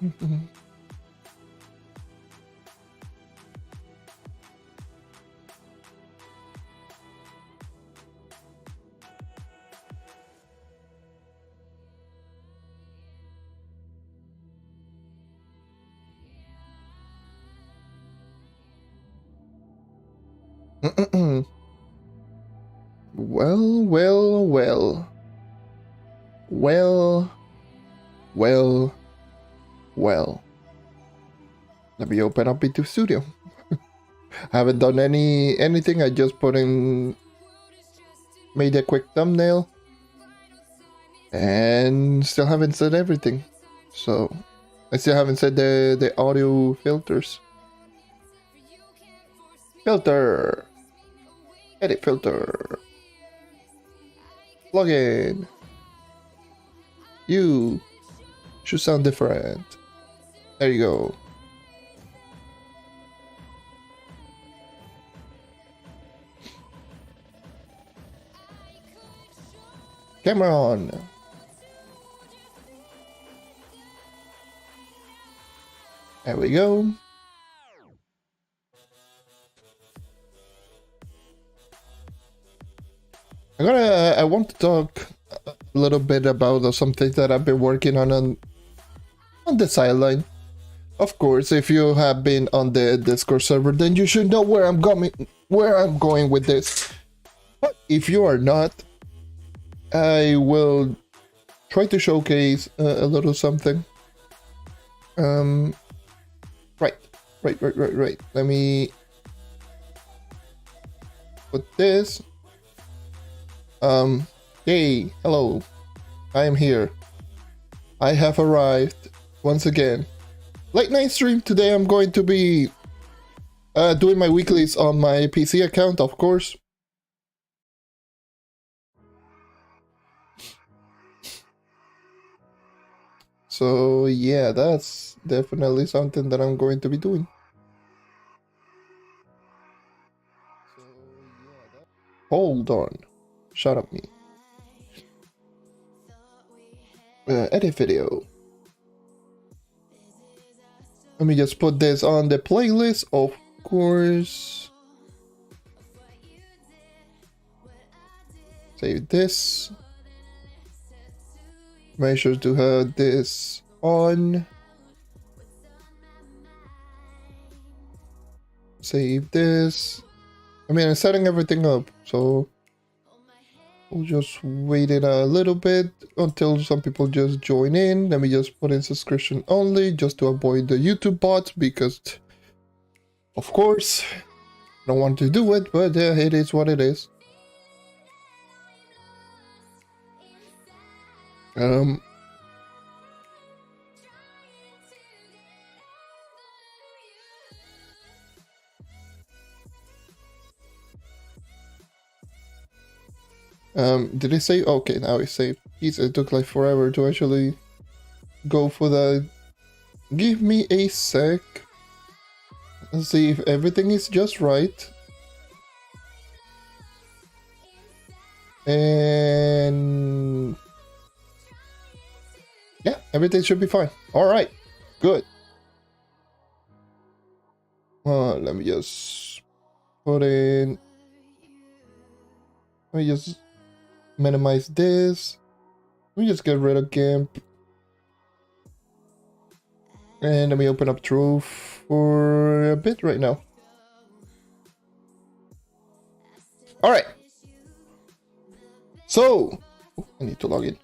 Well, well, well. Well, well, well. Let me open up into Studio. I haven't done anything. I just made a quick thumbnail, and still haven't said everything. So I still haven't said the audio filters. Filter. Edit filter. Plugin. You should sound different. There you go. Camera on. There we go. I want to talk a little bit about something that I've been working on the sideline. Of course, if you have been on the Discord server, then you should know where I'm going with this. But if you are not, I will try to showcase a little something. Right. Let me put this. Hey, hello. I am here. I have arrived once again. Late night stream today. I'm going to be doing my weeklies on my PC account, of course. So yeah, that's definitely something that I'm going to be doing. Hold on. Shut up, me. Edit video. Let me just put this on the playlist, of course. Save this. Make sure to have this on. Save this. I mean, I'm setting everything up, so we'll just wait it a little bit until some people just join in. Let me just put in subscription only just to avoid the YouTube bots because, of course, I don't want to do it, but it is what it is. Did it say? Okay, now it's saved. Jeez, it took like forever to actually go for that. Give me a sec. Let's see if everything is just right. And yeah, everything should be fine. All right, good. Let me just put in. Let me just minimize this. Let me just get rid of GIMP. And let me open up Trove for a bit right now. All right. So, I need to log in.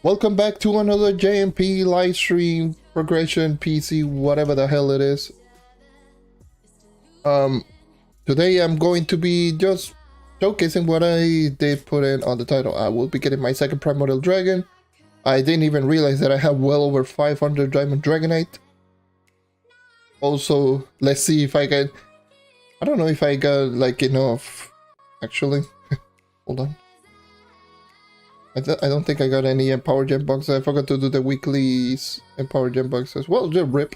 Welcome back to another JMP live stream, progression, PC, whatever the hell it is. Today I'm going to be just showcasing what I did put in on the title. I will be getting my second Primordial Dragon. I didn't even realize that I have well over 500 Diamond Dragonite. Also, let's see if I can... I don't know if I got like enough, actually. Hold on. I don't think I got any Empower Gem boxes. I forgot to do the weeklies Empower Gem boxes. Well, just rip.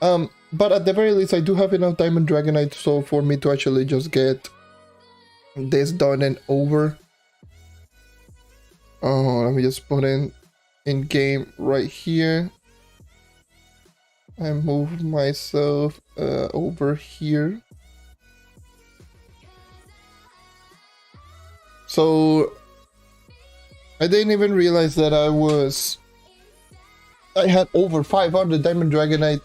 But at the very least, I do have enough Diamond Dragonite, so for me to actually just get this done and over. Oh, let me just put in in game right here. I moved myself over here. So I didn't even realize that I had over 500 diamond dragonite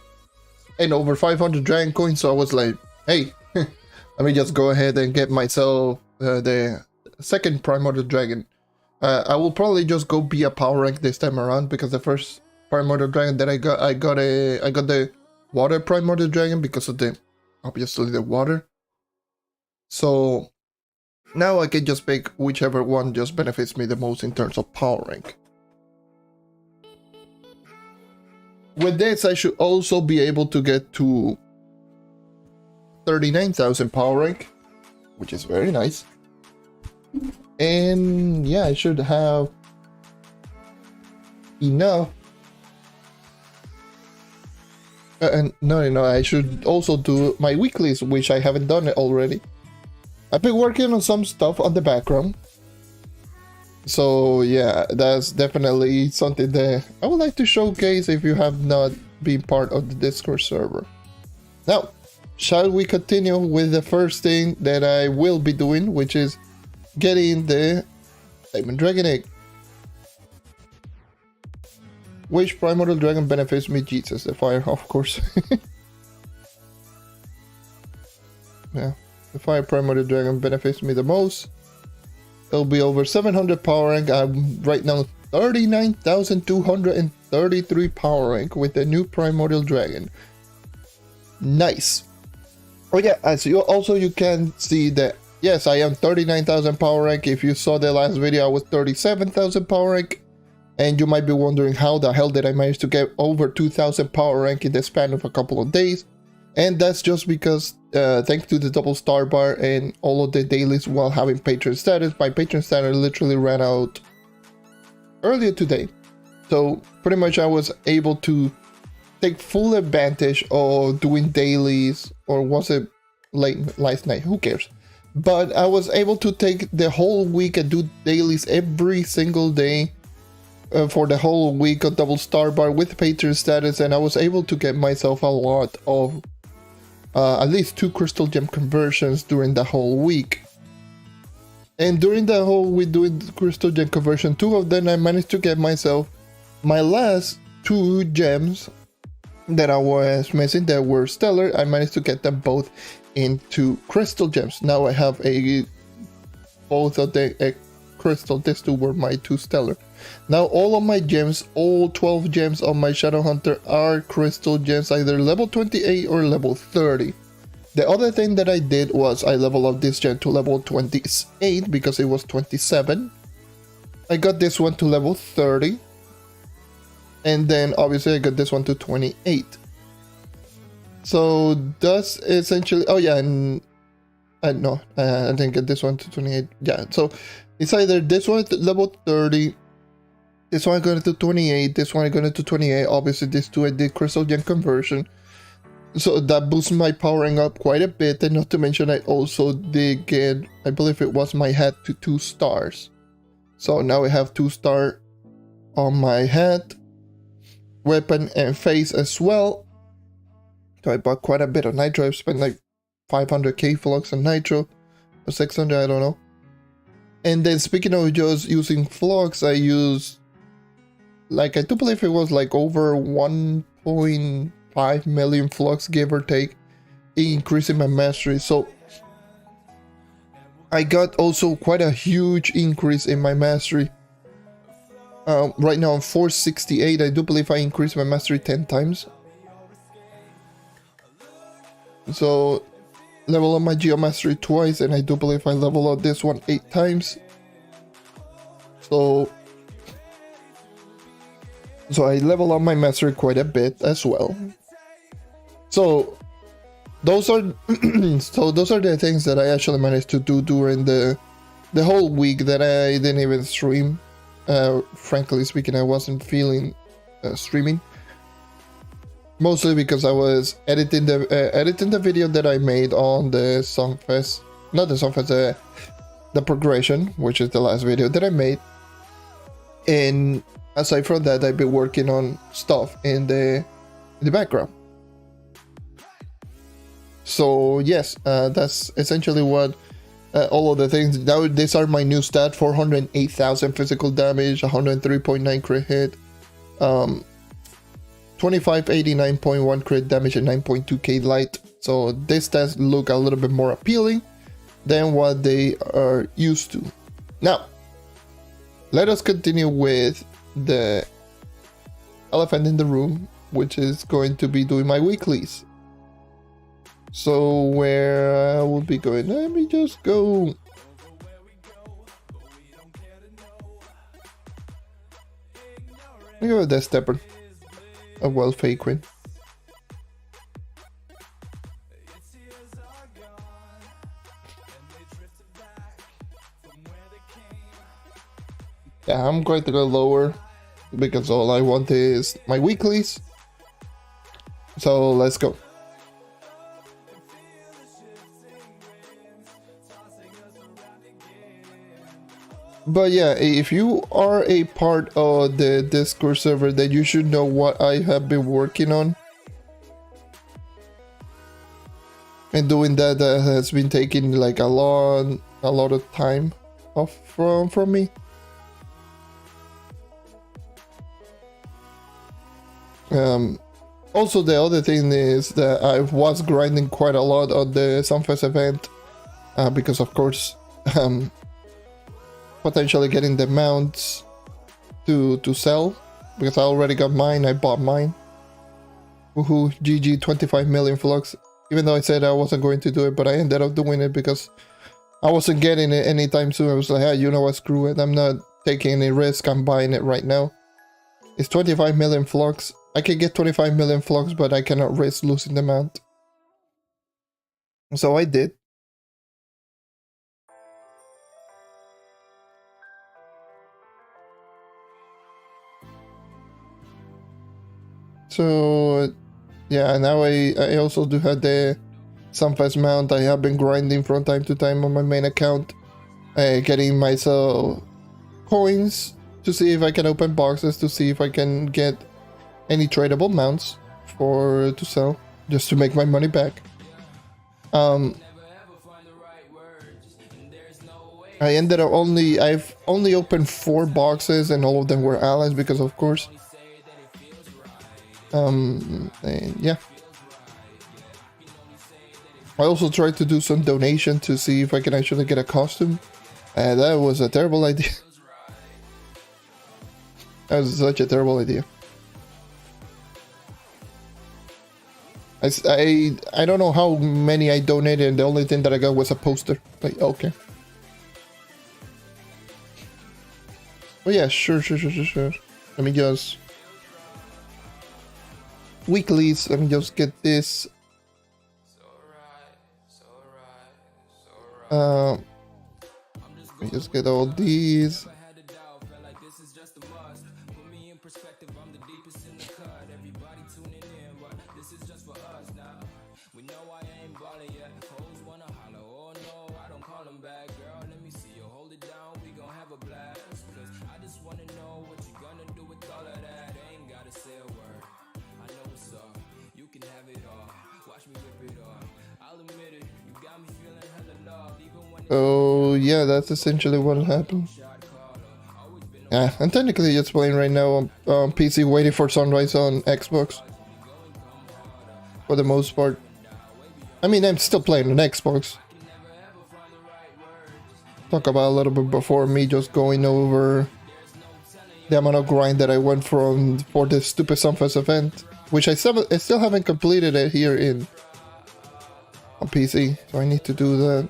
and over 500 dragon coins, so I was like, hey, let me just go ahead and get myself the second primordial dragon. I will probably just go be a power rank this time around, because the first primordial dragon that I got the water primordial dragon because of obviously the water. So now I can just pick whichever one just benefits me the most in terms of power rank. With this, I should also be able to get to 39,000 power rank, which is very nice. And yeah, I should have enough. No, I should also do my weeklies, which I haven't done it already. I've been working on some stuff on the background. So yeah, that's definitely something that I would like to showcase if you have not been part of the Discord server. Now, shall we continue with the first thing that I will be doing, which is getting the Diamond Dragon Egg. Which primordial dragon benefits me? Jesus, the fire, of course. Yeah, the fire primordial dragon benefits me the most. It'll be over 700 power rank. I'm right now 39,233 power rank with the new primordial dragon. Nice. Oh yeah, as you can see that, yes, I am 39,000 power rank. If you saw the last video, I was 37,000 power rank. And you might be wondering how the hell did I manage to get over 2,000 power rank in the span of a couple of days. And that's just because thanks to the double star bar and all of the dailies while having patron status, my patron status literally ran out earlier today. So pretty much I was able to take full advantage of doing dailies, or was it last night? Who cares? But I was able to take the whole week and do dailies every single day. For the whole week of double star bar with patron status, and I was able to get myself a lot of at least 2 crystal gem conversions during the whole week. And during the whole week doing crystal gem conversion, 2 of them I managed to get myself my last 2 gems that I was missing that were stellar. I managed to get them both into crystal gems. Now I have both of the crystal. These 2 were my 2 stellar. Now all of my gems, all 12 gems on my Shadow Hunter are crystal gems, either level 28 or level 30. The other thing that I did was I leveled up this gem to level 28 because it was 27. I got this one to level 30. And then obviously I got this one to 28. So that's essentially, oh yeah, and no, I didn't get this one to 28. Yeah, so it's either this one to level 30, this one I got it to 28, this one I got it to 28. Obviously these 2 I did crystal gem conversion, so that boosts my powering up quite a bit. And not to mention I also did get, I believe it was my hat to 2 stars. So now I have 2 star on my hat, weapon and face as well. So I bought quite a bit of nitro. I spent like 500k flux on nitro, or 600, I don't know. And then speaking of just using flux, I used, like, I do believe it was like over 1.5 million flux, give or take, increasing my mastery. So I got also quite a huge increase in my mastery. Right now I'm 468. I do believe I increased my mastery 10 times. So level up my geo mastery twice, and I do believe I level up this one 8 times. So I level up my mastery quite a bit as well. So those are the things that I actually managed to do during the whole week that I didn't even stream. Frankly speaking, I wasn't feeling streaming. Mostly because I was editing the video that I made on the Sunfest, not the Sunfest, the progression, which is the last video that I made. And aside from that, I've been working on stuff in the background. So yes, that's essentially what all of the things. Now these are my new stat: 408,000 physical damage, 103.9 crit hit, 2589.1 crit damage, and 9.2k light. So these stats look a little bit more appealing than what they are used to. Now, let us continue with the elephant in the room, which is going to be doing my weeklies. So where I will be going, let me just go. Look at that stepper. A well fake queen. Yeah, I'm going to go lower because all I want is my weeklies. So let's go. But yeah, if you are a part of the Discord server, then you should know what I have been working on. And doing that has been taking like a lot of time off from me. Also, the other thing is that I was grinding quite a lot on the Sunfest event because, of course, potentially getting the mounts to sell, because I already got mine. I bought mine. Woohoo! GG, 25 million flux. Even though I said I wasn't going to do it, but I ended up doing it because I wasn't getting it anytime soon. I was like, hey, you know what? Screw it. I'm not taking any risk. I'm buying it right now. It's 25 million flux. I can get 25 million flux, but I cannot risk losing the mount. So I did. So yeah, now I also do have the Sunfest mount. I have been grinding from time to time on my main account, getting myself coins to see if I can open boxes, to see if I can get any tradable mounts to sell, just to make my money back. I ended up I've only opened 4 boxes, and all of them were allies because, of course. And yeah. I also tried to do some donation to see if I can actually get a costume. That was a terrible idea. That was such a terrible idea. I don't know how many I donated, and the only thing that I got was a poster. Like, okay. Oh yeah, sure. Let me just... Weeklies, let me just get this. Let me just get all these. Oh yeah, that's essentially what happened. Yeah, I'm technically just playing right now on PC, waiting for Sunrise on Xbox. For the most part. I mean, I'm still playing on Xbox. Talk about a little bit before me just going over the amount of grind that I went for this stupid Sunfest event, which I still haven't completed it here on PC, so I need to do that.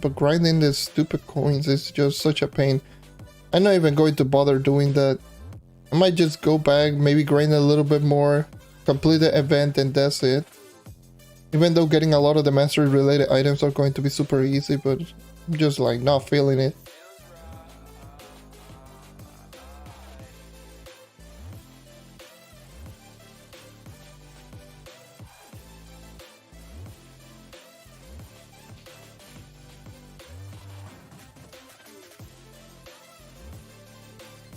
But grinding these stupid coins is just such a pain. I'm not even going to bother doing that. I might just go back, maybe grind a little bit more, complete the event, and that's it. Even though getting a lot of the mastery related items are going to be super easy, but I'm just like not feeling it.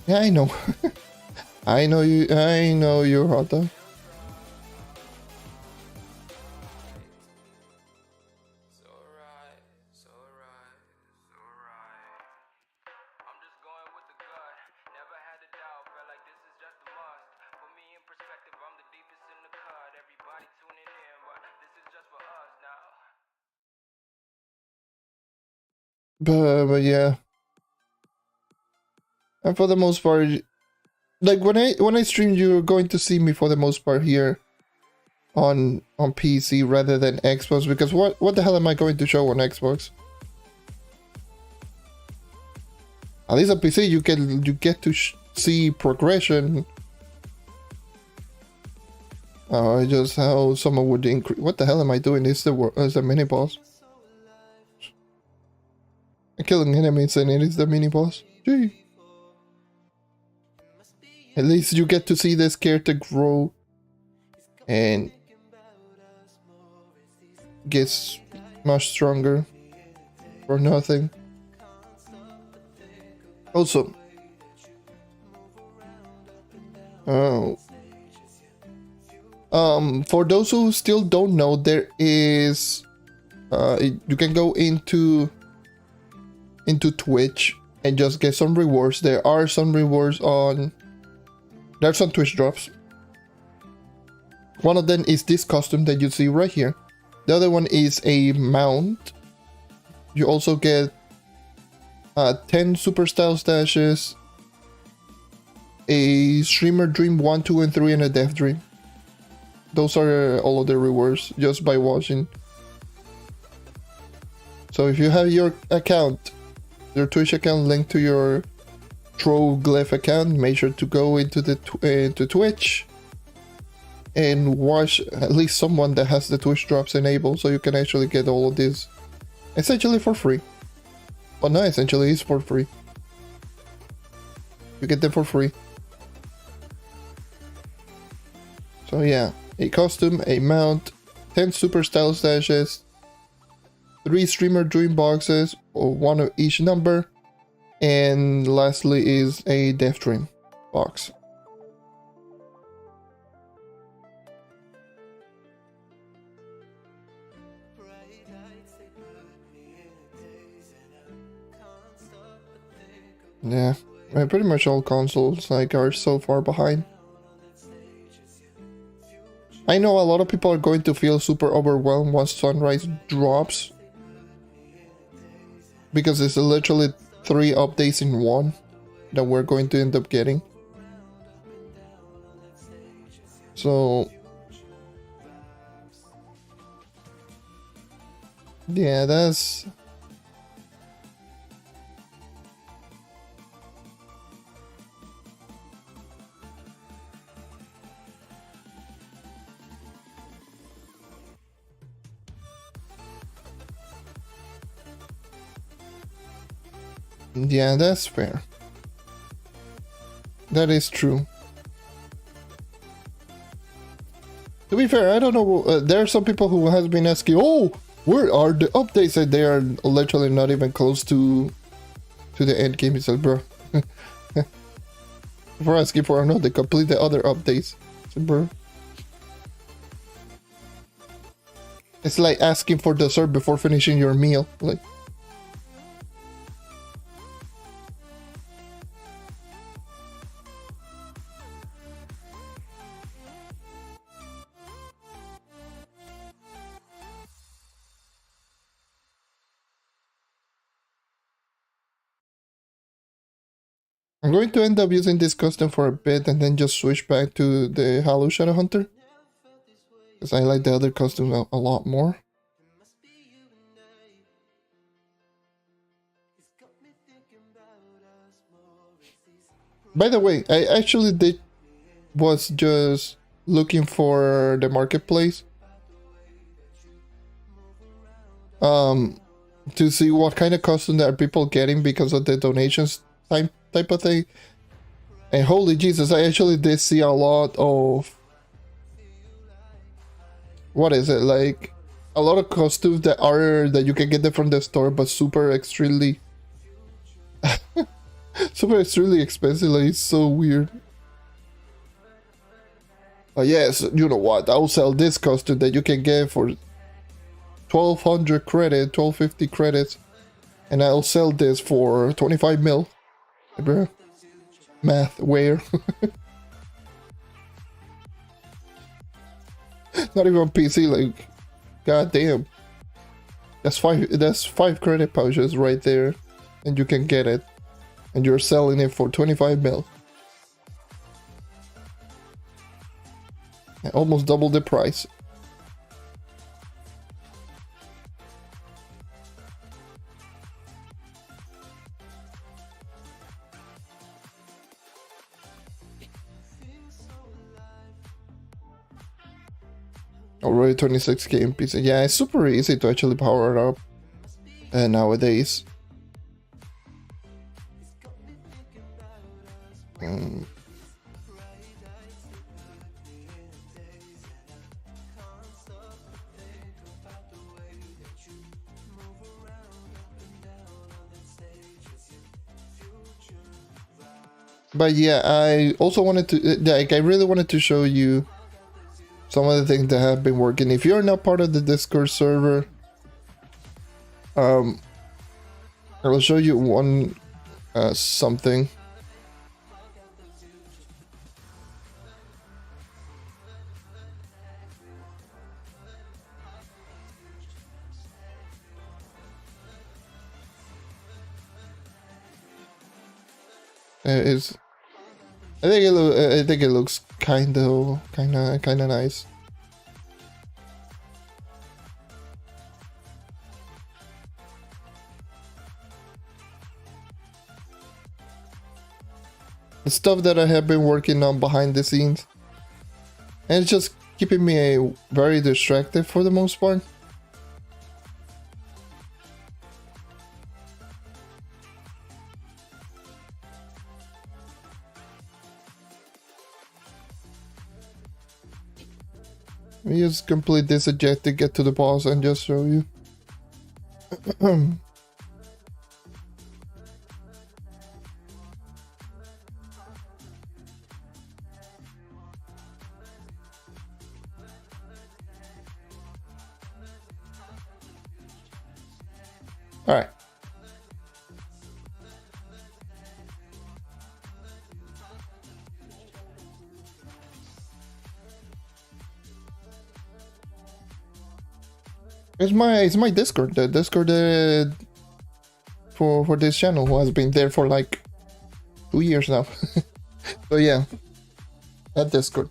Yeah, I know. I know you, hot dog. But yeah. And for the most part, like when I stream, you're going to see me for the most part here on PC rather than Xbox, because what the hell am I going to show on Xbox? At least on PC you get to see progression. Just how someone would increase. What the hell am I doing? Is the mini boss? Killing enemies and it is the mini boss. Gee. At least you get to see this character grow and gets much stronger for nothing. Also, for those who still don't know, there is you can go into Twitch and just get some rewards. There are some rewards on. There are some Twitch drops. One of them is this costume that you see right here. The other one is a mount. You also get 10 super style stashes, a streamer dream 1, 2, and 3, and a death dream. Those are all of the rewards just by watching. So if you have your account, your Twitch account linked to your Trove Glyph account, make sure to go into Twitch and watch at least someone that has the Twitch drops enabled, so you can actually get all of this essentially for free. But no, essentially it's for free. You get them for free. So yeah, a costume, a mount, 10 super style stashes, 3 streamer dream boxes, or 1 of each number, and lastly is a death dream box. Yeah, pretty much all consoles like are so far behind. I know a lot of people are going to feel super overwhelmed once Sunrise drops, because it's literally 3 updates in one that we're going to end up getting. So yeah, that's yeah, that's fair. That is true. To be fair, I don't know. There are some people who has been asking, "Oh, where are the updates?" And they are literally not even close to the end game. It's like, bro, if we're asking for another, complete the other updates, so, bro. It's like asking for dessert before finishing your meal, like. I'm going to end up using this custom for a bit and then just switch back to the Halo Shadow Hunter, because I like the other custom a lot more. By the way, I actually was just looking for the marketplace to see what kind of custom that are people getting because of the donations type of thing. And holy Jesus, I actually did see a lot of, what is it, like a lot of costumes that you can get them from the store, but super extremely So it's really expensive, like it's so weird. Yes, you know what? I'll sell this costume that you can get for 1200 credit, 1250 credits, and I'll sell this for 25 mil. Bruh. Math, where? Not even on PC, like, god damn. That's five credit pouches right there, and you can get it, and you're selling it for 25 mil. Almost double the price. Already 26k in PC. Yeah, it's super easy to actually power it up nowadays. But yeah, I also wanted to, like, I really wanted to show you some of the things that have been working. If you're not part of the Discord server, I will show you one something. I think it looks kind of nice. The stuff that I have been working on behind the scenes, and it's just keeping me very distracted for the most part. Let me just complete this objective, get to the boss, and just show you. Alright. It's my Discord, the Discord for this channel, who has been there for like 2 years now. So yeah, that Discord.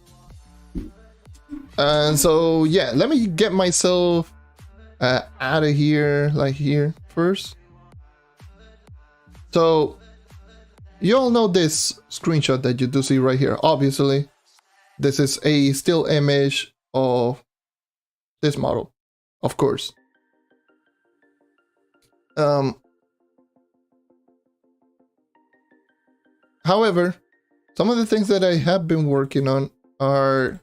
And so yeah, let me get myself out of here, like here first. So you all know this screenshot that you do see right here. Obviously, this is a still image of this model. Of course. However, some of the things that I have been working on are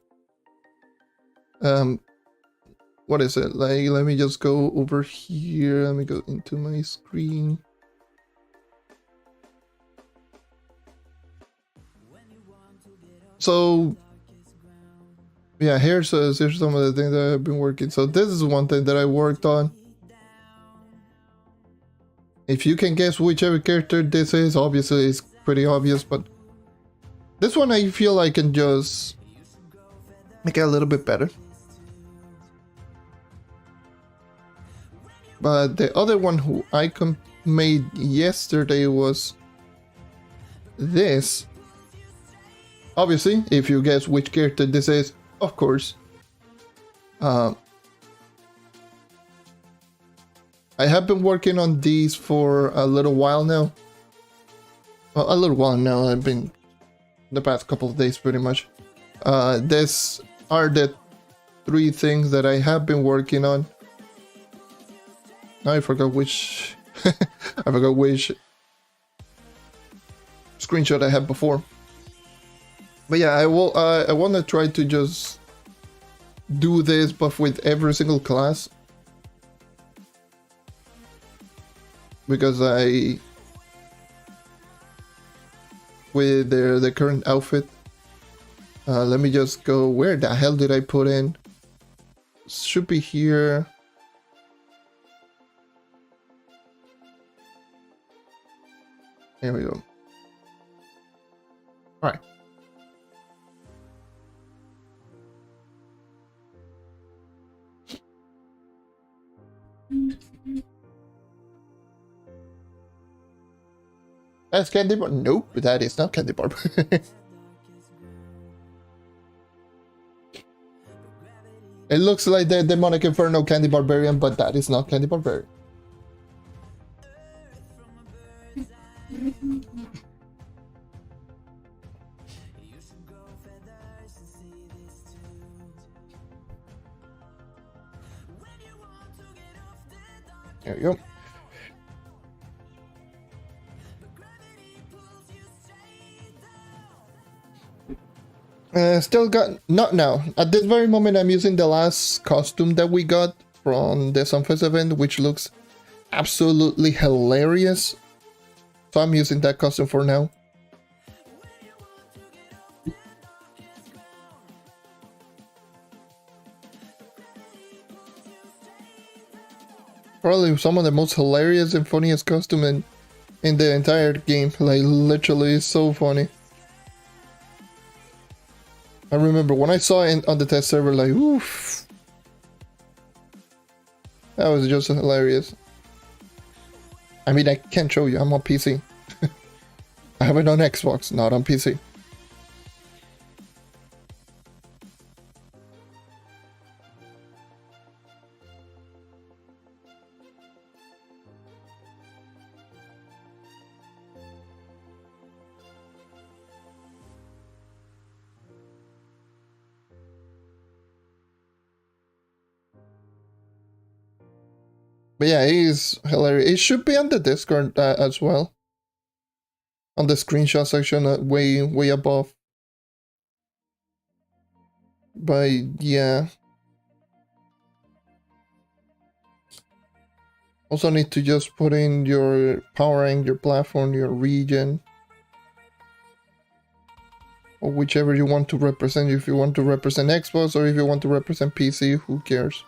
what is it? Like, let me just go over here. Let me go into my screen. So yeah, here's some of the things that I've been working. So this is one thing that I worked on. If you can guess whichever character this is, obviously it's pretty obvious, but this one I feel I can just make it a little bit better. But the other one who I made yesterday was this. Obviously, if you guess which character this is, of course. I have been working on these for a little while now. Well, a little while now. I've been the past couple of days pretty much. These are the 3 things that I have been working on. Now I forgot which I forgot which screenshot I had before. But yeah, I want to try to just do this, but with every single class, because with the current outfit. Let me just go. Where the hell did I put in? Should be here. There we go. All right. That's candy bar. Nope, that is not candy bar. It looks like the demonic inferno candy barbarian, but that is not candy barbarian. There you go. Still got, not now. At this very moment, I'm using the last costume that we got from the Sunfest event, which looks absolutely hilarious. So I'm using that costume for now. Probably some of the most hilarious and funniest costume in the entire game. Like, literally, it's so funny. I remember when I saw it on the test server, like, oof. That was just hilarious. I mean, I can't show you, I'm on PC. I have it on Xbox, not on PC. But yeah, he's hilarious. It should be on the Discord as well. On the screenshot section, way above. But yeah. Also need to just put in your power rank, your platform, your region. Or whichever you want to represent. If you want to represent Xbox or if you want to represent PC, who cares?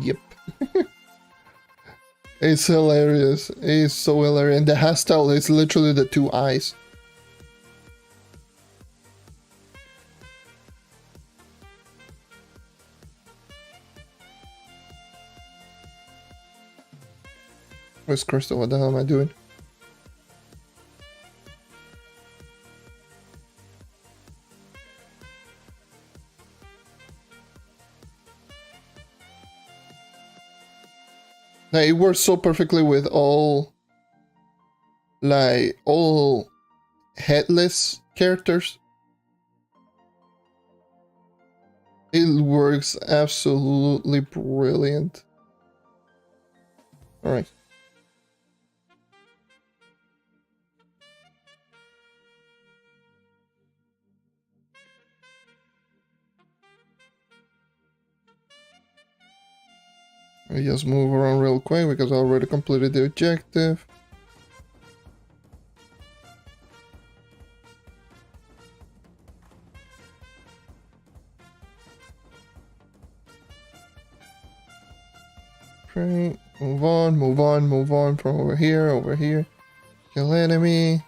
Yep. It's hilarious. It's so hilarious. And the hairstyle is literally the two eyes. Where's Crystal? What the hell am I doing? Like, it works so perfectly with all, like, all headless characters. It works absolutely brilliant. Alright. I just move around real quick because I already completed the objective. Okay, move on from over here. Kill enemy.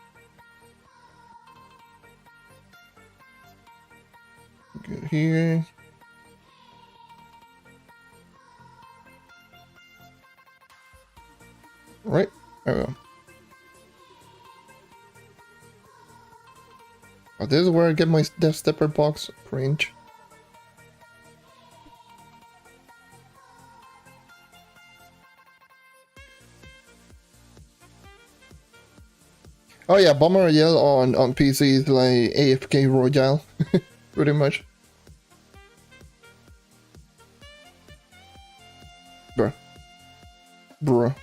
Get here. Right, there we go. Oh, this is where I get my Death Stepper box. Cringe. Oh yeah, Primordial on PC is like AFK Royale, pretty much. Bruh.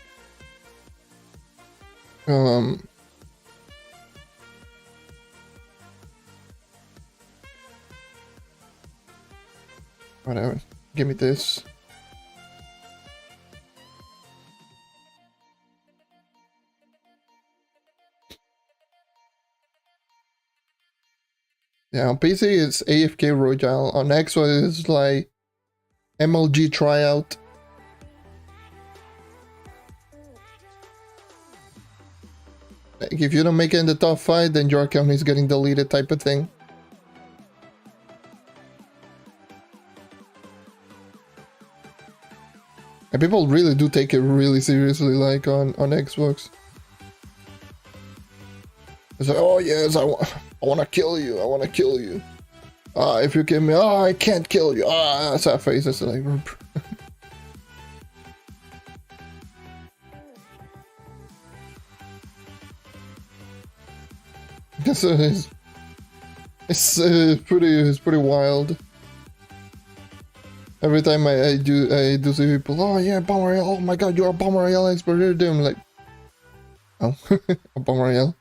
Whatever. Give me this. Yeah, on PC it's AFK Royale. On Xbox it's like MLG tryout. Like if you don't make it in the top 5, then your account is getting deleted type of thing. And people really do take it really seriously, like on Xbox. It's like, oh yes, I want to kill you. I want to kill you. If you kill me, I can't kill you. Sad faces. Like, it's pretty wild. Every time I do see people, oh yeah, Bomb Royale, oh my god, you're a Bomb Royale expert. I'm like, oh, a Bomb Royale.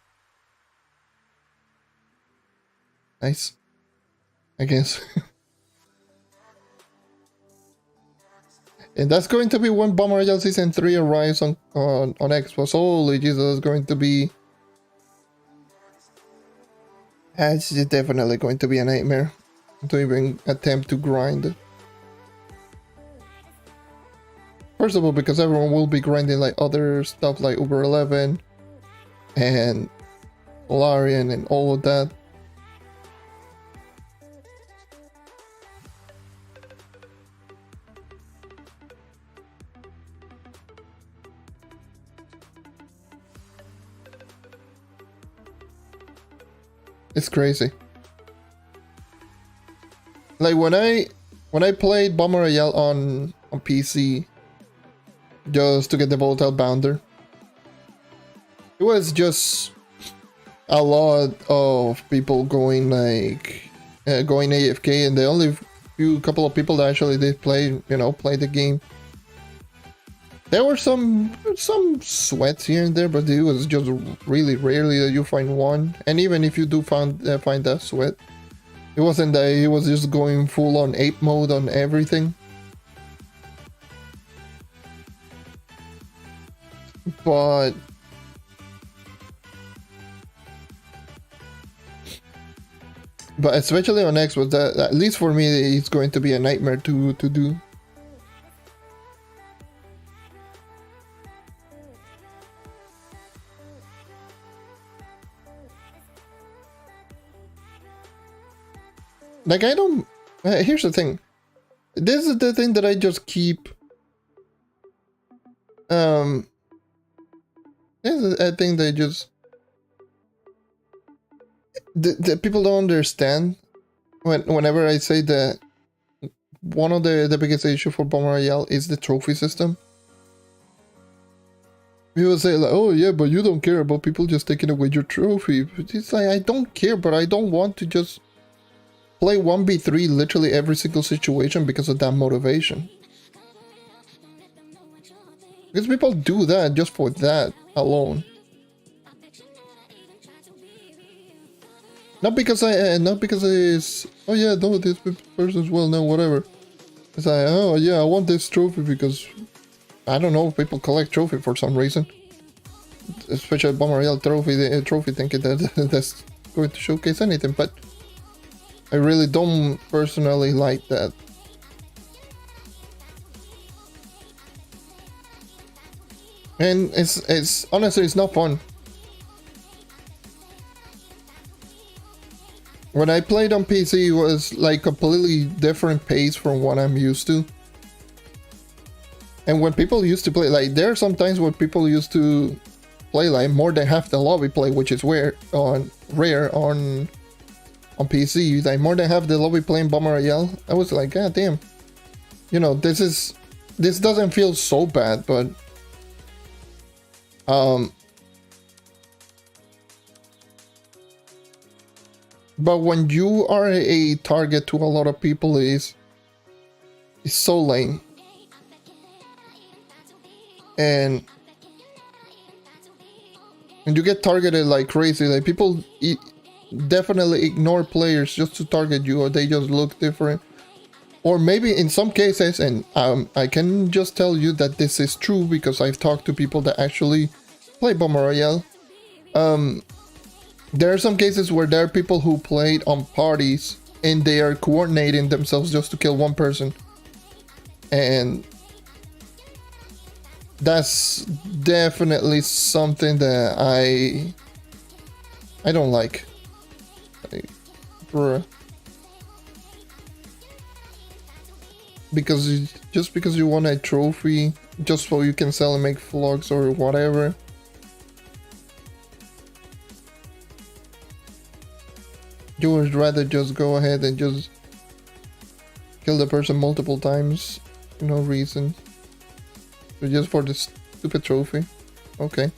Nice, I guess. And that's going to be when Bomb Royale Season 3 arrives on Xbox. Holy Jesus, it's going to be... It's definitely going to be a nightmare to even attempt to grind. First of all, because everyone will be grinding like other stuff like Uber 11 and Solarian and all of that. It's crazy. Like when I played Bomb Royale on PC just to get the volatile bounder, it was just a lot of people going like going AFK, and the only couple of people that actually did play the game. There were some sweats here and there, but it was just really rarely that you find one. And even if you do find that sweat, it wasn't that he was just going full on ape mode on everything. But especially on Xbox, that at least for me, it's going to be a nightmare to do. Like I don't. Here's the thing. This is the thing that I just keep. This is a thing that just. The people don't understand whenever I say that one of the biggest issue for Bomb Royale is the trophy system. People say like, oh yeah, but you don't care about people just taking away your trophy. It's like, I don't care, but I don't want to just play 1v3 literally every single situation because of that motivation. Because people do that just for that alone. Not because it's, oh yeah, no, this person's well known, whatever. It's like, oh yeah, I want this trophy because, I don't know, people collect trophy for some reason. Especially Bomb Royale trophy thinking that that's going to showcase anything, but I really don't personally like that. And it's honestly, it's not fun. When I played on PC, it was like completely different pace from what I'm used to. And when people used to play, like there are some times where people used to play like more than half the lobby play, which is rare on PC, like more than half the lobby playing Bomb Royale. I was like, god damn. You know, this doesn't feel so bad, but when you are a target to a lot of people, it's so lame. and you get targeted like crazy. Like people definitely ignore players just to target you, or they just look different. Or maybe in some cases, and I can just tell you that this is true because I've talked to people that actually play Bomber Royale. There are some cases where there are people who played on parties and they are coordinating themselves just to kill one person. And that's definitely something that I don't like. Bruh. Because just because you want a trophy, just so you can sell and make vlogs or whatever. You would rather just go ahead and just kill the person multiple times for no reason. So just for this stupid trophy. Okay.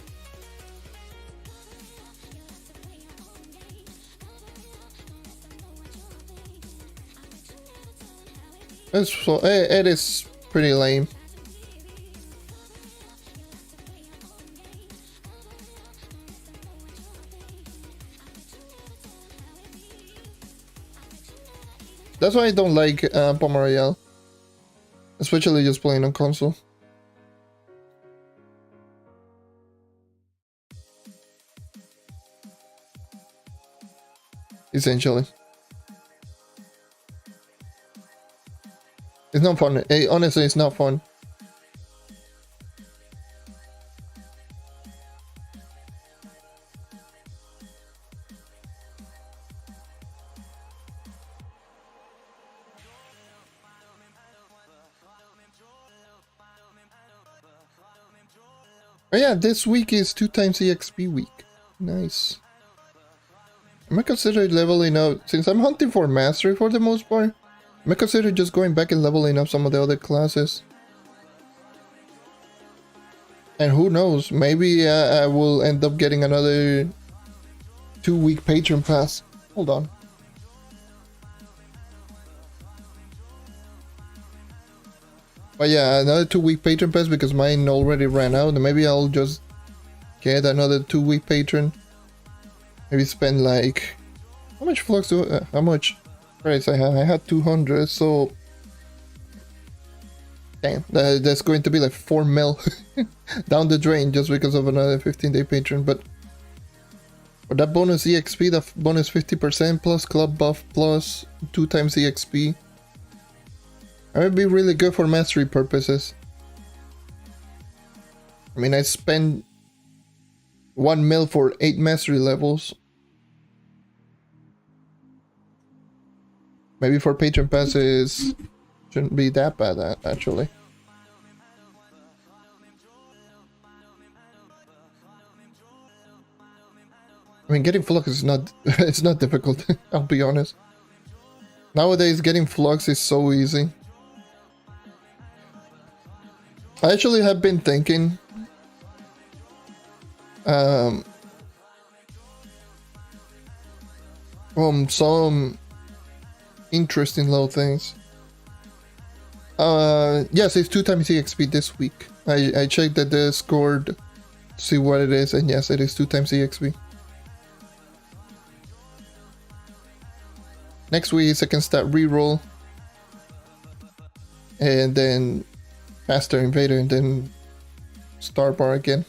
It is pretty lame. That's why I don't like Primordial, especially just playing on console. Essentially. It's not fun. Honestly, it's not fun. Oh yeah, this week is 2 times EXP week. Nice. I might consider leveling up, since I'm hunting for mastery for the most part. I might consider just going back and leveling up some of the other classes. And who knows, maybe I will end up getting another 2-week patron pass. Hold on. But yeah, another 2-week patron pass because mine already ran out. And maybe I'll just get another 2-week patron. Maybe spend like... How much flux do how much price I had? I had 200, so... Damn, that's going to be like 4 mil down the drain just because of another 15-day patron. But for that bonus EXP, that bonus 50% plus club buff plus 2 times EXP, that would be really good for mastery purposes. I mean, I spent 1 mil for 8 mastery levels. Maybe for patron passes shouldn't be that bad, actually. I mean, getting flux is not it's not difficult. I'll be honest. Nowadays, getting flux is so easy. I actually have been thinking. Some interesting little things. Yes, it's 2 times EXP this week. I checked the Discord to see what it is, and yes, it is 2 times EXP. Next week I can start reroll, and then Master Invader, and then Star Bar again.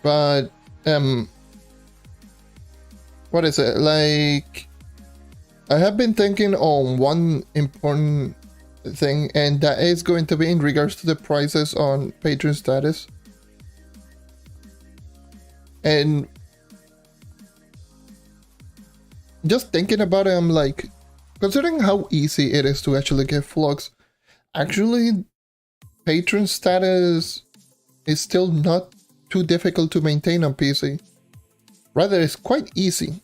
But what is it like? I have been thinking on one important thing, and that is going to be in regards to the prices on patron status. And just thinking about it, I'm like, considering how easy it is to actually get flux, actually patron status is still not too difficult to maintain on PC. Rather, it's quite easy,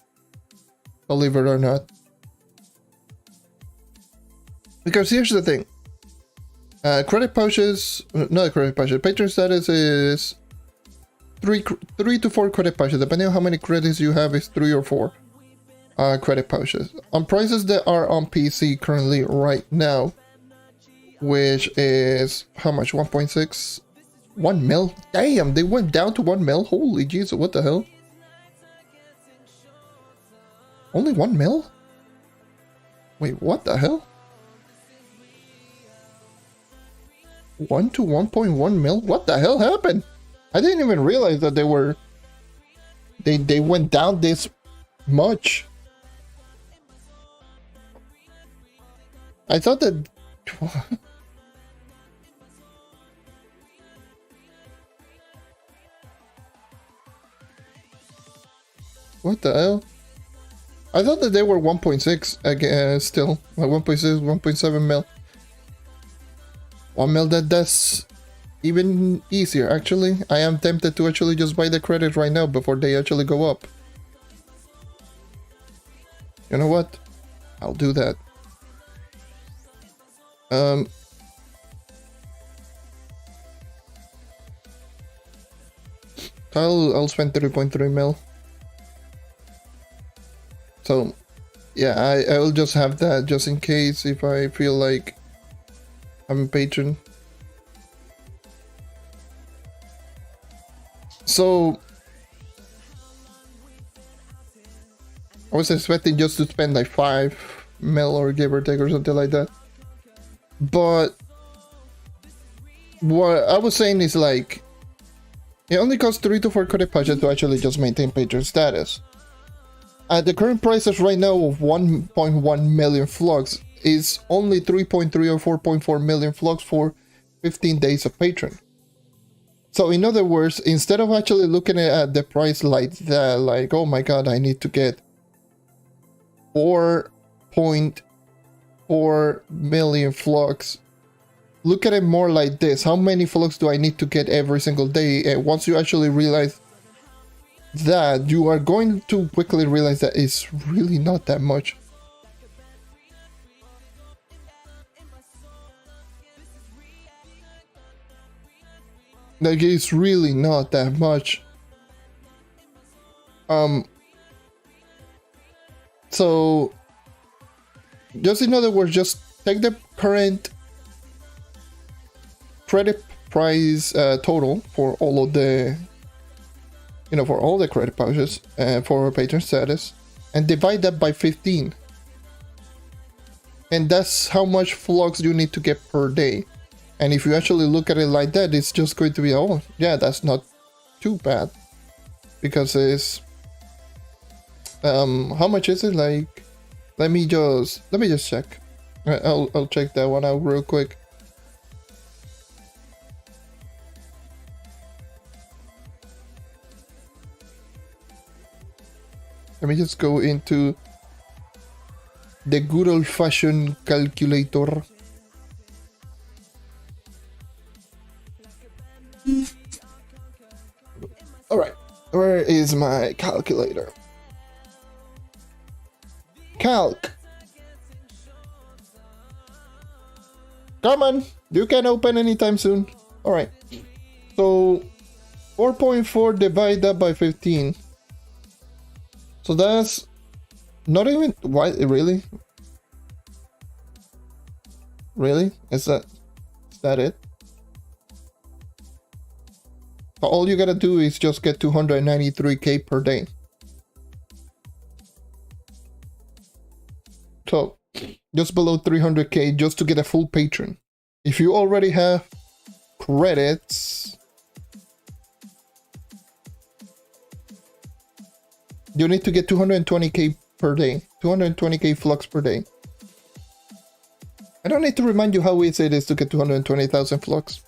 believe it or not. Because here's the thing. Credit pouches, not credit pouches. Patron status is three to four credit pouches. Depending on how many credits you have, is 3 or 4 credit pouches. On prices that are on PC currently right now, which is how much? 1.6, 1 mil. Damn, they went down to 1 mil. Holy Jesus, what the hell? Only 1 mil? Wait, what the hell? 1 to 1.1 mil? What the hell happened? I didn't even realize that they went down this much. I thought that what the hell? I thought that they were 1.6 again, still 1.6, 1.7 mil. 1 mil, that's even easier. Actually, I am tempted to actually just buy the credit right now before they actually go up. You know what? I'll do that. I'll spend 3.3 mil. So, yeah, I will just have that just in case if I feel like I'm a patron. So, I was expecting just to spend like 5 mil or give or take or something like that. But what I was saying is like, it only costs 3 to 4 credit pouches to actually just maintain patron status. At the current prices right now of 1.1 million flux is only 3.3 or 4.4 million flux for 15 days of patron. So in other words, instead of actually looking at the price like that, like, oh my god, I need to get 4.4 million flux, look at it more like this. How many flux do I need to get every single day? And once you actually realize that, you are going to quickly realize that it's really not that much. Like, it's really not that much. So just in other words, just take the current credit price total for all of the, you know, for all the credit pouches for patron status, and divide that by 15, and that's how much flux you need to get per day. And if you actually look at it like that, it's just going to be, oh yeah, that's not too bad, because it's how much is it? Like, let me just check. I'll check that one out real quick. Let me just go into the good old-fashioned calculator. Alright, where is my calculator? Calc! Come on, you can open anytime soon. Alright, so 4.4 divided by 15. So that's not even, why, really? Really? Is that it? All you gotta do is just get 293k per day. So just below 300k just to get a full patron. If you already have credits, you need to get 220k per day, 220k flux per day. I don't need to remind you how easy it is to get 220,000 flux.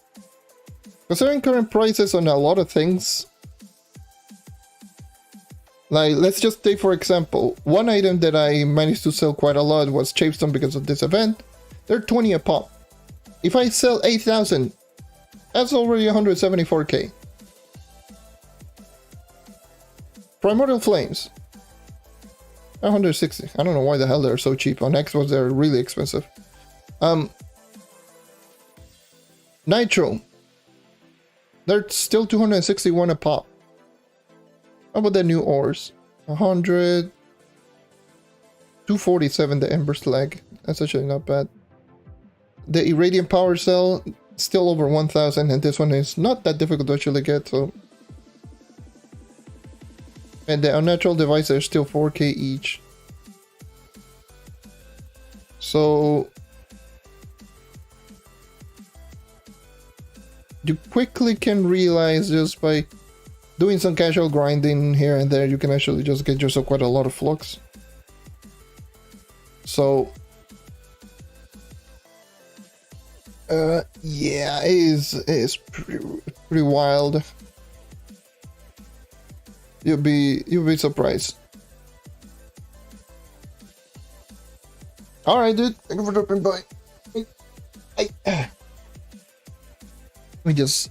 Considering current prices on a lot of things, like, let's just take for example, one item that I managed to sell quite a lot was Chapestone because of this event. They're 20 a pop. If I sell 8,000, that's already 174k. Primordial Flames, 160. I don't know why the hell they're so cheap. On Xbox they're really expensive. Nitro. They're still 261 a pop. How about the new ores? 100. 247 the Ember Slag. That's actually not bad. The Irradiant Power Cell, still over 1000, and this one is not that difficult to actually get, so. And the unnatural devices are still 4k each. So you quickly can realize just by doing some casual grinding here and there, you can actually just get yourself quite a lot of flux. So yeah, it is pretty wild. You'll be surprised. All right, dude. Thank you for dropping by. Let me just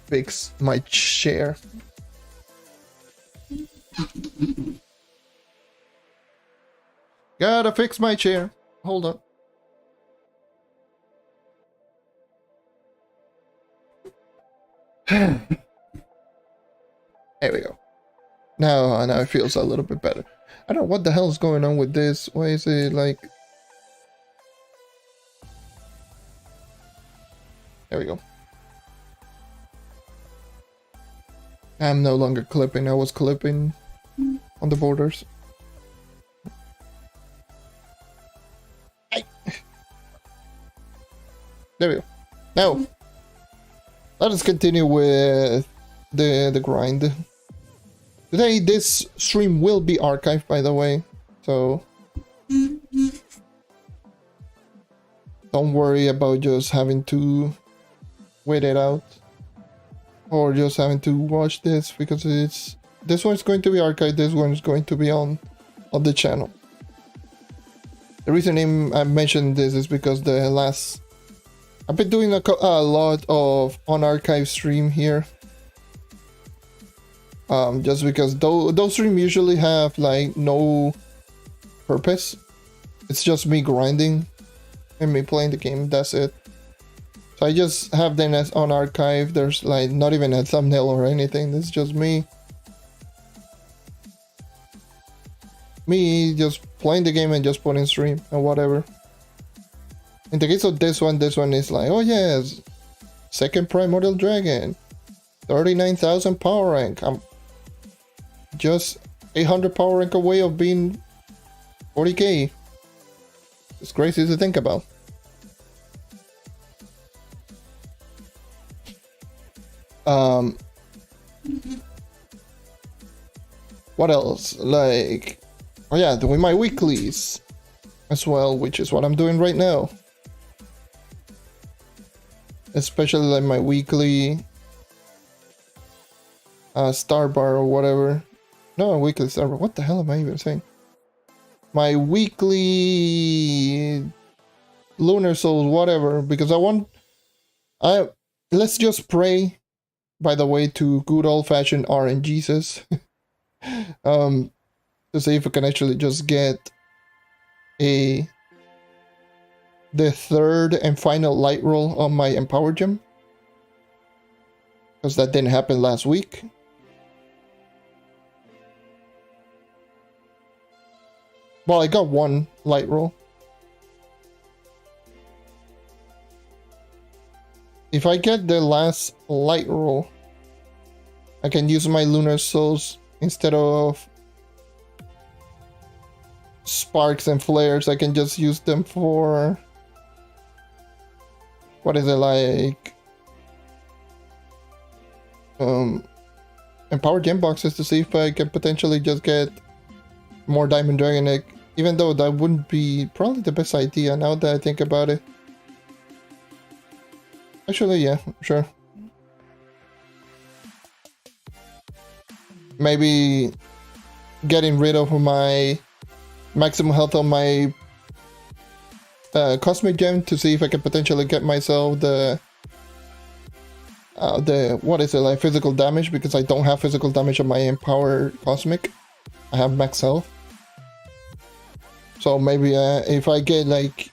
fix my chair. Gotta fix my chair. Hold on. There we go. Now it feels a little bit better. I don't know what the hell is going on with this. Why is it like... There we go. I'm no longer clipping. I was clipping on the borders. There we go. Now, let us continue with the grind. Today, this stream will be archived, by the way, so don't worry about just having to wait it out or just having to watch this, because this one's going to be archived. This one's going to be on the channel. The reason I mentioned this is because I've been doing a lot of unarchived stream here. Just because those streams usually have like no purpose. It's just me grinding and me playing the game. That's it. So I just have them as on archive. There's like not even a thumbnail or anything. It's just me just playing the game and just putting stream and whatever. In the case of this one is like, oh yes, second Primordial Dragon, 39,000 power rank. I'm just 800 power rank away of being 40k. It's crazy to think about. What else? Like, oh yeah, doing my weeklies as well, which is what I'm doing right now. Especially like my weekly star bar or whatever. No, weekly star bar. What the hell am I even saying? My weekly lunar souls, whatever, because let's just pray, by the way, to good old-fashioned RNGesus. To see if I can actually just get the third and final light roll on my Empower Gem, because that didn't happen last week. Well, I got one light roll. If I get the last light roll, I can use my lunar souls instead of sparks and flares. I can just use them for, what is it, like Empower Gem boxes, to see if I can potentially just get more Diamond Dragon Egg, even though that wouldn't be probably the best idea now that I think about it. Actually, yeah, sure. Maybe getting rid of my maximum health on my Cosmic Gem to see if I can potentially get myself the what is it, like physical damage, because I don't have physical damage on my Empower Cosmic. I have max health. So maybe if I get like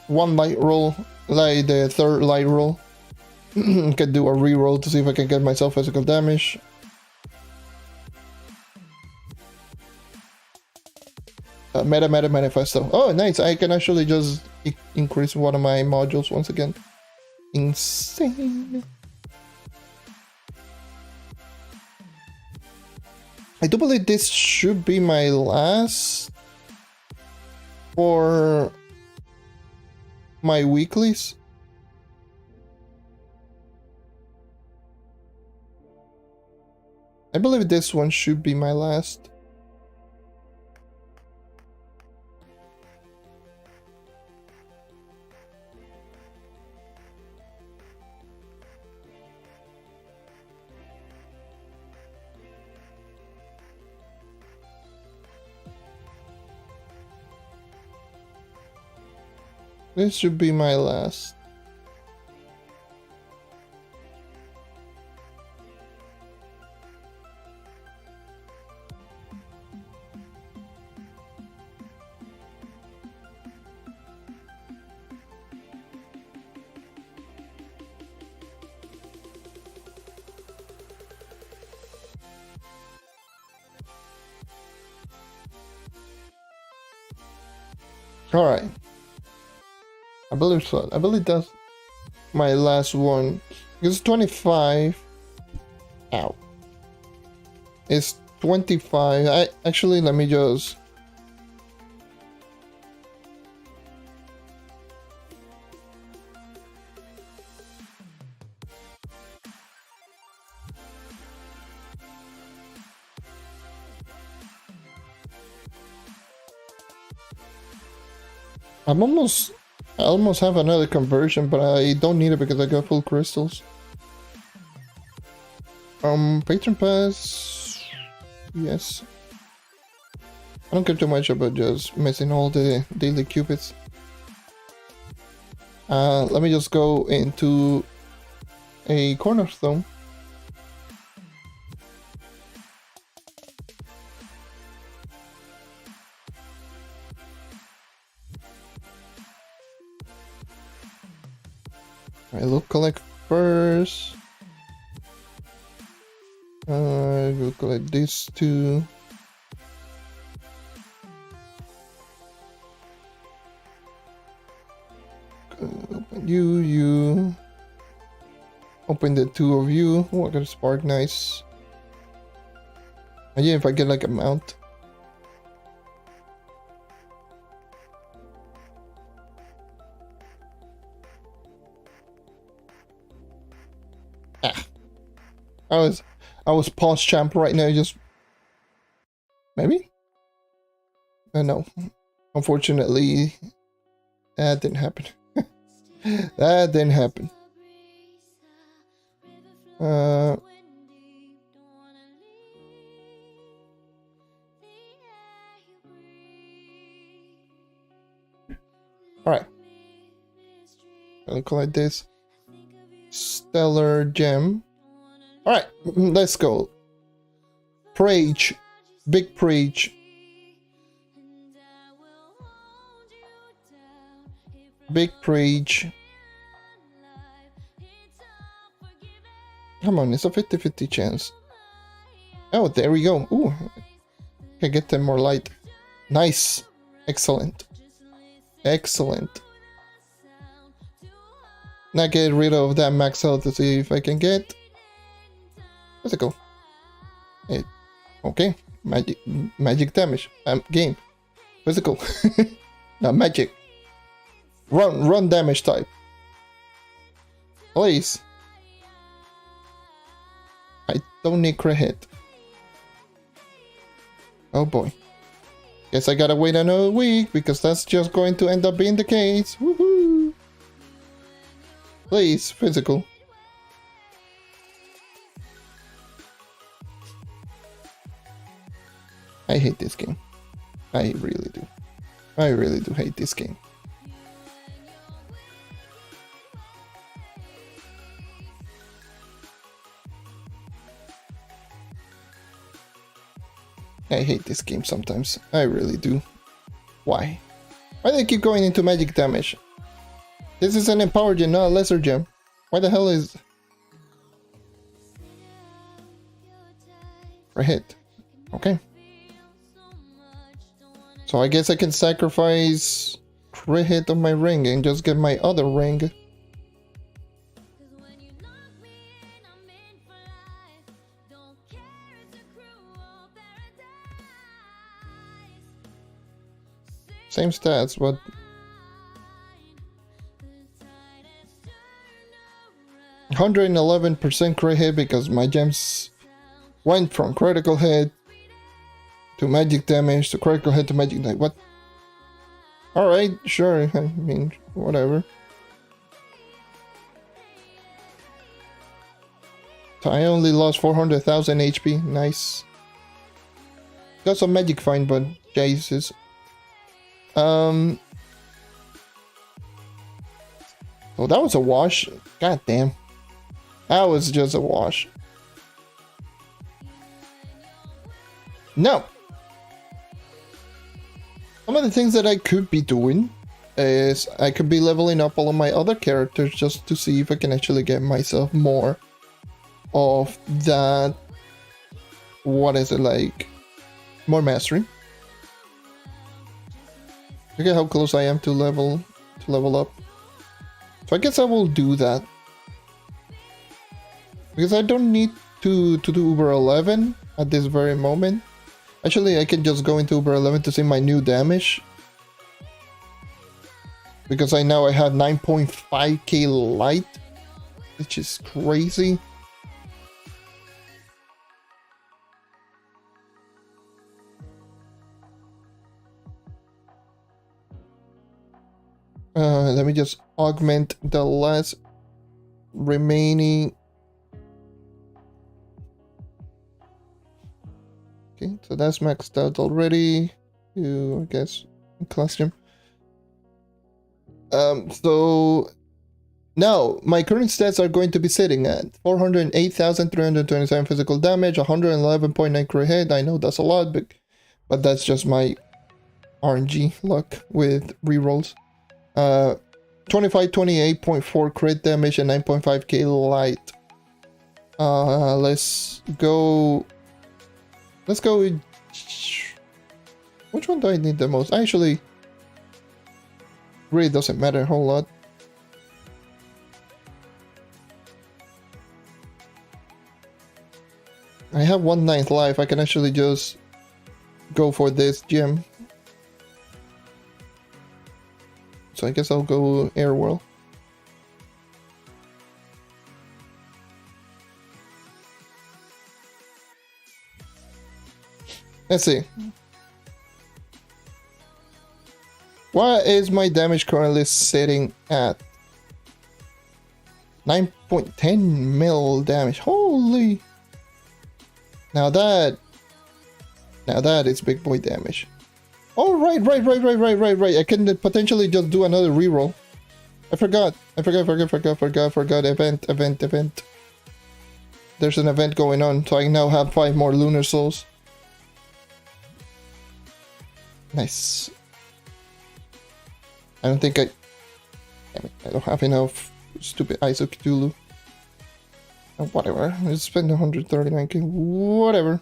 one light roll like the third light roll. Can do a reroll to see if I can get myself physical damage. Manifesto. Oh, nice. I can actually just increase one of my modules once again. Insane. I do believe this should be my last for my weeklies. I believe this one should be my last. This should be my last. All right. I believe so. I believe that's my last one. It's 25. Ow. It's 25. I actually, let me just. I almost have another conversion, but I don't need it because I got full crystals. Patron pass. Yes. I don't care too much about just missing all the daily cupids. Let me just go into a cornerstone. I look collect first. We'll collect these two. Open you. Open the two of you. Oh, I got a spark, nice. And yeah, if I get like a mount. I was pause champ right now, just maybe? No. Unfortunately, that didn't happen. That didn't happen. Alright. I'll collect this. Stellar gem. Alright, let's go. Preach. Big preach. Big preach. Come on, it's a 50-50 chance. Oh, there we go. Ooh. Can get them more light. Nice. Excellent. Excellent. Now get rid of that max health to see if I can get physical. Hey, okay, magic damage. Game. Physical. Not magic. Run damage type. Please. I don't need crit hit. Oh boy. Guess I gotta wait another week because that's just going to end up being the case. Woohoo! Please, physical. I hate this game. I really do. I really do hate this game. I hate this game sometimes. I really do. Why? Why do I keep going into magic damage? This is an empowered gem, not a lesser gem. Why the hell is... For hit. Okay. So I guess I can sacrifice crit hit on my ring and just get my other ring. Same stats, but 111% crit hit because my gems went from critical hit to magic damage to critical hit to magic damage. What? Alright, sure. I mean, whatever. So I only lost 400,000 HP. Nice. Got some magic fine, but Jesus. Oh, that was a wash. God damn. That was just a wash. No. Some of the things that I could be doing is I could be leveling up all of my other characters just to see if I can actually get myself more of that. What is it like? More mastery. Look at how close I am to level up. So I guess I will do that. Because I don't need to do Uber 11 at this very moment. Actually, I can just go into Uber 11 to see my new damage. Because I know I have 9.5k light. Which is crazy. Let me just augment the last remaining. Okay, so that's maxed out already. I guess classroom. So now my current stats are going to be sitting at 408,327 physical damage, 111.9 crit hit. I know that's a lot, but that's just my RNG luck with rerolls. 28.4 crit damage and 9.5k light. Let's go with... Which one do I need the most? Actually, really doesn't matter a whole lot. I have 1/9 life. I can actually just go for this gem. So I guess I'll go Air Whirl. Let's see. Why is my damage currently sitting at 9.10 mil damage? Holy! Now that is big boy damage. Oh, right. I can potentially just do another reroll. I forgot. Event. There's an event going on, so I now have 5 more lunar souls. Nice. I don't think I don't have enough stupid Eyes of Cthulhu. Whatever. Let's spend 139k. Whatever.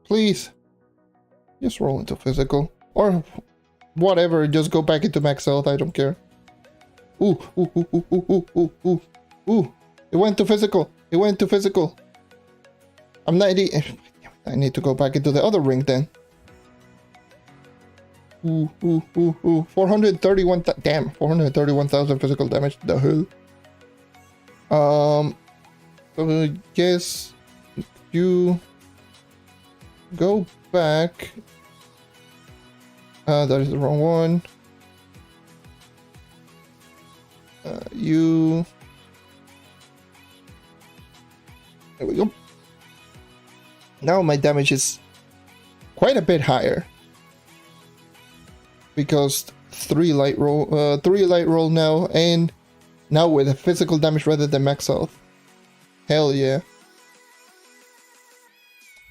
Please. Just roll into physical. Or whatever, just go back into max health, I don't care. Ooh. It went to physical. I'm 90. I need to go back into the other ring then. 431. Damn, 431,000 physical damage. The hell. So I guess you go back. That is the wrong one. You. There we go. Now my damage is quite a bit higher because 3 light roll now, and now with a physical damage rather than max health. Hell yeah.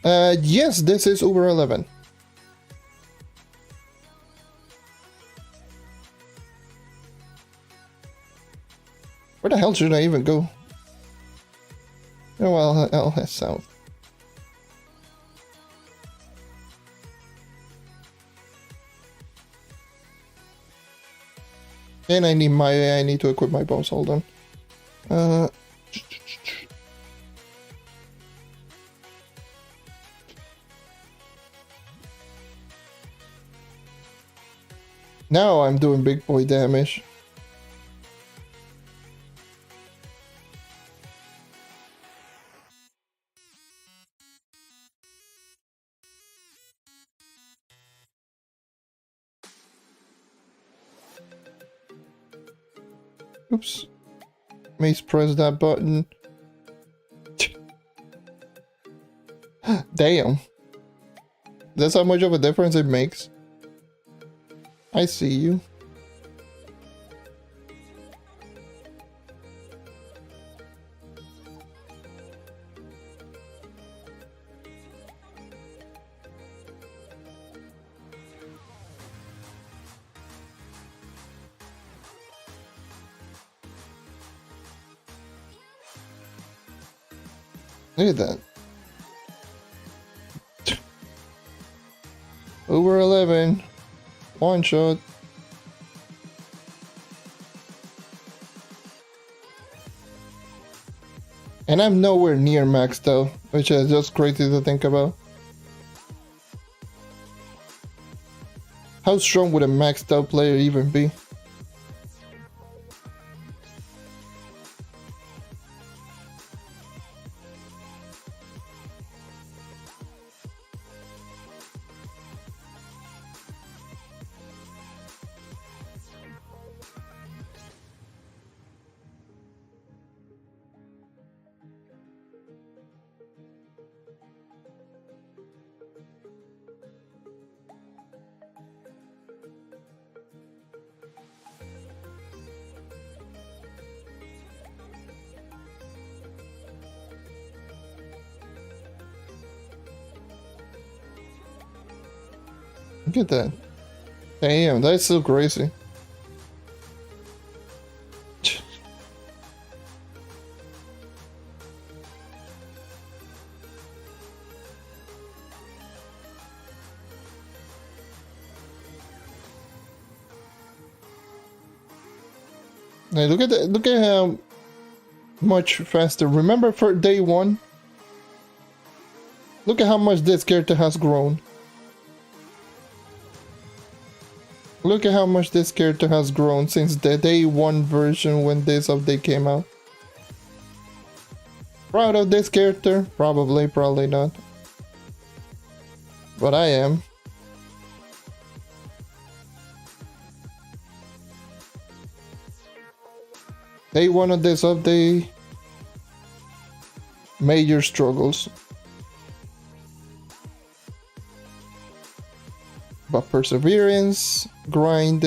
Yes, this is Uber 11. Where the hell should I even go? Oh well, I'll head south. And I need to equip my bows. Hold on. Now I'm doing big boy damage. Oops. Press that button. Damn. That's how much of a difference it makes. I see you. Look at that. Over 11. One shot. And I'm nowhere near max though, which is just crazy to think about. How strong would a maxed out player even be? Look at that. Damn, that's so crazy. Hey, look at that. Look at how much faster. Remember for day one? Look at how much this character has grown. Look at how much this character has grown since the day one version when this update came out. Proud of this character? Probably, probably not. But I am. Day one of this update. Major struggles. But perseverance, grind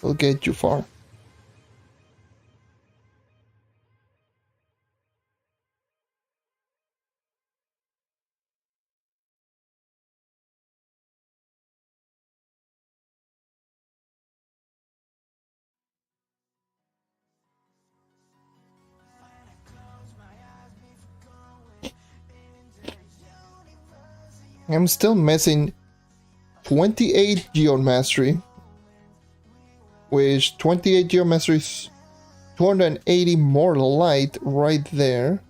will get you far. I'm still missing 28 Geomastery, which 28 Geomastery is 280 more light right there,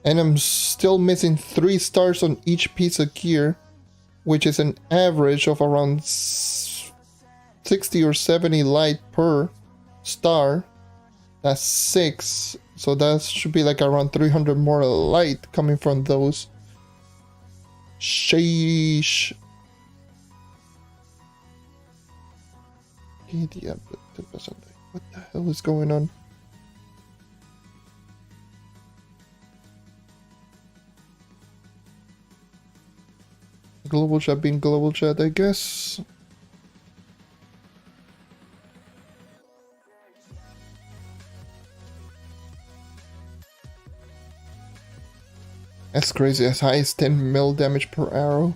and I'm still missing 3 stars on each piece of gear, which is an average of around 60 or 70 light per star. That's 6, so that should be like around 300 more light coming from those. Sheesh. What the hell is going on? Global chat being global chat, I guess. That's crazy, as high as 10 mil damage per arrow.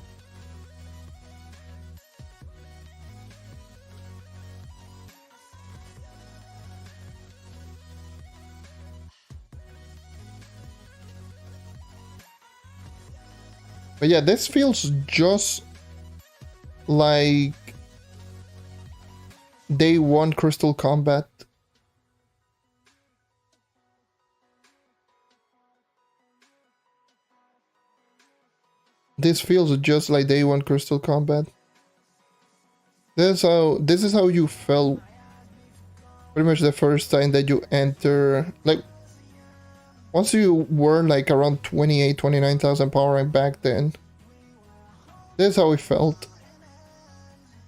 But yeah, this feels just like day one Crystal Combat. This feels just like day one Crystal Combat. This is how you felt pretty much the first time that you enter. Like once you were like around 29,000 power rank back then. This is how it felt.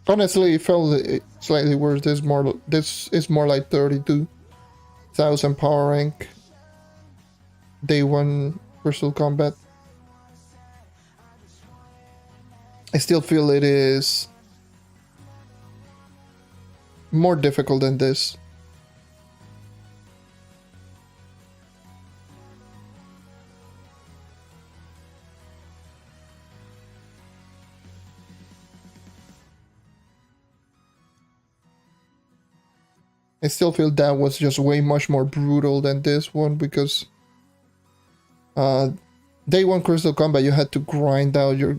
Honestly, it felt slightly worse. This is more like 32,000 power rank. Day one Crystal Combat. I still feel it is more difficult than this. I still feel that was just way much more brutal than this one because day one Crystal Combat you had to grind out your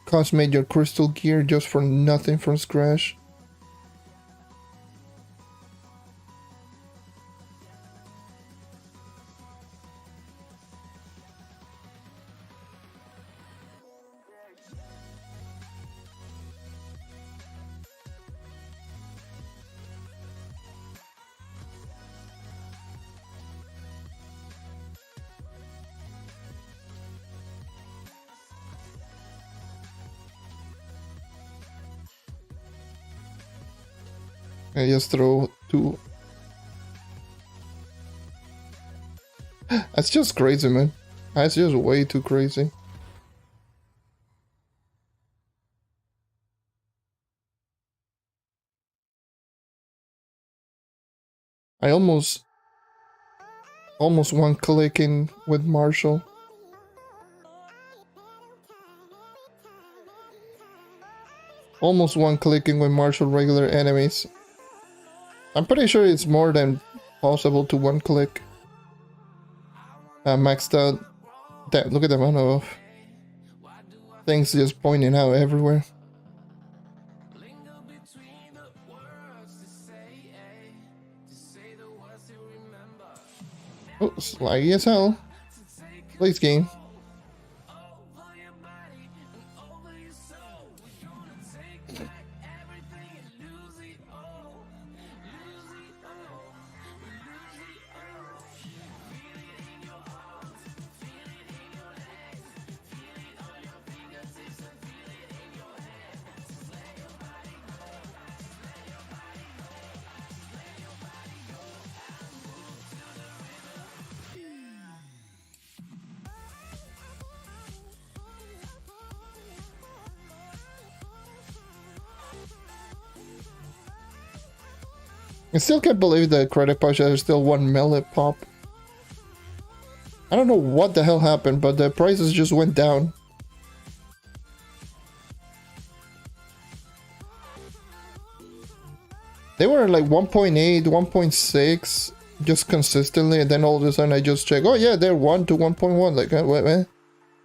cosmate, your crystal gear just for nothing from scratch. I just throw two. That's just crazy, man. That's just way too crazy. I almost one clicking with Marshall. Almost one clicking with Marshall regular enemies. I'm pretty sure it's more than possible to one click. Maxed out. That, look at the amount of things just pointing out everywhere. Oh, slaggy as hell. Please, game. I still can't believe the credit push is still one melee pop. I don't know what the hell happened, but the prices just went down. They were like 1.8, 1.6 just consistently, and then all of a sudden I just check, oh yeah, they're 1 to 1.1. Like,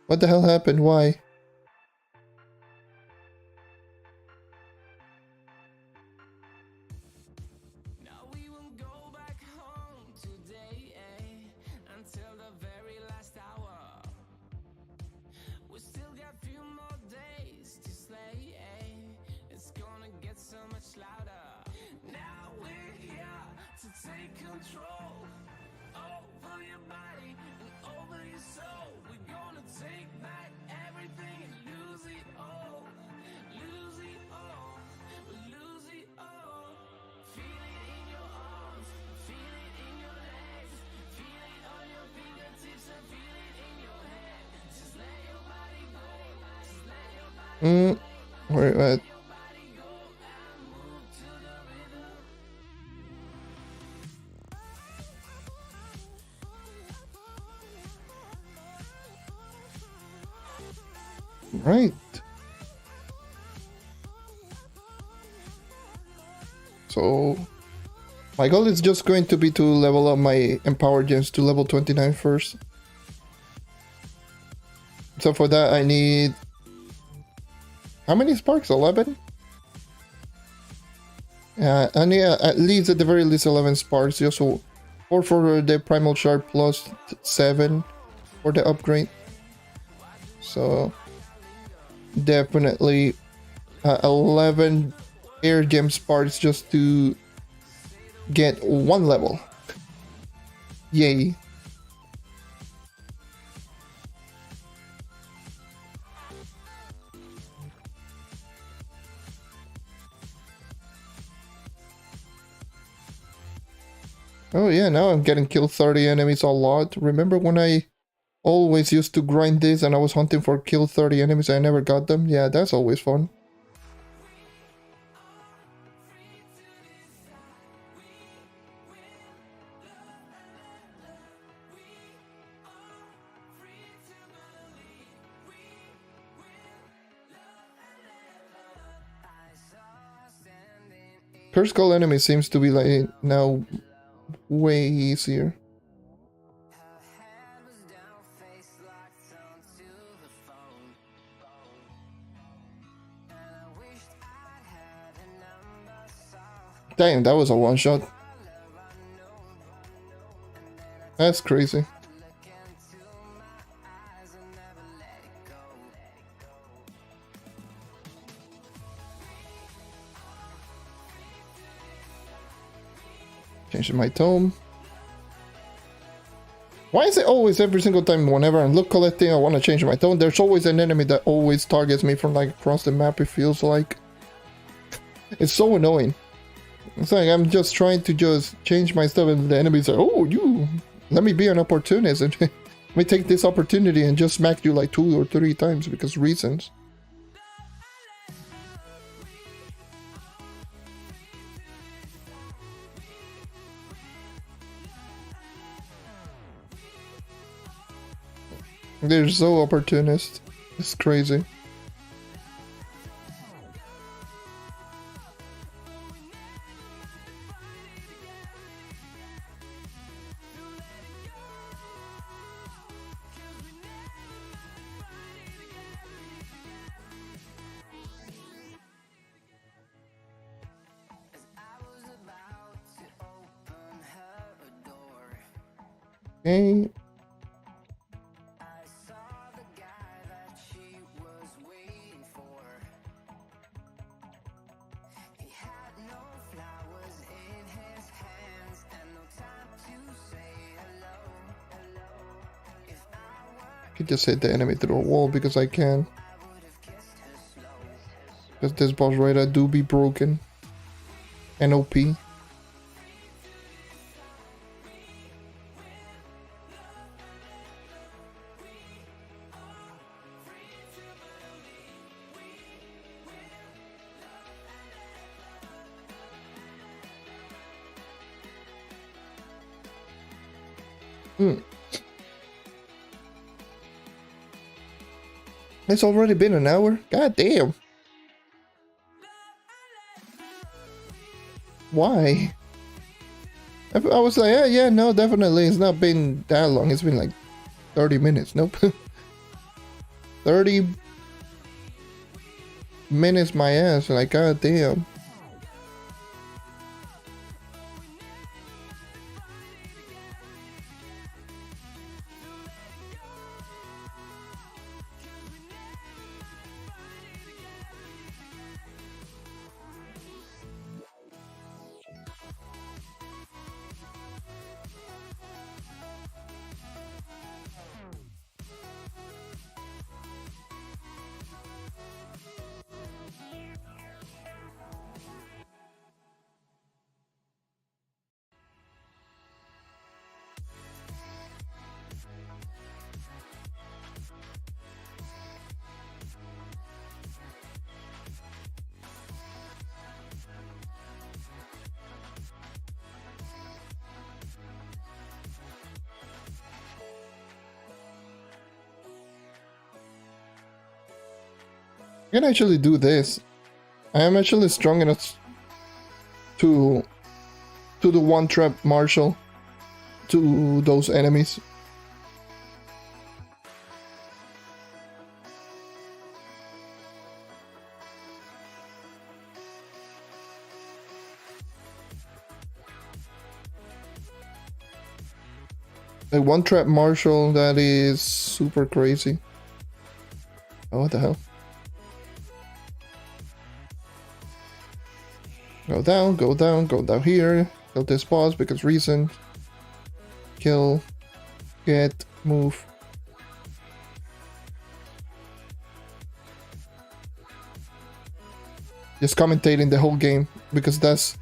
what the hell happened? Why? Where at? Right. So my goal is just going to be to level up my empower gems to level 29 first. So for that I need... How many sparks? 11? I need at least, at the very least, 11 sparks. Just 4 for the primal shard plus 7 for the upgrade. So definitely 11 air gem sparks just to get 1 level. Yay. Oh yeah, now I'm getting kill 30 enemies a lot. Remember when I always used to grind this and I was hunting for kill 30 enemies and I never got them? Yeah, that's always fun. Curse Skull enemy seems to be like now way easier. Damn, that was a one shot. That's crazy. Changing my tome. Why is it always every single time whenever I'm loot collecting I want to change my tone, there's always an enemy that always targets me from like across the map, it feels like. It's so annoying. It's like I'm just trying to just change my stuff and the enemy's like, oh, you, let me be an opportunist and let me take this opportunity and just smack you like 2 or 3 times because reasons. They're so opportunist. It's crazy. Okay. I could just hit the enemy through a wall because I can. Because this boss radar do be broken. And OP. It's already been an hour? God damn. Why? I was like, yeah, no, definitely. It's not been that long. It's been like 30 minutes. Nope. 30 minutes my ass. Like, god damn. I can actually do this. I am actually strong enough to the one trap marshal to those enemies. A one-trap marshal that is super crazy. Oh, what the hell? Go down, go down, go down here. Kill this boss because reason. Kill. Get. Move. Just commentating the whole game because that's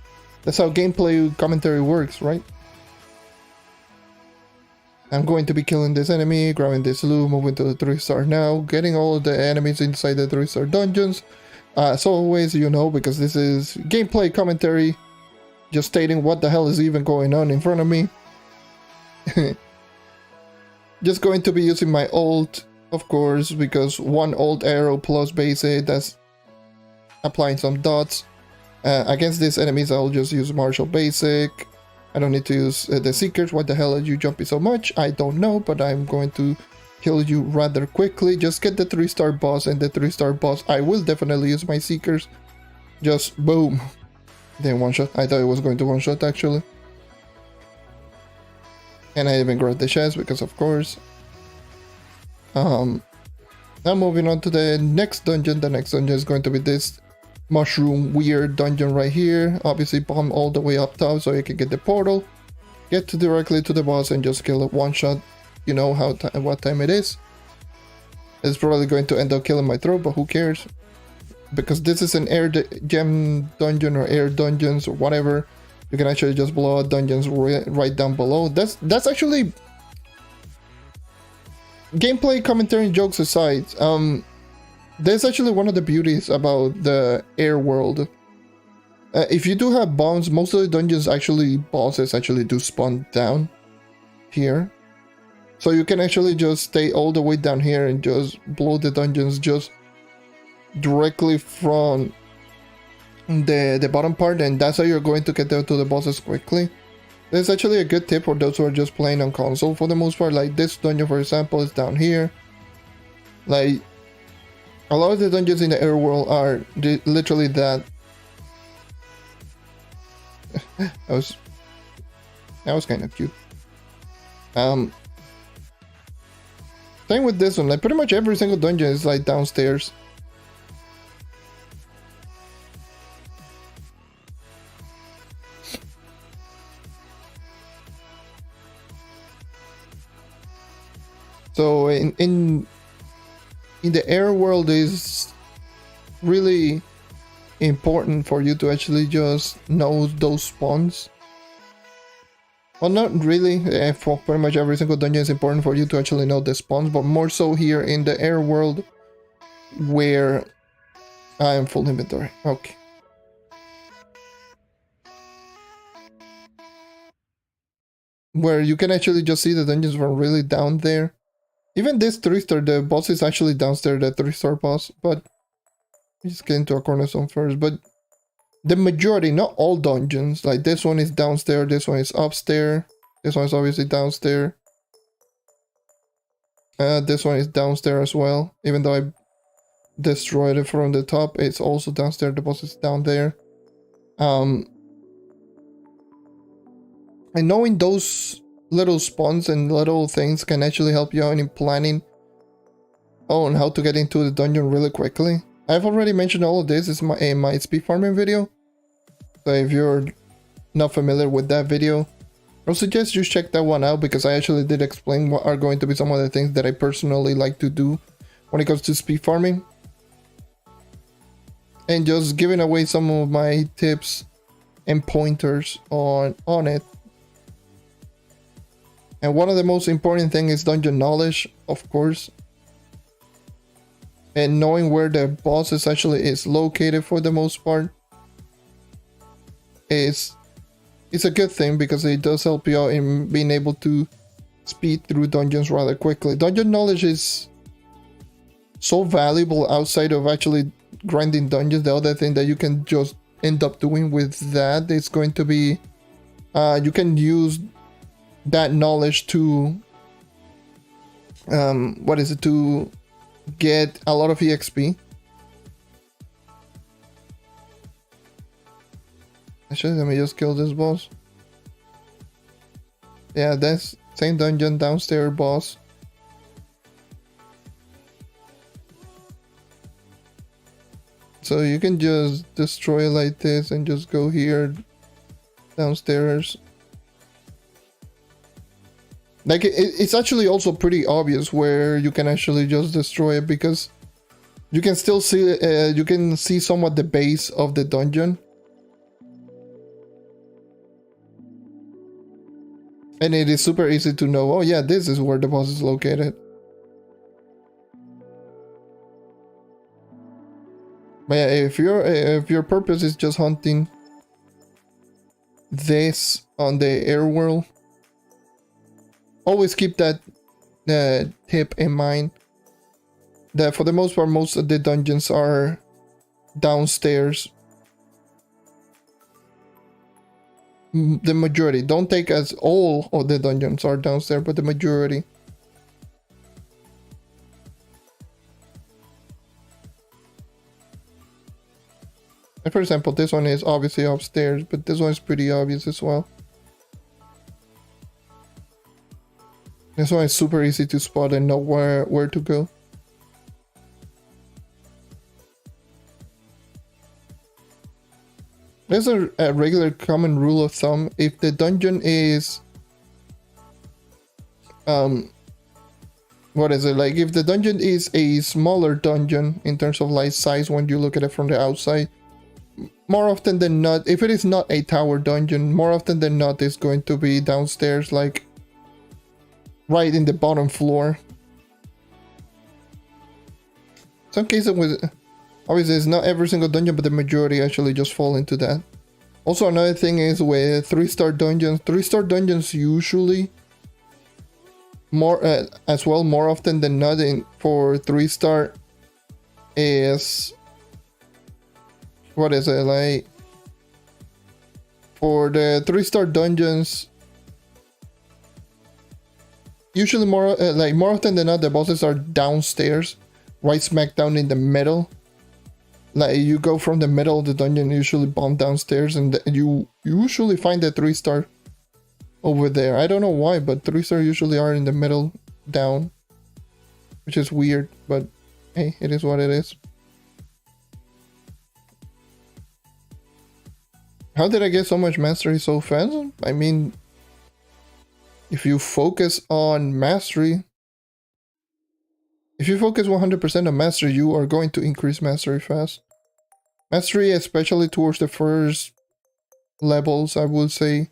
how gameplay commentary works, right? I'm going to be killing this enemy, grabbing this loot, moving to the 3-star now, getting all the enemies inside the 3-star dungeons. As always, you know, because this is gameplay commentary, just stating what the hell is even going on in front of me. Just going to be using my ult, of course, because one ult arrow plus basic, that's applying some dots. Against these enemies, I'll just use martial basic. I don't need to use the seekers. What the hell are you jumping so much? I don't know, but I'm going to kill you rather quickly. Just get the 3-star boss, and the 3-star boss, I will definitely use my seekers. Just boom. Then one shot. I thought it was going to one shot actually. And I even grabbed the chest because of course. Now moving on to the next dungeon. The next dungeon is going to be this mushroom weird dungeon right here. Obviously bomb all the way up top so you can get the portal. Get directly to the boss and just kill it one shot. You know what time it is. It's probably going to end up killing my throat, but who cares? Because this is an air gem dungeon or air dungeons or whatever. You can actually just blow out dungeons right down below. That's actually gameplay, commentary, and jokes aside. That's actually one of the beauties about the air world. If you do have bombs, most of the dungeons bosses actually do spawn down here. So you can actually just stay all the way down here and just blow the dungeons just directly from the bottom part, and that's how you're going to get there to the bosses quickly. That's actually a good tip for those who are just playing on console for the most part. Like this dungeon, for example, is down here. Like a lot of the dungeons in the air world are literally that. that was kind of cute. Same with this one. Like pretty much every single dungeon is like downstairs. So in the air world is really important for you to actually just know those spawns. Well, not really. For pretty much every single dungeon is important for you to actually know the spawns, but more so here in the air world where I am full inventory. Okay. Where you can actually just see the dungeons from really down there. Even this 3-star, the boss is actually downstairs, the 3-star boss, but just get into a cornerstone first. But the majority, not all dungeons, like this one is downstairs, this one is upstairs, this one is obviously downstairs. This one is downstairs as well, even though I destroyed it from the top, it's also downstairs, the boss is down there. And knowing those little spawns and little things can actually help you out in planning on how to get into the dungeon really quickly. I've already mentioned all of this in my speed farming video. So if you're not familiar with that video, I suggest you check that one out because I actually did explain what are going to be some of the things that I personally like to do when it comes to speed farming. And just giving away some of my tips and pointers on it. And one of the most important things is dungeon knowledge, of course. And knowing where the boss actually is located for the most part it's a good thing because it does help you out in being able to speed through dungeons rather quickly. Dungeon knowledge is so valuable outside of actually grinding dungeons. The other thing that you can just end up doing with that is going to be you can use that knowledge to to get a lot of EXP. Actually, let me just kill this boss. Yeah, that's Same dungeon, downstairs boss. So you can just destroy like this and just go here, downstairs. Like it's actually also pretty obvious where you can actually just destroy it, because you can still see you can see somewhat the base of the dungeon, and it is super easy to know, oh yeah, this is where the boss is located. But yeah, if your purpose is just hunting this on the air world, always keep that tip in mind, that for the most part most of the dungeons are downstairs. The majority, don't take as all of the dungeons are downstairs, but the majority. And for example, this one is obviously upstairs, but this one is pretty obvious as well. This one is super easy to spot and know where to go. There's a regular common rule of thumb. If the dungeon is what is it, like if the dungeon is a smaller dungeon in terms of like size when you look at it from the outside, more often than not, if it is not a tower dungeon, more often than not it's going to be downstairs, like right in the bottom floor. Some cases with, obviously it's not every single dungeon, but the majority actually just fall into that. Also another thing is with 3-star dungeons, 3-star dungeons usually more as well, more often than not for 3-star is, what is it, like for the 3-star dungeons, usually more more often than not the bosses are downstairs, right smack down in the middle. Like you go from the middle of the dungeon, usually bomb downstairs, and you usually find the 3-star over there. I don't know why, but 3-star usually are in the middle down, which is weird, but hey, it is what it is. How did I get so much mastery so fast? I mean, if you focus on mastery, if you focus 100% on mastery, you are going to increase mastery fast. Mastery, especially towards the first levels, I would say.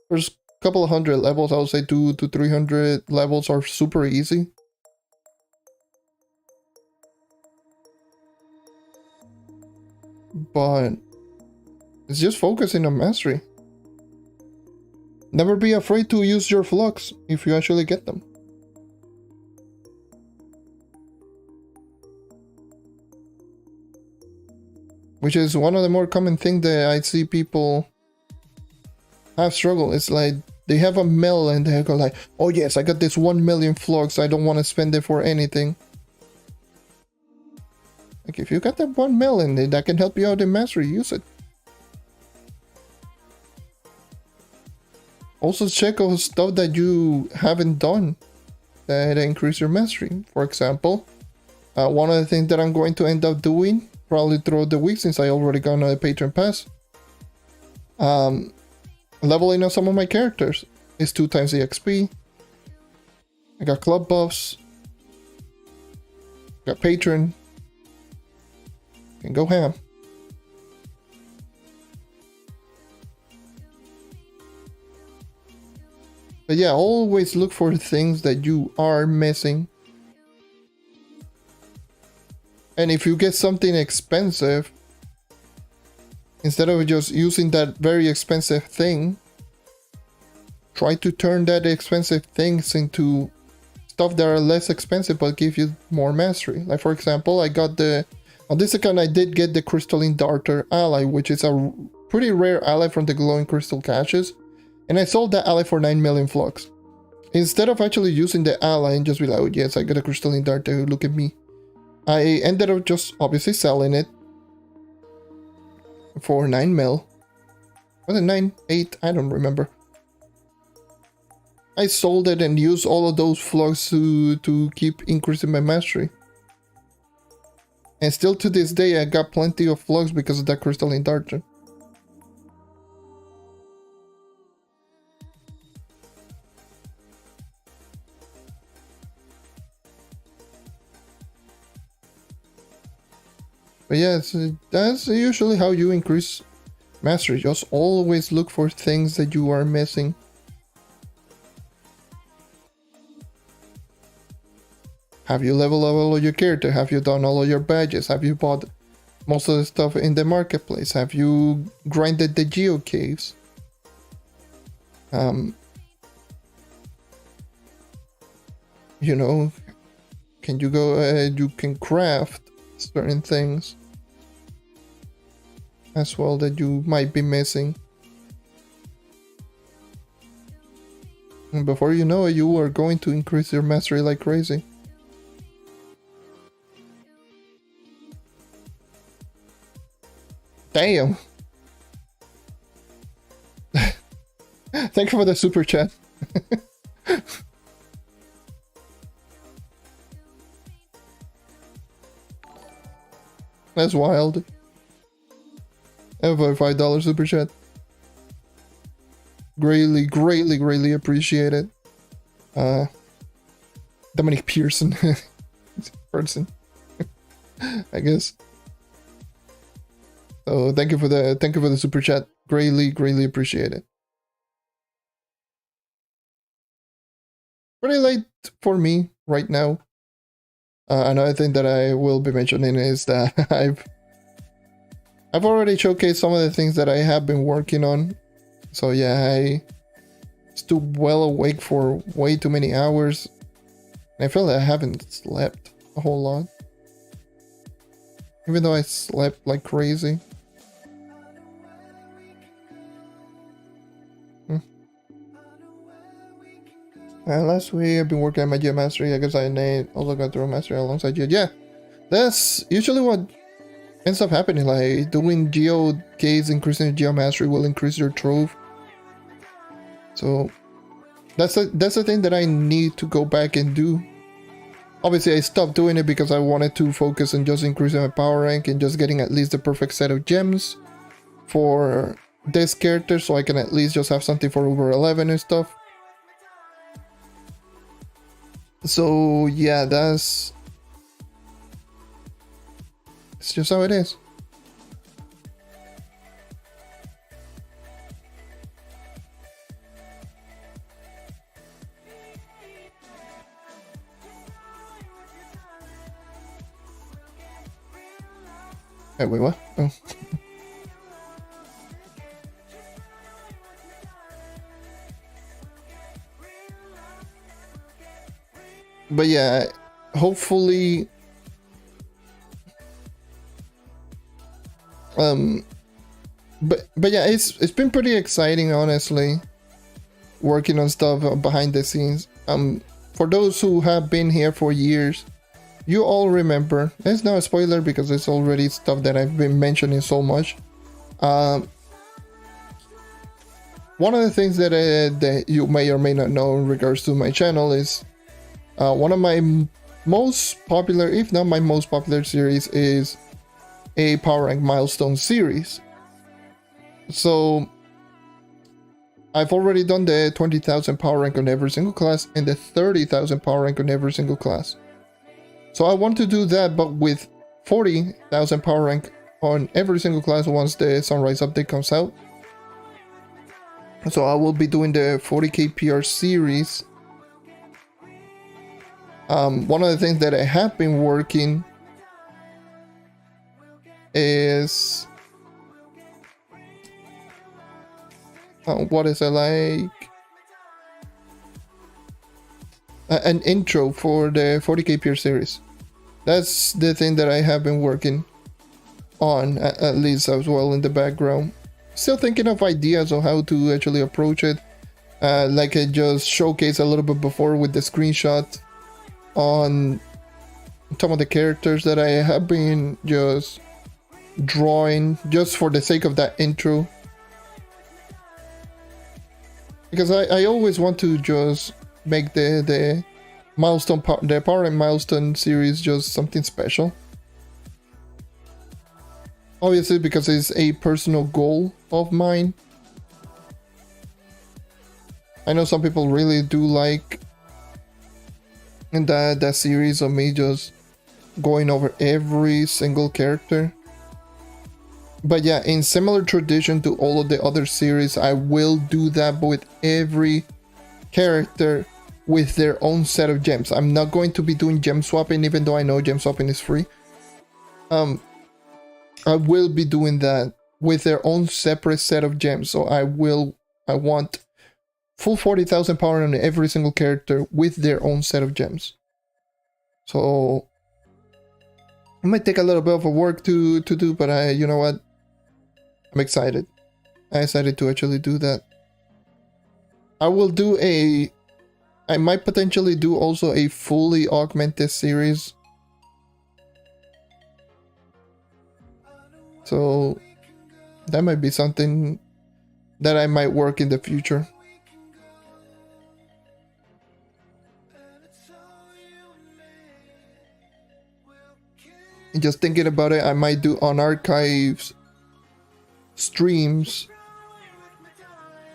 First couple of hundred levels, I would say 200 to 300 levels are super easy. But it's just focusing on mastery. Never be afraid to use your flux if you actually get them. Which is one of the more common things that I see people have struggle. It's like they have a mill and they go like, oh yes, I got this 1 million flux, I don't want to spend it for anything. Like if you got that 1 million that can help you out in mastery, use it. Also check out stuff that you haven't done that increase your mastery. For example, one of the things that I'm going to end up doing probably throughout the week, since I already got a patron pass, leveling up some of my characters is 2 times the XP. I got club buffs, got patron, can go ham. But yeah, always look for things that you are missing. And if you get something expensive, instead of just using that very expensive thing, try to turn that expensive things into stuff that are less expensive but give you more mastery. Like for example, I got on this account I did get the crystalline darter ally, which is a pretty rare ally from the glowing crystal caches. And I sold that ally for 9 million flux. Instead of actually using the ally and just be like, oh yes, I got a crystalline darter, look at me, I ended up just obviously selling it for 9 mil. Was it 9, 8? I don't remember. I sold it and used all of those flux to keep increasing my mastery. And still to this day, I got plenty of flux because of that crystalline darter. But yeah, that's usually how you increase mastery. Just always look for things that you are missing. Have you leveled up all of your character? Have you done all of your badges? Have you bought most of the stuff in the marketplace? Have you grinded the geo caves? You know, can you go? You can craft certain things as well that you might be missing. And before you know it, you are going to increase your mastery like crazy. Damn. Thank you for the super chat. That's wild. And for $5 super chat. Greatly appreciate it. Dominic Pearson. Person. I guess. So thank you for the super chat. Greatly appreciate it. Pretty late for me right now. Another thing that I will be mentioning is that I've already showcased some of the things that I have been working on. So yeah, I stood well awake for way too many hours. And I feel like I haven't slept a whole lot. Even though I slept like crazy. Last week I've been working on my geo mastery. I guess I also got Trove mastery alongside you. Yeah, that's usually what ends up happening. Like doing geo caves, increasing your geo mastery will increase your Trove. So that's the thing that I need to go back and do. Obviously, I stopped doing it because I wanted to focus on just increasing my power rank and just getting at least the perfect set of gems for this character, so I can at least just have something for over 11 and stuff. So yeah, it's just how it is. Hey, wait, what? Oh. But yeah, hopefully but yeah, it's been pretty exciting, honestly, working on stuff behind the scenes. For those who have been here for years, you all remember, it's not a spoiler because it's already stuff that I've been mentioning so much. One of the things that you may or may not know in regards to my channel is one of my most popular, if not my most popular series, is a power rank milestone series. So I've already done the 20,000 power rank on every single class and the 30,000 power rank on every single class. So I want to do that, but with 40,000 power rank on every single class once the Sunrise update comes out. So I will be doing the 40k PR series. One of the things that I have been working is what is it, like an intro for the 40k PR series. That's the thing that I have been working on, at least as well in the background. Still thinking of ideas on how to actually approach it. Like I just showcased a little bit before with the screenshot on some of the characters that I have been just drawing just for the sake of that intro. Because I always want to just make the milestone the Power and Milestone series just something special. Obviously, because it's a personal goal of mine. I know some people really do like that series of me just going over every single character. But yeah, in similar tradition to all of the other series, I will do that with every character with their own set of gems. I'm not going to be doing gem swapping, even though I know gem swapping is free. I will be doing that with their own separate set of gems. So I want full 40,000 power on every single character with their own set of gems. So it might take a little bit of a work to do, but you know what? I'm excited. I decided to actually do that. I might potentially do also a fully augmented series. So that might be something that I might work in the future. And just thinking about it, I might do on archives streams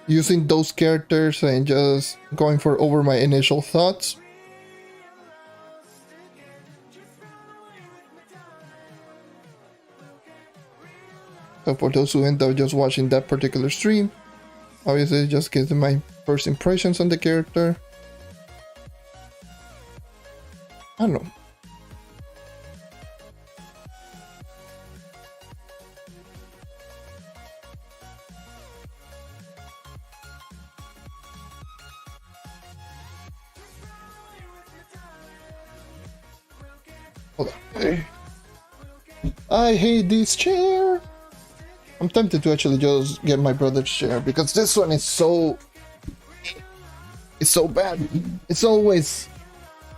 using those characters and just going over my initial thoughts. So for those who end up just watching that particular stream, obviously it just gives them my first impressions on the character. I don't know. Hold on. I hate this chair. I'm tempted to actually just get my brother's chair because this one is so bad.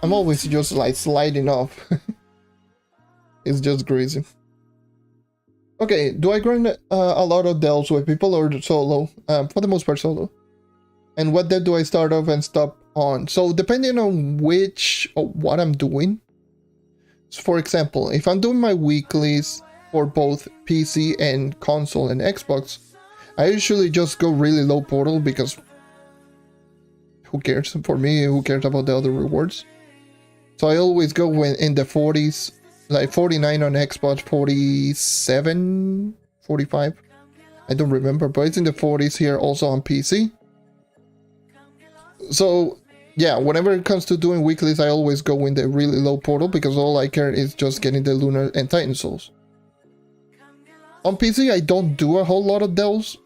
I'm always just like sliding off. It's just crazy. Okay, do I grind a lot of delves with people or solo? For the most part solo. And what dev do I start off and stop on? So depending on what I'm doing. So for example, if I'm doing my weeklies for both PC and console and Xbox, I usually just go really low portal because who cares? For me, who cares about the other rewards? So I always go in the 40s, like 49 on Xbox, 47, 45. I don't remember, but it's in the 40s here also on PC. So yeah, whenever it comes to doing weeklies, I always go in the really low portal because all I care is just getting the Lunar and Titan souls. On PC, I don't do a whole lot of delves.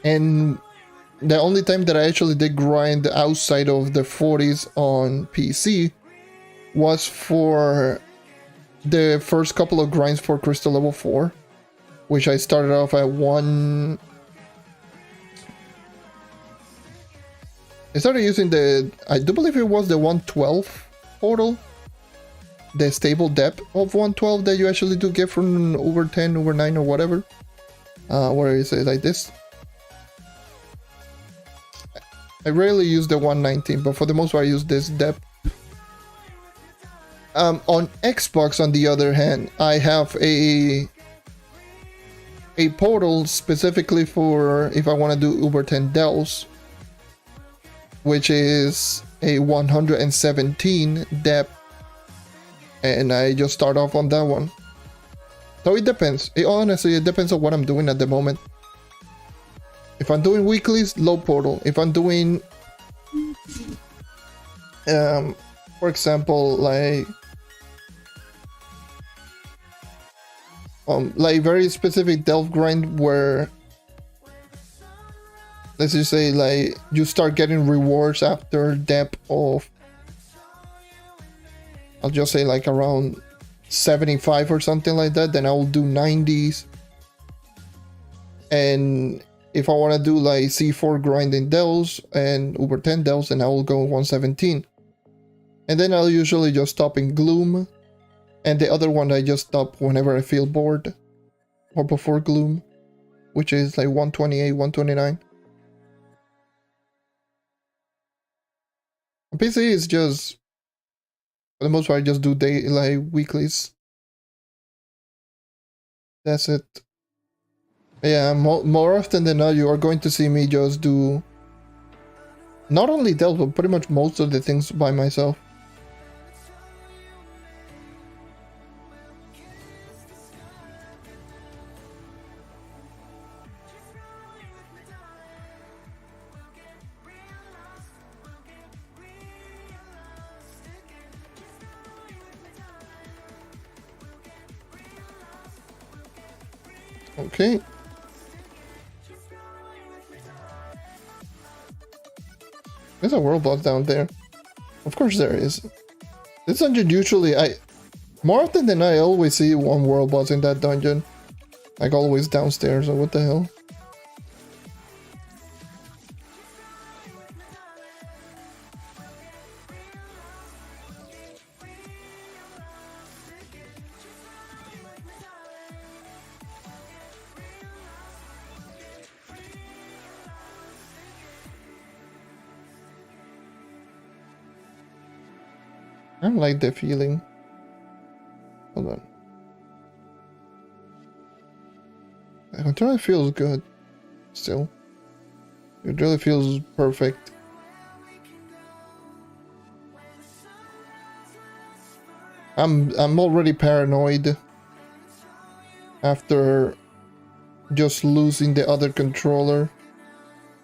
And the only time that I actually did grind outside of the 40s on PC was for the first couple of grinds for Crystal Level 4, which I started off at I started using I do believe it was the 112 portal. The stable depth of 112 that you actually do get from over 10, over 9 or whatever. Where is it like this? I rarely use the 119, but for the most part I use this depth. On Xbox, on the other hand, I have a portal specifically for if I want to do over 10 delves, which is a 117 depth, and I just start off on that one. So it depends. Honestly, it depends on what I'm doing at the moment. If I'm doing weeklies, low portal. If I'm doing, for example, like very specific delve grind where, let's just say, like you start getting rewards after depth of, I'll just say like around 75 or something like that, then I will do 90s. And if I want to do like C4 grinding delves and over 10 delves, then I will go 117. And then I'll usually just stop in Gloom. And the other one I just stop whenever I feel bored or before Gloom, which is like 128, 129. On PC is just, for the most part, I just do like weeklies. That's it. Yeah, more often than not, you are going to see me just do not only delve, but pretty much most of the things by myself. Okay. There's a world boss down there. Of course there is. This dungeon usually, more often than not, I always see one world boss in that dungeon. Like always downstairs, or what the hell? I don't like the feeling. Hold on. The controller feels good. Still. It really feels perfect. I'm already paranoid after just losing the other controller,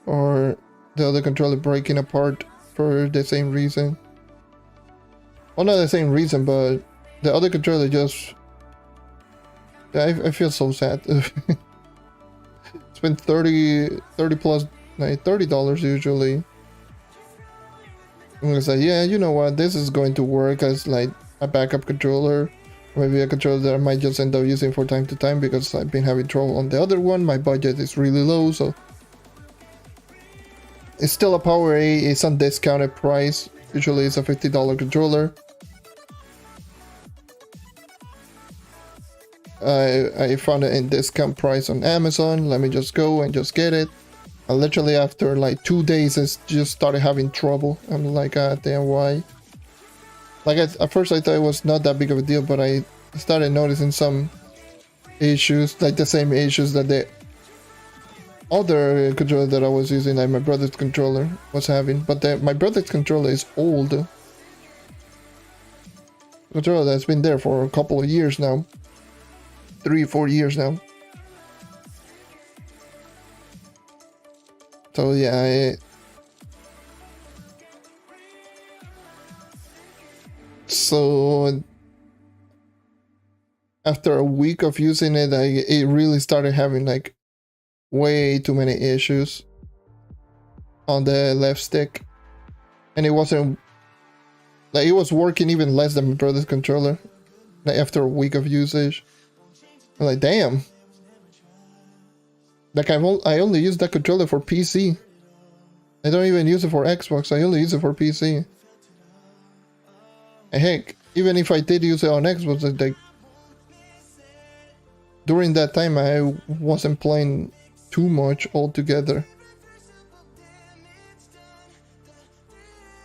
or the other controller breaking apart for the same reason. Well, not the same reason, but the other controller just... I feel so sad. Spent 30 plus, like $30 usually. I'm gonna say, yeah, you know what, this is going to work as like a backup controller. Maybe a controller that I might just end up using from time to time because I've been having trouble on the other one. My budget is really low, so... It's still a Power A, it's on discounted price. Usually it's a $50 controller. I found it in discount price on Amazon. Let me just go and just get it. And literally after like 2 days, it just started having trouble. I'm like, ah, damn, why? Like at first I thought it was not that big of a deal, but I started noticing some issues, like the same issues that the other controller that I was using, like my brother's controller, was having. But my brother's controller is old. Controller that's been there for a couple of years now. 3 or 4 years now. So yeah, so after a week of using it, it really started having like way too many issues on the left stick, and it wasn't like, it was working even less than my brother's controller. Like after a week of usage, I'm like, damn. Like I only use that controller for PC. I don't even use it for Xbox. I only use it for PC. And heck, even if I did use it on Xbox, like during that time I wasn't playing too much altogether.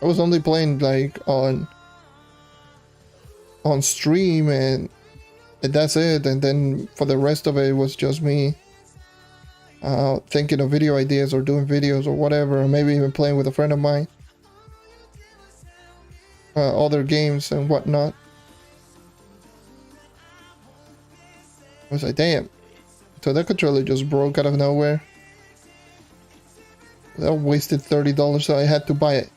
I was only playing like on stream, and that's it. And then for the rest of it, it was just me thinking of video ideas or doing videos or whatever, or maybe even playing with a friend of mine, other games and whatnot. I was like, damn. So that controller just broke out of nowhere. I wasted $30, so I had to buy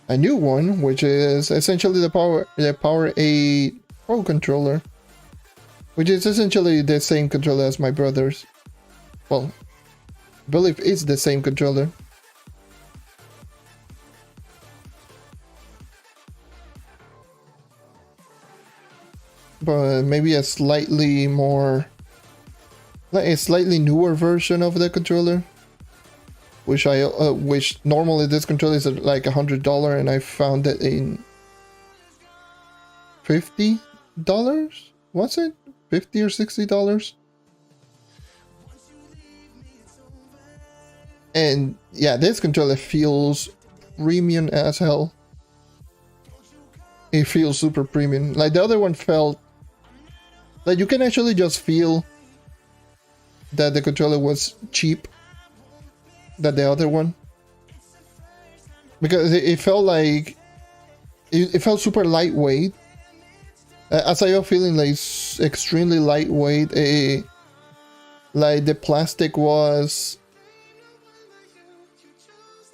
a new one, which is essentially the Power A Pro controller, which is essentially the same controller as my brother's. Well, I believe it's the same controller. But maybe a slightly more, like a slightly newer version of the controller. Which normally this controller is like $100, and I found it in $50. Was it $50 or $60? And yeah, this controller feels premium as hell. it feels super premium. Like the other one felt like you can actually just feel that the controller was cheap than the other one, because it felt like it felt super lightweight. As I was feeling like extremely lightweight. Like the plastic was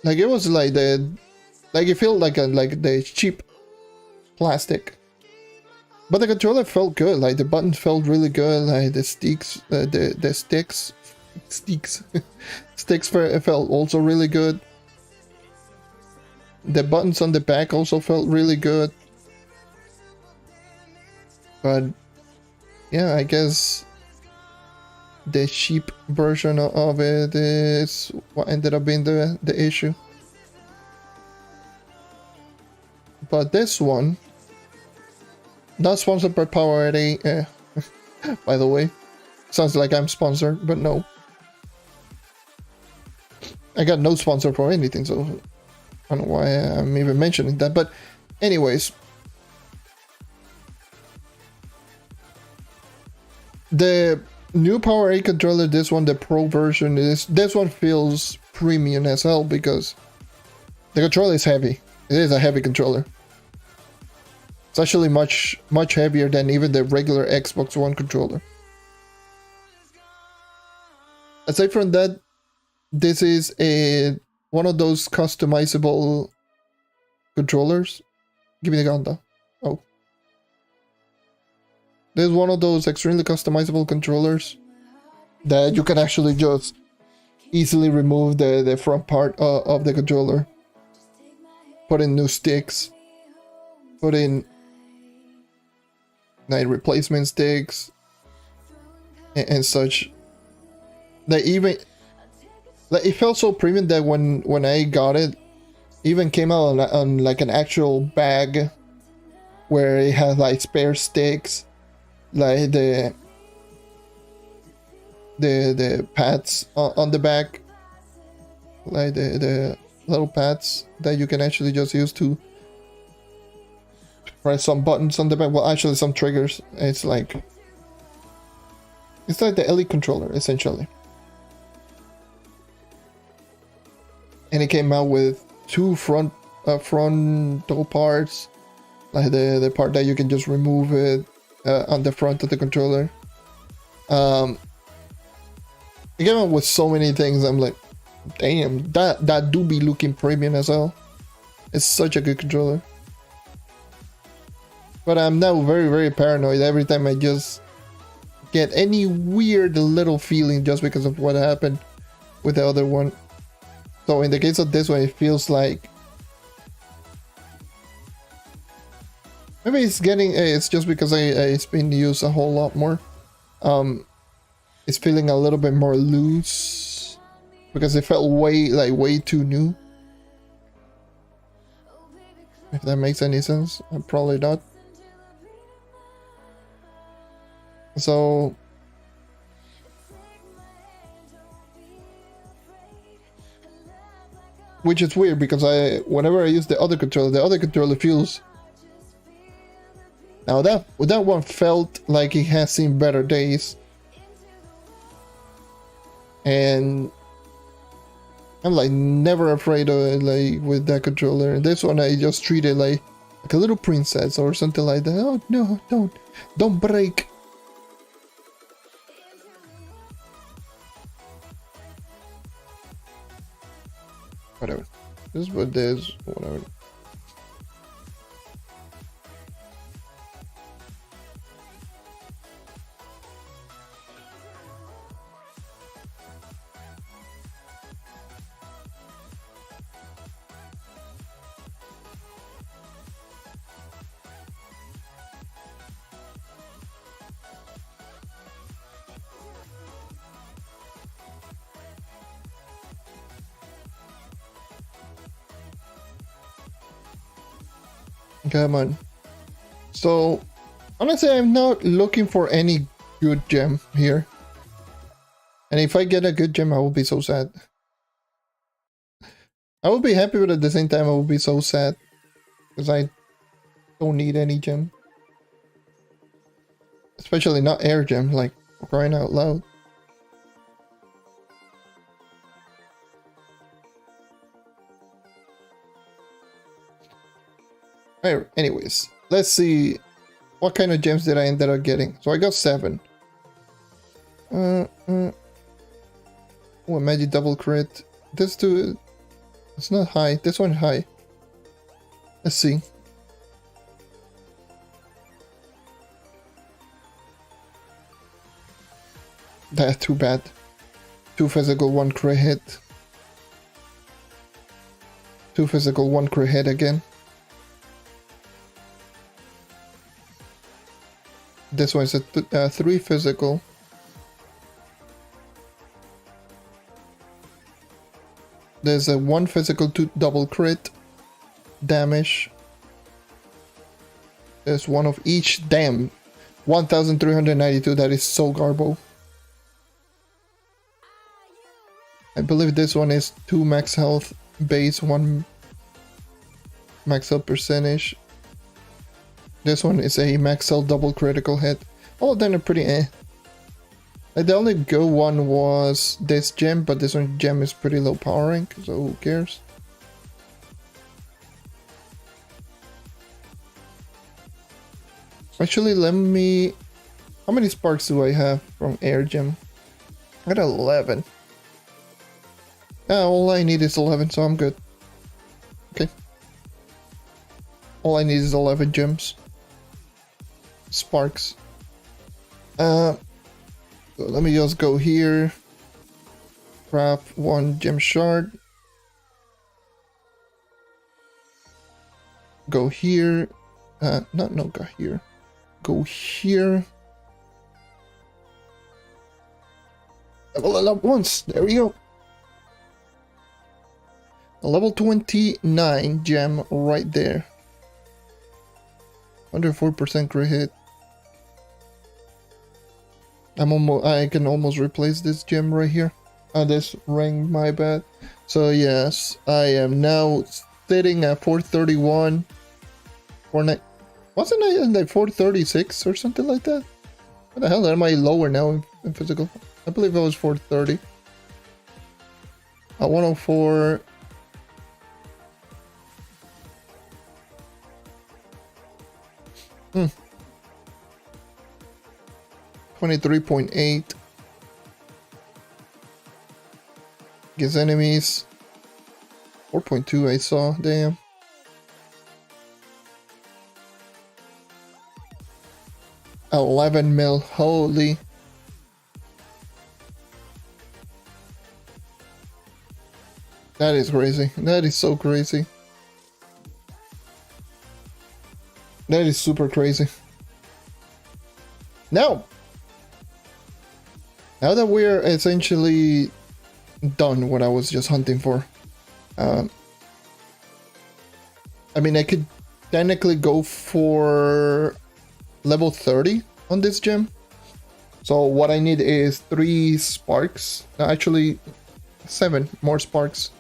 like it was like it felt like the cheap plastic. But the controller felt good. Like the buttons felt really good. Like the sticks, sticks felt also really good. The buttons on the back also felt really good. But yeah, I guess the cheap version of it is what ended up being the issue. But this one, not sponsored by PowerAD, by the way. Sounds like I'm sponsored, but no. I got no sponsor for anything, so I don't know why I'm even mentioning that. But anyways, the new PowerAD controller, this one, the Pro version, this one feels premium as hell because the controller is heavy. It is a heavy controller. It's actually much heavier than even the regular Xbox One controller. Aside from that, this is one of those customizable controllers. Give me the gun though. Oh. This is one of those extremely customizable controllers that you can actually just easily remove the front part of the controller. Put in new sticks. Put in replacement sticks and such. Like even like it felt so premium that when I got it, even came out on like an actual bag where it had like spare sticks, like the pads on the back, like the little pads that you can actually just use to press some buttons on the back. Well, actually some triggers. It's like the Elite controller essentially. And it came out with two frontal parts, like the part that you can just remove it on the front of the controller. It came out with so many things. I'm like, damn, that do be looking premium as well. It's such a good controller. But I'm now very, very paranoid every time I just get any weird little feeling just because of what happened with the other one. So in the case of this one, it feels like maybe it's just because it's been used a whole lot more. It's feeling a little bit more loose because it felt way too new. If that makes any sense, probably not. So which is weird because whenever I use the other controller feels. Now that one felt like it has seen better days, and I'm like never afraid of it, like with that controller. And this one I just treat it like a little princess or something like that. Oh no, don't break. Whatever. This is what this, whatever. Come on. So, honestly, I'm not looking for any good gem here. And if I get a good gem, I will be so sad. I will be happy, but at the same time, I will be so sad. Because I Don't need any gem. Especially not air gem, like crying out loud. Alright, anyways, let's see what kind of gems did I end up getting. So I got 7. Oh, a magic double crit. This two, it's not high. This one high. Let's see. That's too bad. 2 physical, 1 crit hit. 2 physical, 1 crit hit again. This one's a 3 physical. There's a 1 physical, 2 double crit damage. There's 1 of each. Damn. 1392. That is so garbo. I believe this one is 2 max health base, 1 max health percentage. This one is a max health double critical hit. All of them are pretty eh. Like the only good one was this gem, but this one gem is pretty low powering, so who cares? Actually, let me... How many sparks do I have from air gem? I got 11. All I need is 11, so I'm good. Okay. All I need is 11 gems. Sparks. So let me just go here. Craft 1 gem shard. Go here. No, go here. Go here. Level it up once. There we go. A level 29 gem right there. 104% crit hit. I can almost replace this gem right here. This ring, my bad. So yes, I am now sitting at 431. Wasn't I in like 436 or something like that? What the hell am I lower now in physical? I believe I was 430. 104. Hmm. 23.8. Against enemies. 4.2 I saw, damn. $11 mil, holy. That is crazy. That is so crazy. That is super crazy. Now that we're essentially done what I was just hunting for, I mean, I could technically go for level 30 on this gem. So what I need is 3 sparks. Actually, 7 more sparks.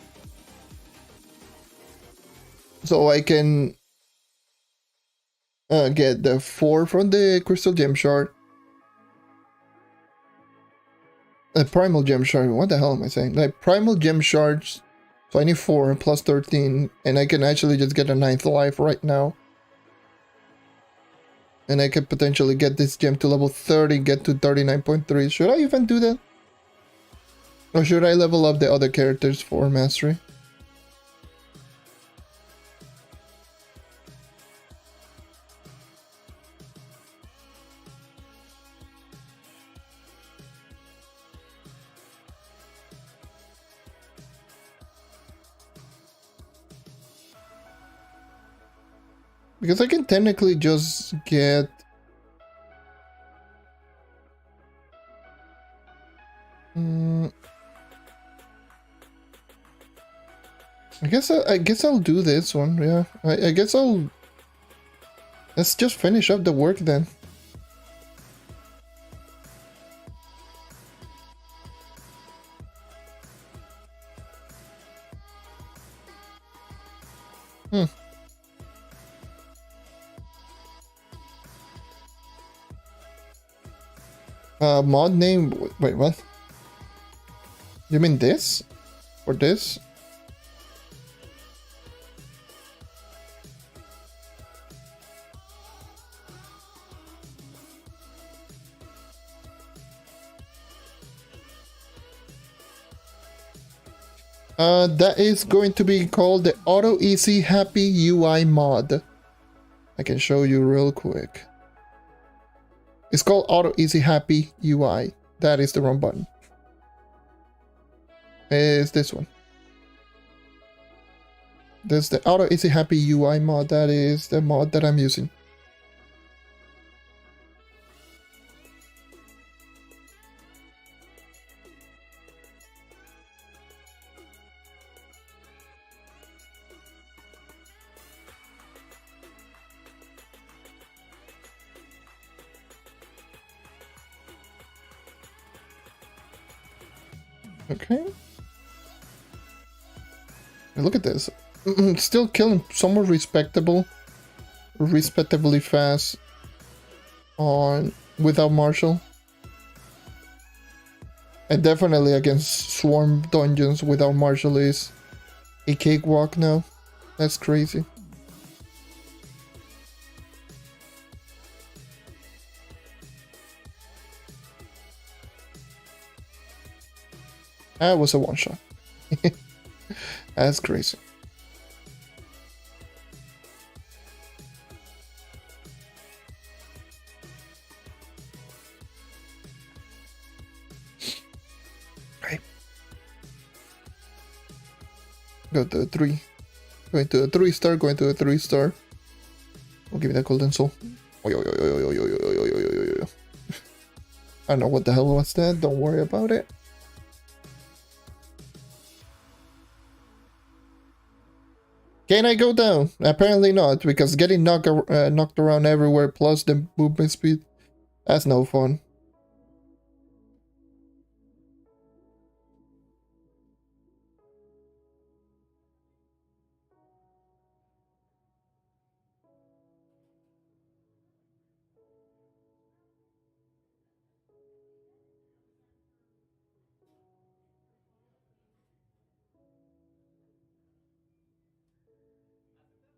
So I can get the 4 from the crystal gem shard. Primal gem shard. What the hell am I saying? Like primal gem shards. So I need 4 plus 13, and I can actually just get a 9th life right now. And I could potentially get this gem to level 30, get to 39.3. Should I even do that? Or should I level up the other characters for mastery? Because I can technically just get... I guess I'll do this one, yeah. I guess I'll... Let's just finish up the work then. Mod name. Wait, what? You mean this? Or this? That is going to be called the Auto Easy Happy UI mod. I can show you real quick. It's called Auto Easy Happy UI. That is the wrong button. It's this one. This is the Auto Easy Happy UI mod. That is the mod that I'm using. Okay. Look at this. Still killing somewhat respectably fast on without Marshall. And definitely against Swarm dungeons without Marshall is a cakewalk now. That's crazy. That was a one shot. That's crazy. Right. Go to a 3. Going to a 3-star, going to a 3-star. We'll give me that golden soul. I don't know what the hell was that. Don't worry about it. Can I go down? Apparently not, because getting knocked around everywhere plus the movement speed, that's no fun.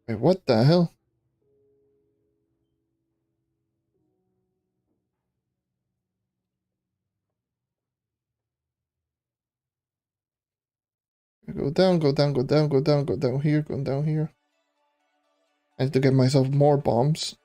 Wait, what the hell? Go down, go down, go down, go down, go down here, go down here. I need to get myself more bombs.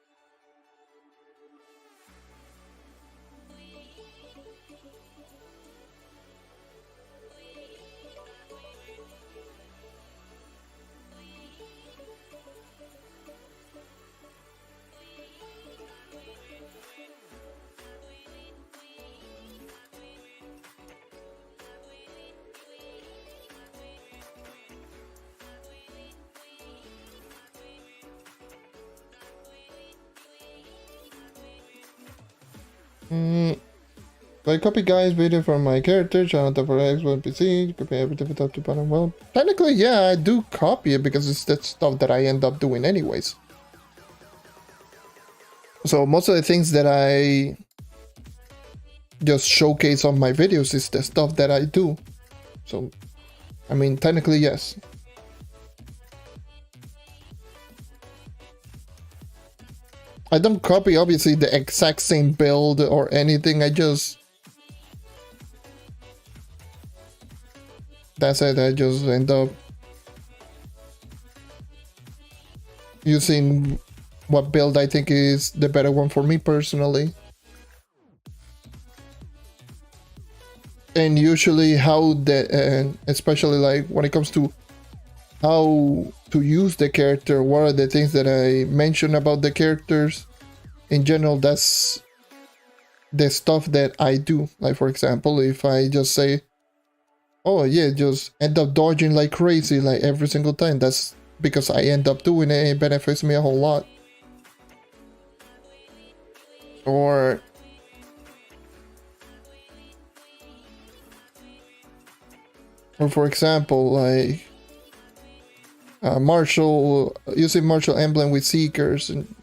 So I copy guys video from my character, channel for X1 PC, copy everything from top to bottom. Well, technically, yeah, I do copy it because it's that stuff that I end up doing anyways. So most of the things that I just showcase on my videos is the stuff that I do. So, I mean, technically, yes. I don't copy, obviously, the exact same build or anything. I just... That's it. I just end up using what build I think is the better one for me personally. And usually how the... especially like when it comes to how to use the character, what are the things that I mention about the characters in general, that's the stuff that I do. Like for example, if I just say, oh yeah, just end up dodging like crazy like every single time, that's because I end up doing it, it benefits me a whole lot. Or for example, like Marshall, using Marshall emblem with Seekers, and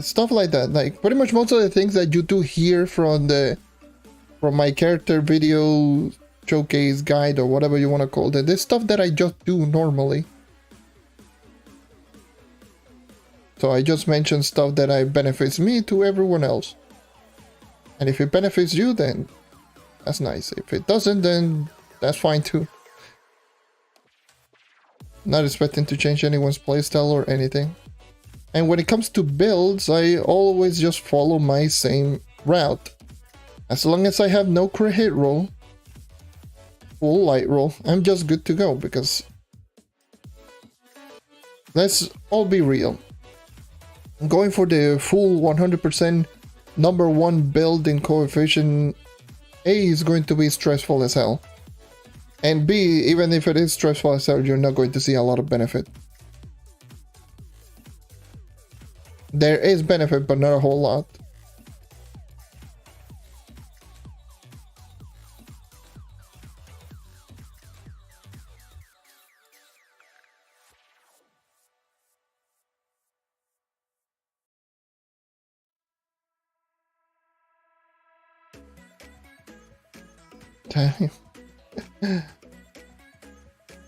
Stuff like that. Like pretty much most of the things that you do hear from my character video showcase guide or whatever you want to call it. This stuff that I just do normally. So I just mentioned stuff that benefits me to everyone else. And if it benefits you, then that's nice. If it doesn't, then that's fine too. Not expecting to change anyone's playstyle or anything. And when it comes to builds, I always just follow my same route. As long as I have no crit hit roll, full light roll, I'm just good to go, because let's all be real. Going for the full 100% number 1 build in coefficient A is going to be stressful as hell. And B, even if it is stressful as hell, you're not going to see a lot of benefit. There is benefit, but not a whole lot.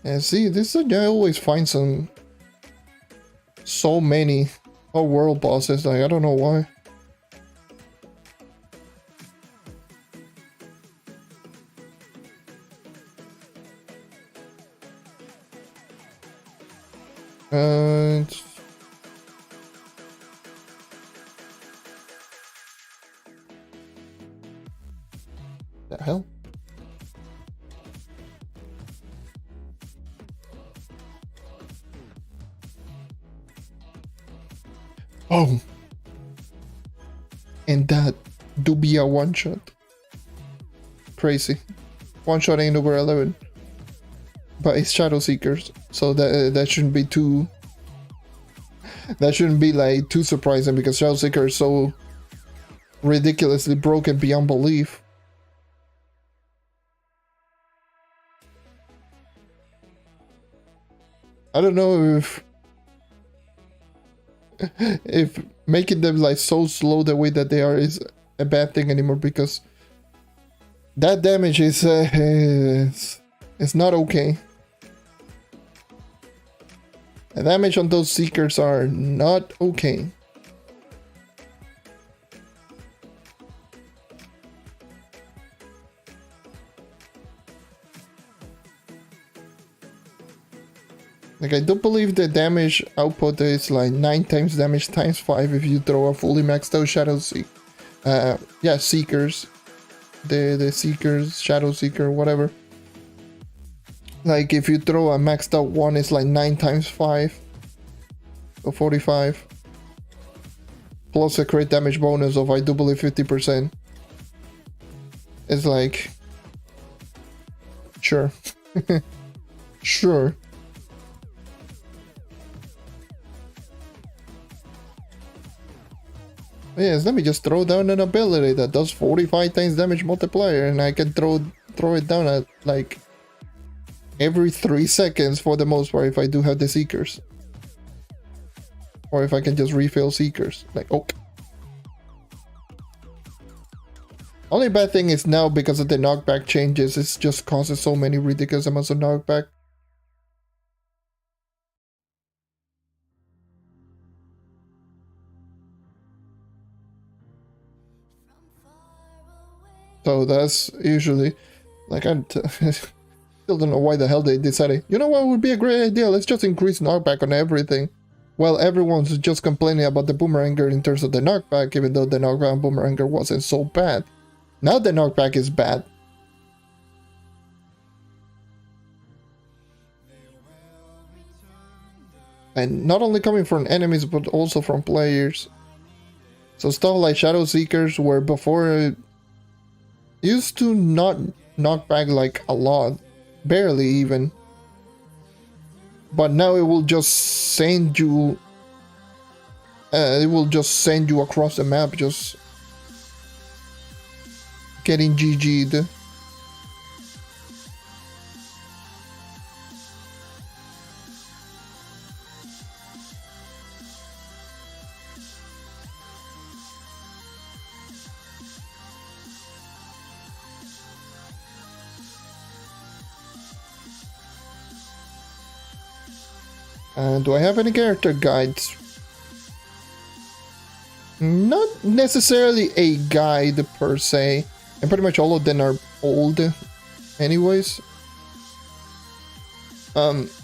And see, this I always find so many world bosses. Like, I don't know why. The hell? Oh, and that do be a one shot. Crazy. One shot ain't over 11, but it's Shadow Seekers, so that shouldn't be too. That shouldn't be like too surprising, because Shadow Seeker is so ridiculously broken beyond belief. I don't know if making them like so slow the way that they are is a bad thing anymore, because that damage is not okay. The damage on those Seekers are not okay. Like, I do believe the damage output is like 9 times damage times 5 if you throw a fully maxed out Shadow Seekers. The Seekers, Shadow Seeker, whatever. Like, if you throw a maxed out one, it's like 9 times 5. So 45. Plus a crit damage bonus of, I do believe, 50%. It's like... Sure. Sure. Yes, let me just throw down an ability that does 45 times damage multiplier, and I can throw it down at like every 3 seconds for the most part if I do have the Seekers. Or if I can just refill Seekers. Like, okay. Only bad thing is now, because of the knockback changes, it just causes so many ridiculous amounts of knockback. So that's usually, like, I still don't know why the hell they decided, you know what would be a great idea, let's just increase knockback on everything. Well, everyone's just complaining about the Boomeranger in terms of the knockback, even though the knockback on Boomeranger wasn't so bad. Now the knockback is bad. And not only coming from enemies, but also from players. So stuff like Shadow Seekers, where before used to not knock back like a lot, barely even, but now it will just send you across the map, just getting GG'd. Do I have any character guides? Not necessarily a guide per se, and pretty much all of them are old anyways.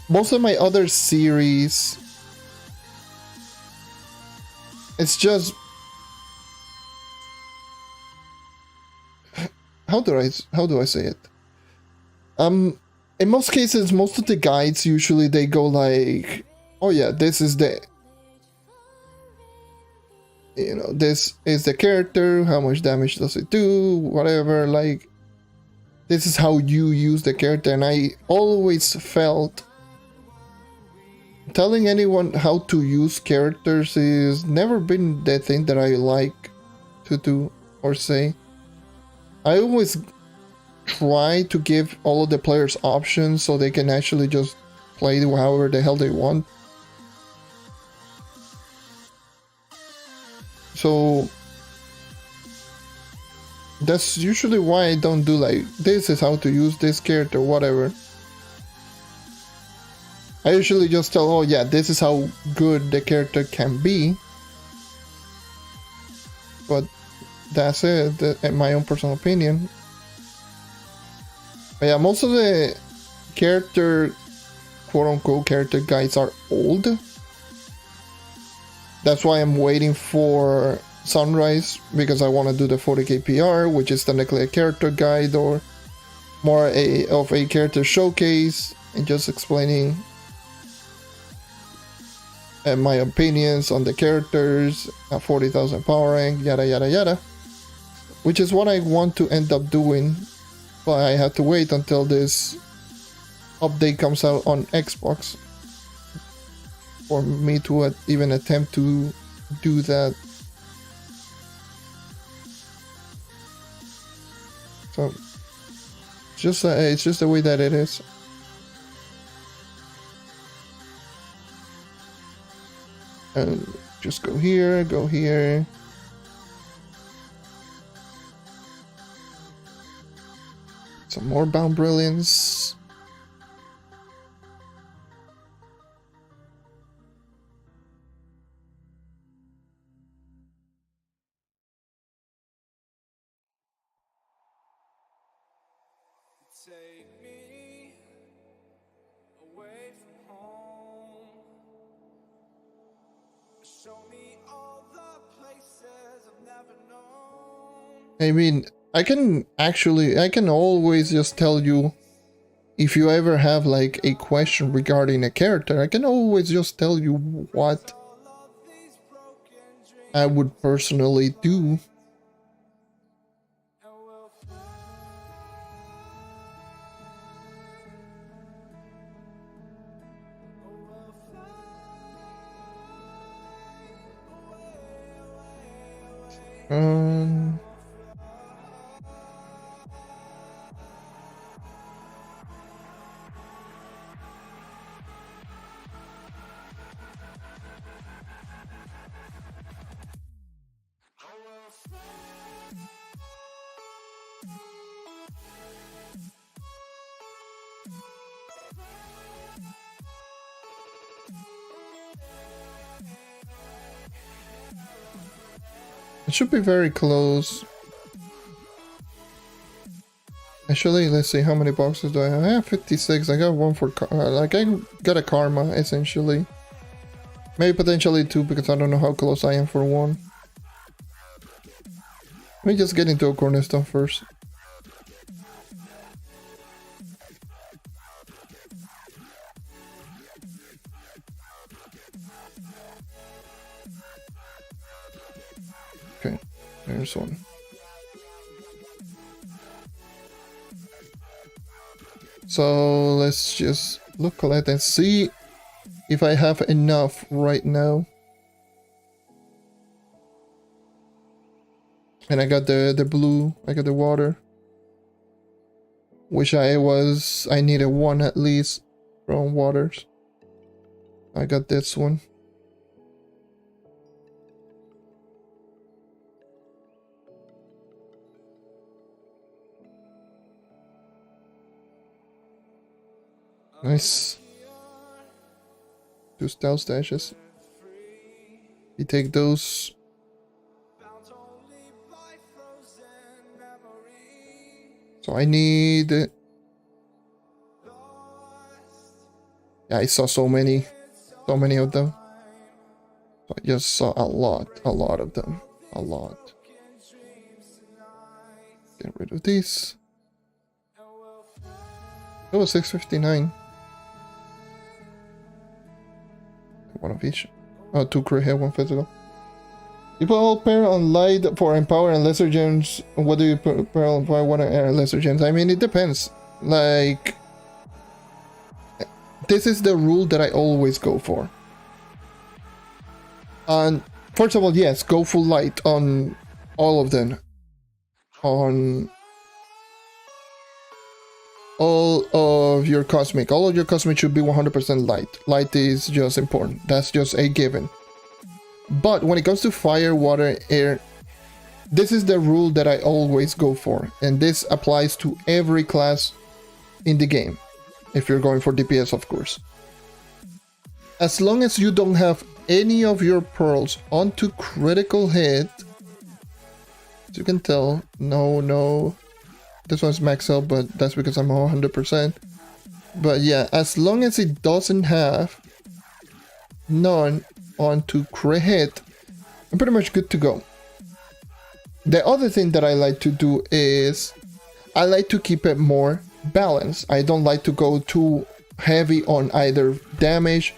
Most of my other series, it's just, how do I say it? In most cases, most of the guides usually they go like, oh yeah, this is the, you know, this is the character, how much damage does it do, whatever, like, this is how you use the character. And I always felt telling anyone how to use characters is never been the thing that I like to do or say. I always try to give all of the players options so they can actually just play however the hell they want. So that's usually why I don't do like, this is how to use this character, whatever. I usually just tell, oh yeah, this is how good the character can be. But that's it, in my own personal opinion. But yeah, most of the character, quote-unquote character guides are old. That's why I'm waiting for Sunrise, because I want to do the 40k PR, which is technically a character guide or more of a character showcase, and just explaining my opinions on the characters at 40,000 power rank, yada yada yada. Which is what I want to end up doing, but I have to wait until this update comes out on Xbox for me to even attempt to do that. So it's just the way that it is. And just go here, go here. Some more Bound Brilliance. Take me away from home. Show me all the places I've never known. I mean, I can always just tell you, if you ever have like a question regarding a character, I can always just tell you what I would personally do. It should be very close. Actually, let's see, how many boxes do I have? I have 56. I got one for like, I got a karma essentially. Maybe potentially two, because I don't know how close I am for one. Let me just get into a cornerstone first. Okay, there's one. So let's just look at it and see if I have enough right now. And I got the blue, I got the water. Wish I needed one at least from waters. I got this one. Nice. 2 stealth stashes. You take those. So I need. Yeah, I saw so many of them. I just saw a lot of them, a lot. Get rid of these. It was 659. One of each. Oh, 2 crit hit, 1 physical. You put all pair on light for empower and lesser gems. What do you put pair on fire, water, air, and lesser gems? I mean, it depends. Like, this is the rule that I always go for. And first of all, yes, go full light on all of them. On all of your cosmic. All of your cosmic should be 100% light. Light is just important. That's just a given. But when it comes to fire, water, air, this is the rule that I always go for. And this applies to every class in the game. If you're going for DPS, of course. As long as you don't have any of your pearls onto critical hit, as you can tell, no. This one's max out, but that's because I'm 100%. But yeah, as long as it doesn't have none onto crit hit, I'm pretty much good to go. The other thing that I like to do is I like to keep it more balanced. I don't like to go too heavy on either damage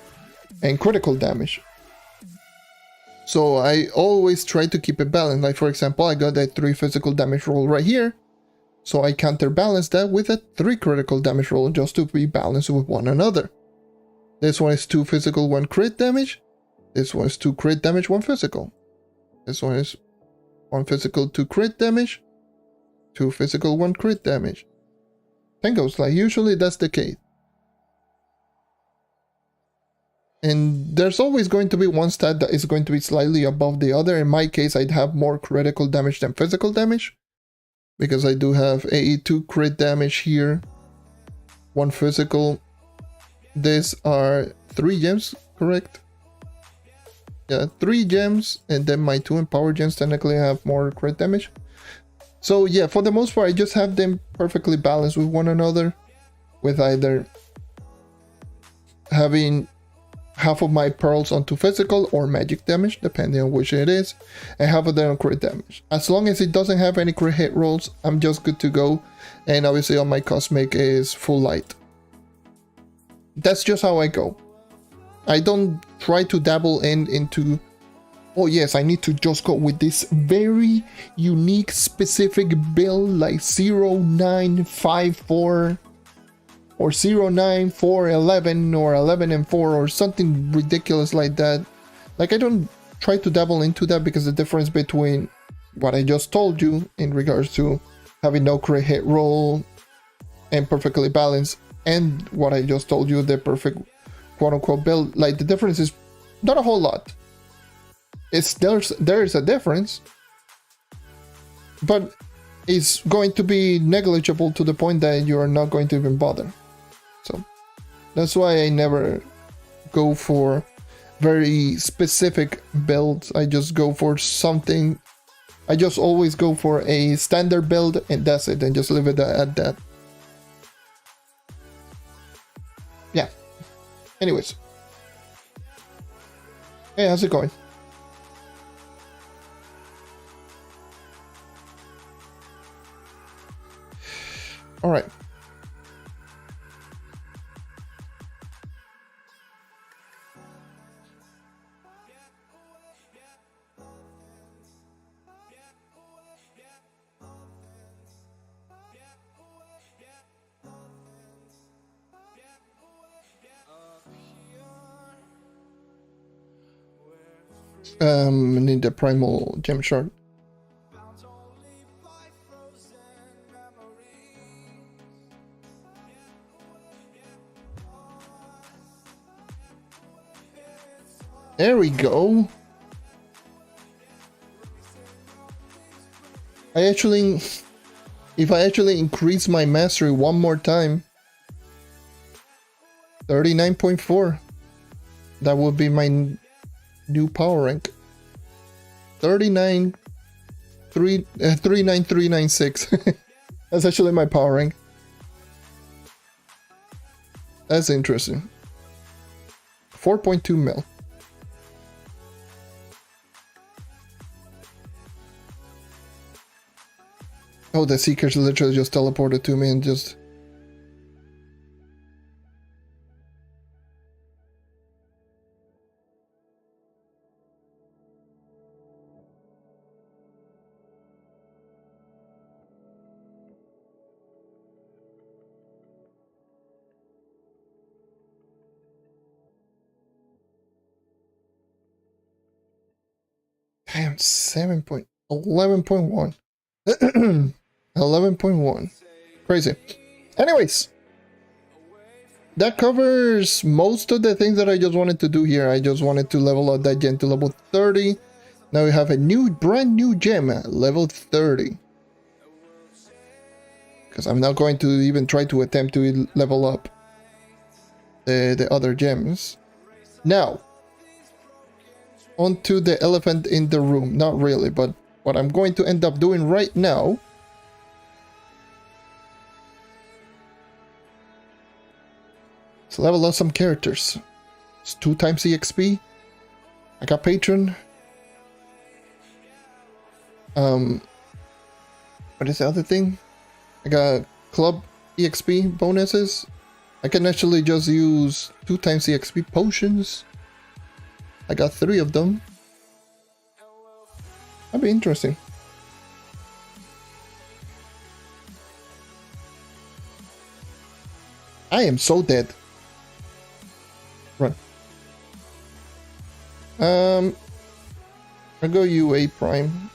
and critical damage. So I always try to keep it balanced. Like for example, I got a 3 physical damage roll right here. So I counterbalance that with a 3 critical damage roll just to be balanced with one another. This one is 2 physical, 1 crit damage. This one is 2 crit damage, 1 physical. This one is 1 physical, 2 crit damage. 2 physical, 1 crit damage. Thing goes, like usually that's the case. And there's always going to be one stat that is going to be slightly above the other. In my case, I'd have more critical damage than physical damage. Because I do have a 2 crit damage here. 1 physical. These are 3 gems, correct? Yeah, 3 gems. And then my 2 empower gems technically have more crit damage. So yeah, for the most part, I just have them perfectly balanced with one another. With either having half of my pearls onto physical or magic damage, depending on which it is, and half of them on crit damage. As long as it doesn't have any crit hit rolls, I'm just good to go. And obviously on my cosmic is full light. That's just how I go. I don't try to dabble into, oh yes, I need to just go with this very unique specific build like 0954 or 09411 or 11 and 4 or something ridiculous like that. Like, I don't try to dabble into that because the difference between what I just told you in regards to having no crit hit roll and perfectly balanced, and what I just told you, the perfect quote unquote build, like the difference is not a whole lot. There's a difference, but it's going to be negligible to the point that you are not going to even bother. So that's why I never go for very specific builds. I just go for something. I just always go for a standard build and that's it, and just leave it at that. Yeah. Anyways. Hey, how's it going? All right. I need the primal gem shard. There we go. If I actually increase my mastery one more time, 39.4. That would be my new power rank. 39396. That's actually my power rank. That's interesting. 4.2 mil. Oh, the Seekers literally just teleported to me and just... Damn, 11.1. 11.1. Crazy. Anyways, that covers most of the things that I just wanted to do here. I just wanted to level up that gem to level 30. Now we have a brand new gem at level 30. Because I'm not going to even try to attempt to level up the other gems. Now, onto the elephant in the room. Not really, but what I'm going to end up doing right now is level up some characters. It's 2 times EXP. I got patron. What is the other thing? I got club EXP bonuses. I can actually just use 2 times EXP potions. I got 3 of them. That'd be interesting. I am so dead. Run. I'll go UA Prime.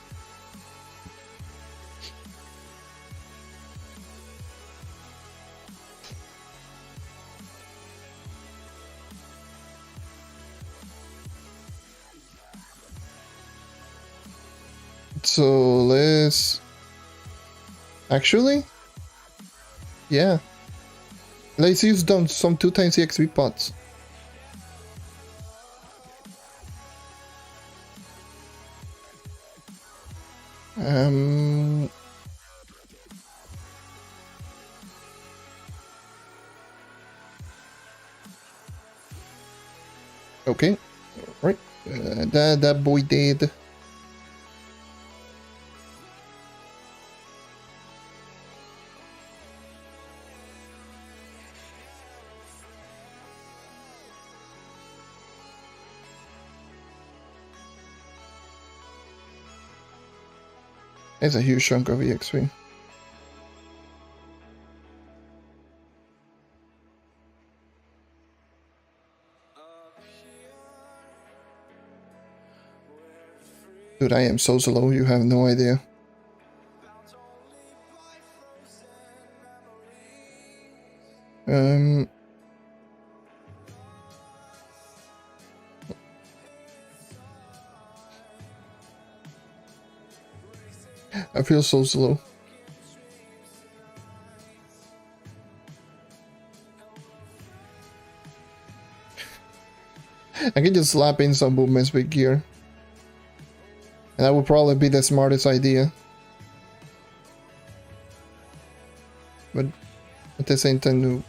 So let's actually, yeah, let's use some 2 times EXP pots. Okay, all right, that boy did. It's a huge chunk of EXP. Dude, I am so slow, you have no idea. I feel so slow. I can just slap in some movements with gear. And that would probably be the smartest idea. But at the same time, no.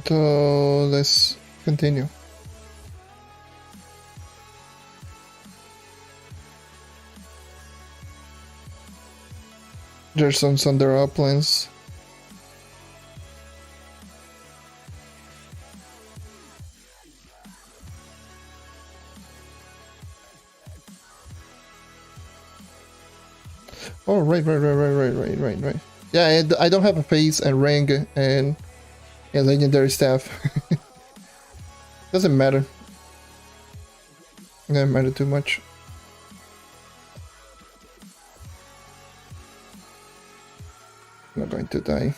So let's continue. There's some under uplands. Oh, right. Yeah, I don't have a face and rank and a legendary staff. Doesn't matter. Doesn't matter too much. going to die.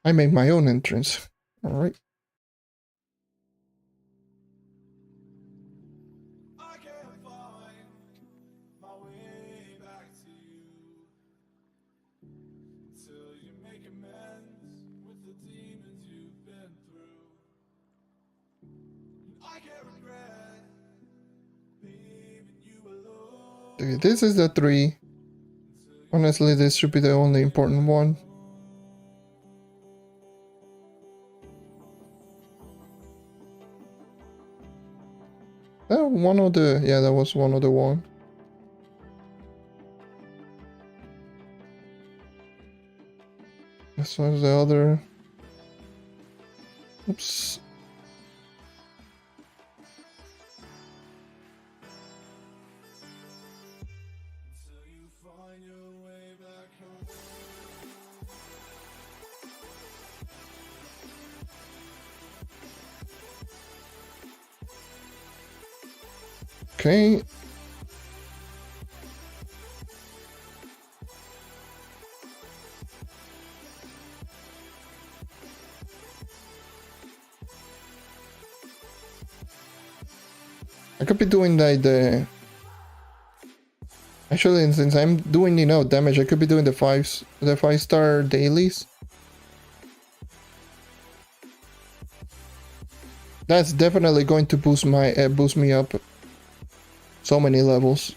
I made my own entrance. Alright. I can't find my way back to you till you make amends with the demons you've been through. I can't regret leaving you alone. Okay, this is the 3. Honestly, this should be the only important one. One of the... yeah, that was one of the one. This one's the other. Oops. Till you find your way back home. Okay. I could be doing like the... actually, since I'm doing enough damage, I could be doing the 5-star dailies. That's definitely going to boost my boost me up so many levels.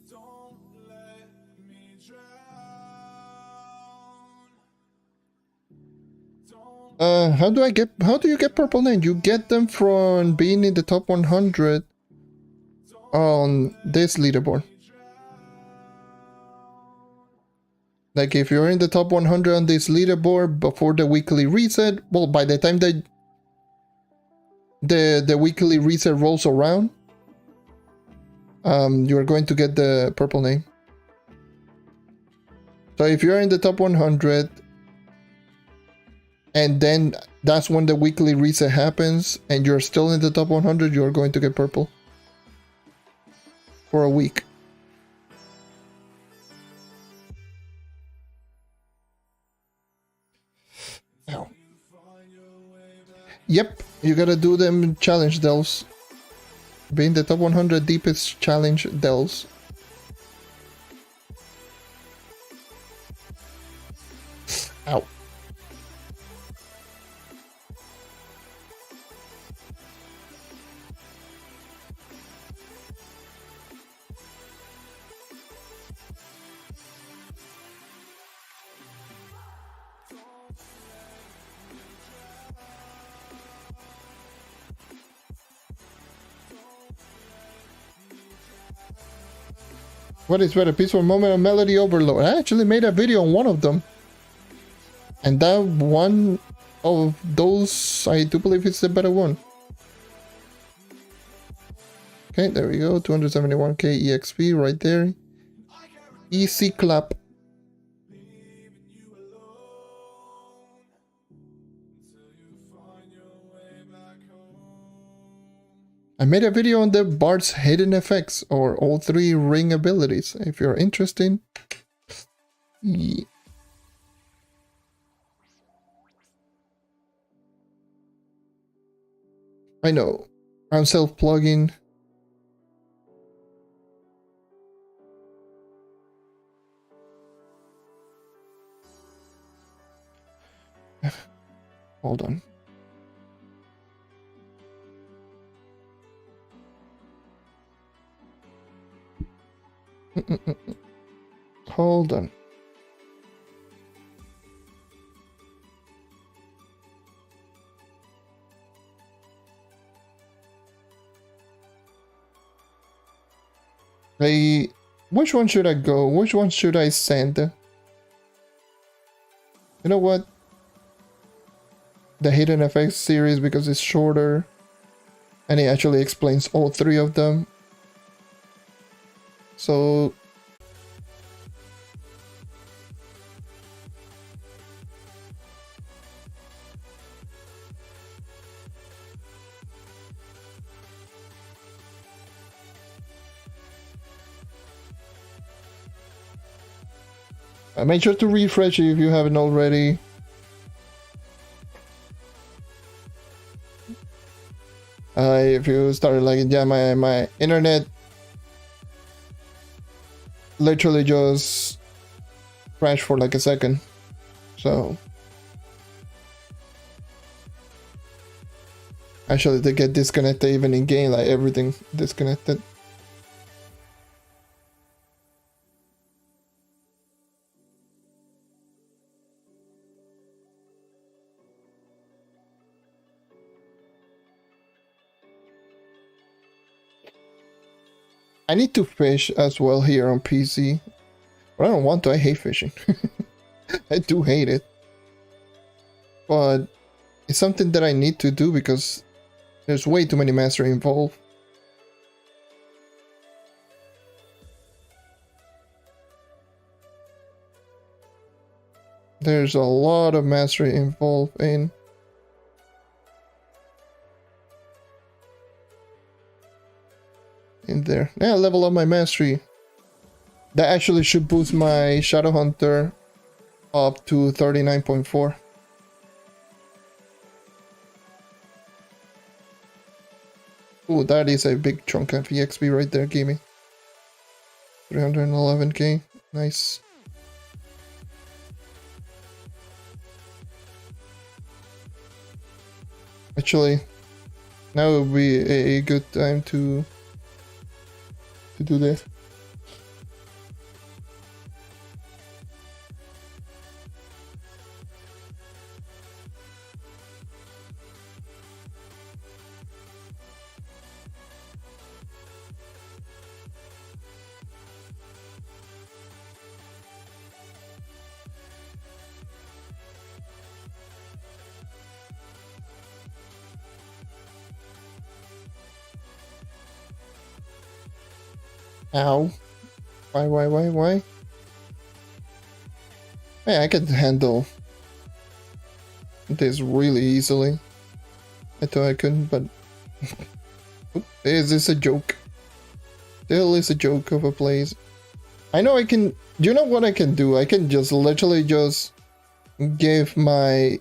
Don't let me drown. Don't How do you get purple name? You get them from being in the top 100 on this leaderboard. Like if you're in the top 100 on this leaderboard before the weekly reset, well, by the time that the weekly reset rolls around, you're going to get the purple name. So if you're in the top 100, and then that's when the weekly reset happens, and you're still in the top 100, you're going to get purple for a week. Ow. Yep, you gotta do them challenge delves. Be in the top 100 deepest challenge delves. Ow. What is better, Peaceful Moment or Melody Overload? I actually made a video on one of them. And that one of those, I do believe it's the better one. Okay, there we go. 271k EXP right there. Easy clap. I made a video on the Bard's hidden effects, or all 3 ring abilities, if you're interested. Yeah. I know, I'm self-plugging. Hold on. Hold on. Which one should I go? Which one should I send? You know what? The Hidden Effects series, because it's shorter and it actually explains all 3 of them. So Make sure to refresh it if you haven't already. If you started like, yeah, my internet literally just crashed for like a second. So actually they get disconnected even in game, like everything disconnected. I need to fish as well here on PC. But I don't want to, I hate fishing. I do hate it. But it's something that I need to do because there's way too many mastery involved. There's a lot of mastery involved in there. Yeah, level up my mastery. That actually should boost my Shadow Hunter up to 39.4. Ooh, that is a big chunk of EXP right there, gimme. 311k. Nice. Actually, now would be a good time to do this. Ow. Why? Hey, I can handle this really easily. I thought I couldn't, but... Oop, is this a joke? Still is a joke of a place. I know I can... Do you know what I can do? I can just literally just give my...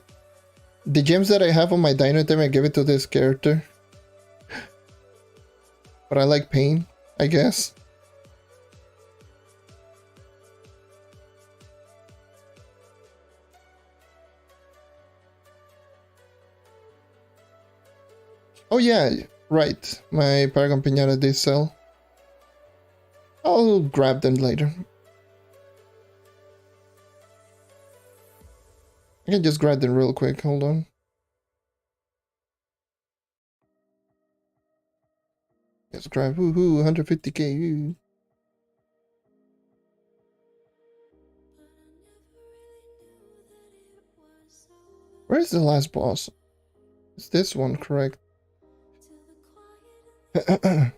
The gems that I have on my dino item, I give it to this character. But I like pain, I guess. Oh yeah, right. My Paragon Piñata they sell. I'll grab them later. I can just grab them real quick, hold on. Just grab, woohoo, 150k. Where's the last boss? Is this one correct? Oh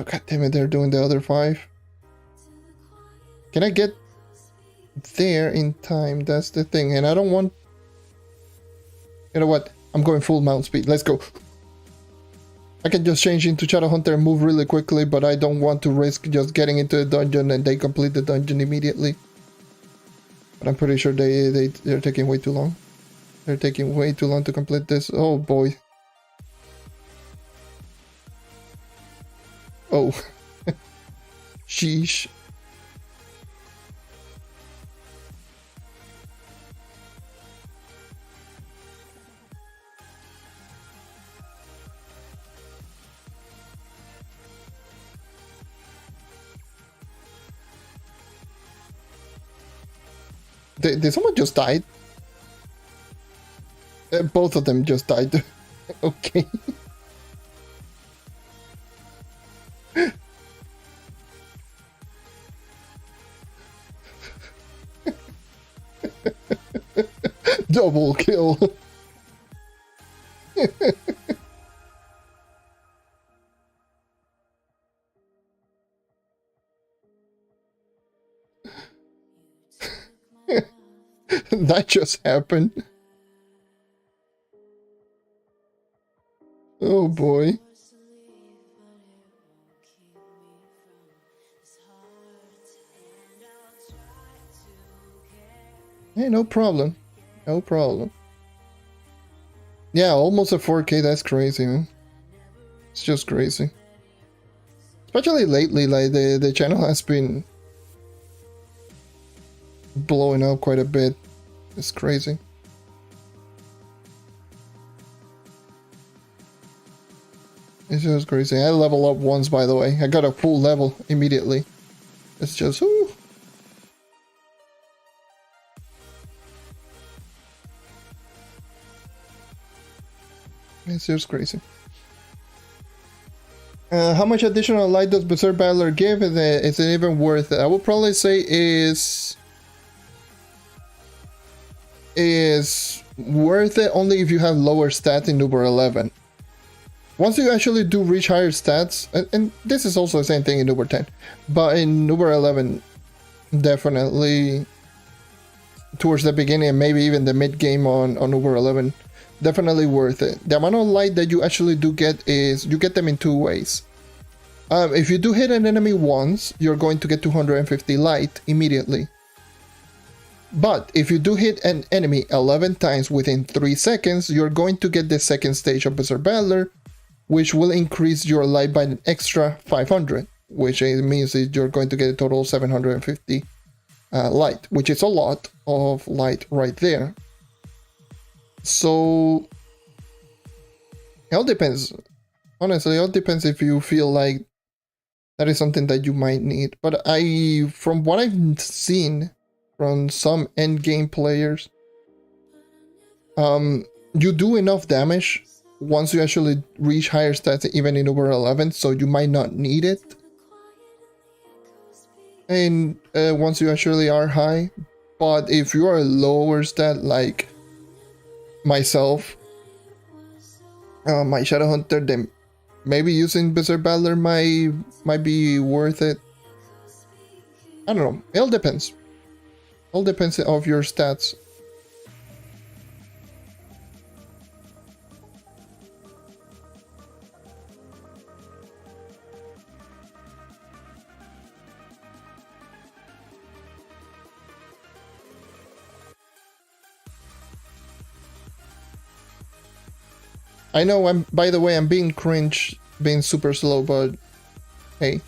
god damn it, they're doing the other 5. Can I get there in time? That's the thing, and I don't want... You know what? I'm going full mount speed. Let's go. I can just change into Shadow Hunter and move really quickly, but I don't want to risk just getting into the dungeon and they complete the dungeon immediately. But I'm pretty sure they're taking way too long. They're taking way too long to complete this. Oh boy. Oh. Sheesh. Did someone just died? Both of them just died. Okay. Double kill. That just happened. Oh boy. Hey, no problem. No problem. Yeah, almost a 4K, that's crazy, man. It's just crazy. Especially lately, like the channel has been blowing up quite a bit. It's crazy. It's just crazy. I level up once, by the way. I got a full level immediately. It's just, ooh. It's just crazy. How much additional light does Berserk Battler give? Is it even worth it? I would probably say is worth it only if you have lower stats in Uber 11. Once you actually do reach higher stats, and this is also the same thing in Uber 10, but in Uber 11, definitely towards the beginning and maybe even the mid game on Uber 11, definitely worth it. The amount of light that you actually do get is you get them in two ways. If you do hit an enemy once, you're going to get 250 light immediately. But if you do hit an enemy 11 times within 3 seconds, you're going to get the second stage of Berserk Battler, which will increase your light by an extra 500, which means that you're going to get a total of 750 light, which is a lot of light right there. So it all depends. Honestly, it all depends if you feel like that is something that you might need. But from what I've seen from some end game players, you do enough damage once you actually reach higher stats, even in Uber 11, so you might not need it. And once you actually are high, but if you are a lower stat like myself, my Shadow Hunter, then maybe using Berserk Battler might be worth it. I don't know. It all depends. All depends of your stats. I know by the way, I'm being cringe, being super slow, but hey.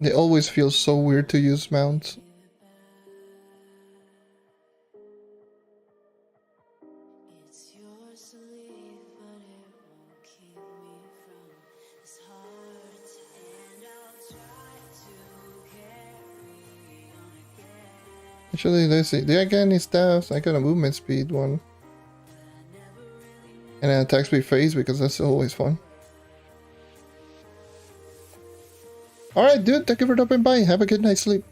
It always feels so weird to use mounts. Actually, let's see. Did I get any staffs? I got a movement speed one. And an attack speed phase because that's always fun. Alright, dude, thank you for dropping by. Have a good night's sleep.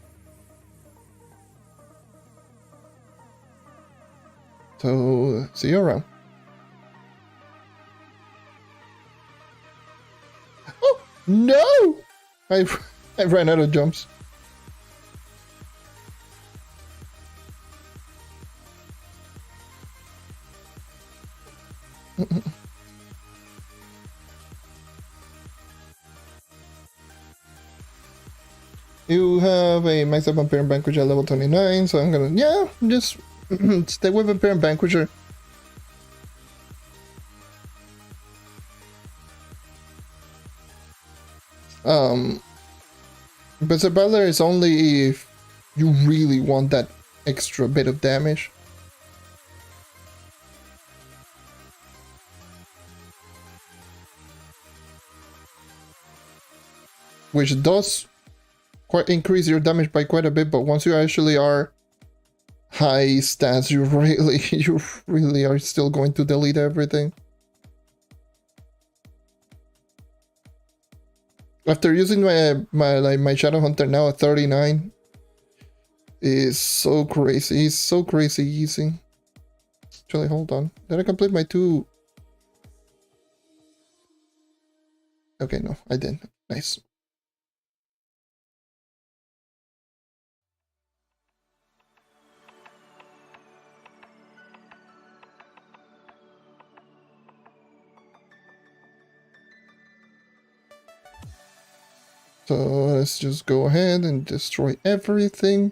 So, see you around. Oh, no! I ran out of jumps. You have a max up Vampire and Vanquisher at level 29, so I'm gonna, yeah, just stay with Vampire and Vanquisher. Berserk Battler is only if you really want that extra bit of damage. Which does quite increase your damage by quite a bit, but once you actually are high stats, you really are still going to delete everything. After using my Shadow Hunter now at 39 is so crazy. It's so crazy easy. Actually, hold on. Did I complete my 2? Okay, no, I didn't. Nice. So let's just go ahead and destroy everything.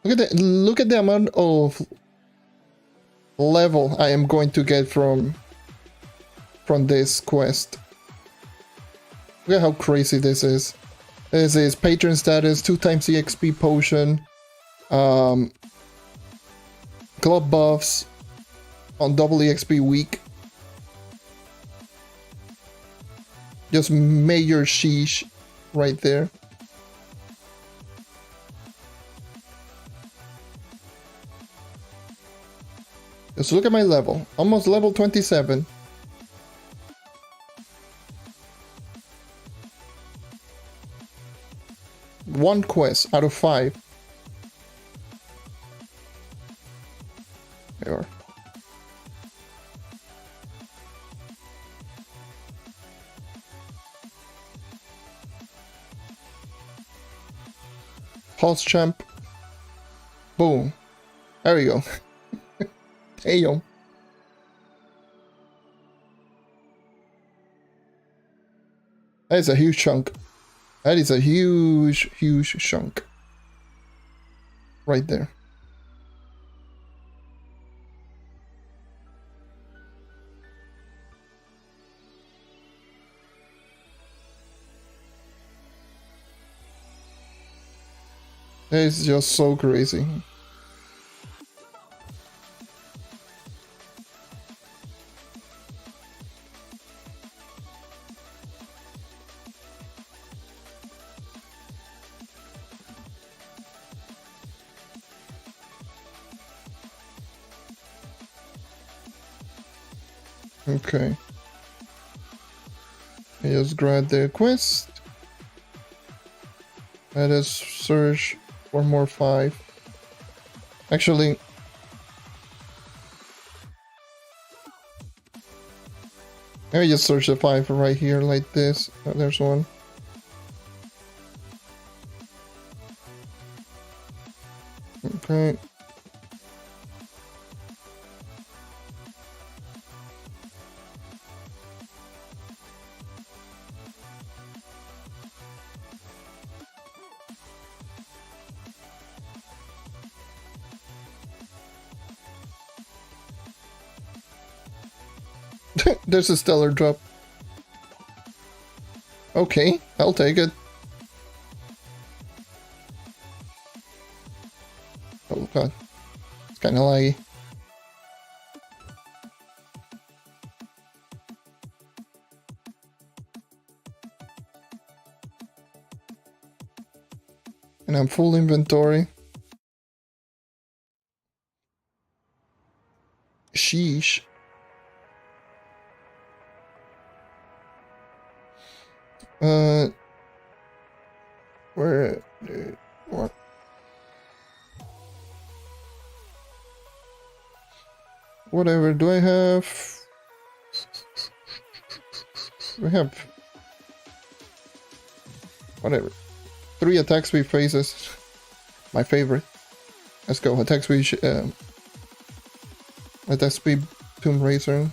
Look at the amount of level I am going to get from this quest. Look at how crazy this is. This is patron status, 2 times the XP potion, club buffs on double EXP week. Just major sheesh right there. Just look at my level. Almost level 27. One quest out of 5. There you are. Pulse champ. Boom. There we go. Hey yo. That is a huge chunk. That is a huge chunk. Right there. That is just so crazy. Okay. I just grab the quest. Let us search for more 5. Actually, let me just search the 5 right here like this. Oh, there's one. Okay. There's a stellar drop. Okay, I'll take it. Oh god. It's kinda laggy. And I'm full inventory. Sheesh. Where? What? Whatever. Do I have? We have. Whatever. 3 attack speed phases. My favorite. Let's go. Attack speed. Attack speed. Tomb Razor.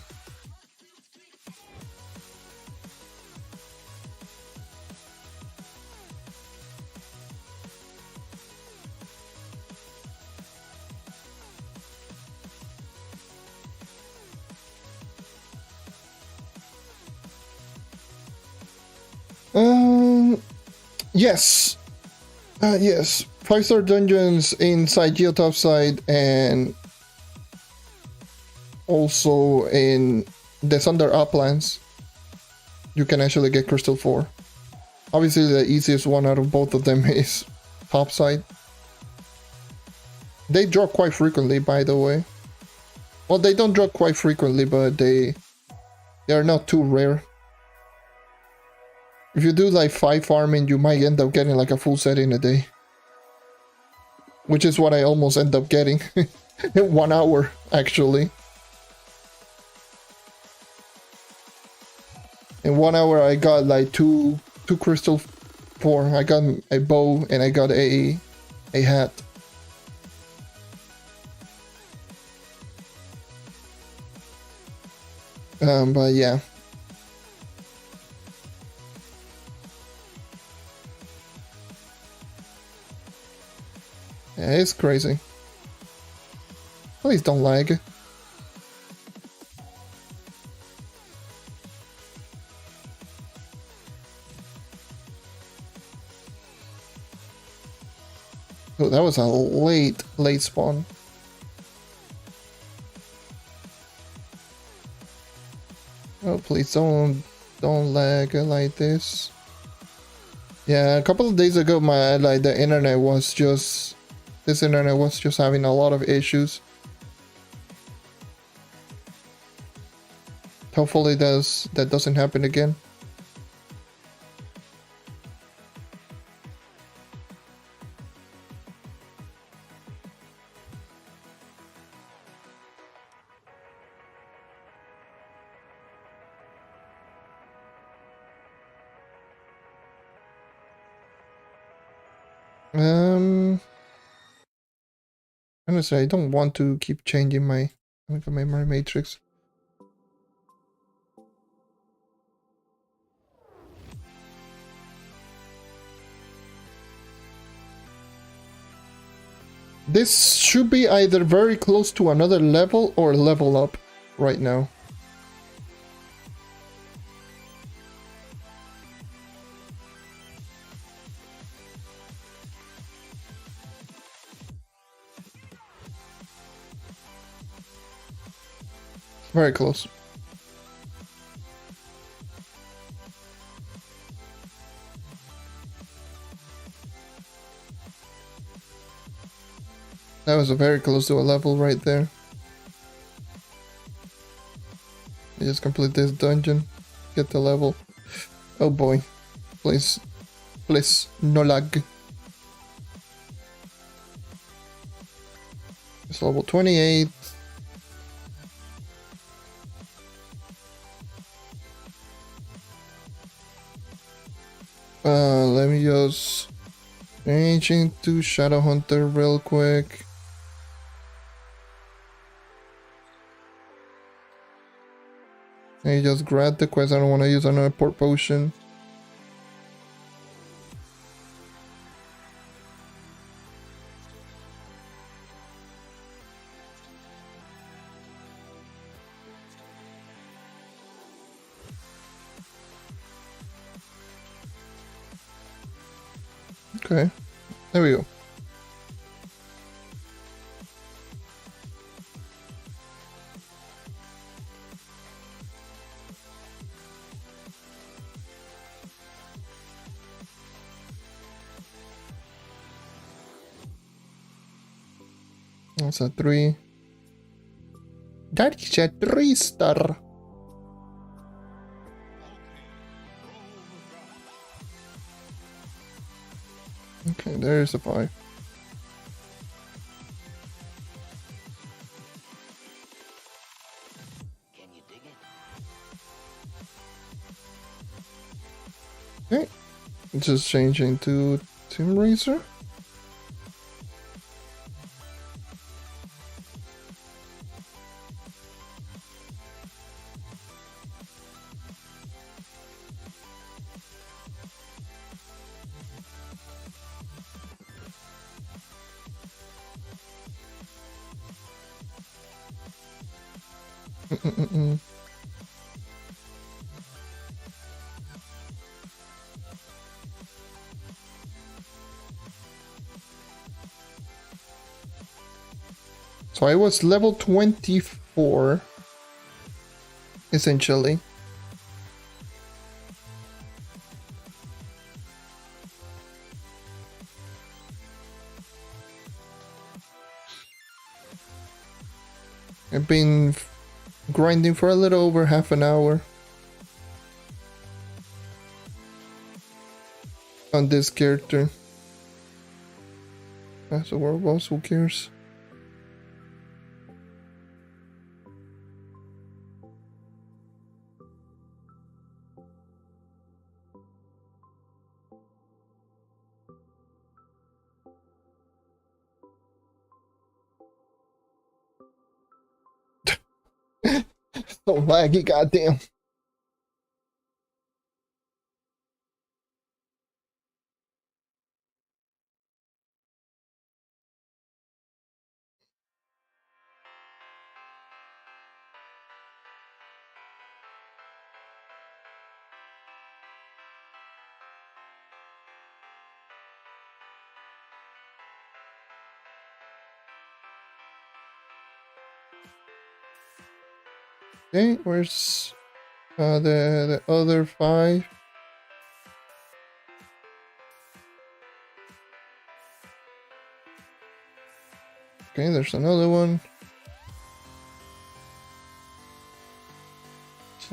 Yes. Yes. 5-star dungeons inside Geotopside and also in the Thunder Uplands. You can actually get Crystal 4. Obviously the easiest one out of both of them is Topside. They drop quite frequently, by the way. Well, they don't drop quite frequently, but they are not too rare. If you do like 5 farming, you might end up getting like a full set in a day. Which is what I almost end up getting. In 1 hour, actually. In 1 hour, I got like two crystal 4. I got a bow and I got a hat. But yeah. Yeah, it's crazy. Please don't lag. Oh, that was a late spawn. Oh, please don't lag like this. Yeah, a couple of days ago, the internet was just having a lot of issues. Hopefully that doesn't happen again. Honestly, I don't want to keep changing my memory matrix. This should be either very close to another level or level up right now. Very close. That was very close to a level right there. I just complete this dungeon, get the level. Oh boy, please, no lag. It's level 28. Let me just change into Shadow Hunter real quick. And just grab the quest. I don't want to use another port potion. Okay, there we go. That's a 3. That is a 3-star. Okay, there's a 5. Can you dig it? Okay, just changing to Tomb Racer. So I was level 24, essentially. I've been grinding for a little over half an hour. on this character. That's a world boss, who cares? So laggy, goddamn. Okay, where's the other 5? Okay, there's another one.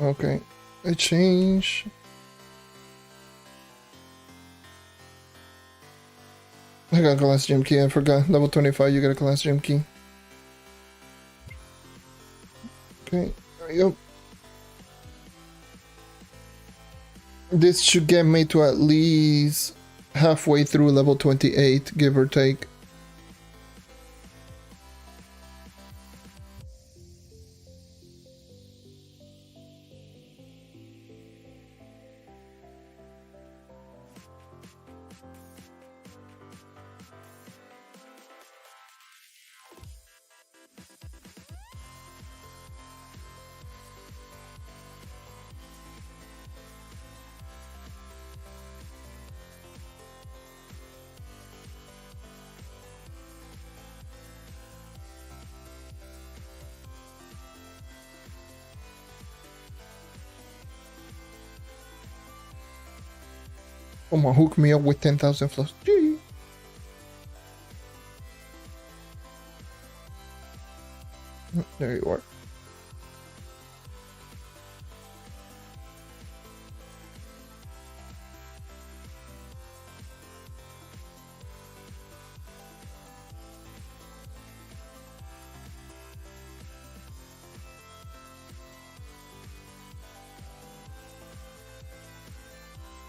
Okay, I change. I got a class gym key, I forgot. Level 25, you got a class gym key. Okay, there we go. This should get me to at least halfway through level 28, give or take. Come on, hook me up with 10,000 flows. Gee. There you are.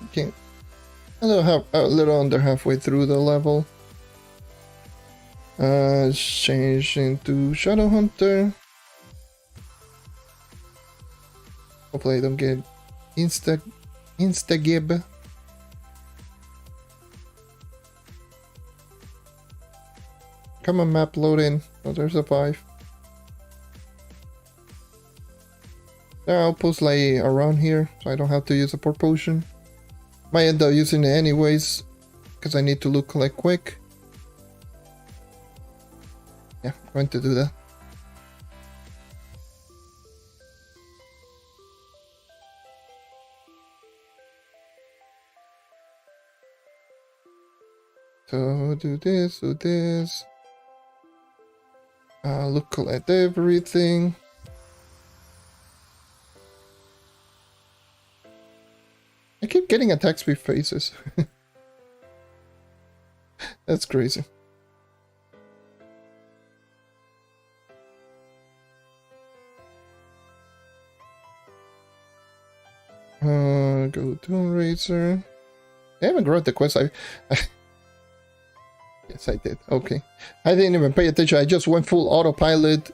Okay. A little under halfway through the level. Change into Shadow Hunter. Hopefully I don't get insta-gib. Come on, map, load in. Oh, there's a 5. There are outposts like around here, so I don't have to use a port potion. Might end up using it anyways, because I need to loot collect quick. Yeah, I'm going to do that. So do this, do this. Loot collect everything. I keep getting attack speed faces. That's crazy. Go to Razor. I haven't read the quest. Yes, I did. Okay. I didn't even pay attention. I just went full autopilot.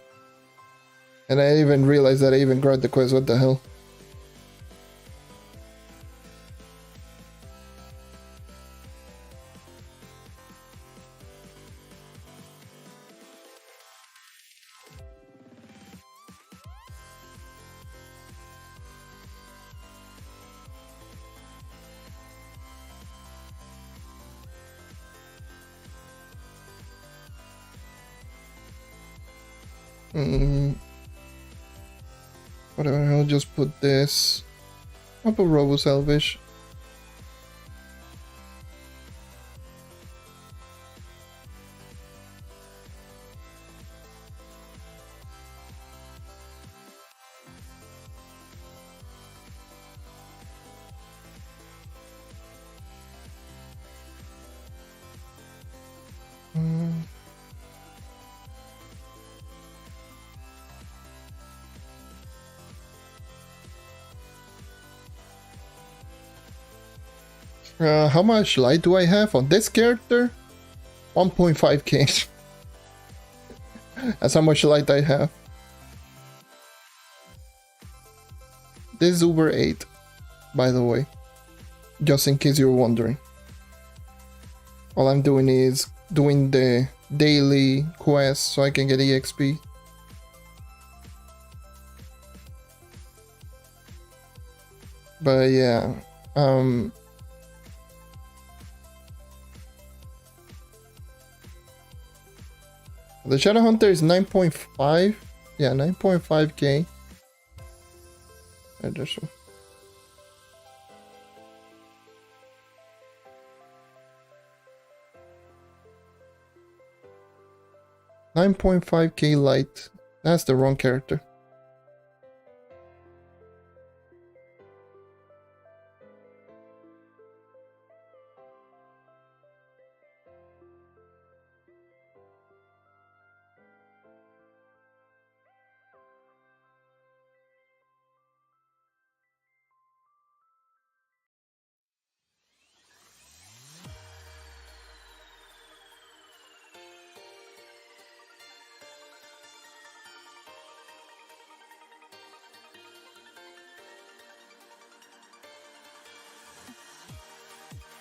And I didn't even realized that I even grabbed the quest. What the hell? Whatever, I'll just put this. I'll put Robo Salvage. How much light do I have on this character? 1.5k. That's how much light I have. This is Uber 8, by the way. Just in case you're wondering. All I'm doing is doing the daily quest so I can get EXP. But yeah, the Shadow Hunter is 9.5. Yeah, 9.5k. Additional. $9.5k light. That's the wrong character.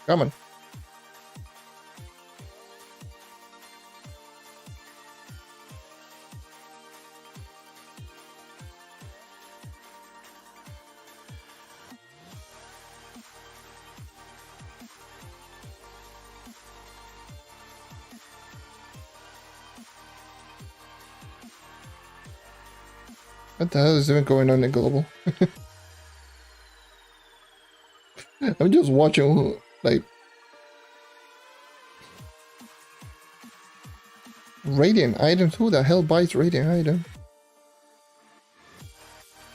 Come on. What the hell is even going on in global? I'm just watching, like, radiant items. Who the hell buys radiant item?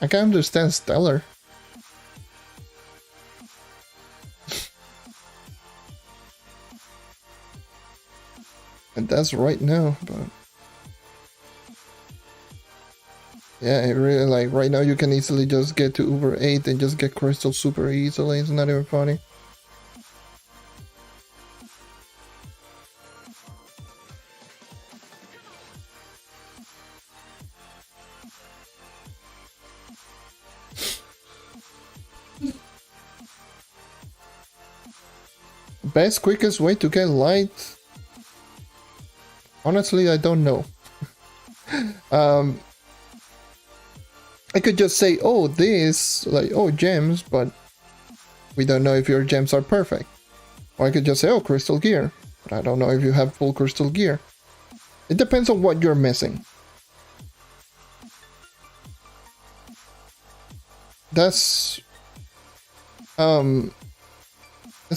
I can't understand stellar. And that's right now, but yeah, it really, like, right now you can easily just get to Uber 8 and just get crystal super easily. It's not even funny. Best, quickest way to get light? Honestly, I don't know. I could just say, oh, this, like, oh, gems, but we don't know if your gems are perfect. Or I could just say, oh, crystal gear, but I don't know if you have full crystal gear. It depends on what you're missing. That's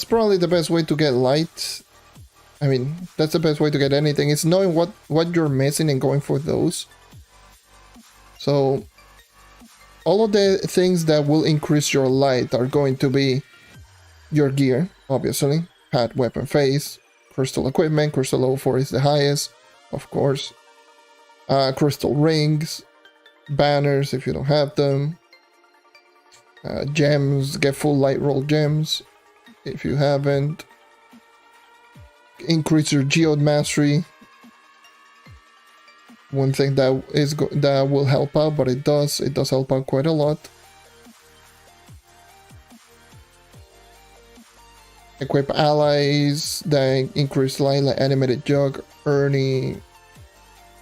probably the best way to get light. I mean, that's the best way to get anything. It's knowing what you're missing and going for those. So all of the things that will increase your light are going to be your gear, obviously. Hat, weapon, face, crystal equipment. Crystal level 4 is the highest, of course. Crystal rings, banners if you don't have them. Gems, get full light roll gems if you haven't. Increase your geode mastery. One thing that will help out, but it does help out quite a lot. Equip allies that increase light, like animated jug, Ernie,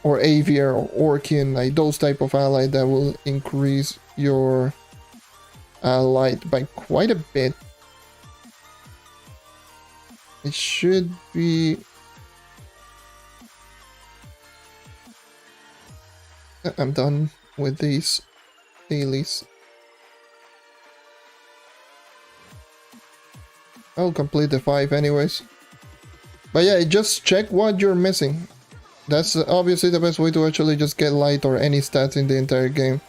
or Aviar, or Orkin, like those type of ally that will increase your light by quite a bit. It should be... I'm done with these dailies. I'll complete the 5 anyways. But yeah, just check what you're missing. That's obviously the best way to actually just get light or any stats in the entire game.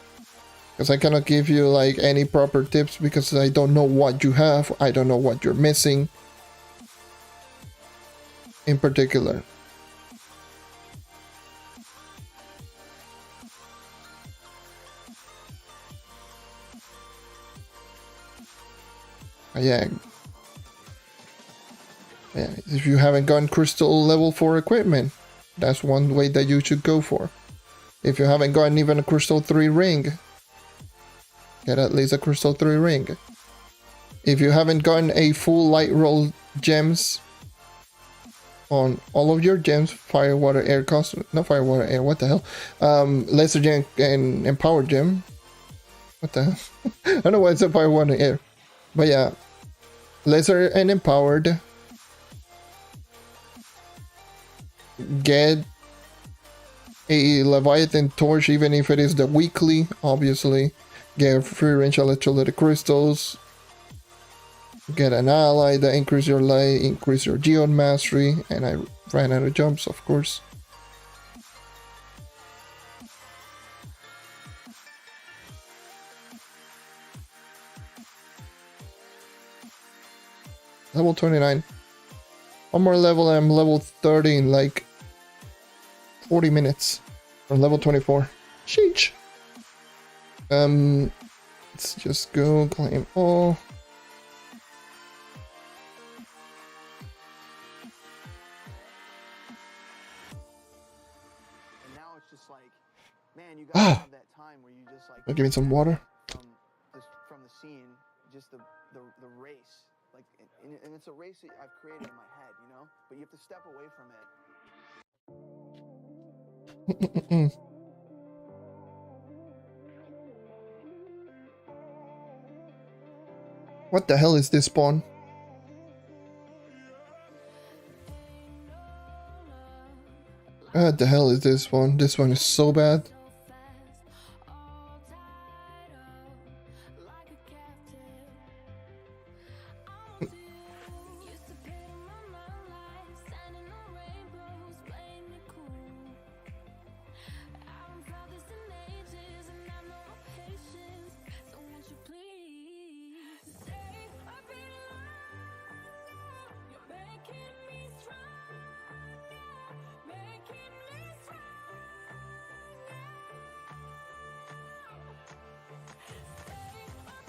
Because I cannot give you like any proper tips because I don't know what you have. I don't know what you're missing in particular. Yeah. Yeah, if you haven't gotten crystal level 4 equipment, that's one way that you should go for. If you haven't gotten even a crystal 3 ring, get at least a crystal 3 ring. If you haven't gotten a full light roll gems on all of your gems, fire, water, air, cosmic, not fire, water, air, what the hell? Laser gem and empowered gem. What the hell? I don't know why it's a fire, water, air. But yeah, laser and empowered. Get a Leviathan torch, even if it is the weekly, obviously. Get free range electrolytic crystals. Get an ally that increase your light, increase your geode mastery, and I ran out of jumps, of course. Level 29. One more level and I'm level 30 in like 40 minutes. From level 24. Sheesh. Let's just go claim all. And now it's just like, man, you gotta have that time where you just like Give me some water. from the scene, just the race. Like and it's a race that I've created in my head, you know? But you have to step away from it. What the hell is this spawn? What the hell is this one? This one is so bad.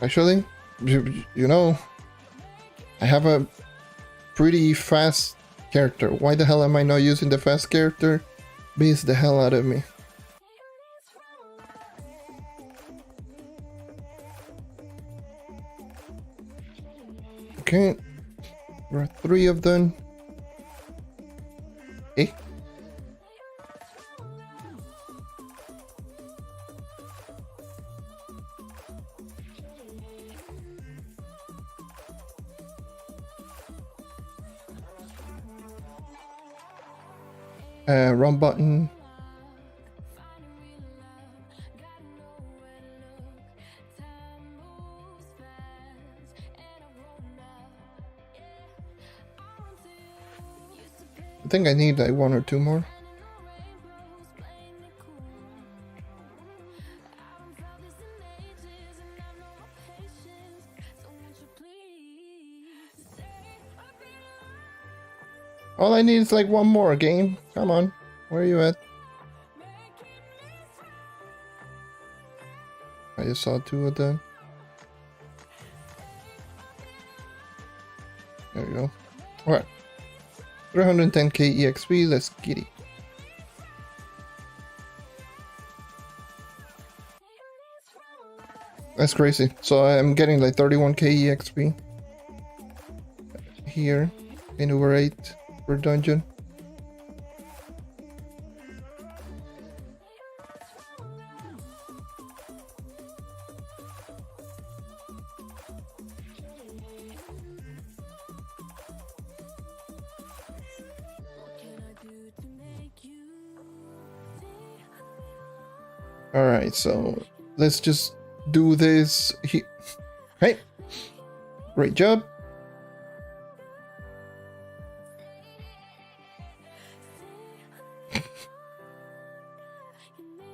Actually, you know, I have a pretty fast character. Why the hell am I not using the fast character? Beats the hell out of me. Okay, there are 3 of them. Eh? Run button. I think I need like 1 or 2 more. All I need is like 1 more game. Come on. Where are you at? I just saw 2 of them. There you go. Alright. 310k EXP, let's get it. That's crazy. So I'm getting like 31k EXP. Here. In over 8 per dungeon. Alright, so let's just do this here. Hey, great job.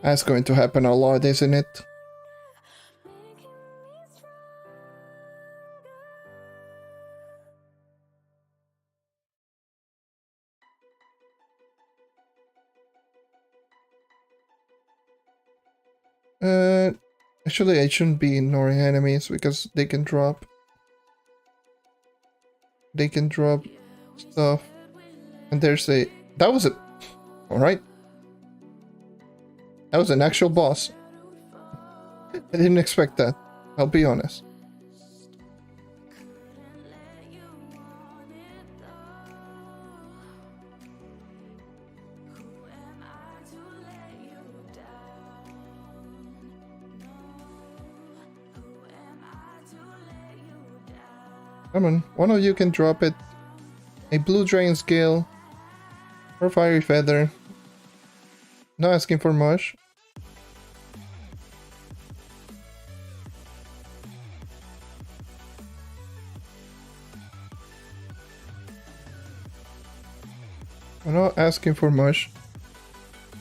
That's going to happen a lot, isn't it? Actually I shouldn't be ignoring enemies because they can drop stuff. And there's a... That was a... Alright. That was an actual boss. I didn't expect that. I'll be honest. Come on, one of you can drop it. A blue dragon scale or fiery feather. Not asking for much. I'm not asking for much.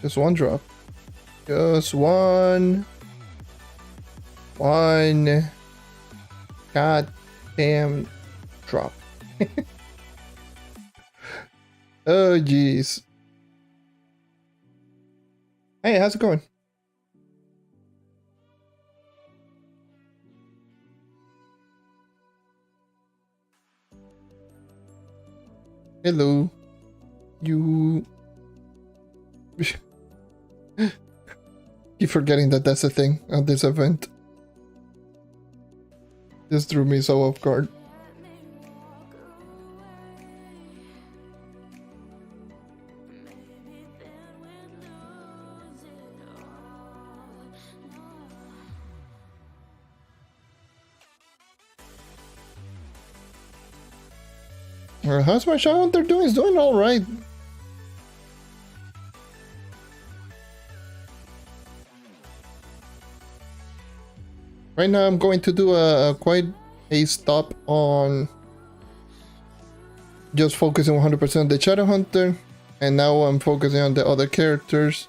Just one drop. Just one. One. God damn drop. Oh jeez. Hey, how's it going? Hello. You... Keep forgetting that that's a thing on this event. This threw me so off guard. How's my shadow hunter doing? He's doing alright. Right now I'm going to do quite a stop on just focusing 100% on the shadow hunter, and now I'm focusing on the other characters.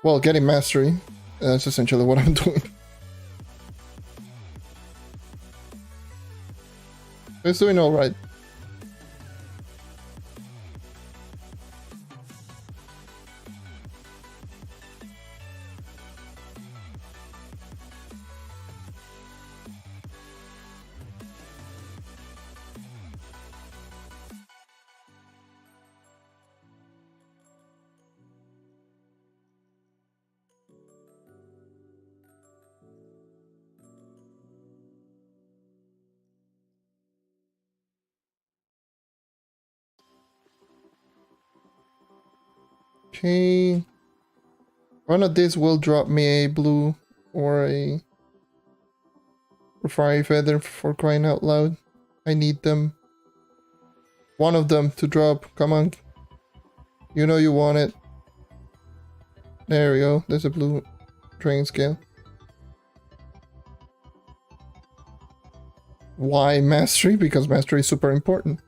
Well, getting mastery. That's essentially what I'm doing. It's doing alright. Okay. One of these will drop me a blue or a fiery feather, for crying out loud. I need them. One of them to drop. Come on. You know you want it. There we go. There's a blue dragon scale. Why mastery? Because mastery is super important.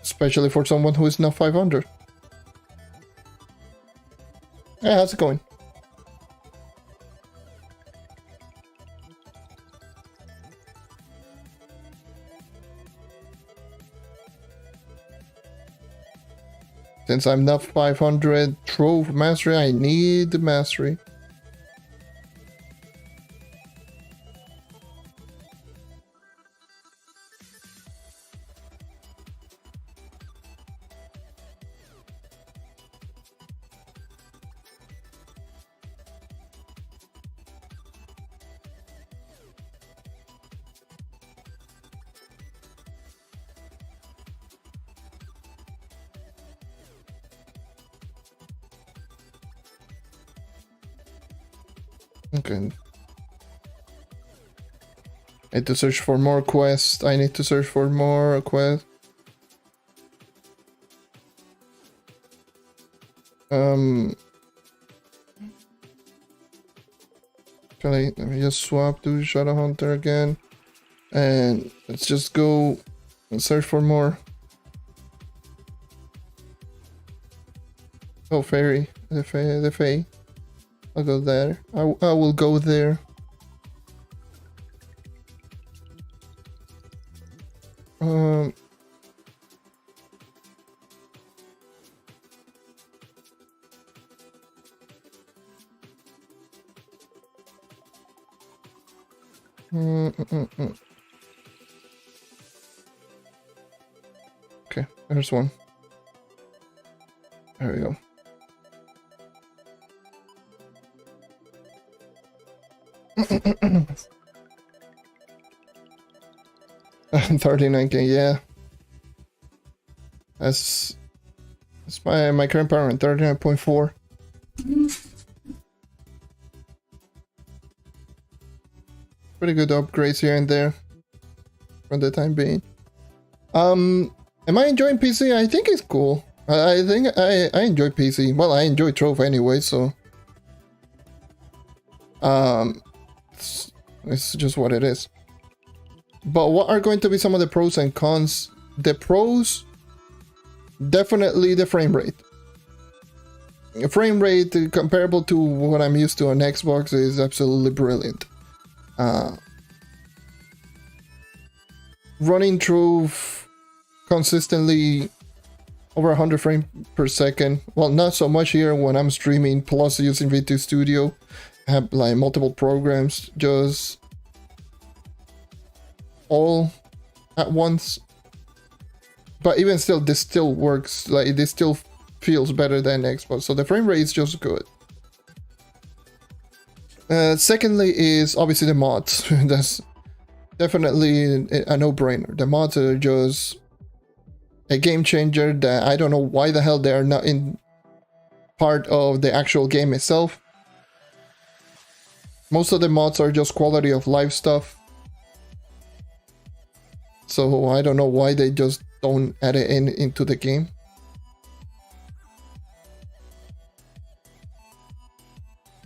Especially for someone who is not 500. Hey, how's it going? Since I'm not 500 Trove mastery, I need the mastery. Okay. I need to search for more quests. I need to search for more quests. Actually, let me just swap to Shadow Hunter again. And let's just go and search for more. Oh, fairy. The fae. I'll go there. I will go there. Okay, there's one. There we go. $39K, yeah. That's my current power in 39.4. Pretty good upgrades here and there for the time being. Am I enjoying PC? I think it's cool. I think I enjoy PC. Well, I enjoy Trove anyway, so it's just what it is. But what are going to be some of the pros and cons? The pros, definitely the frame rate. Frame rate comparable to what I'm used to on Xbox is absolutely brilliant. Running Trove consistently over 100 frames per second. Well, not so much here when I'm streaming, plus using V2 Studio. I have like multiple programs just all at once. But even still, this still works. Like, this still feels better than Xbox. So the frame rate is just good. Secondly is obviously the mods. That's definitely a no-brainer. The mods are just a game changer that I don't know why the hell they are not in part of the actual game itself. Most of the mods are just quality of life stuff. So I don't know why they just don't add it into the game.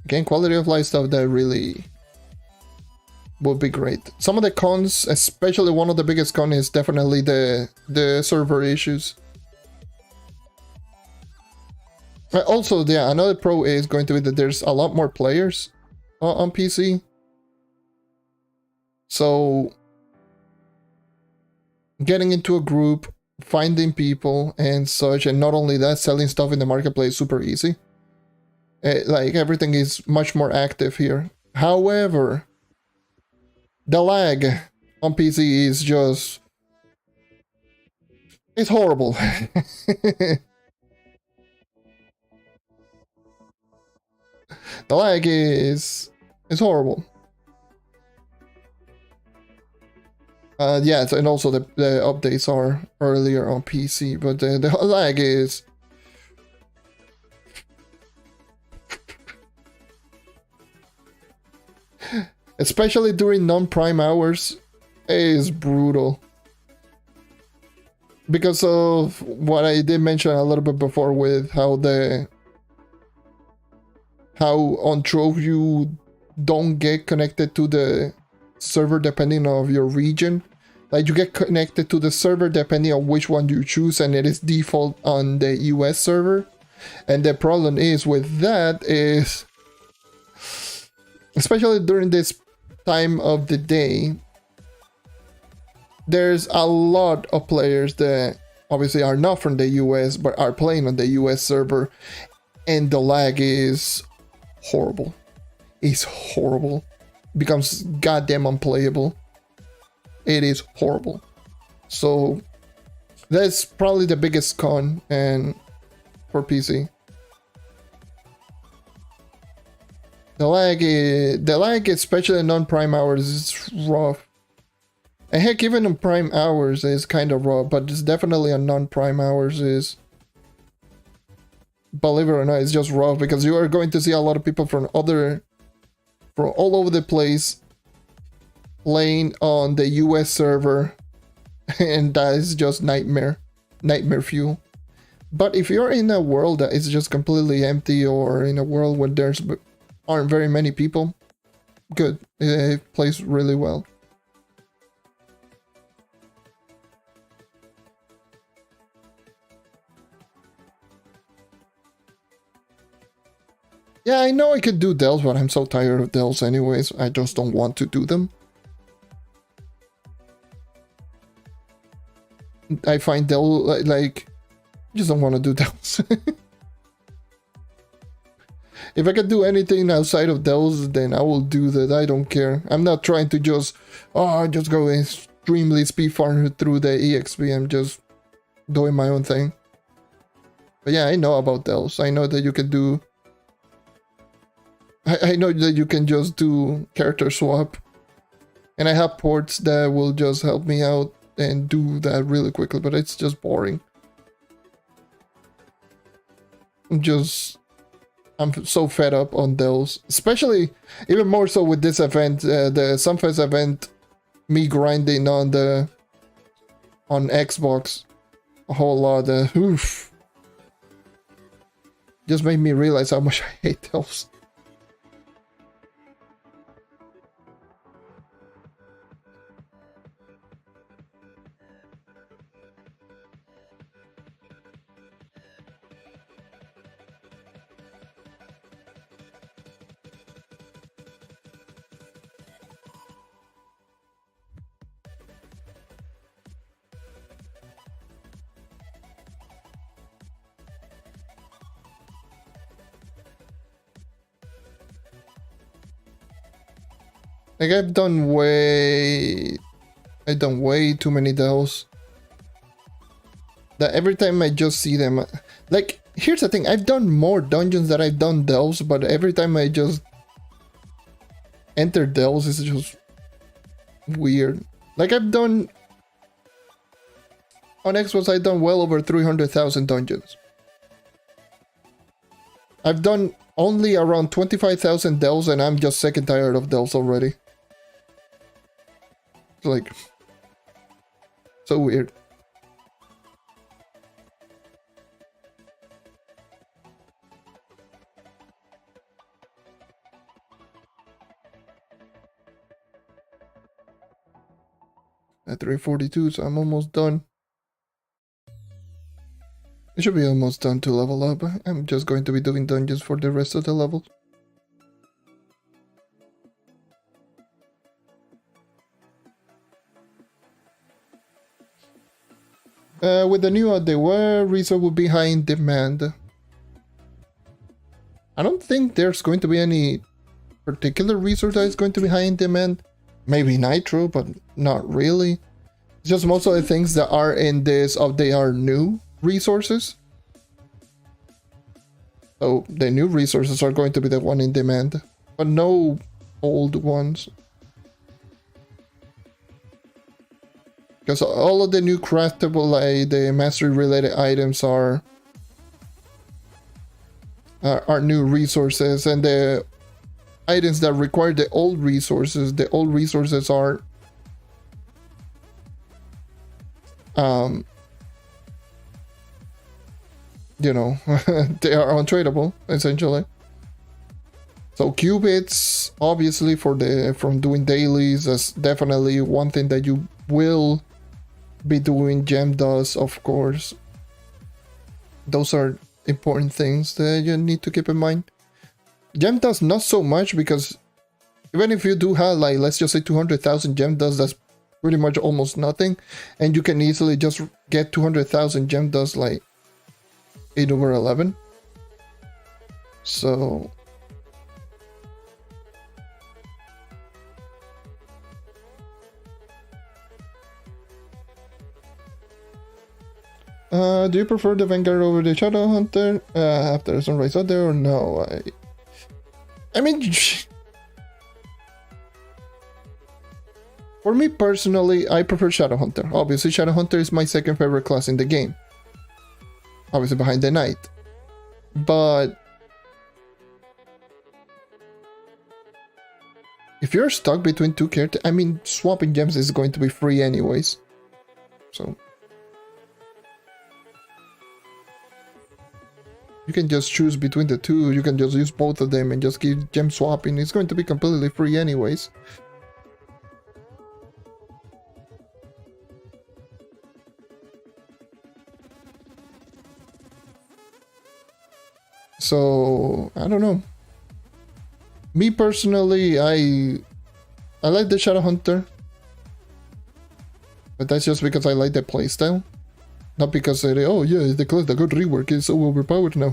Again, quality of life stuff that really would be great. Some of the cons, especially one of the biggest cons, is definitely the server issues. Also, yeah, another pro is going to be that there's a lot more players on PC. So getting into a group, finding people and such, and not only that, selling stuff in the marketplace is super easy. Like, everything is much more active here. However, the lag on PC is just... it's horrible. The lag is horrible. Yeah, and also the updates are earlier on PC, but the lag is... especially during non-prime hours, is brutal. Because of what I did mention a little bit before with how on Trove you don't get connected to the server depending on your region. Like, you get connected to the server depending on which one you choose, and it is default on the US server. And the problem is with that is, especially during this time of the day, there's a lot of players that obviously are not from the US but are playing on the US server, and the lag is horrible. It's horrible. It becomes goddamn unplayable. It is horrible. So that's probably the biggest con and for PC. The lag, especially in non-prime hours, is rough. And heck, even in prime hours is kind of rough, but it's definitely on non-prime hours is, believe it or not, it's just rough, because you are going to see a lot of people from all over the place playing on the US server, and that is just nightmare fuel. But if you're in a world that is just completely empty, or in a world where there's aren't very many people, good. It plays really well. Yeah, I know I could do delves, but I'm so tired of delves anyways. I just don't want to do them. I find like, just don't want to do delves. If I can do anything outside of those, then I will do that. I don't care. I'm not trying to just go extremely speed farm through the EXP. I'm just doing my own thing. But yeah, I know about those. I know that you can do... I know that you can just do character swap. And I have ports that will just help me out and do that really quickly, but it's just boring. I'm so fed up on those. Especially, even more so with this event, the Sunfest event, me grinding on Xbox a whole lot. Oof. Just made me realize how much I hate those. Like I've done way too many delves. That every time I just see them, like here's the thing, I've done more dungeons than I've done delves, but every time I just enter delves, it's just weird. Like I've done on Xbox, I've done well over 300,000 dungeons. I've done only around 25,000 delves, and I'm just sick and tired of delves already. Like, so weird. At 342, so I'm almost done. I should be almost done to level up. I'm just going to be doing dungeons for the rest of the levels. With the new update, what resource will be high in demand? I don't think there's going to be any particular resource that is going to be high in demand. Maybe nitro, but not really. It's just most of the things that are in this update are new resources. So the new resources are going to be the one in demand, but no old ones. Because all of the new craftable, like the mastery related items are new resources, and the items that require the old resources are you know, they are untradeable essentially. So qubits, obviously, from doing dailies, that's definitely one thing that you will be doing. Gem dust, of course. Those are important things that you need to keep in mind. Gem dust, not so much, because even if you do have, like, let's just say 200,000 gem dust, that's pretty much almost nothing, and you can easily just get 200,000 gem dust like 8/11. So do you prefer the Vanguard over the Shadow Hunter after Sunrise Other, or no? I mean, for me personally, I prefer Shadow Hunter. Obviously, Shadow Hunter is my second favorite class in the game. Obviously behind the Knight. But if you're stuck between two characters, I mean, swapping gems is going to be free anyways. So you can just choose between the two. You can just use both of them and just keep gem swapping. It's going to be completely free anyways. So I don't know. Me personally, I like the Shadow Hunter, but that's just because I like the playstyle, not because oh yeah, the class that got rework is so overpowered now.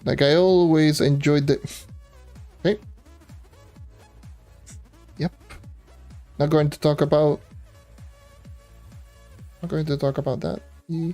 Like, I always enjoyed the... Okay. Yep. Not going to talk about... Not going to talk about that. Hmm.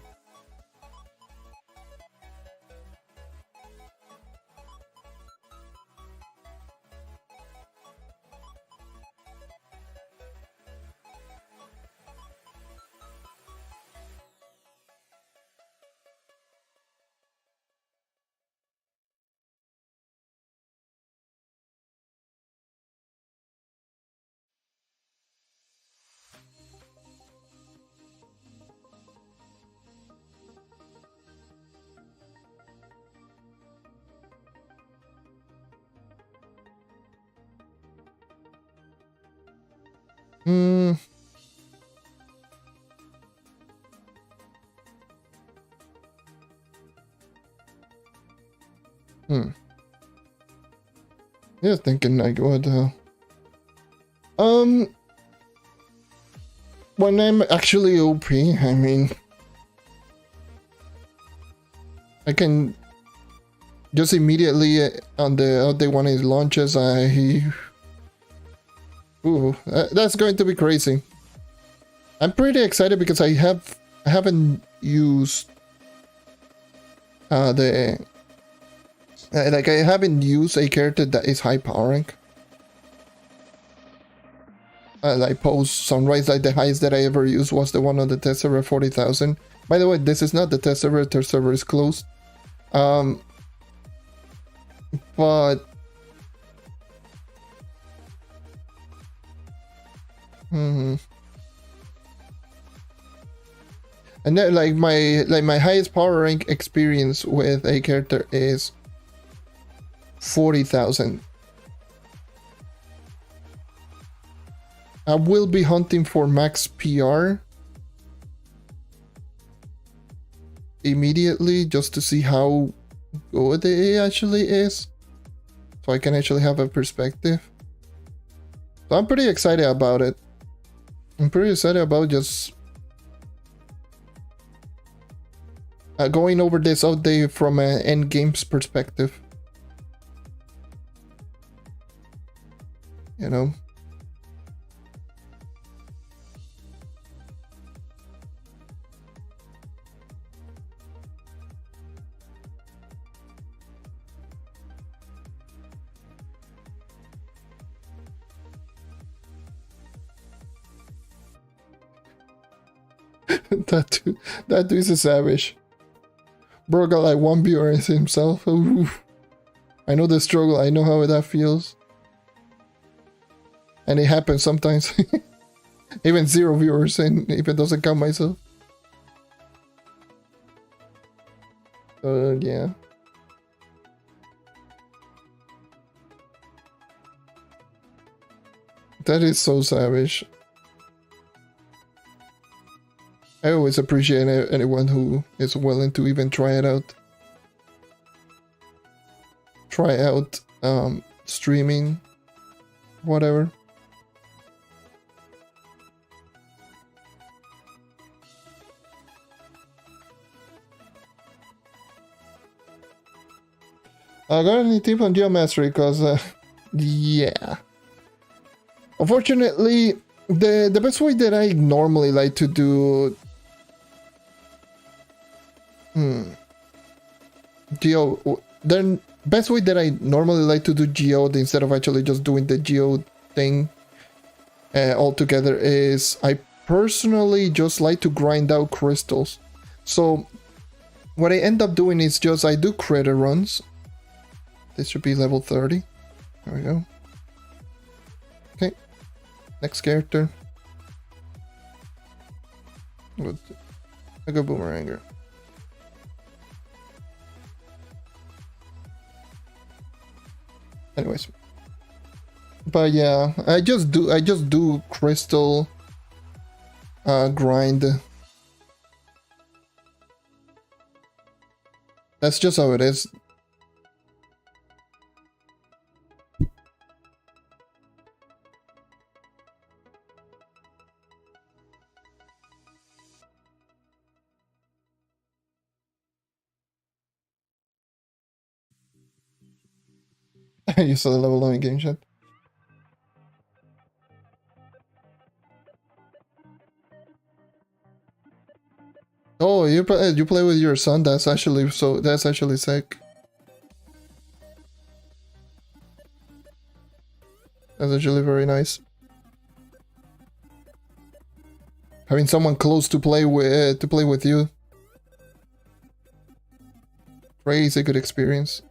Yeah, thinking like what when I'm actually OP, I mean I can just immediately on the day one it launches that's going to be crazy. I'm pretty excited because I haven't used I haven't used a character that is high powering. Like post Sunrise, like the highest that I ever used was the one on the test server 40,000. By the way, this is not the test server is closed. But and then like my highest power rank experience with a character is 40,000. I will be hunting for max PR immediately just to see how good it actually is, so I can actually have a perspective. So I'm pretty excited about it. I'm pretty excited about just going over this update from an end game's perspective. You know. that dude is a savage. Bro got like one viewer himself. Ooh. I know the struggle. I know how that feels. And it happens sometimes. Even 0 viewers, and if it doesn't count myself. Yeah. That is so savage. I always appreciate anyone who is willing to even try it out. Try out streaming, whatever. I got any tip on Geomastery because, yeah. Unfortunately, the best way that I normally like to do the best way that I normally like to do geode instead of actually just doing the geode thing altogether is I personally just like to grind out crystals. So what I end up doing is just I do crater runs. This should be level 30. There we go. Okay. Next character. I go Boomeranger. Anyways. But yeah, I just do crystal grind. That's just how it is. You saw the level on game chat. Oh, you play with your son. That's actually sick. That's actually very nice. Having someone close to play with you. Crazy good experience.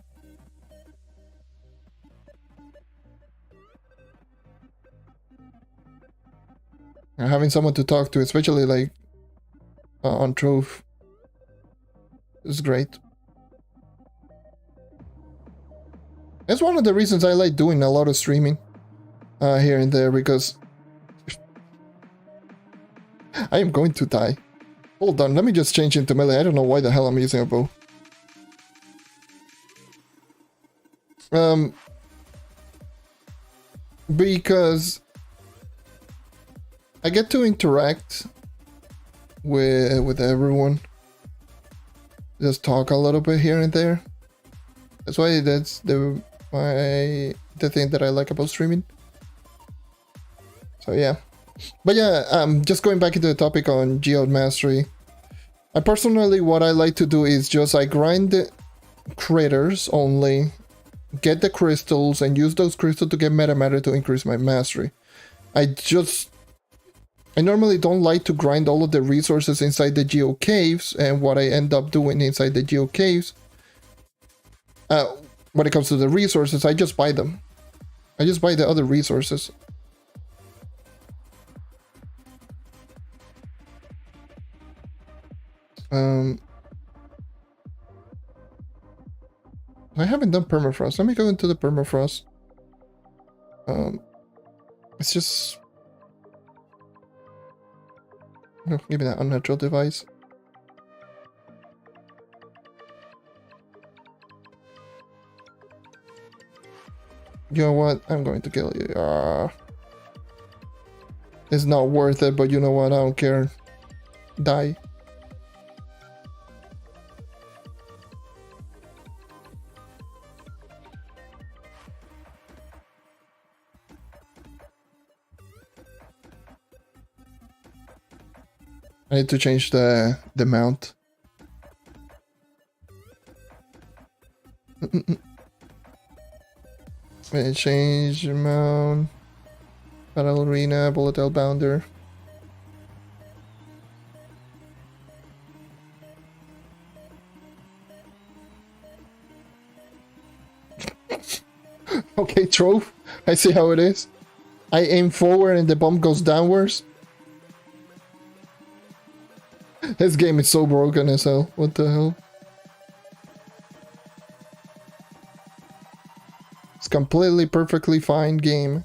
And having someone to talk to, especially like on Trove, is great. That's one of the reasons I like doing a lot of streaming here and there, because I am going to die. Hold on, let me just change into melee. I don't know why the hell I'm using a bow. Because I get to interact with everyone. Just talk a little bit here and there. That's why that's the thing that I like about streaming. So yeah. But yeah, just going back into the topic on Geode Mastery. I personally, what I like to do is just I grind the critters only, get the crystals, and use those crystals to get meta matter to increase my mastery. I normally don't like to grind all of the resources inside the Geo Caves, and what I end up doing inside the Geo Caves, when it comes to the resources, I just buy them. I just buy the other resources. I haven't done permafrost. Let me go into the permafrost. It's just... No, give me that unnatural device. You know what? I'm going to kill you. It's not worth it, but you know what? I don't care. Die. I need to change the mount. I change the mount. Battle arena, bullet hell bounder. Okay, Trove. I see how it is. I aim forward and the bomb goes downwards. This game is so broken as hell. What the hell? It's completely perfectly fine game.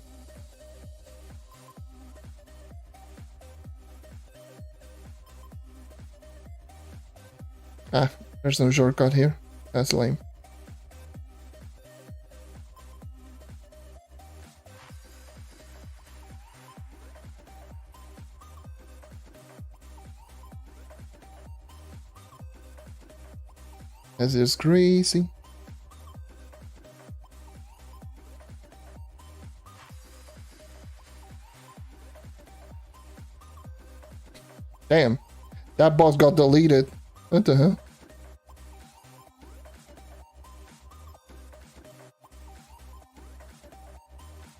Ah, there's no shortcut here. That's lame. That's just crazy. Damn, that boss got deleted. What the hell?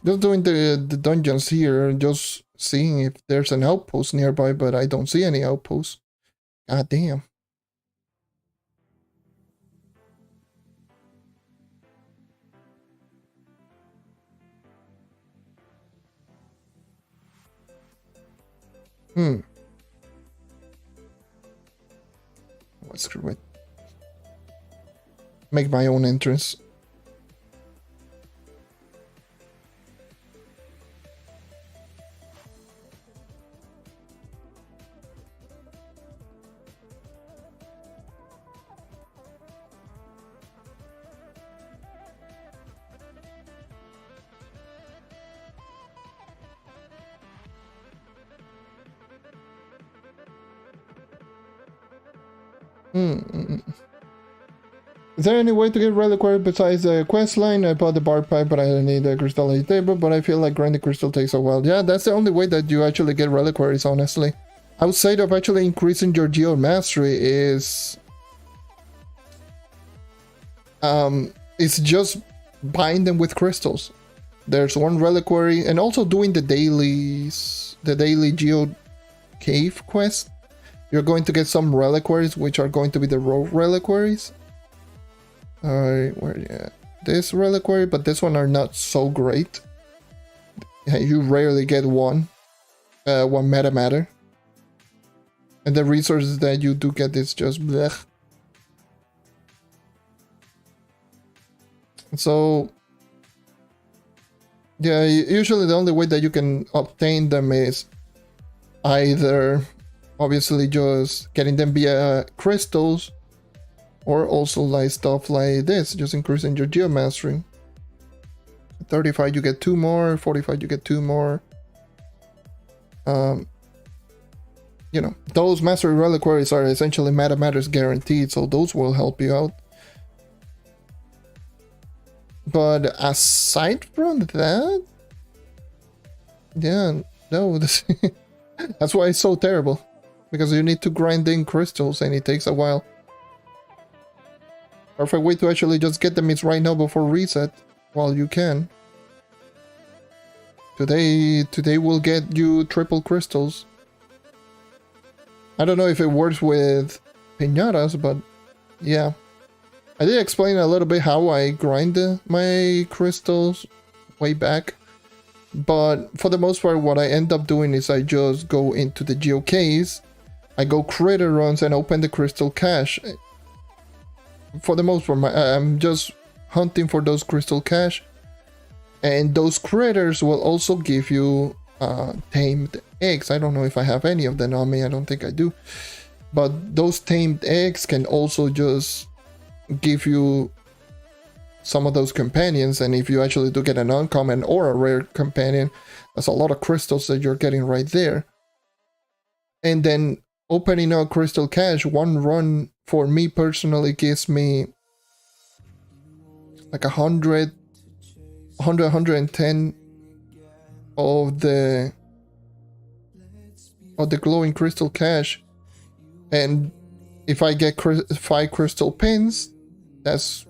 Just doing the dungeons here, just seeing if there's an outpost nearby, but I don't see any outposts. God damn. What, screw it. Make my own entrance. Is there any way to get reliquary besides the quest line? I bought the bar pipe, but I don't need the crystal table, but I feel like grinding crystal takes a while. Yeah, that's the only way that you actually get reliquaries, honestly. Outside of actually increasing your geo mastery is... it's just buying them with crystals. There's one reliquary, and also doing the daily geo cave quest. You're going to get some reliquaries, which are going to be the rogue reliquaries. Where yeah, this reliquary, but this one are not so great. You rarely get one meta matter, and the resources that you do get is just blech. So yeah, usually the only way that you can obtain them is either obviously just getting them via crystals, or also like stuff like this, just increasing your geo mastery. 35 you get 2 more, 45 you get 2 more. You know, those mastery reliquaries are essentially meta matters guaranteed, so those will help you out. But aside from that, yeah, no, that's why it's so terrible, because you need to grind in crystals and it takes a while. Perfect way to actually just get them is right now before reset, while you can. Today will get you triple crystals. I don't know if it works with piñatas, but yeah. I did explain a little bit how I grind my crystals way back. But for the most part, what I end up doing is I just go into the geocaves, I go critter runs and open the crystal cache. For the most part, I'm just hunting for those crystal cache, and those critters will also give you tamed eggs. I don't know if I have any of them on me, I don't think I do, but those tamed eggs can also just give you some of those companions, and if you actually do get an uncommon or a rare companion, that's a lot of crystals that you're getting right there. And then opening a crystal cache, one run for me personally gives me like 110 of the glowing crystal cache, and if I get 5 crystal pins, that's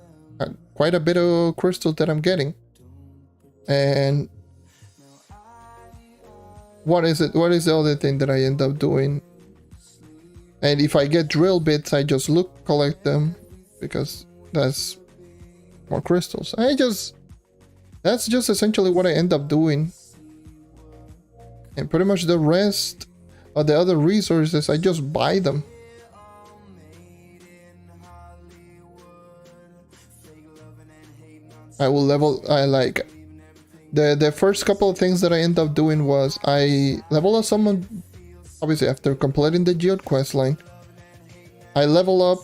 quite a bit of crystals that I'm getting. And what is the other thing that I end up doing? And if I get drill bits, I just collect them, because that's more crystals. That's just essentially what I end up doing. And pretty much the rest of the other resources, I just buy them. I will level, the first couple of things that I end up doing was I level up someone, obviously after completing the geode quest line. I level up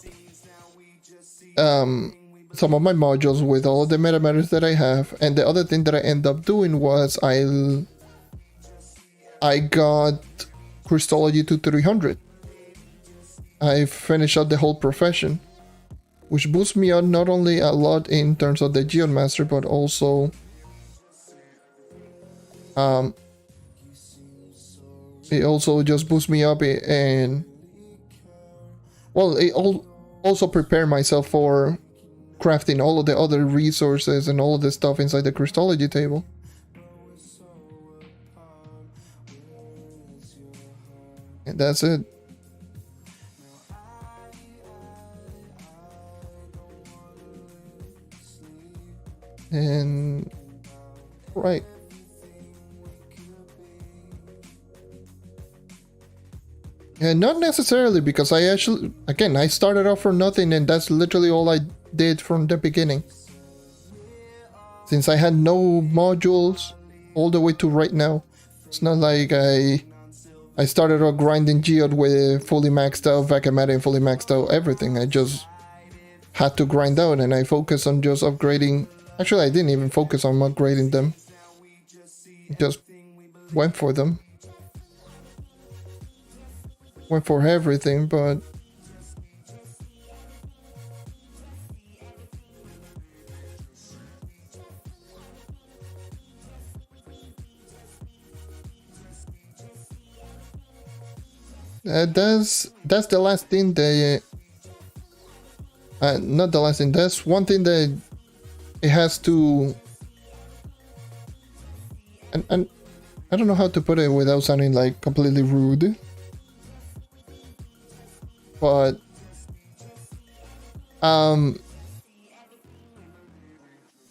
some of my modules with all of the meta matters that I have, and the other thing that I end up doing was I got Christology to 300. I finished out the whole profession, which boosts me out not only a lot in terms of the geode master, but also it also just boosts me up, and well, it also prepare myself for crafting all of the other resources and all of the stuff inside the Christology table. And that's it. And right. Yeah, not necessarily, because I actually, again, I started off from nothing, and that's literally all I did from the beginning. Since I had no modules all the way to right now. It's not like I started off grinding geode with fully maxed out Vacamatic and fully maxed out everything. I just had to grind out, and I focused on just upgrading. Actually, I didn't even focus on upgrading them. Just went for them. Went for everything, but That's the last thing that not the last thing. That's one thing that it has to. And I don't know how to put it without sounding like completely rude, but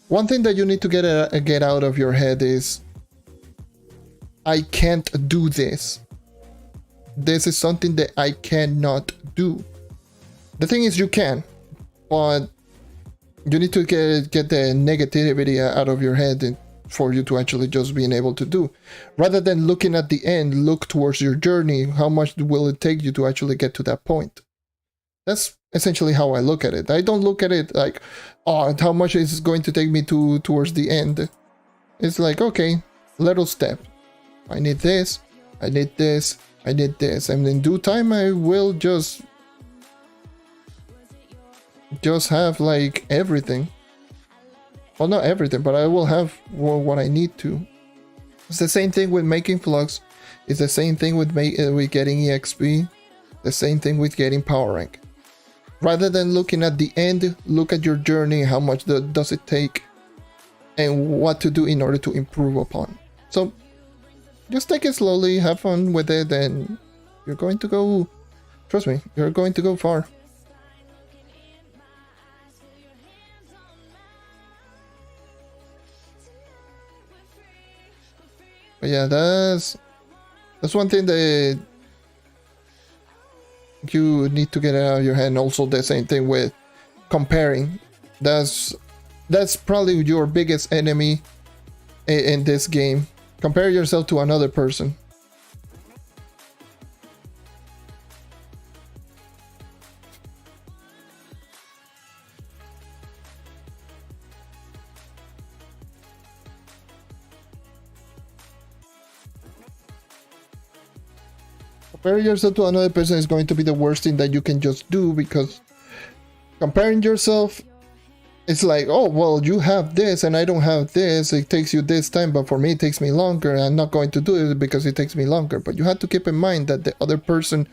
one thing that you need to get out of your head is, I can't do this. This is something that I cannot do. The thing is, you can, but you need to get the negativity out of your head for you to actually just being able to do. Rather than looking at the end, look towards your journey. How much will it take you to actually get to that point? That's essentially how I look at it. I don't look at it like, oh, how much is it going to take me towards the end? It's like, okay, little step. I need this, I need this, I need this. And in due time, I will just have like everything. Well, not everything, but I will have what I need to. It's the same thing with making flux. It's the same thing with getting EXP. The same thing with getting power rank. Rather than looking at the end, look at your journey, how much does it take, and what to do in order to improve upon. So just take it slowly, have fun with it, and you're going to go, trust me, you're going to go far. But yeah, that's one thing that you need to get out of your head. And also the same thing with comparing. That's probably your biggest enemy in this game. Compare yourself to another person. Comparing yourself to another person is going to be the worst thing that you can just do, because comparing yourself, it's like, oh, well, you have this and I don't have this. It takes you this time, but for me, it takes me longer. I'm not going to do it because it takes me longer. But you have to keep in mind that the other person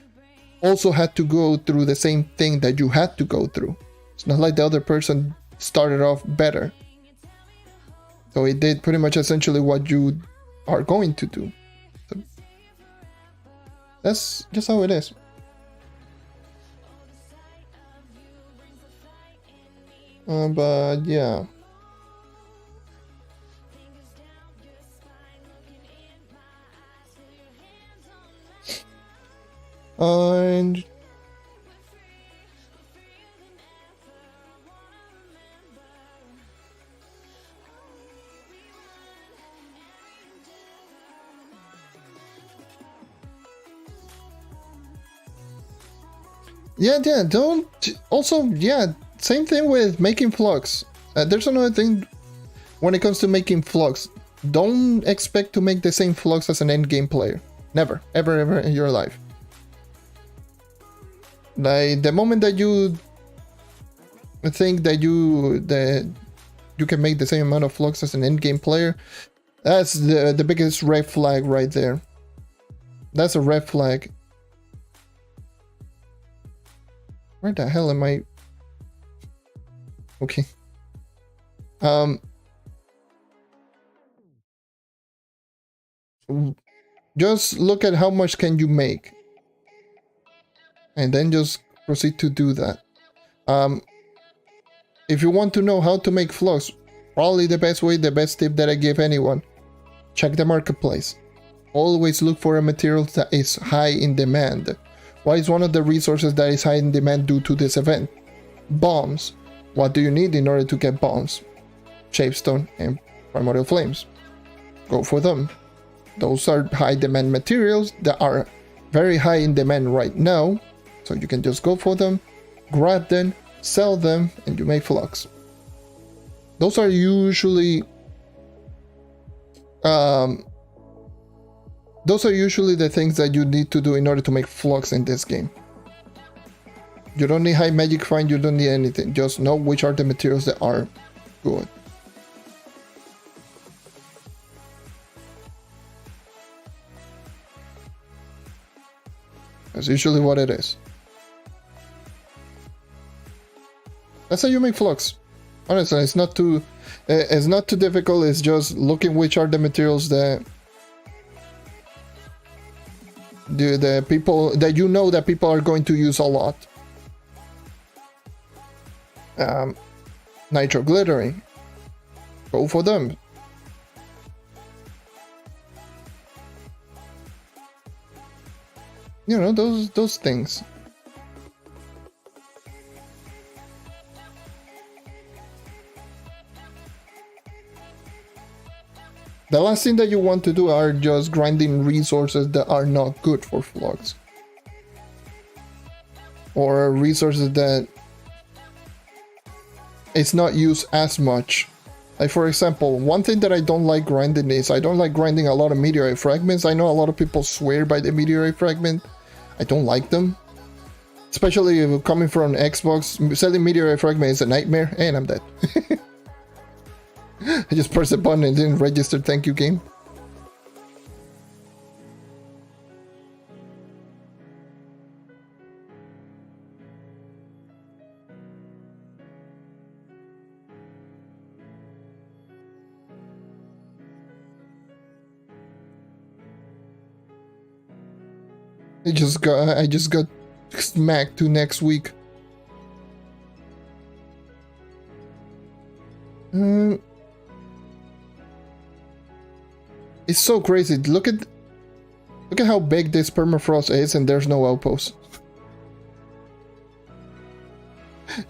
also had to go through the same thing that you had to go through. It's not like the other person started off better. So it did pretty much essentially what you are going to do. So that's just how it is. But yeah. And yeah, don't also, yeah, same thing with making flux. There's another thing when it comes to making flux. Don't expect to make the same flux as an endgame player. Never, ever, ever in your life. Like, the moment that you think that you can make the same amount of flux as an endgame player, that's the biggest red flag right there. That's a red flag. Where the hell am I? Okay. Just look at how much can you make, and then just proceed to do that. If you want to know how to make flux, probably the best way, the best tip that I give anyone, check the marketplace. Always look for a material that is high in demand. What is one of the resources that is high in demand due to this event? Bombs. What do you need in order to get bombs? Shapestone and Primordial Flames. Go for them. Those are high demand materials that are very high in demand right now. So you can just go for them, grab them, sell them, and you make flux. Those are usually the things that you need to do in order to make flux in this game. You don't need high magic find, you don't need anything. Just know which are the materials that are good. That's usually what it is. That's how you make flux. Honestly, it's not too difficult. It's just looking which are the materials that the people that you know that people are going to use a lot. Nitro glittering. Go for them. You know, those things. The last thing that you want to do are just grinding resources that are not good for flux. Or resources that it's not used as much. Like for example, one thing that I don't like grinding is I don't like grinding a lot of meteorite fragments. I know a lot of people swear by the meteorite fragment. I don't like them. Especially if coming from Xbox, selling meteorite fragment is a nightmare, and I'm dead. I just pressed the button and didn't register thank you game. I just got smacked to next week. It's so crazy. Look at how big this permafrost is, and there's no outposts.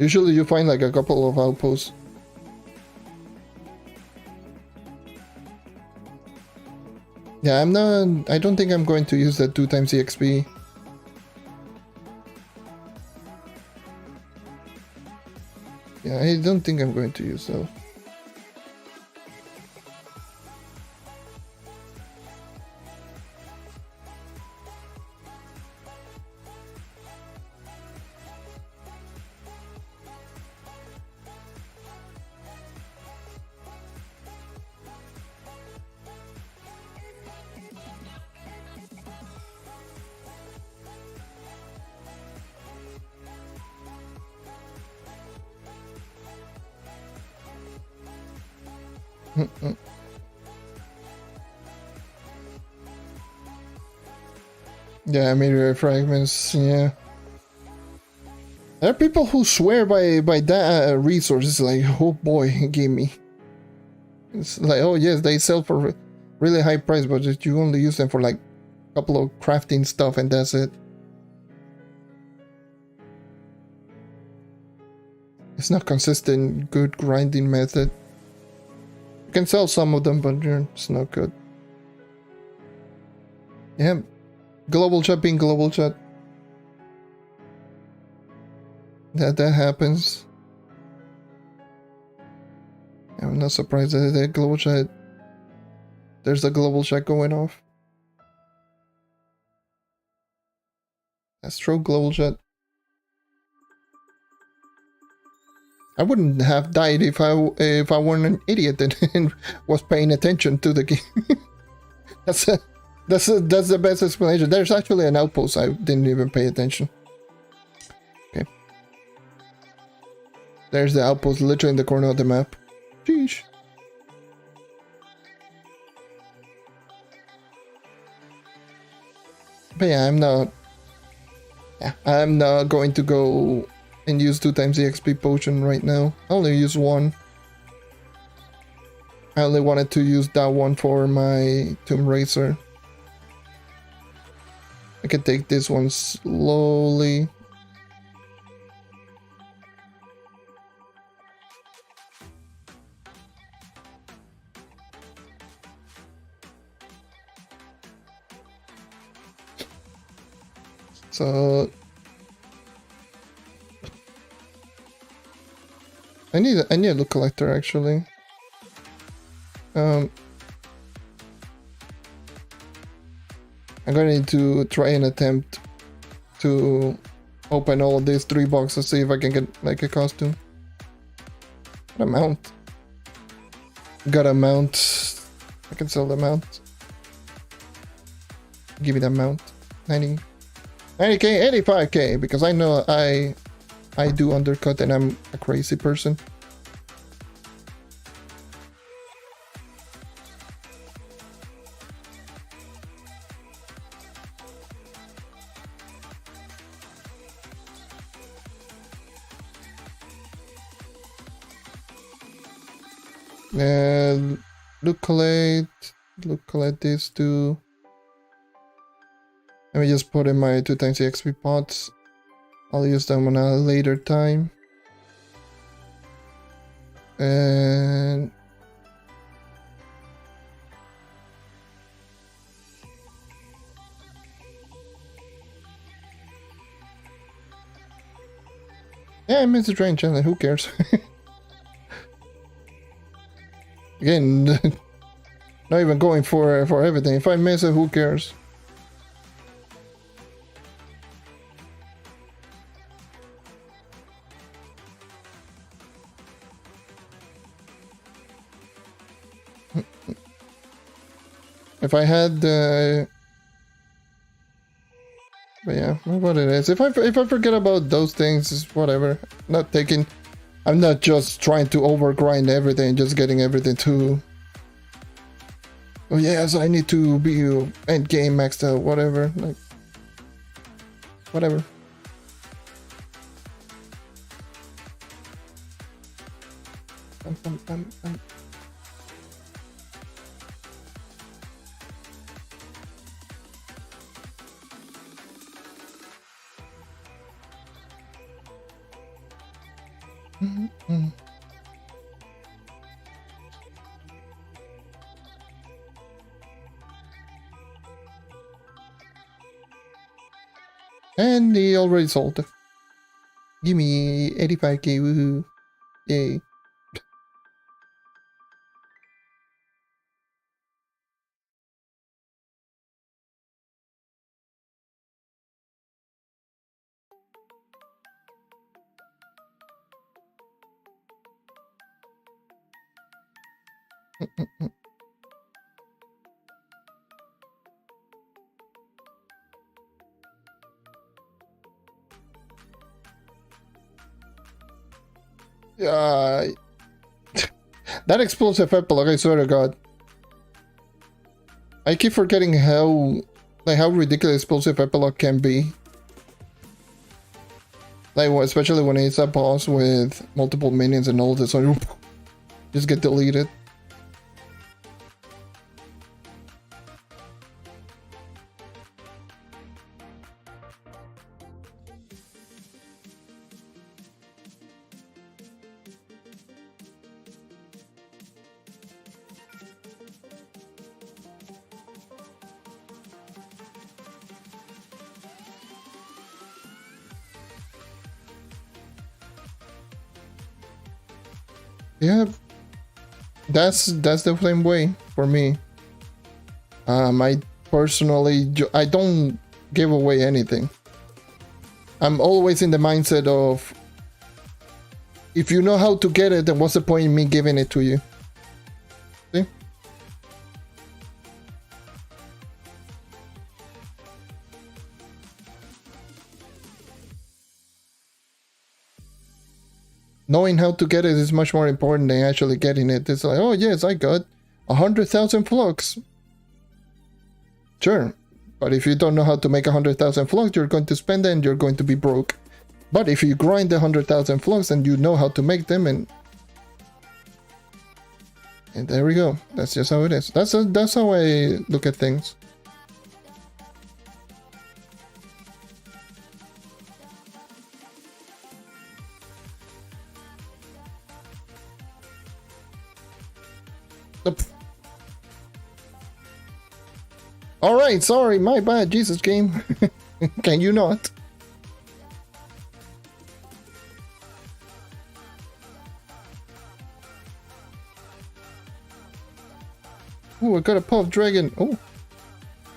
Usually you find like a couple of outposts. Yeah, I don't think I'm going to use that 2 times EXP. Yeah, I don't think I'm going to use that. Yeah, meteor fragments, yeah. There are people who swear by that resource. It's like, oh boy, give me. It's like, oh yes, they sell for really high price, but you only use them for like a couple of crafting stuff and that's it. It's not consistent, good grinding method. You can sell some of them, but it's not good. Yeah, global chat being global chat. That happens. I'm not surprised that the global chat. There's a global chat going off. That's true, global chat. I wouldn't have died if I weren't an idiot and was paying attention to the game. That's the best explanation. There's actually an outpost. I didn't even pay attention. Okay. There's the outpost literally in the corner of the map. Sheesh. But yeah, I'm not going to go and use 2 times the XP potion right now. I only use 1. I only wanted to use that one for my Tomb Racer. I can take this one slowly. So I need a loot collector actually. I'm gonna need to try and attempt to open all these 3 boxes, see if I can get like a costume. Got a mount. Got a mount. I can sell the mount. Give me that mount. 90. 90k, 85k, because I know I do undercut and I'm a crazy person. And look collect these two. Let me just put in my 2 times the XP pots. I'll use them on a later time. And yeah, I missed the train challenge, who cares? Again, not even going for everything. If I miss it, who cares? If I had but yeah, what it is. If I forget about those things, it's whatever. Not taking, I'm not just trying to overgrind everything, just getting everything to. Oh yes, I need to be end game maxed out, whatever. Like, whatever. And he already sold it. Give me 85k, woohoo. Yay. Yeah. That explosive epilogue, I swear to God. I keep forgetting how ridiculous explosive epilogue can be. Like, especially when it's a boss with multiple minions and all this, so just get deleted. Yeah, that's the same way for me. I personally, I don't give away anything. I'm always in the mindset of, if you know how to get it, then what's the point in me giving it to you? See? Knowing how to get it is much more important than actually getting it. It's like, oh yes, I got 100,000 flux. Sure, but if you don't know how to make 100,000 flux, you're going to spend it and you're going to be broke. But if you grind the 100,000 flux and you know how to make them, and there we go. That's just how it is. That's how I look at things. Alright, sorry, my bad, Jesus game. Can you not? Oh, I got a puff dragon. Oh,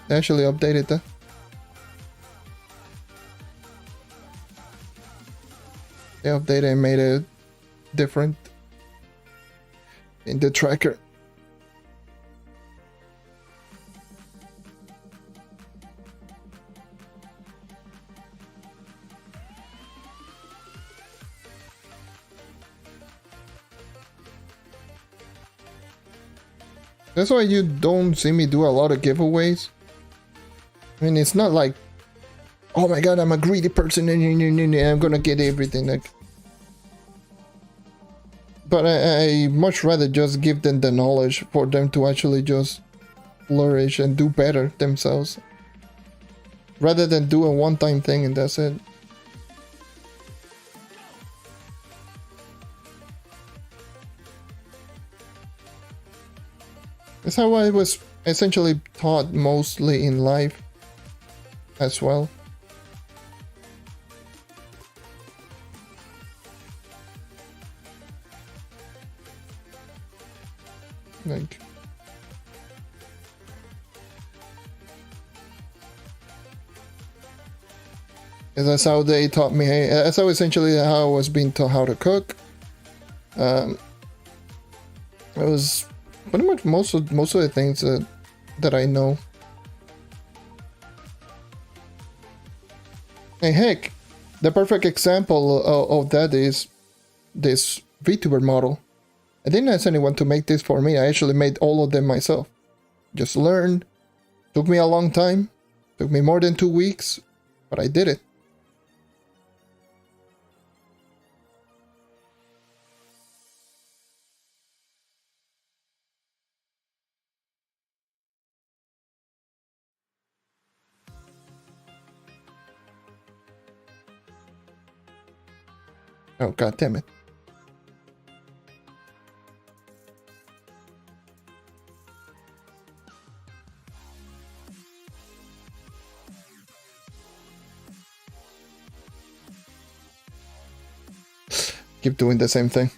they actually updated that. They updated and made it different in the tracker. That's why you don't see me do a lot of giveaways. I mean, it's not like, oh my god, I'm a greedy person and I'm gonna get everything. Like, but I much rather just give them the knowledge for them to actually just flourish and do better themselves, rather than do a one-time thing and that's it. That's how I was essentially taught mostly in life as well. Like, that's how they taught me. That's how essentially how I was being taught how to cook. It was pretty much most of the things that I know. And heck, the perfect example of that is this VTuber model. I didn't ask anyone to make this for me. I actually made all of them myself. Just learned. Took me a long time. Took me more than 2 weeks, but I did it. Oh, god damn it. Keep doing the same thing.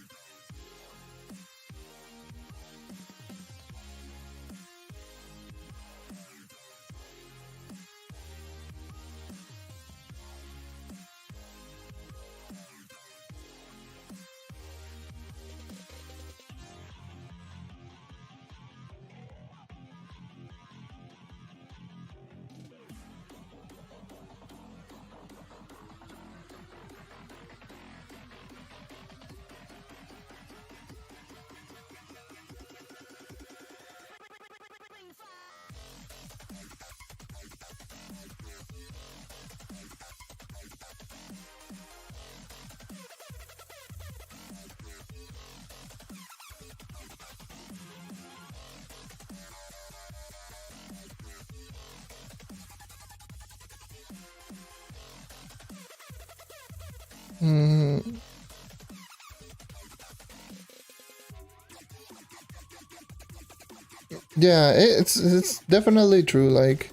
Yeah, it's definitely true. Like,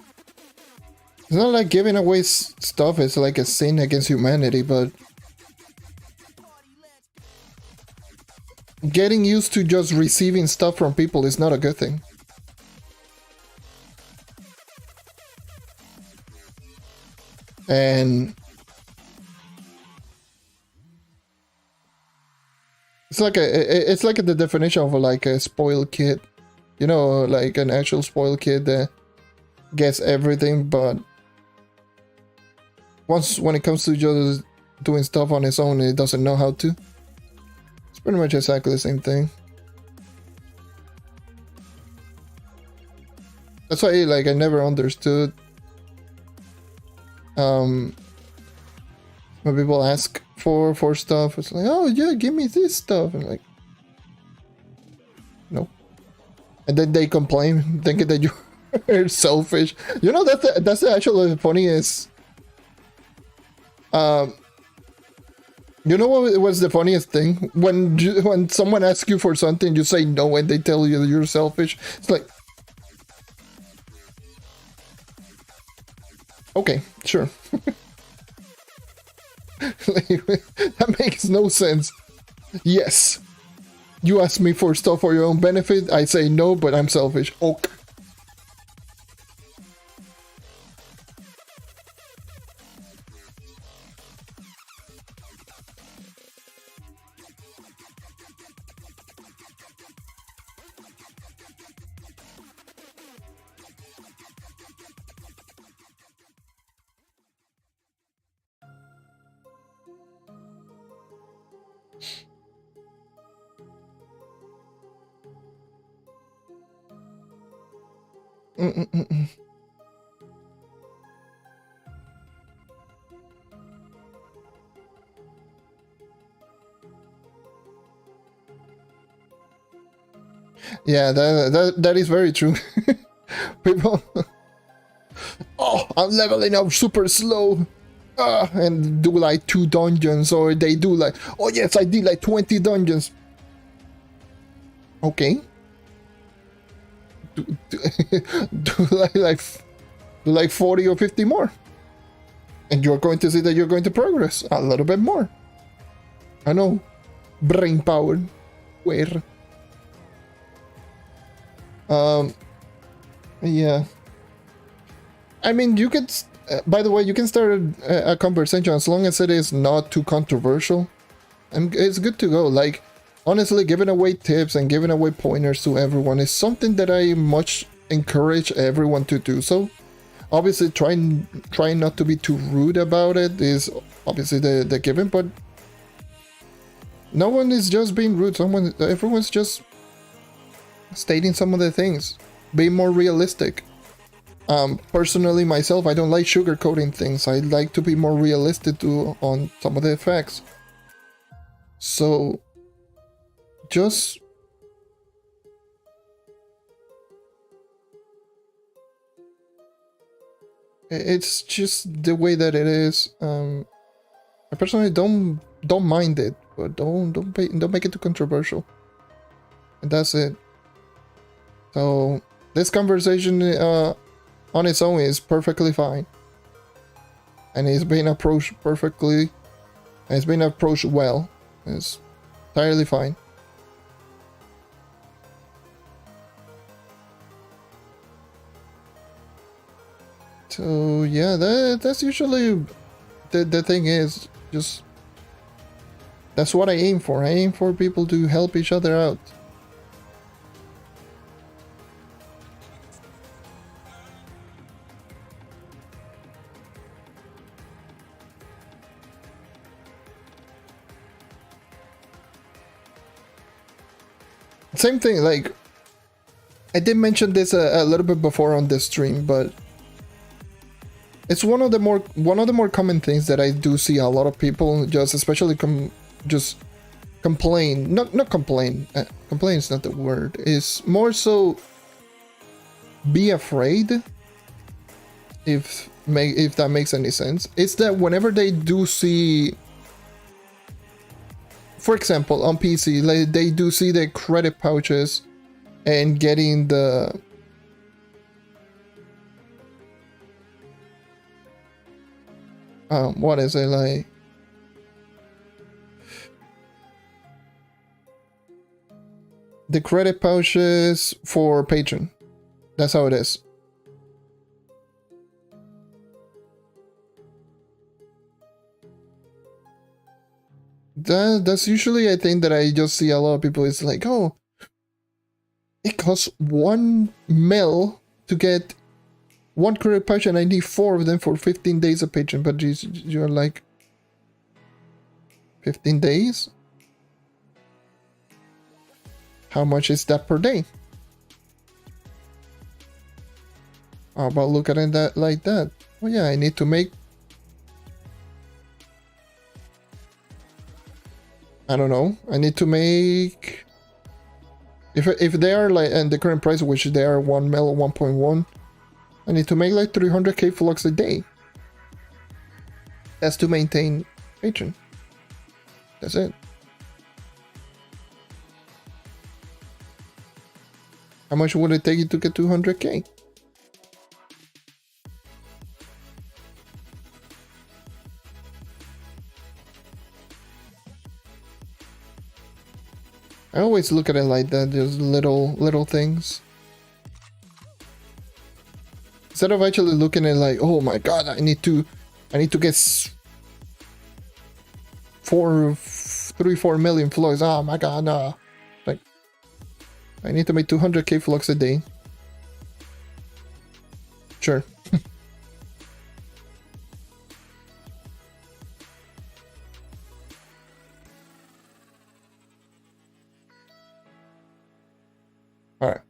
it's not like giving away stuff is like a sin against humanity, but getting used to just receiving stuff from people is not a good thing. And it's like the definition of like a spoiled kid, you know, like an actual spoiled kid that gets everything, but when it comes to just doing stuff on his own, he doesn't know how to. It's pretty much exactly the same thing. That's why, like, I never understood when people ask for stuff. It's like, oh yeah, give me this stuff, and like, no. And then they complain, thinking that you're selfish. You know, that's actually the funniest. You know what was the funniest thing? When someone asks you for something, you say no, and they tell you you're selfish. It's like, okay, sure. That makes no sense. Yes, you ask me for stuff for your own benefit. I say no, but I'm selfish. Okay. Yeah, that is very true. People, oh, I'm leveling up super slow, and do like 2 dungeons, or they do like, oh yes, I did like 20 dungeons. Okay. Do like 40 or 50 more, and you're going to see that you're going to progress a little bit more. I know, brain power. Where? Yeah. I mean, you could. By the way, you can start a conversation as long as it is not too controversial, and it's good to go. Like, honestly, giving away tips and giving away pointers to everyone is something that I much encourage everyone to do. So, obviously, trying not to be too rude about it is obviously the given, but no one is just being rude. Everyone's just stating some of the things, being more realistic. Personally, myself, I don't like sugarcoating things. I like to be more realistic on some of the facts. So, just it's just the way that it is. I personally don't mind it, but don't make it too controversial. And that's it. So this conversation on its own is perfectly fine, and it's being approached perfectly, and it's being approached well. It's entirely fine. So yeah, that's usually the thing is just that's what I aim for. I aim for people to help each other out. Same thing, like I did mention this a little bit before on this stream, but it's one of the more common things that I do see a lot of people just especially just complain. Not complain. Complain is not the word. It's more so be afraid. If that makes any sense, it's that whenever they do see, for example, on PC, like they do see the credit pouches and getting the what is it like? The credit pouches for Patreon. That's how it is. That's usually, I think, that I just see a lot of people. It's like, oh, it costs 1 mil to get 1 credit pouch, and I need 4 of them for 15 days of Patreon. But you're like, 15 days? How much is that per day? How about look at it like that? Oh yeah, I need to make, I don't know, I need to make, if they are like, and the current price, which they are 1 mil, 1.1, I need to make like 300k flux a day. That's to maintain Patreon. That's it. How much would it take you to get 200k? I always look at it like that, just little things. Instead of actually looking at it like, oh my god, I need to get 4 million flux. Oh my god, no. Like, I need to make 200k flux a day. Sure. Alright.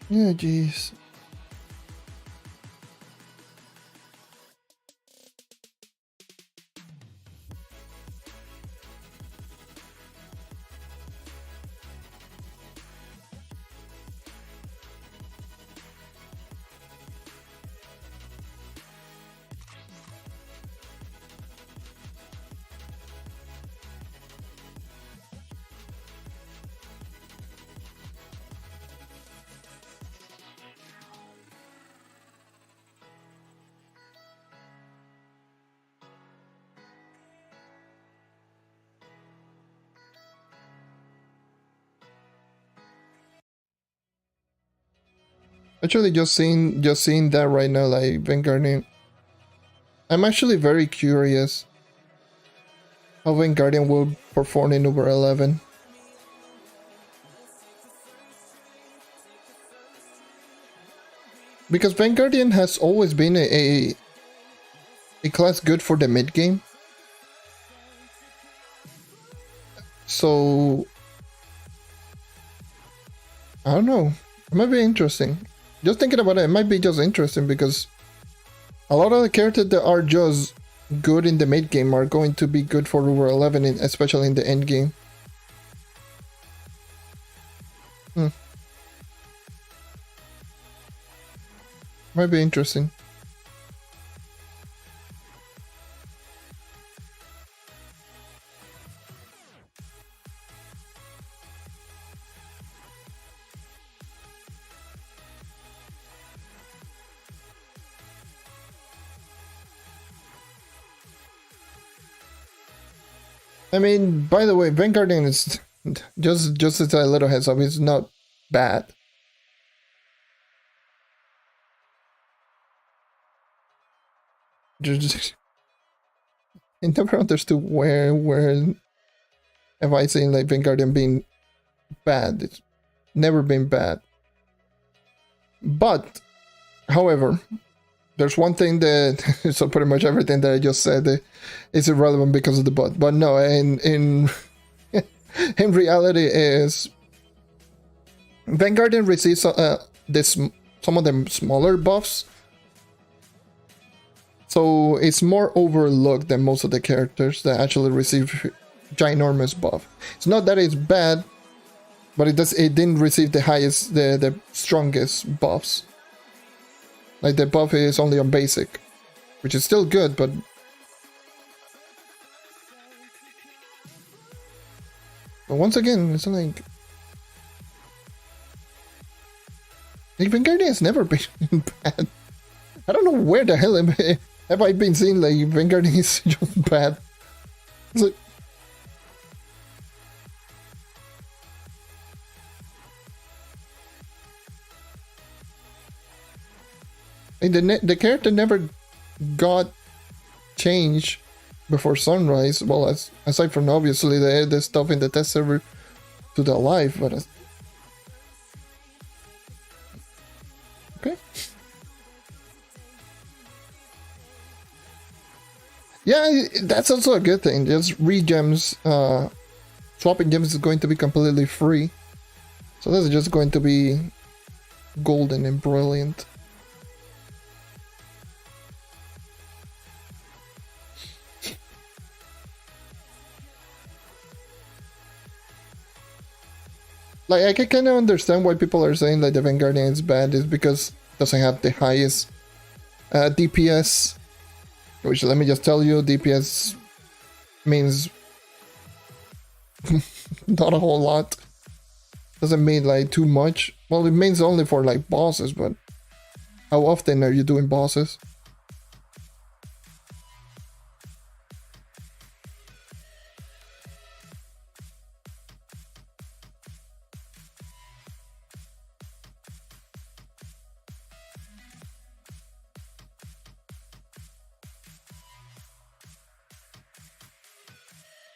Yeah, jeez. Actually, just seeing that right now, like Vanguardian. I'm actually very curious how Vanguardian will perform in Uber 11. Because Vanguardian has always been a class good for the mid game. So I don't know. It might be interesting. Just thinking about it, it might be just interesting because a lot of the characters that are just good in the mid game are going to be good for Uber 11, especially in the end game. Might be interesting. I mean, by the way, Vanguardian is just as a little heads up, it's not bad. Just, I never understood where have I seen like Vanguardian being bad. It's never been bad. But, however, there's one thing that so pretty much everything that I just said is irrelevant because of the bot. But no, in in reality is Vanguardian receives some of them smaller buffs. So it's more overlooked than most of the characters that actually receive ginormous buff. It's not that it's bad, but it didn't receive the highest, the strongest buffs. Like the buff is only on basic, which is still good, but once again, it's like Vanguardian has never been bad. I don't know where the hell have I been seeing like Vanguardian is just bad. It's like, the character never got changed before Sunrise. Well, aside from obviously the stuff in the test server to the live, but okay. Yeah, that's also a good thing. Just regems, swapping gems is going to be completely free, so that's just going to be golden and brilliant. Like, I can kind of understand why people are saying that the Vanguardian is bad, is because it doesn't have the highest DPS, which, let me just tell you, DPS means not a whole lot. Doesn't mean like too much. Well, it means only for like bosses, but how often are you doing bosses?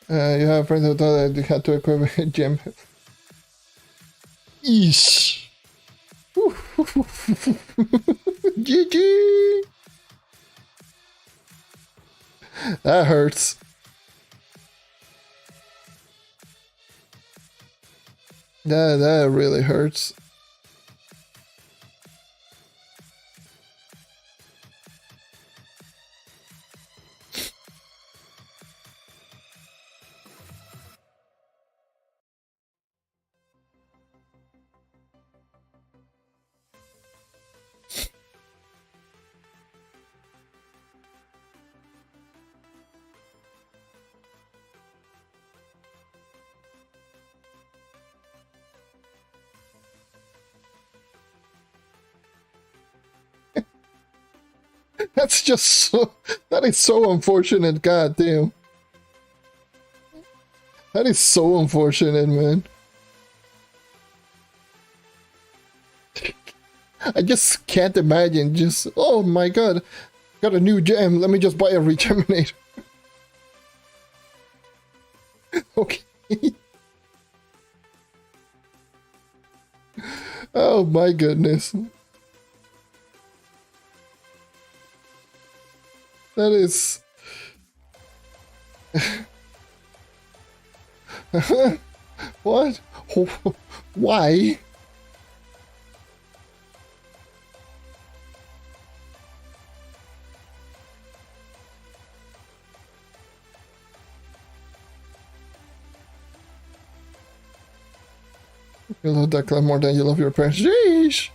You have friends who thought that you had to equip a gem. Eesh. GG. That hurts. That really hurts. That's just so... That is so unfortunate, god damn. That is so unfortunate, man. I just can't imagine just... Oh my god, got a new gem, let me just buy a Regeminator. Okay. Oh my goodness. That is... What? Why? You love that club more than you love your parents. Sheesh!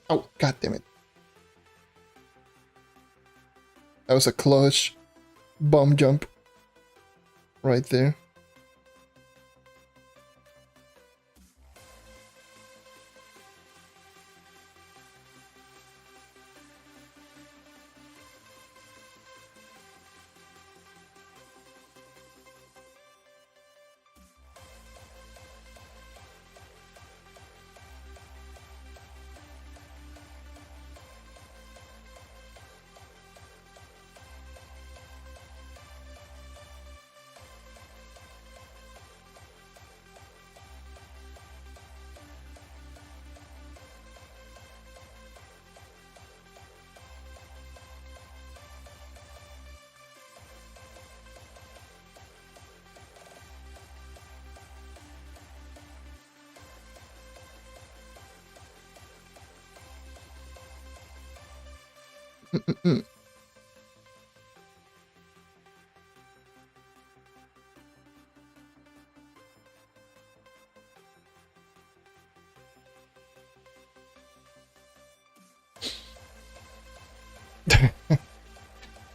Oh, god damn it. That was a clutch bomb jump right there.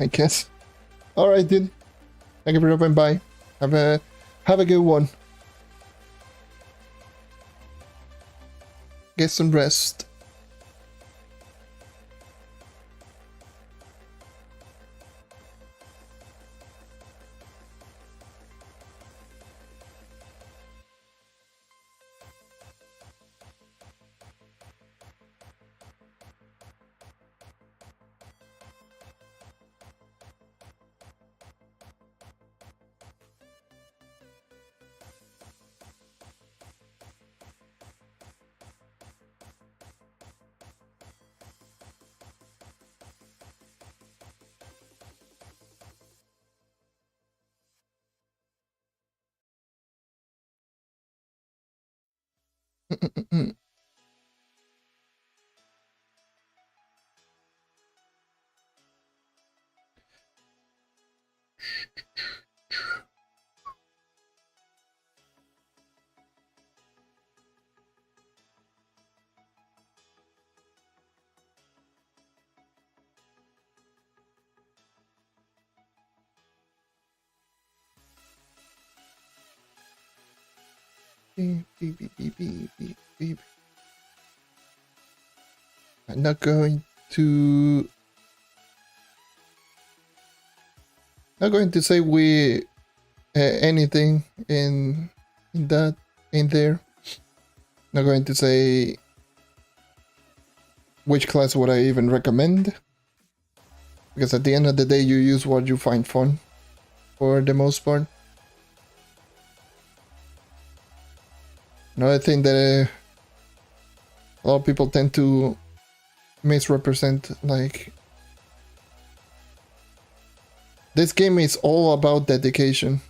I guess. Alright, dude. Thank you for dropping by. Have a good one. Get some rest. Beep, beep, beep, beep, beep, beep, beep. I'm not going to say we anything in there. Not going to say which class would I even recommend, because at the end of the day you use what you find fun for the most part. Another thing that a lot of people tend to misrepresent, like, this game is all about dedication.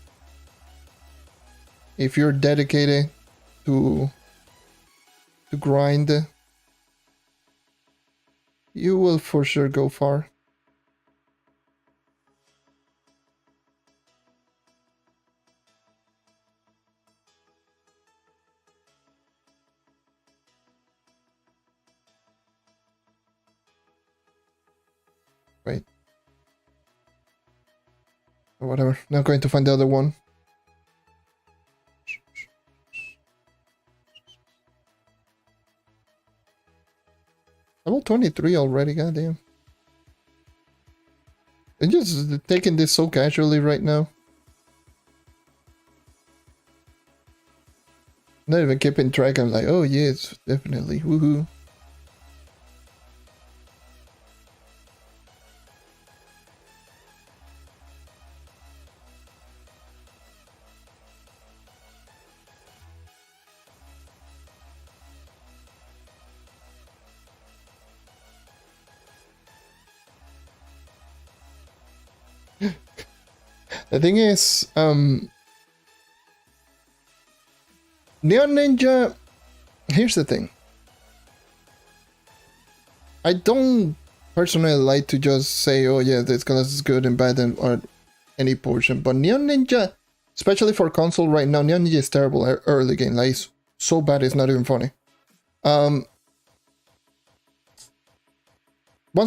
If you're dedicated to grind, you will for sure go far. Wait. Or whatever. Not going to find the other one. Level 23 already, goddamn. I'm just taking this so casually right now. Not even keeping track. I'm like, oh yes, definitely. Woohoo. The thing is, Neon Ninja, here's the thing. I don't personally like to just say, oh yeah, this class is good and bad or any portion, but Neon Ninja, especially for console right now, Neon Ninja is terrible early game. Like, it's so bad it's not even funny. Once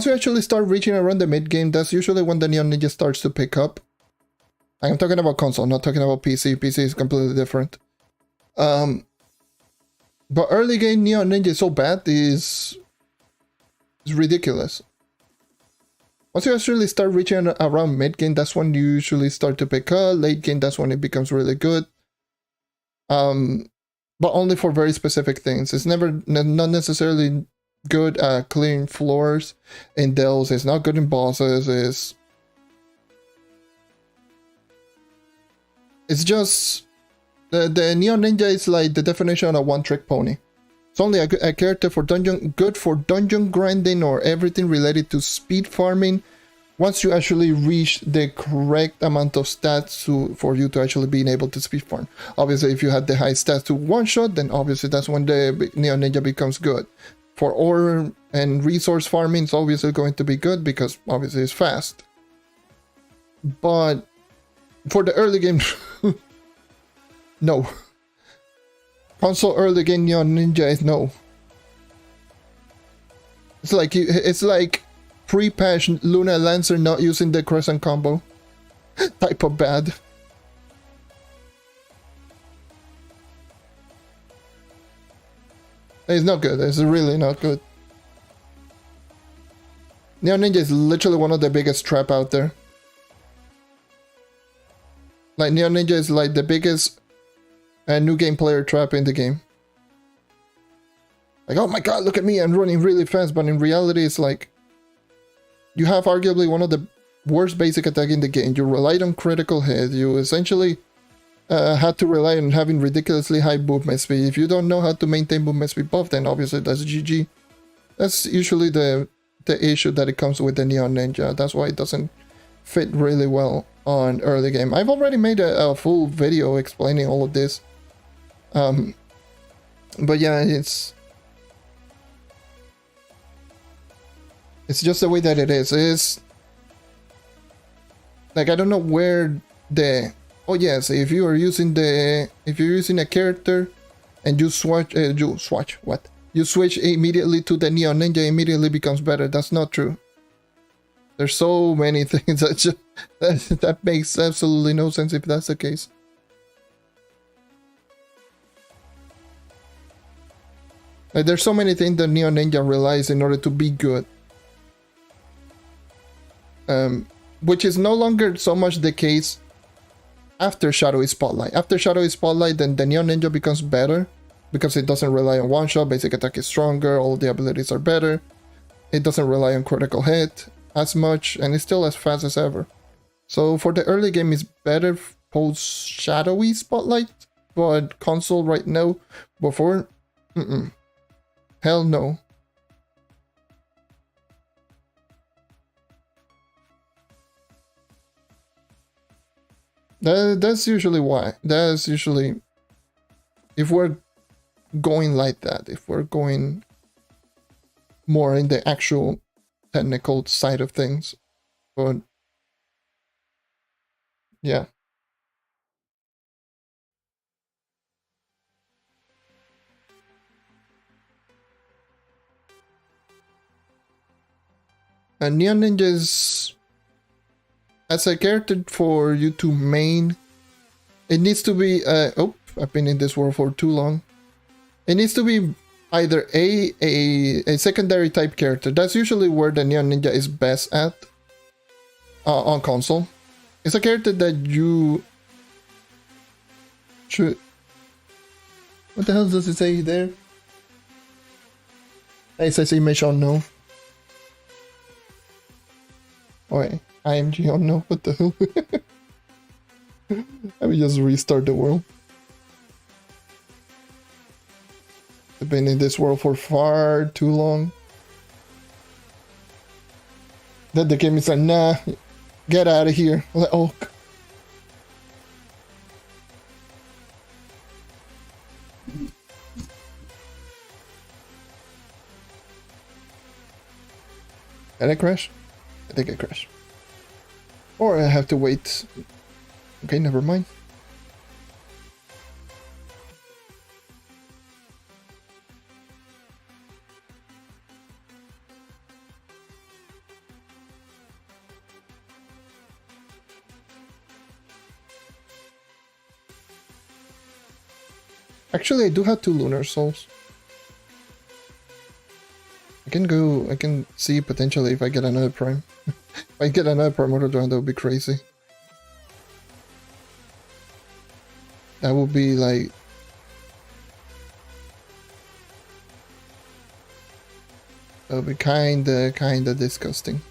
you actually start reaching around the mid game, that's usually when the Neon Ninja starts to pick up. I'm talking about console, not talking about PC. PC is completely different. But early game Neon Ninja is so bad is ridiculous. Once you actually start reaching around mid game, that's when you usually start to pick up. Late game, that's when it becomes really good. But only for very specific things. It's never not necessarily good at clearing floors in delves. It's not good in bosses. It's just the Neon Ninja is like the definition of a one-trick pony. It's only a character for good for dungeon grinding or everything related to speed farming. Once you actually reach the correct amount of stats for you to actually being able to speed farm. Obviously, if you had the high stats to one shot, then obviously that's when the Neon Ninja becomes good. For ore and resource farming, it's obviously going to be good because obviously it's fast. But for the early game, no. Console early game Neon Ninja is no. It's like pre-patch Luna Lancer not using the crescent combo type of bad. It's not good. It's really not good. Neon Ninja is literally one of the biggest trap out there. Like, Neon Ninja is like the biggest new game player trap in the game. Like, oh my god, look at me, I'm running really fast, but in reality it's like you have arguably one of the worst basic attack in the game. You relied on critical hit. You essentially had to rely on having ridiculously high movement speed. If you don't know how to maintain movement speed buff, then obviously that's GG. That's usually the issue that it comes with the Neon Ninja. That's why it doesn't fit really well on early game. I've already made a full video explaining all of this. But yeah, it's just the way that it is. It's like, I don't know where the... Oh yes, if you're using a character and you switch immediately to the Neon Ninja, immediately becomes better. That's not true. There's so many things that makes absolutely no sense if that's the case. Like, there's so many things that Neon Ninja relies in order to be good. Which is no longer so much the case after Shadowy Spotlight. After Shadowy Spotlight, then the Neon Ninja becomes better. because it doesn't rely on one shot. Basic attack is stronger, all the abilities are better. It doesn't rely on critical hit as much, and it's still as fast as ever. So for the early game, it's better post shadowy spotlight, but console right now, before, hell no. That's usually why. That's usually, if we're going like that, if we're going more in the actual technical side of things, but yeah. And Neon Ninjas, as a character for you to main, it needs to be, oh, I've been in this world for too long. It needs to be either a secondary type character. That's usually where the Neon Ninja is best at on console. It's a character that you should... What the hell does it say there? It says image unknown. Wait, IMG unknown, what the hell? Let me just restart the world. I've been in this world for far too long. Then the game is like, nah, get out of here. I'm like, oh. Did I crash? I think I crashed. Or I have to wait. Okay, never mind. Actually, I do have 2 lunar souls. I can see potentially if I get another prime. If I get another Primordial, that would be crazy. That would be like... That would be kinda disgusting.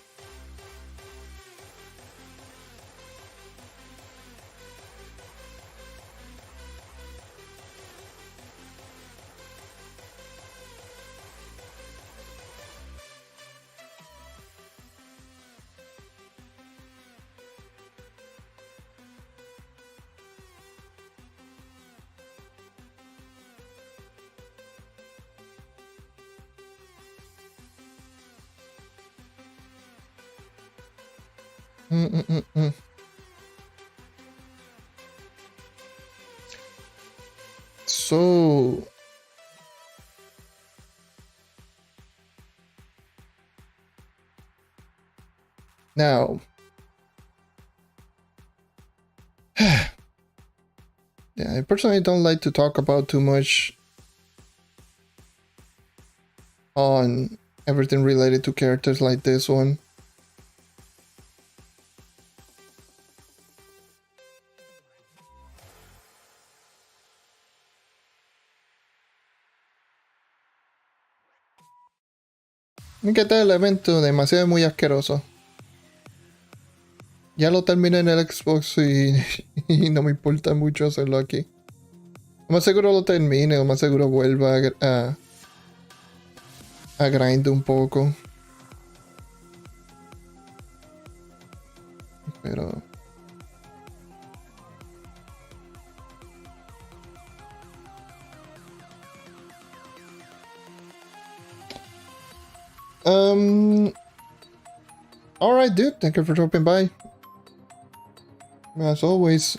So now, yeah, I personally don't like to talk about too much on everything related to characters like this one. ¿Qué tal el evento? Demasiado muy asqueroso. Ya lo terminé en el Xbox y no me importa mucho hacerlo aquí. Lo más seguro lo termine, lo más seguro vuelva a grind un poco. Pero... Alright, dude. Thank you for dropping by. As always.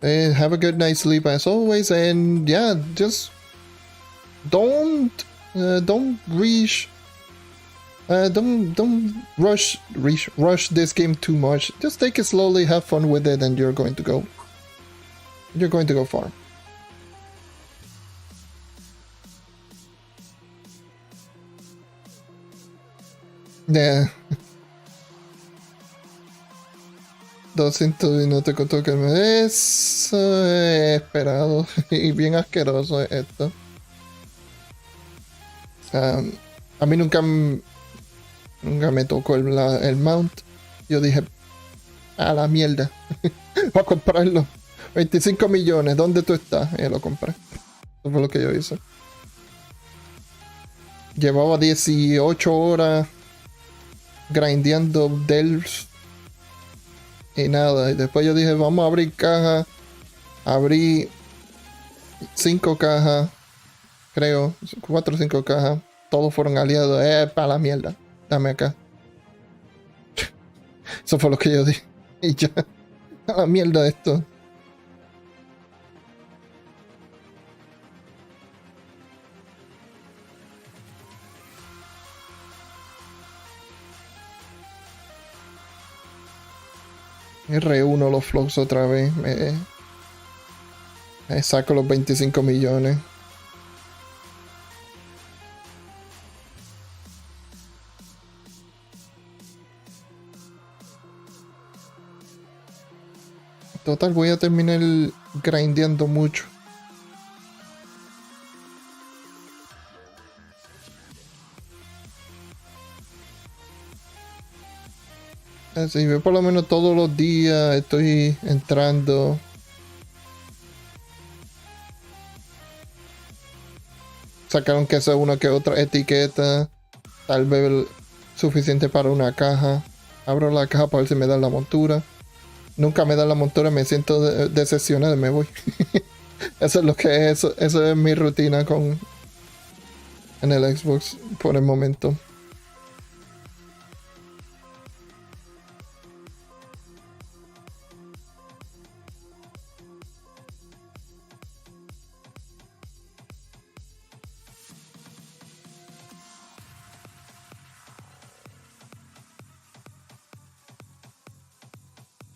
And have a good night's sleep as always. And yeah, just don't rush this game too much. Just take it slowly, have fun with it, and you're going to go far. Yeah. 200 minutos con todo que eso es esperado y bien asqueroso es esto. A mí nunca me tocó el mount. Yo dije, a la mierda. Voy a comprarlo. 25 millones, ¿dónde tú estás? Y lo compré. Eso fue lo que yo hice. Llevaba 18 horas grindeando delves y nada. Y después yo dije, vamos a abrir cajas. Abrí 5 cajas, creo, 4 o 5 cajas. Todos fueron aliados. Para la mierda. Dame acá. Eso fue lo que yo dije. Y ya. A la mierda esto. Y reúno los flows otra vez. Me saco los 25 millones. Total, voy a terminar grindeando mucho. Así que por lo menos todos los días estoy entrando. Sacaron que sea una que otra etiqueta. Tal vez suficiente para una caja. Abro la caja para ver si me dan la montura. Nunca me dan la montura, me siento decepcionado y me voy. Eso es lo que es. Eso es mi rutina en el Xbox por el momento.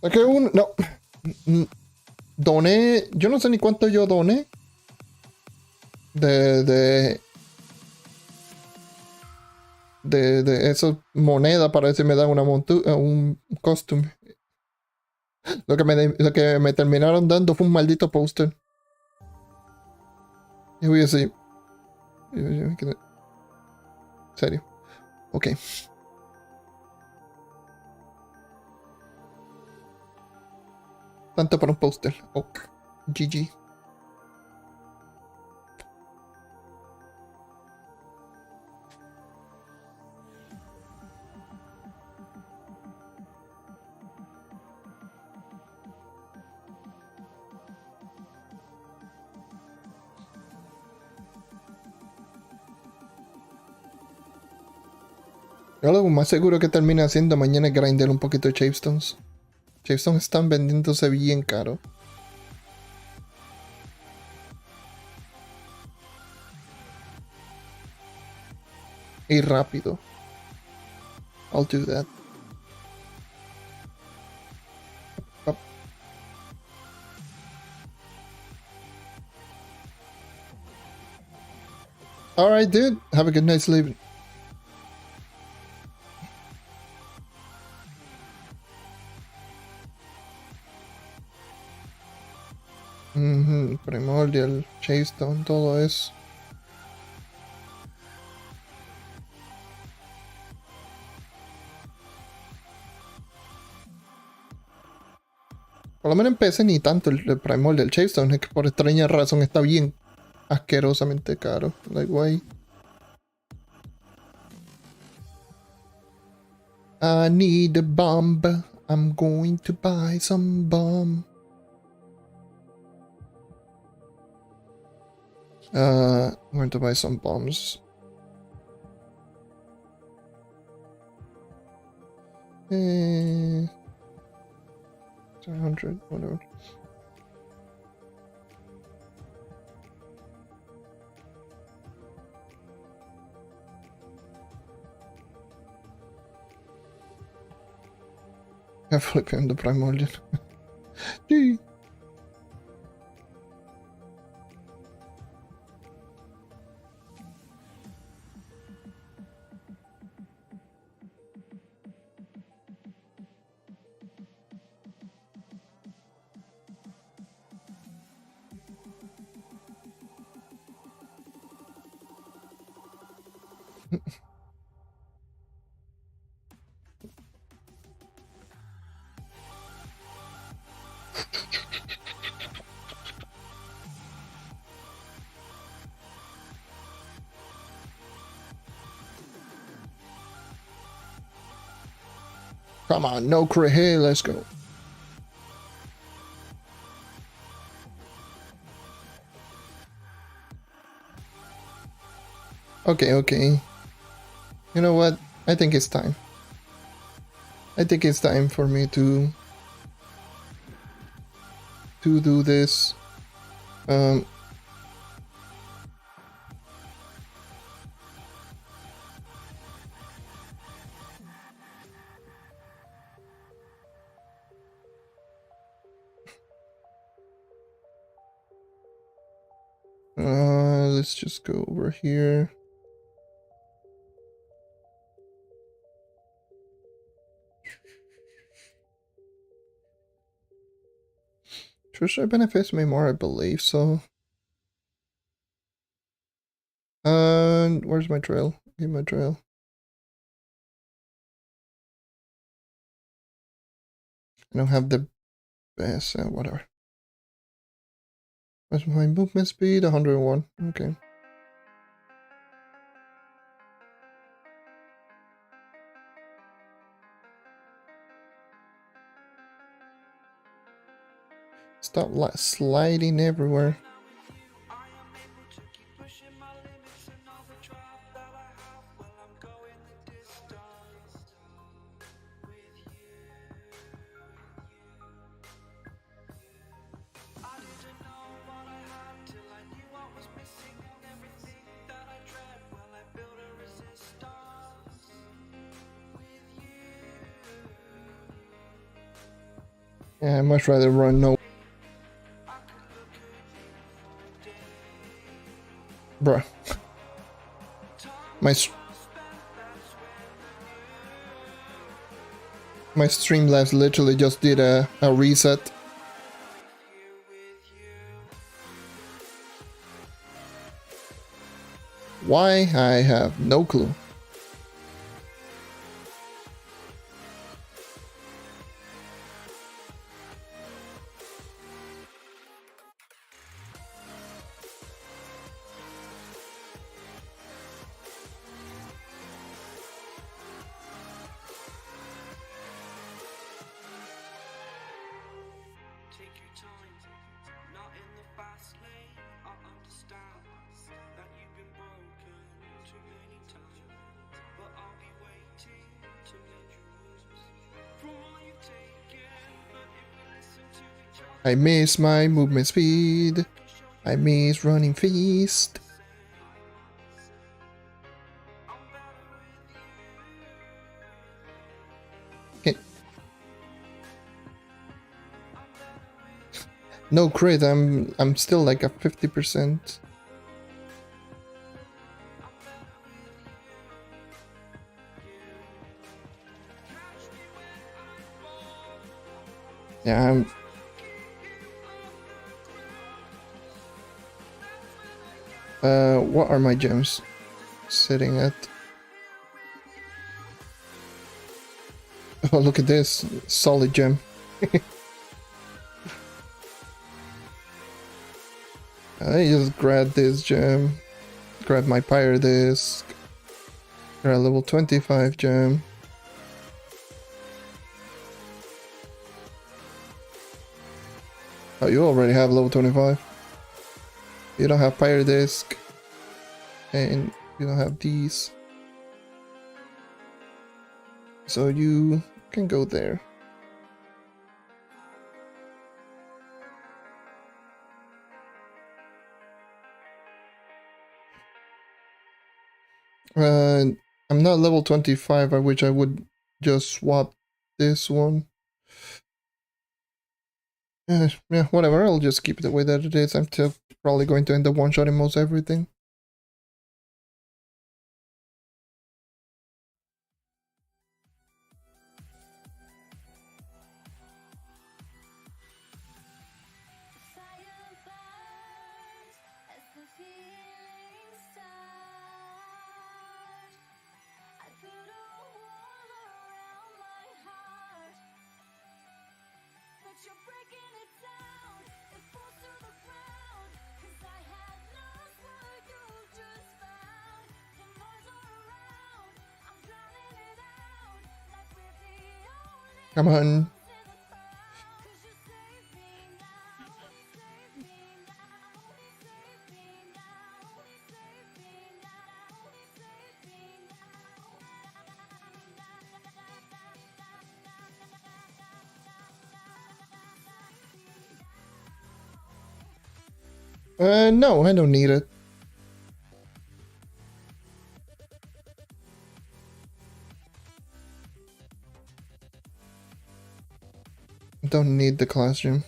Saqué un... No. Doné... Yo no sé ni cuánto yo doné. De esas monedas para ver si me dan una montura, un costume. Lo que me terminaron dando fue un maldito póster. Y voy así. ¿En serio? Ok. Tanto para un póster. Ok. GG. Yo lo más seguro que termine haciendo mañana es grinder un poquito de Chavestones. Chavestones están vendiéndose bien caro. Y rápido. I'll do that. Alright, dude. Have a good night's sleep. Primordial, Chavestone, todo eso. Por lo menos en PC ni tanto el Primordial Chavestone, es que por extraña razón está bien asquerosamente caro. Like, why? I need a bomb. I'm going to buy some bomb. I'm going to buy some bombs. 100, whatever. I'm flipping the Primordial. Gee. Come on, no crit. Hey, let's go. Okay, okay. You know what? I think it's time. I think it's time for me to do this. Let's just go over here. Trisha benefits me more, I believe so. Where's my trail? Give my trail. I don't have the best, whatever. What's my movement speed? 101. Okay. Stop sliding everywhere. Yeah, I'd much rather run no. Bruh. My Streamlabs literally just did a reset. Why? I have no clue. I miss my movement speed. I miss running feast. Okay. No crit. I'm still like a 50%. Yeah, what are my gems sitting at? Oh, look at this. Solid gem. I just grabbed this gem. Grab my pyre disc. Grab level 25 gem. Oh, you already have level 25. You don't have pyre disc. And you don't have these. So you can go there. I'm not level 25, I wish I would just swap this one. Yeah, whatever, I'll just keep it the way that it is. I'm still probably going to end up one-shotting most everything. Come on. No, I don't need it. Don't need the classroom.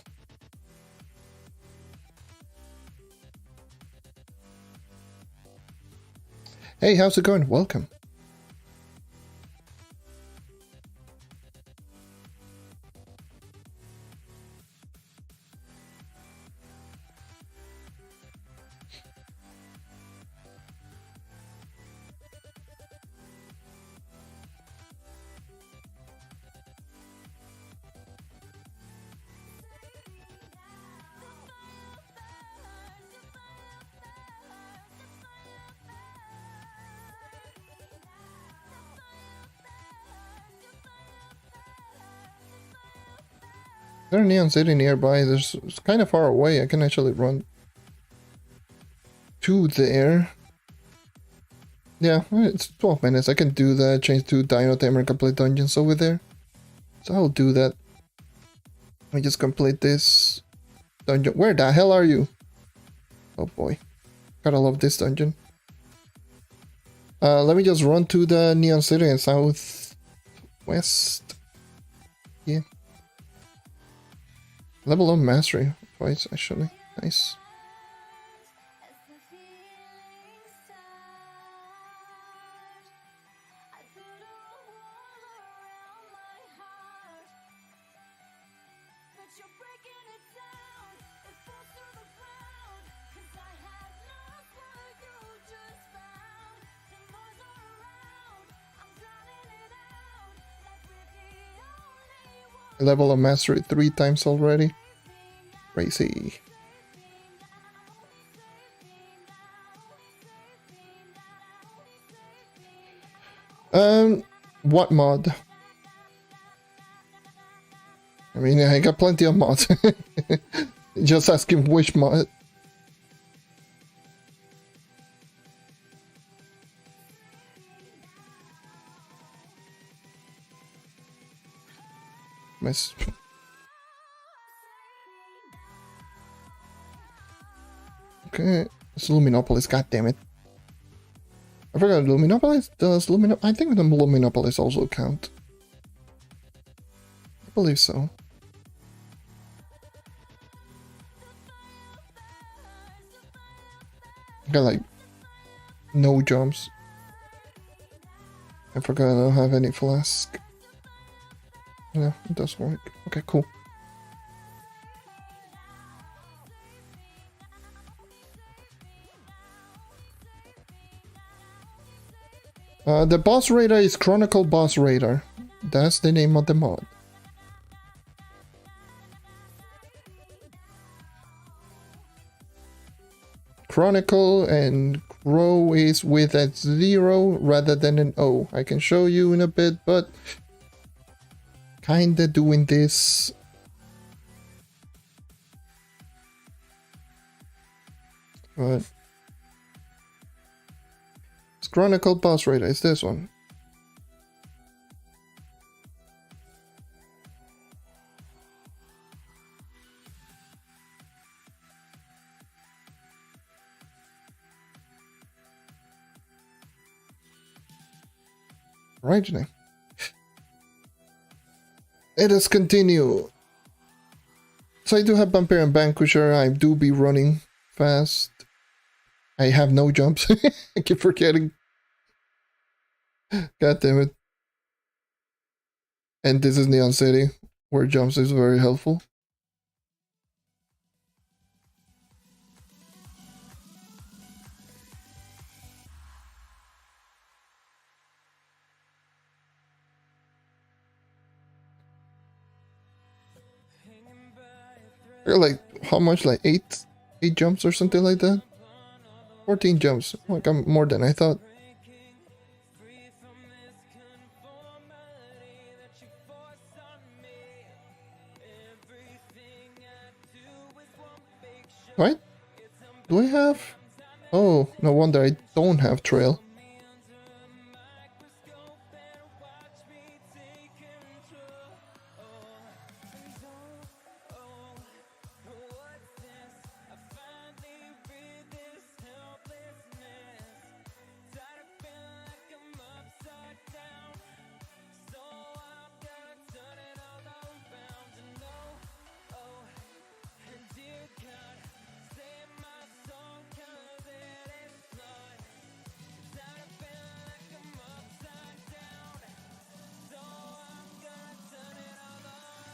Hey, how's it going? Welcome. There's a neon city nearby. It's kind of far away. I can actually run to there. Yeah, it's 12 minutes. I can do that. Change to Dino Tamer and complete dungeons over there. So I'll do that. Let me just complete this dungeon. Where the hell are you? Oh boy. Gotta love this dungeon. Let me just run to the neon city in southwest. Yeah. Level of mastery twice actually. Nice. Level of mastery 3 times already. Crazy. What mod? I mean, I got plenty of mods. Just asking which mod. Miss. Okay, it's Luminopolis, god damn it. I forgot Luminopolis? Does I think the Luminopolis also count. I believe so. I got like no jumps. I forgot I don't have any flask. Yeah, it does work. Okay, cool. The boss radar is Chronicle Boss Radar. That's the name of the mod. Chronicle and Crow is with a 0 rather than an O. I can show you in a bit, but kinda doing this. But it's Chronicle Boss Radar. It's this one. Right now. Let us continue. So I do have Vampire and Vanquisher. I do be running fast. I have no jumps. I keep forgetting. God damn it. And this is Neon City, where jumps is very helpful. Like how much? Like 8 jumps or something like that. 14 jumps. Like I'm more than I thought. Right? Do I have? Oh, no wonder I don't have trail.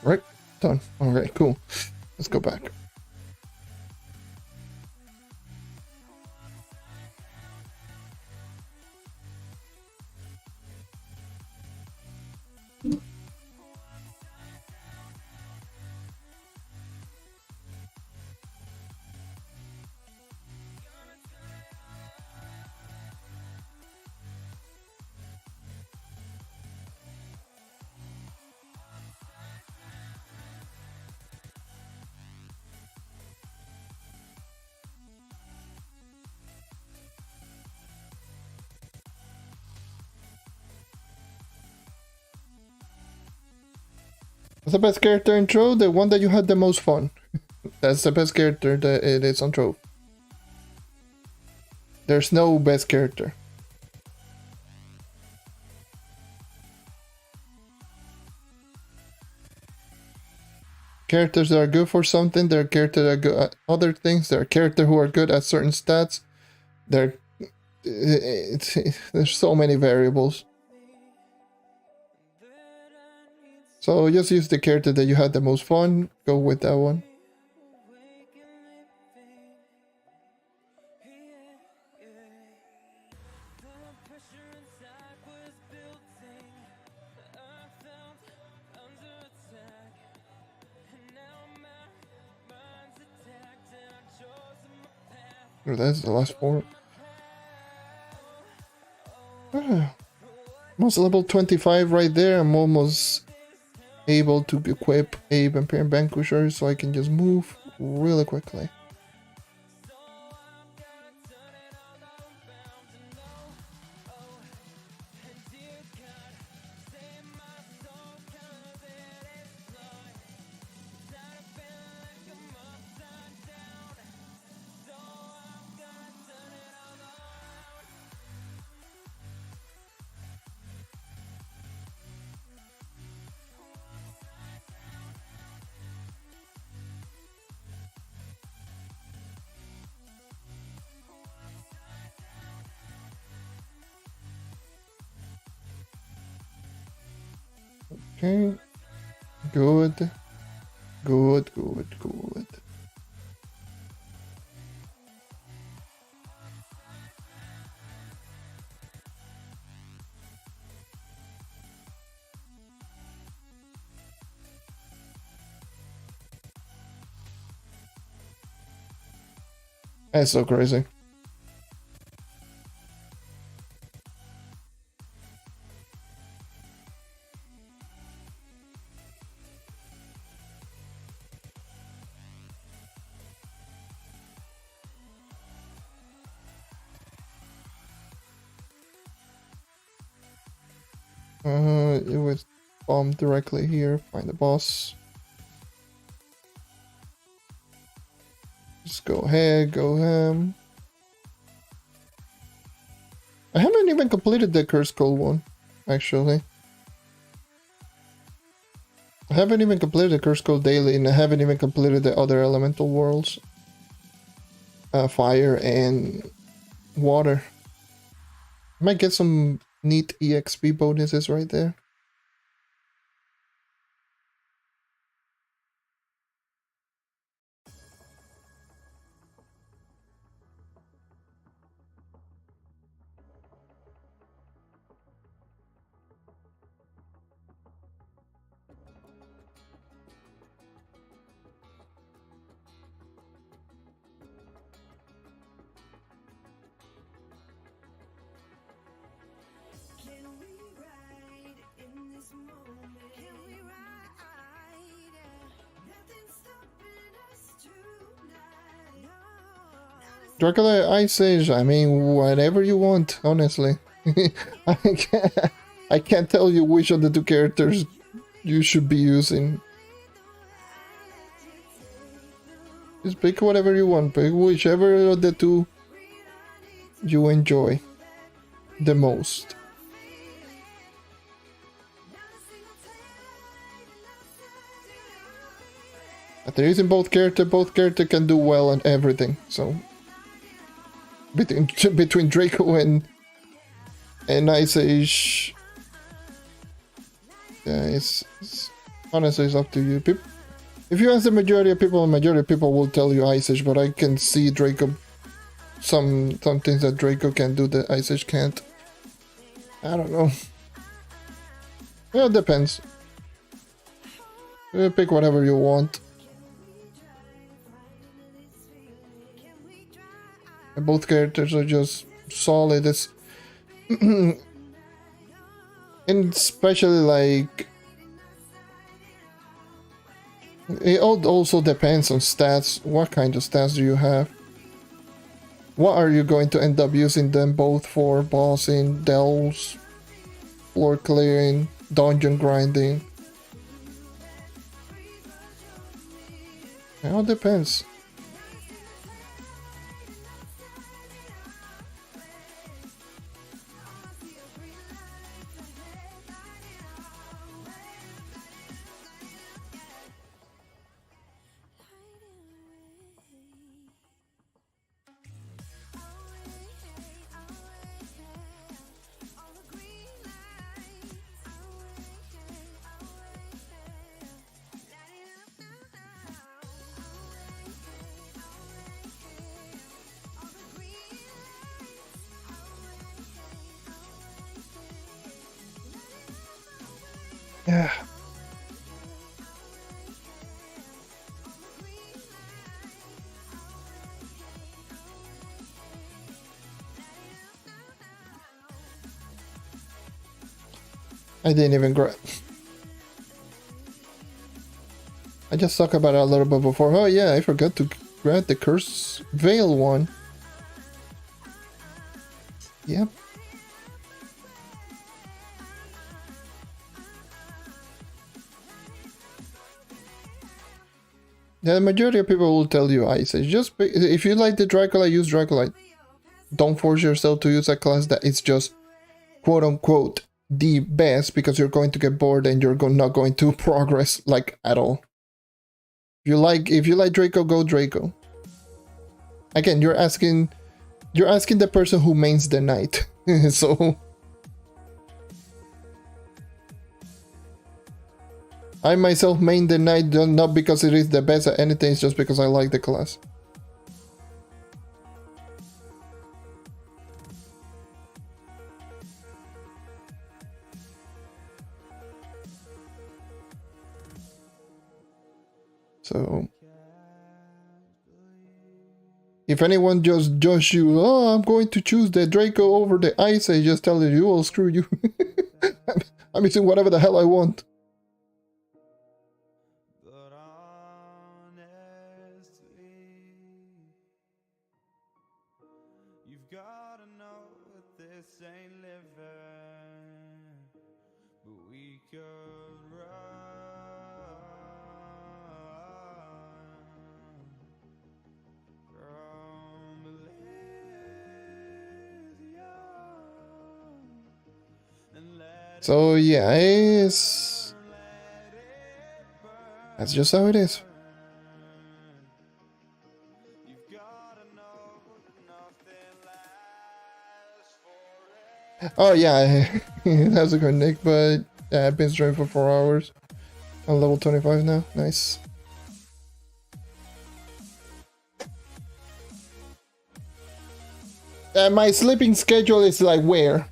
Right, done. Alright, cool. Let's go back. What's the best character in Trove? The one that you had the most fun. That's the best character that it is on Trove. There's no best character. Characters that are good for something, there are characters that are good at other things, there are characters who are good at certain stats. There's so many variables. So just use the character that you had the most fun, go with that one. Oh, that's the last four. Almost level 25 right there. I'm almost able to equip a Vampire Vanquisher so I can just move really quickly. Okay. Good. Good, good, good. That's so crazy. It was bomb directly here. Find the boss. Just go ahead, go ham. I haven't even completed the Curse Skull one, actually. I haven't even completed the Curse Skull daily, and I haven't even completed the other elemental worlds. Fire and water. Might get some neat EXP bonuses right there. Dracula Ice Age, I mean, whatever you want, honestly. I can't, I can't tell you which of the two characters you should be using. Just pick whatever you want, pick whichever of the two you enjoy the most. But they're using both character can do well on everything, so between Draco and Ice Age, yeah, it's honestly it's up to you. If you ask the majority of people will tell you Ice Age, but I can see Draco some things that Draco can do that Ice Age can't. I don't know. Yeah, it depends. You pick whatever you want. Both characters are just solid. It's and especially like it all also depends on stats. What kind of stats do you have? What are you going to end up using them both for? Bossing, delves, floor clearing, dungeon grinding. It all depends. Yeah. I didn't even grab. I just talked about it a little bit before. Oh yeah, I forgot to grab the Curse Veil one. Yep. Yeah, the majority of people will tell you Ice Age. Just if you like the Draculite, use Draculite. Don't force yourself to use a class that is just quote unquote the best, because you're going to get bored and you're not going to progress like at all. If you like Draco, go Draco. Again, you're asking the person who mains the knight. So I myself main the knight not because it is the best at anything, it's just because I like the class. So if anyone just judge you, oh, I'm going to choose the Draco over the Ice Age, just tell you, oh, screw you. I'm using whatever the hell I want. So yeah, that's just how it is. Oh yeah, how's it going, Nick? But yeah, I've been streaming for 4 hours. I'm level 25 now. Nice. My sleeping schedule is like where?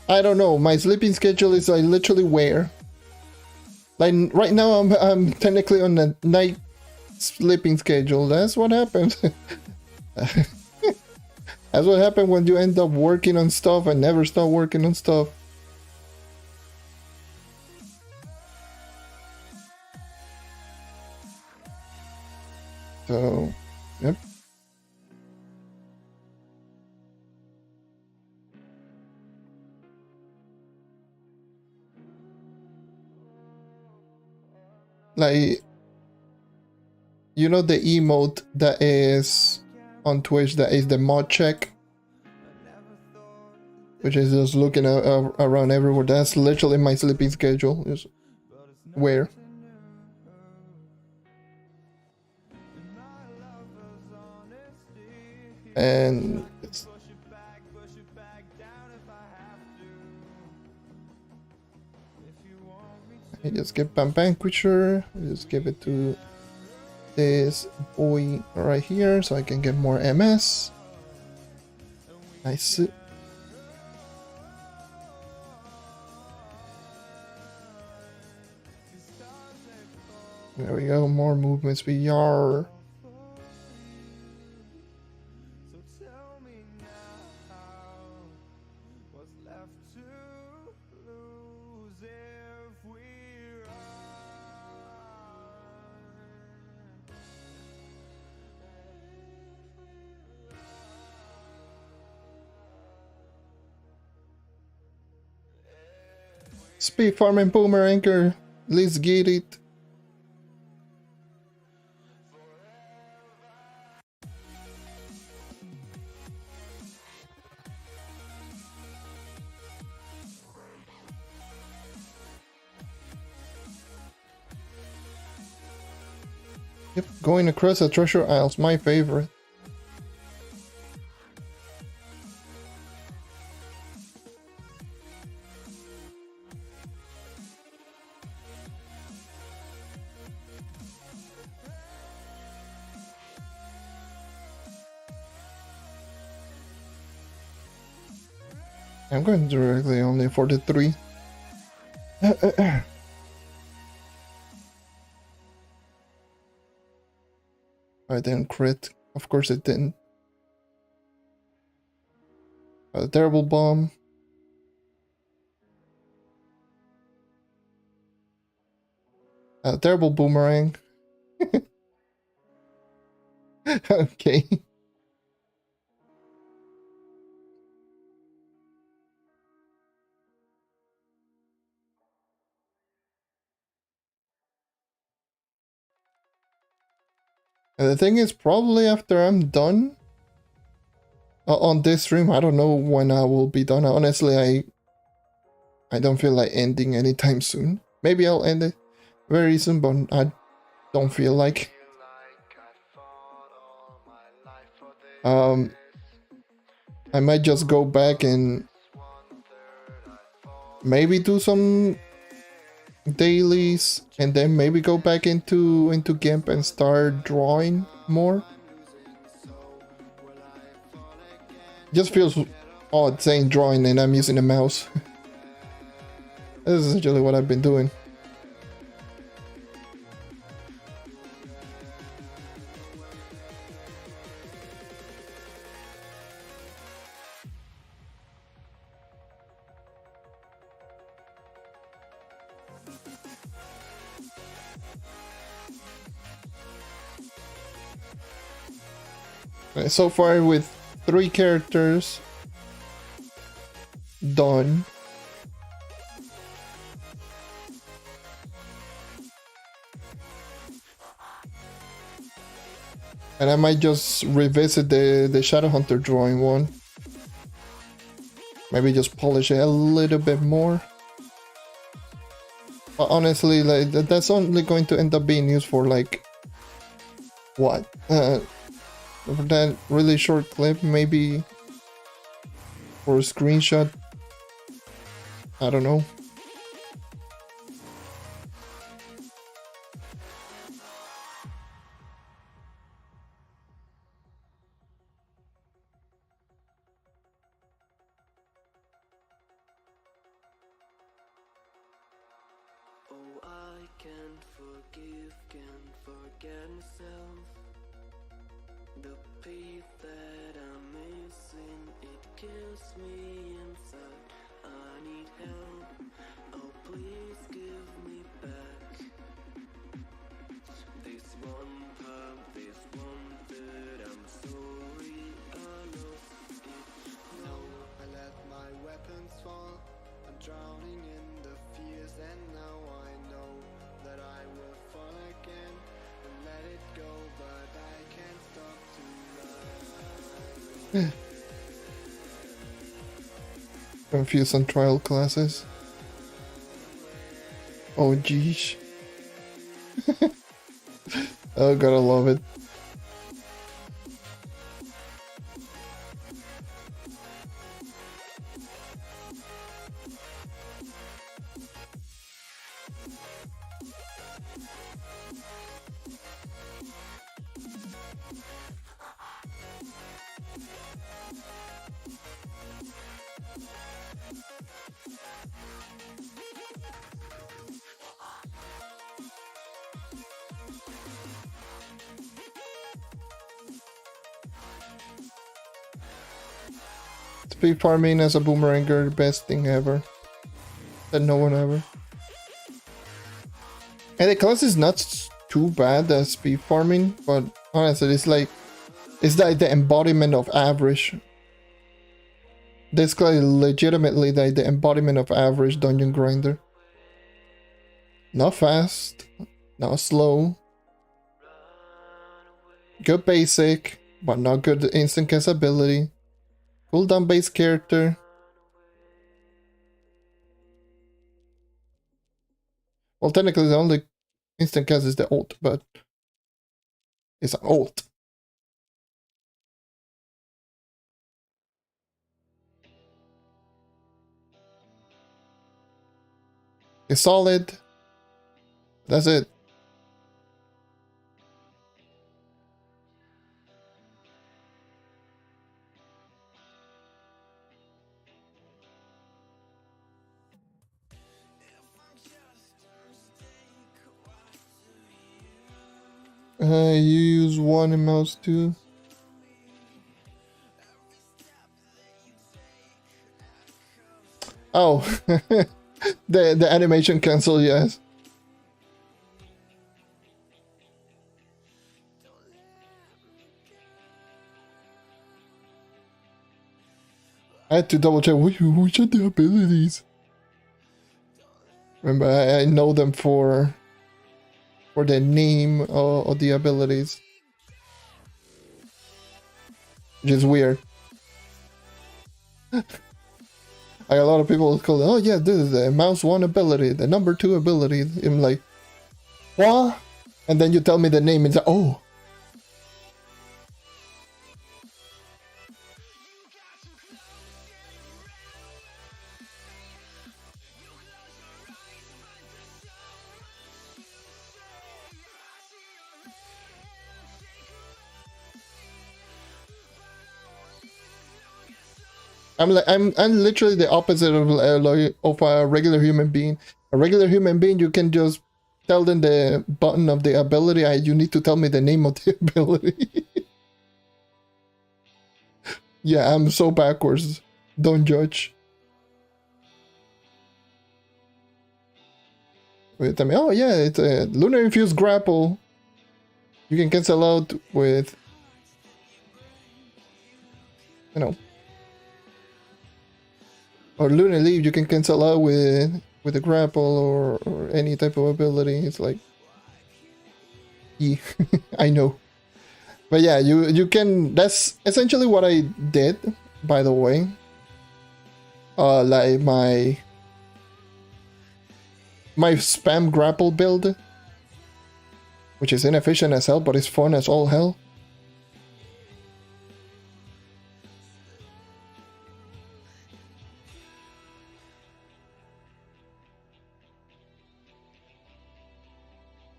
I don't know. My sleeping schedule is like literally where? Like right now, I'm technically on a night sleeping schedule. That's what happens. That's what happens when you end up working on stuff and never stop working on stuff. So, yep. like, you know the emote that is on Twitch that is the mod check, which is just looking around everywhere. That's literally my sleeping schedule. Is where. And I just get Vanquisher. Just give it to this boy right here so I can get more MS. Nice. There we go, more movements VR. Speed farming boomerang, let's get it. Yep, going across the treasure aisle's my favorite. I'm going directly only for the 3. I didn't crit. Of course it didn't. A terrible bomb. A terrible boomerang. Okay. And the thing is, probably after I'm done on this stream, I don't know when I will be done. Honestly, I don't feel like ending anytime soon. Maybe I'll end it very soon, but I don't feel like. I might just go back and maybe do some dailies and then maybe go back into GIMP and start drawing more. Just feels odd saying drawing and I'm using a mouse. This is actually what I've been doing. So far with 3 characters done. And I might just revisit the Shadowhunter drawing one. Maybe just polish it a little bit more. But honestly, like that's only going to end up being used for like what? For that really short clip, maybe for a screenshot. I don't know. Oh, I can't forgive, can't forget myself. The peace that I'm missing, it kills me inside. I need help, oh please give me back. This one pub, this one food, I'm sorry I lost it. No, I let my weapons fall. I'm drowning in the fears and now I know that I will fall Confused on trial classes. Oh geez. Oh, gotta love it. Speed farming as a boomeranger, the best thing ever. That no one ever. And the class is not too bad as speed farming, but honestly, it's like the embodiment of average. This class is legitimately like the embodiment of average dungeon grinder. Not fast, not slow. Good basic, but not good instant cast ability. Cooldown based character. Well, technically the only instant cast is the ult, but it's an ult. It's solid. That's it. You use one and mouse too. Oh, the animation cancel, yes. I had to double check which are the abilities. Remember, I know them for the name of the abilities, which is weird. Like a lot of people call it, oh yeah, this is the mouse 1 ability, the number 2 ability. I'm like, what? And then you tell me the name and say, oh. I'm literally the opposite of a regular human being. A regular human being, you can just tell them the button of the ability. You need to tell me the name of the ability. Yeah, I'm so backwards. Don't judge. Wait, tell me, oh yeah, it's a lunar infused grapple. You can cancel out with, you know. Or Lunar Leaf, you can cancel out with a grapple or any type of ability. It's like, yeah, I know. But yeah, you can. That's essentially what I did. By the way, like my spam grapple build, which is inefficient as hell, but it's fun as all hell.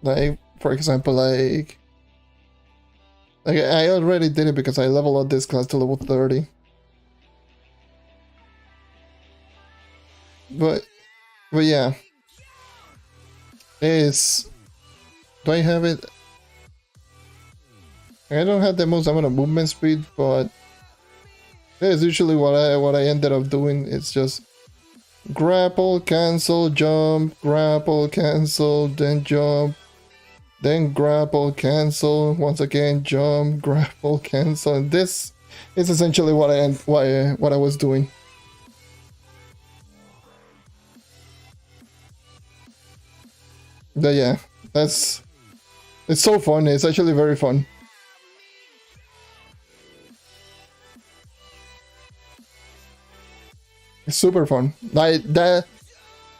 Like, for example, like I already did it because I leveled up this class to level 30. But yeah. Do I have it? I don't have the most amount of movement speed, but that is usually what I ended up doing. It's just grapple, cancel, jump, grapple, cancel, then jump. Then grapple, cancel, once again jump, grapple, cancel. And this is essentially what I was doing. But yeah, it's so fun. It's actually very fun. It's super fun. Like that,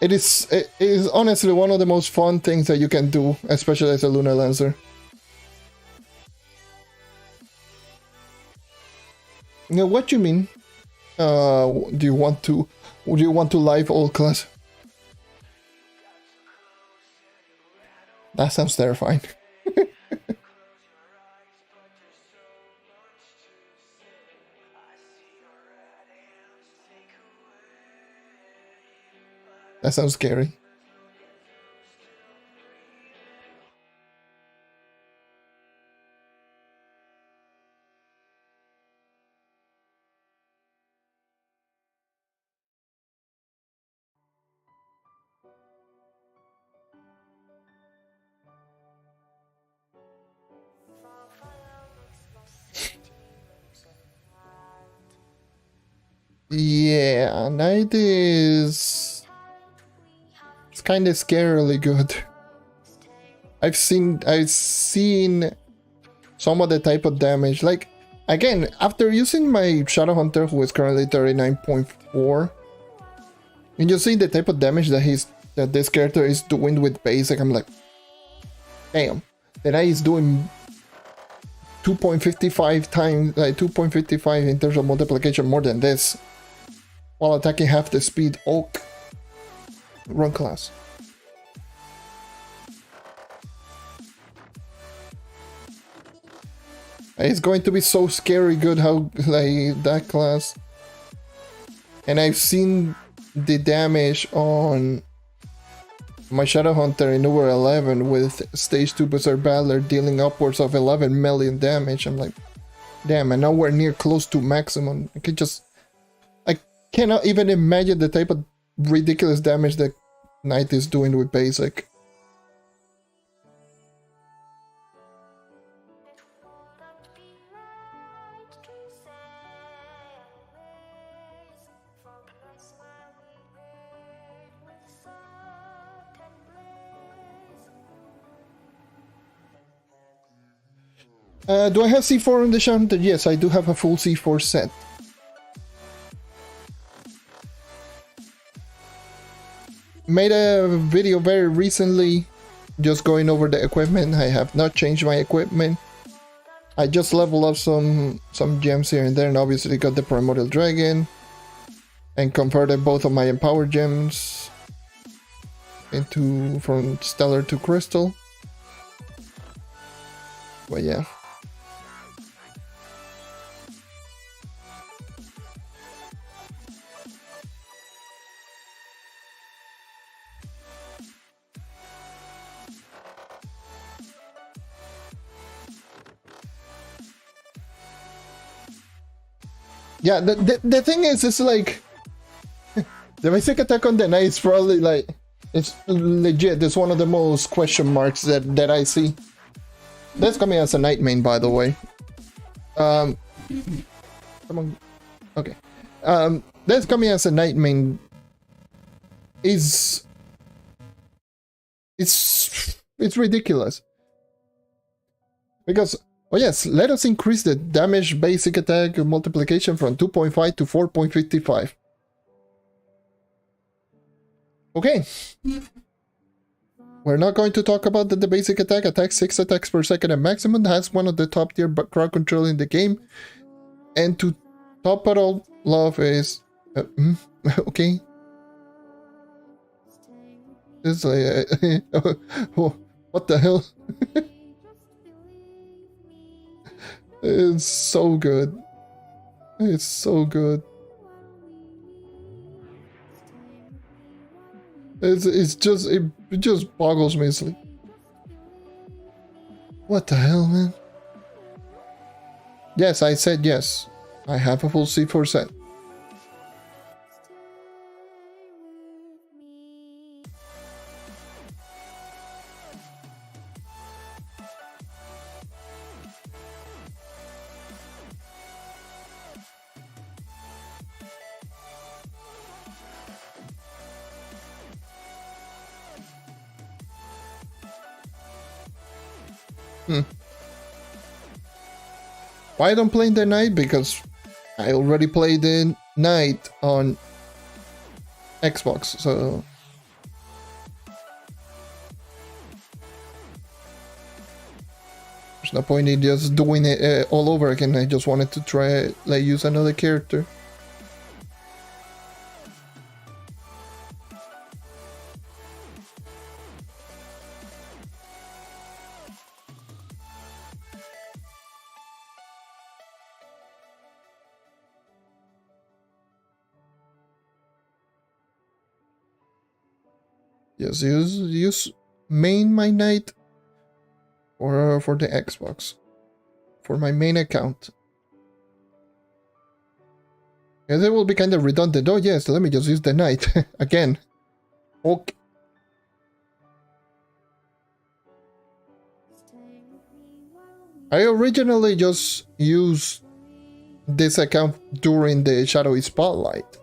it is honestly one of the most fun things that you can do, especially as a Lunar Lancer. Now, what you mean? Do you want to? Would you want to live all class? That sounds terrifying. That sounds scary. Yeah, night is... It's kind of scarily good. I've seen some of the type of damage. Like, again, after using my Shadowhunter, who is currently 39.4, and you see the type of damage that this character is doing with basic, I'm like, damn, the knight is doing 2.55 times, like 2.55 in terms of multiplication more than this, while attacking half the speed Oak run class. It's going to be so scary good how, like, that class. And I've seen the damage on my Shadowhunter in over 11 with stage 2 Berserk Battler dealing upwards of 11 million damage. I'm like, damn, and nowhere near close to maximum. I cannot even imagine the type of ridiculous damage that Knight is doing with basic. Do I have C4 on the Shadowhunter? Yes, I do have a full C4 set. Made a video very recently just going over the equipment. I have not changed my equipment. I just leveled up some gems here and there, and obviously got the Primordial Dragon and converted both of my Empower gems into from Stellar to Crystal. But yeah. Yeah, the thing is, it's like the basic attack on the knight is probably like, it's legit. It's one of the most question marks that I see. That's coming as a knight main, by the way. Come on. Okay. That's coming as a knight main. It's ridiculous. Because, oh yes, let us increase the damage basic attack multiplication from 2.5 to 4.55. Okay. We're not going to talk about the basic attack. Attacks 6 attacks per second at maximum. Has one of the top tier crowd control in the game. And to top it all off is... okay. It's like... what the hell? It's so good. It's so good. It just boggles me sleep. What the hell, man? Yes, I said yes. I have a full C4 set. Why I don't play the knight? Because I already played the knight on Xbox, so there's no point in just doing it all over again. I just wanted to try like use another character. Yes, use main my knight or for the Xbox for my main account. Yeah, they will be kind of redundant. Oh yes, let me just use the knight again. Okay. I originally just used this account during the Shadowy Spotlight.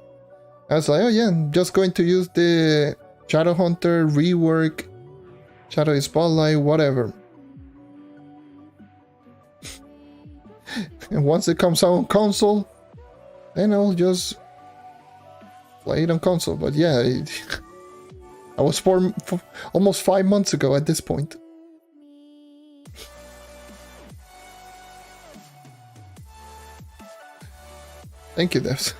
I was like, oh yeah, I'm just going to use the Shadowhunter, rework, Shadowy Spotlight, whatever. And once it comes out on console, then I'll just play it on console. But yeah, I was almost 5 months ago at this point. Thank you, devs.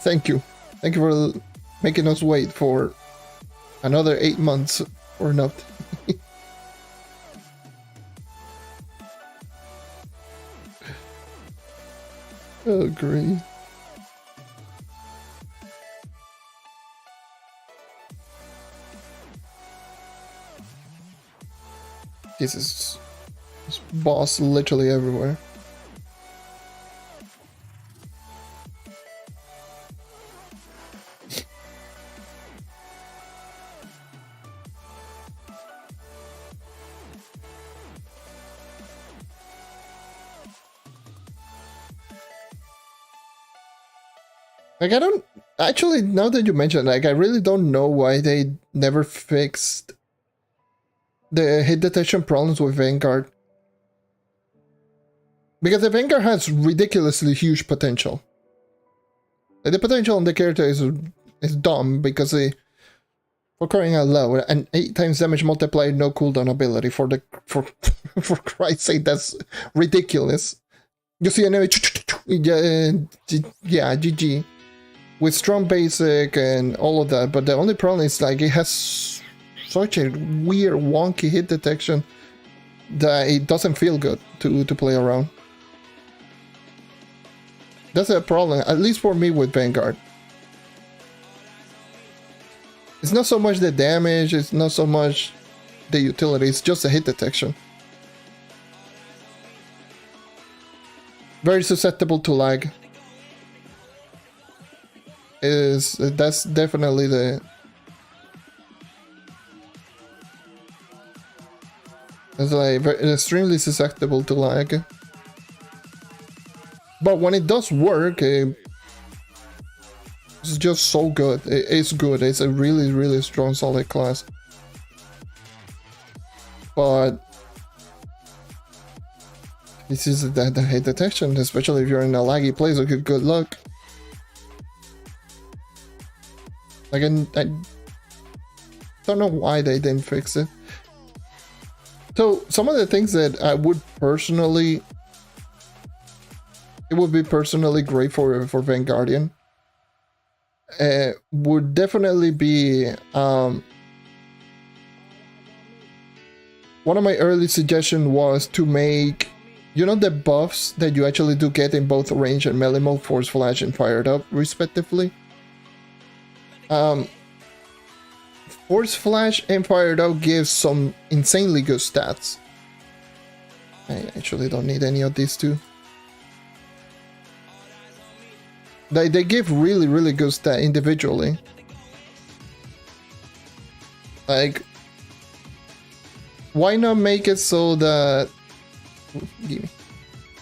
Thank you. Thank you for making us wait for another 8 months or not. Oh, great. This boss literally everywhere. Like, I don't... Actually, now that you mention, like, I really don't know why they never fixed the hit detection problems with Vanguard. Because the Vanguard has ridiculously huge potential. Like, the potential on the character is dumb, because for crying out loud, an 8 times damage multiplier, no cooldown ability for Christ's sake, that's ridiculous. You see an enemy, yeah, GG. With strong basic and all of that, but the only problem is like it has such a weird wonky hit detection that it doesn't feel good to play around. That's a problem, at least for me with Vanguard. It's not so much the damage, it's not so much the utility, it's just the hit detection. Very susceptible to lag. That's definitely the... It's like extremely susceptible to lag. But when it does work, it's just so good. It's good. It's a really, really strong, solid class. But this is the hit detection, especially if you're in a laggy place. Okay, good luck. Like, I don't know why they didn't fix it. So, some of the things that I would personally... It would be personally great for Vanguardian. Would definitely be... one of my early suggestions was to make... You know the buffs that you actually do get in both range and melee mode, Force Flash and Fired Up, respectively? Force Flash and Fired Out gives some insanely good stats. I actually don't need any of these two. They give really, really good stats individually. Like, why not make it so that... Give me.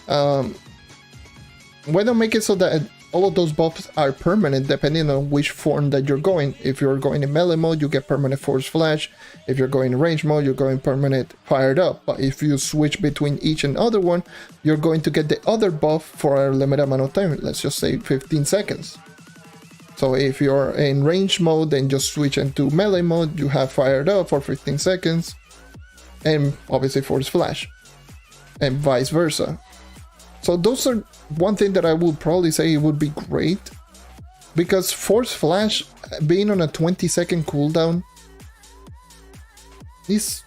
Why not make it so that all of those buffs are permanent depending on which form that you're going. If you're going in melee mode, you get permanent Force Flash. If you're going in range mode, you're going permanent Fired Up. But if you switch between each and other one, you're going to get the other buff for a limited amount of time. Let's just say 15 seconds. So if you're in range mode, then just switch into melee mode. You have fired up for 15 seconds. And obviously force flash. And vice versa. So those are one thing that I would probably say it would be great. Because force flash being on a 20-second cooldown is...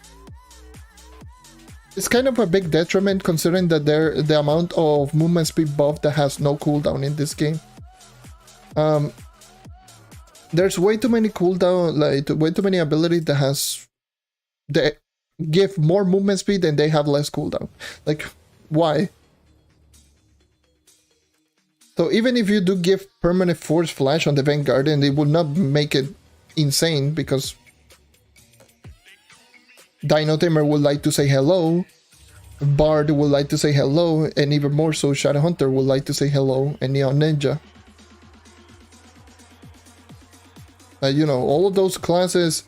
It's kind of a big detriment considering that the amount of movement speed buff that has no cooldown in this game. There's way too many cooldown, like way too many abilities that give more movement speed and they have less cooldown. Like, why? So even if you do give permanent force flash on the Vanguard, and it will not make it insane because Dino Tamer would like to say hello, Bard would like to say hello, and even more so Shadowhunter would like to say hello, and Neon Ninja. You know, all of those classes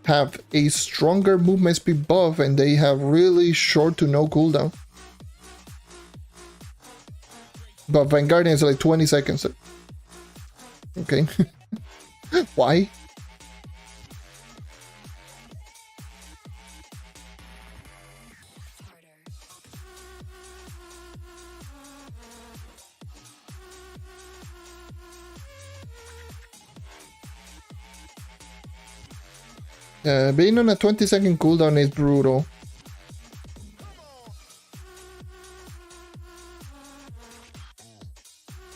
have a stronger movement speed buff and they have really short to no cooldown. But Vanguardian is like 20 seconds. Okay. Why? Being on a 20-second cooldown is brutal.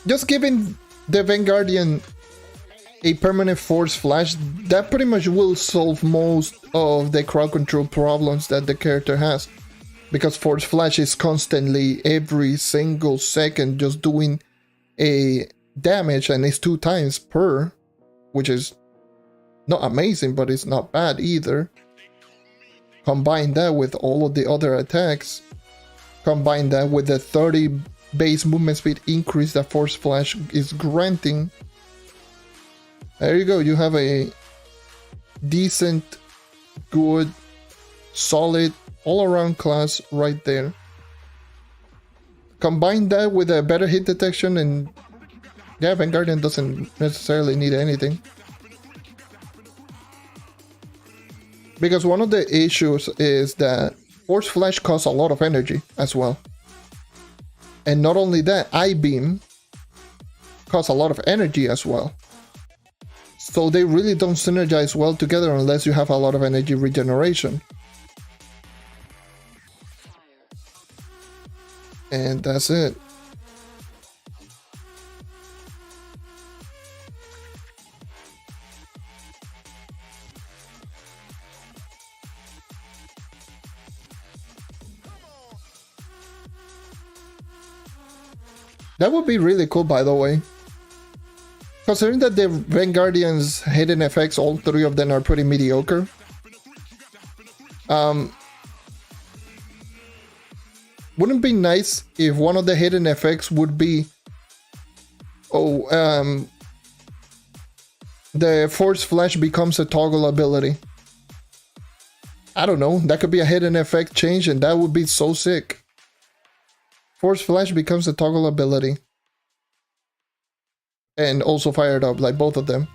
Just giving the Vanguardian a permanent force flash, that pretty much will solve most of the crowd control problems that the character has. Because force flash is constantly, every single second, just doing a damage, and it's 2 times per, which is not amazing, but it's not bad either. Combine that with all of the other attacks. Combine that with the 30 base movement speed increase that Force Flash is granting. There you go, you have a decent, good, solid, all-around class right there. Combine that with a better hit detection and yeah, Vanguardian doesn't necessarily need anything. Because one of the issues is that Force Flash costs a lot of energy as well. And not only that, I-Beam costs a lot of energy as well. So they really don't synergize well together unless you have a lot of energy regeneration. And that's it. That would be really cool, by the way. Considering that the Vanguardian's hidden effects, all 3 of them are pretty mediocre. Wouldn't it be nice if one of the hidden effects would be... the Force Flash becomes a toggle ability. I don't know, that could be a hidden effect change and that would be so sick. Force Flash becomes a toggle ability. And also fired up, like both of them.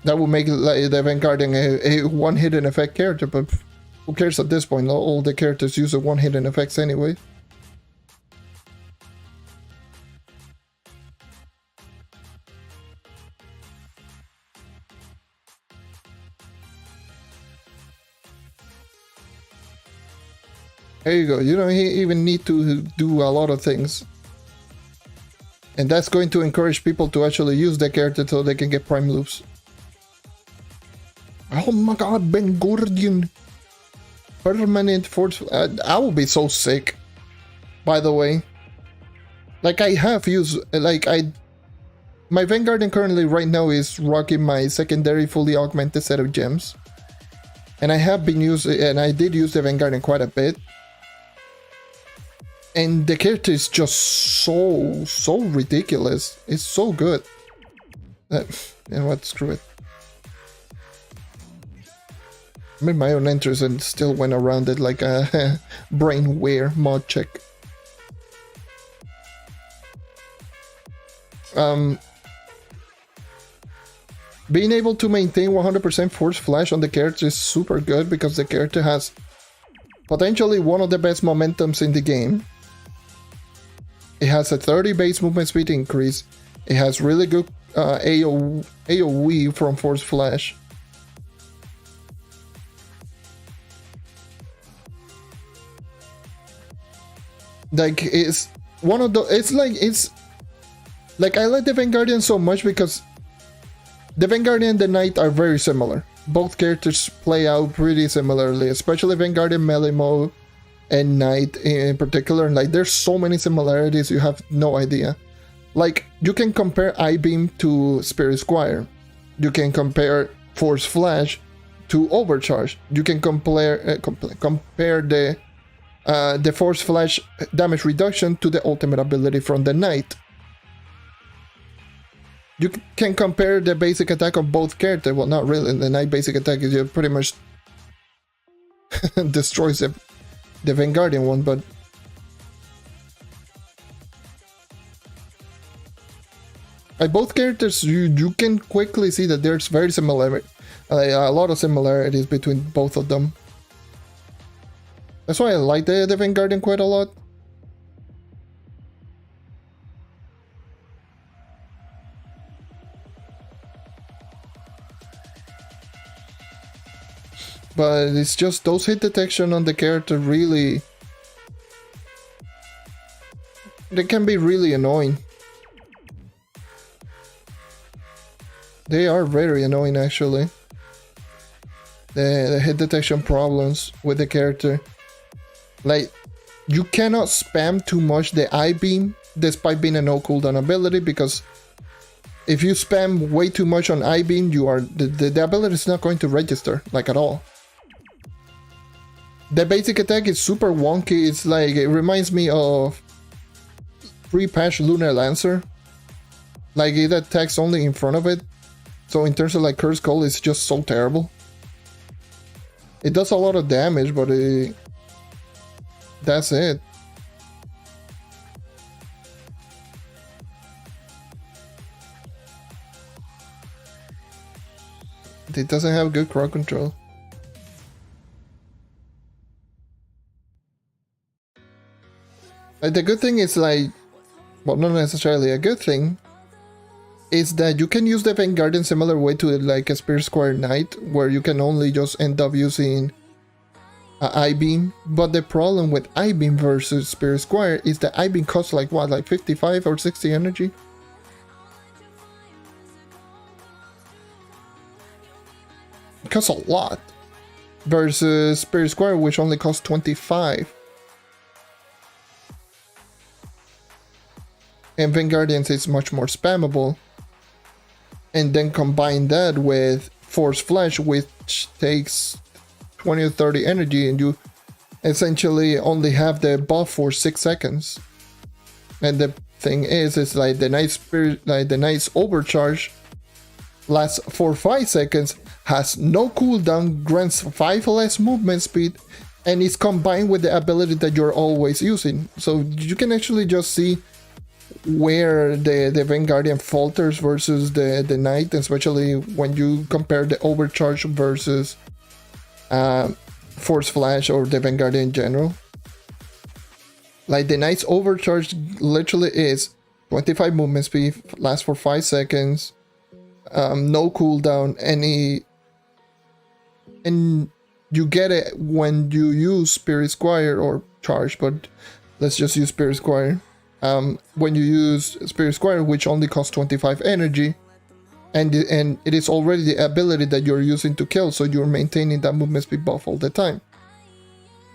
That would make like the Vanguardian a one hidden effect character, but who cares at this point? All the characters use a one hidden effects anyway. There you go, you don't even need to do a lot of things. And that's going to encourage people to actually use the character so they can get prime loops. Oh my god, Vanguardian! Permanent force... I will be so sick. By the way. Like I have used... My Vanguardian currently right now is rocking my secondary fully augmented set of gems. And I have been using... And I did use the Vanguardian quite a bit. And the character is just so ridiculous. It's so good. You know what? Screw it. made my own entries and still went around it like a brainware mod check. Being able to maintain 100% force flash on the character is super good because the character has potentially one of the best momentums in the game. It has a 30 base movement speed increase. It has really good AoE from force flash. Like it's one of the it's like I like the Vanguardian so much because the Vanguardian and the Knight are very similar. Both characters play out pretty similarly, especially Vanguardian melee mode and Knight in particular. Like there's so many similarities you have no idea. Like you can compare I-Beam to Spirit Squire. You can compare Force Flash to Overcharge. You can compare the Force Flash damage reduction to the ultimate ability from the Knight. You can compare the basic attack of both characters. Well, not really. The Knight basic attack is pretty much destroys the Vanguardian one, but both characters, you can quickly see that there's very similar, a lot of similarities between both of them. That's why I like the Vanguardian quite a lot. But it's just those hit detection on the character really... They can be really annoying. They are very annoying actually. The hit detection problems with the character. Like, you cannot spam too much the I-Beam despite being a no cooldown ability, because if you spam way too much on I-Beam, the ability is not going to register, like at all. The basic attack is super wonky. It's like, it reminds me of pre-patch Lunar Lancer. Like, it attacks only in front of it. So in terms of like Curse Call, it's just so terrible. It does a lot of damage, but that's it. It doesn't have good crowd control. The good thing is like, well, not necessarily a good thing, is that you can use the Vanguardian similar way to like a Spirit Squire Knight, where you can only just end up using I-Beam. But the problem with I-Beam versus Spirit Squire is that I-Beam costs like what, like 55 or 60 energy? It costs a lot. Versus Spirit Squire, which only costs 25. And Vanguardians is much more spammable. And then combine that with Force Flash, which takes 20 or 30 energy, and you essentially only have the buff for 6 seconds. And the thing is like the Knight's Overcharge lasts for 5 seconds, has no cooldown, grants 5 less movement speed, and is combined with the ability that you're always using. So you can actually just see where the Vanguardian falters versus the Knight, especially when you compare the Overcharge versus Force Flash or the Vanguardian in general. Like the Knight's Overcharge literally is 25 movement speed, lasts for 5 seconds, no cooldown, and you get it when you use Spirit Squire or Charge, but let's just use Spirit Squire. When you use Spirit Squire, which only costs 25 energy, and it is already the ability that you're using to kill, so you're maintaining that movement speed buff all the time.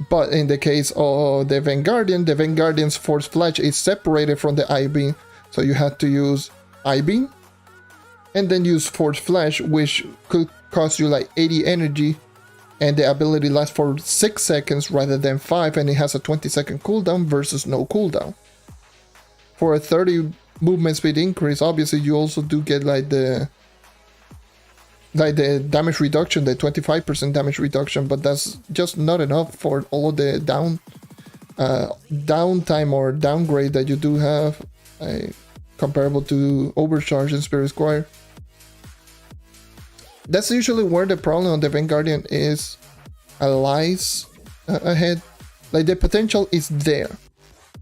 But in the case of the Vanguardian's Force Flash is separated from the I-Beam, so you have to use I-Beam and then use Force Flash, which could cost you like 80 energy, and the ability lasts for 6 seconds rather than 5, and it has a 20-second cooldown versus no cooldown. For a 30 movement speed increase, obviously you also do get like the like the damage reduction, the 25% damage reduction, but that's just not enough for all of the downtime or downgrade that you do have, comparable to overcharge in Spirit Squire. That's usually where the problem on the Vanguardian is, lies ahead. Like the potential is there.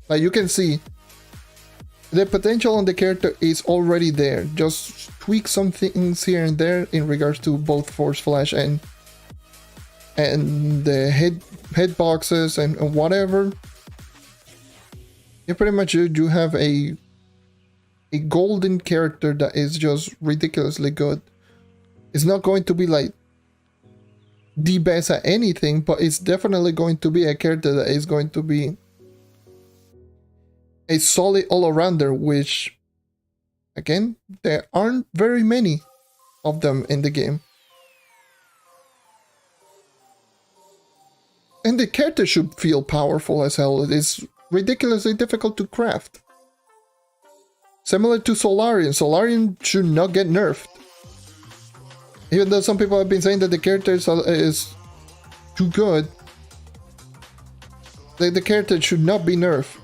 Like you can see, the potential on the character is already there. Just tweak some things here and there in regards to both Force Flash and the head boxes and whatever. You pretty much you have a golden character that is just ridiculously good. It's not going to be like the best at anything, but it's definitely going to be a character that is going to be a solid all-arounder, which, again, there aren't very many of them in the game. And the character should feel powerful as hell. It is ridiculously difficult to craft. Similar to Solarian. Solarian should not get nerfed. Even though some people have been saying that the character is too good, the character should not be nerfed.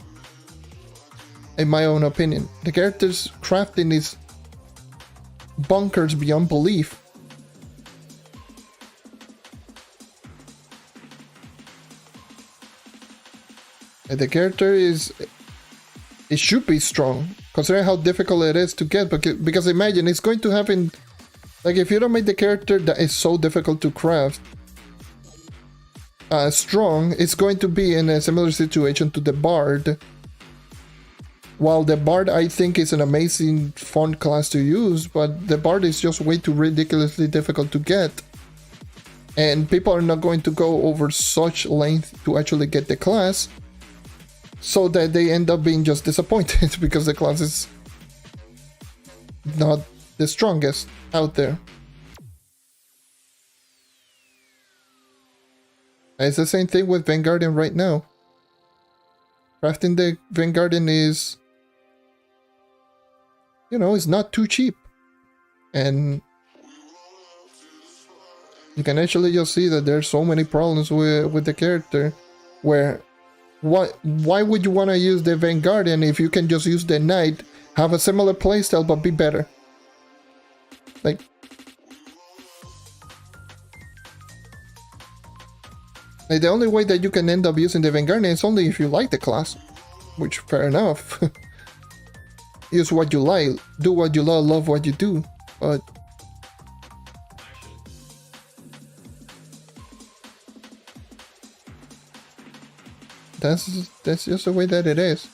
In my own opinion. The character's crafting is bonkers beyond belief. And the character it should be strong, considering how difficult it is to get, because imagine it's going to happen. Like, if you don't make the character that is so difficult to craft strong, it's going to be in a similar situation to the Bard. While the Bard, I think, is an amazing fun class to use, but the Bard is just way too ridiculously difficult to get. And people are not going to go over such length to actually get the class, so that they end up being just disappointed because the class is not the strongest out there. It's the same thing with Vanguardian right now. Crafting the Vanguardian is, you know, it's not too cheap. And you can actually just see that there's so many problems with the character, where why would you want to use the Vanguardian if you can just use the Knight, have a similar playstyle but be better? Like, the only way that you can end up using the Vanguardian is only if you like the class, which, fair enough. Use what you like, do what you love what you do, but that's just the way that it is.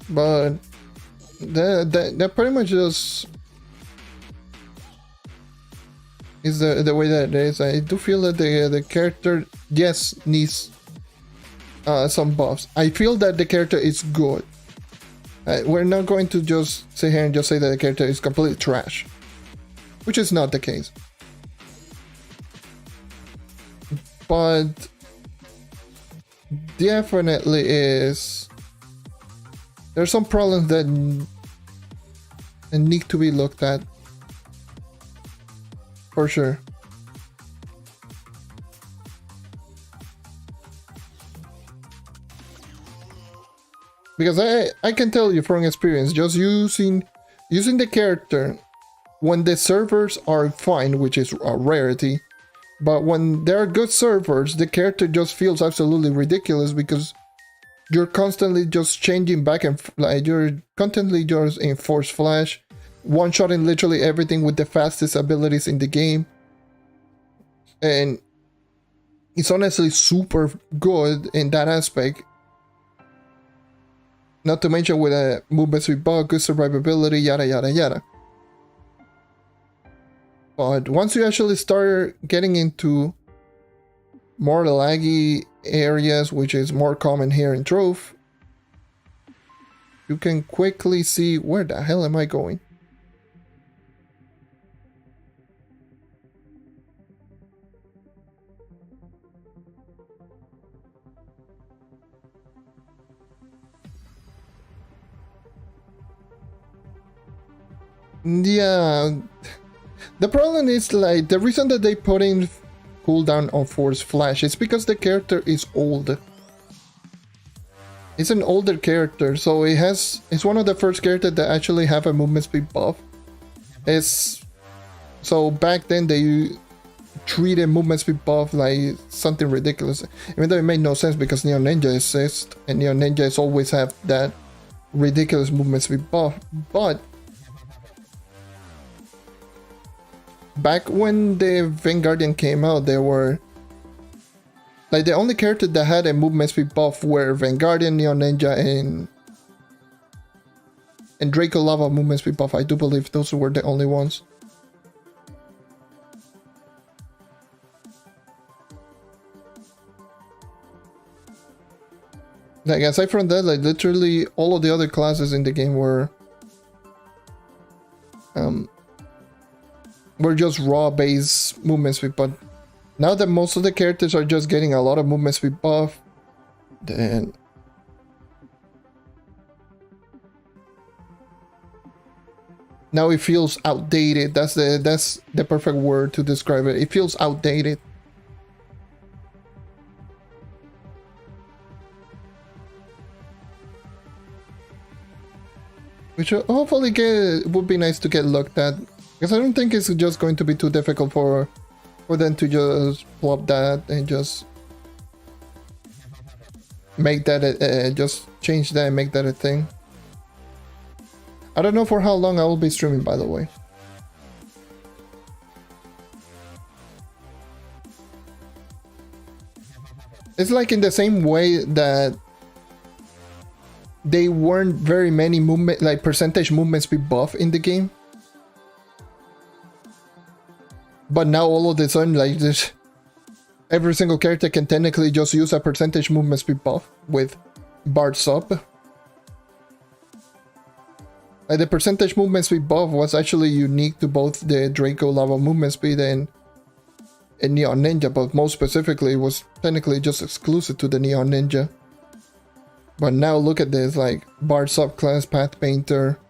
But that pretty much just is the way that it is. I do feel that the character, yes, needs some buffs. I feel that the character is good. We're not going to just sit here and just say that the character is completely trash, which is not the case. But definitely is. There's some problems that need to be looked at, for sure. Because I can tell you from experience, just using the character when the servers are fine, which is a rarity, but when there are good servers, the character just feels absolutely ridiculous because you're constantly just changing back and like you're constantly just in Force Flash, one-shotting literally everything with the fastest abilities in the game. And it's honestly super good in that aspect. Not to mention with a movement speed bug, good survivability, yada yada yada. But once you actually start getting into more laggy areas, which is more common here in Trove, you can quickly see where the hell am I going? Yeah, the problem is like the reason that they put in cooldown on Force Flash is because the character is old. It's an older character, so it's one of the first characters that actually have a movement speed buff. So back then they treated movement speed buff like something ridiculous, even though it made no sense because Neon Ninja exists and Neon Ninjas always have that ridiculous movement speed buff. But back when the Vanguardian came out, there were like the only character that had a movement speed buff were Vanguardian, Neon Ninja, and Draco Lava movement speed buff. I do believe those were the only ones. Like aside from that, like literally all of the other classes in the game were just raw base movement speed, but now that most of the characters are just getting a lot of movement speed buff, then now it feels outdated. That's the perfect word to describe it. It feels outdated. Which hopefully would be nice to get looked at, because I don't think it's just going to be too difficult for them to just plop that and just make that just change that and make that a thing. I don't know for how long I will be streaming, by the way. It's like in the same way that they weren't very many movement, like percentage movement speed buff in the game. But now all of a sudden, like this, every single character can technically just use a percentage movement speed buff with Bard Sub. Like the percentage movement speed buff was actually unique to both the Draco Lava movement speed and Neon Ninja, but most specifically it was technically just exclusive to the Neon Ninja. But now look at this, like Bard subclass, Path Painter,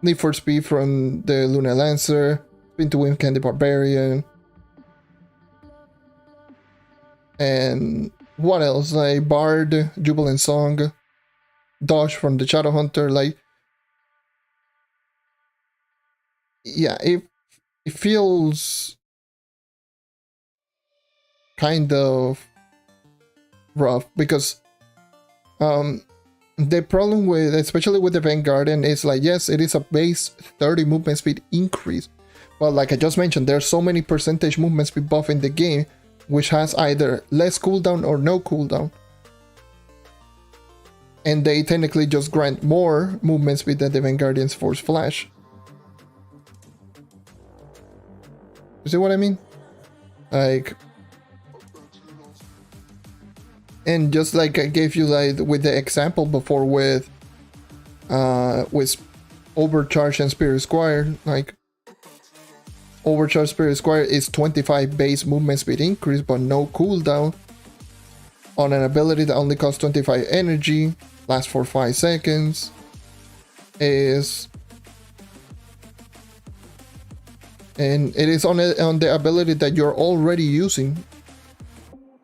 Need for Speed from the Luna Lancer, Spin to Win Candy Barbarian, and what else? Like Bard, Jubilant Song, Dodge from the Shadow Hunter. Like, yeah, it feels kind of rough because the problem with, especially with the Vanguardian, is like, yes, it is a base 30 movement speed increase, but like I just mentioned, there's so many percentage movement speed buff in the game which has either less cooldown or no cooldown, and they technically just grant more movement speed than the Vanguardian's Force Flash. You see what I mean? Like, and just like I gave you like with the example before with Overcharge and Spirit Squire, like Overcharge Spirit Squire is 25 base movement speed increase but no cooldown on an ability that only costs 25 energy, lasts for 5 seconds, and it is on the ability that you're already using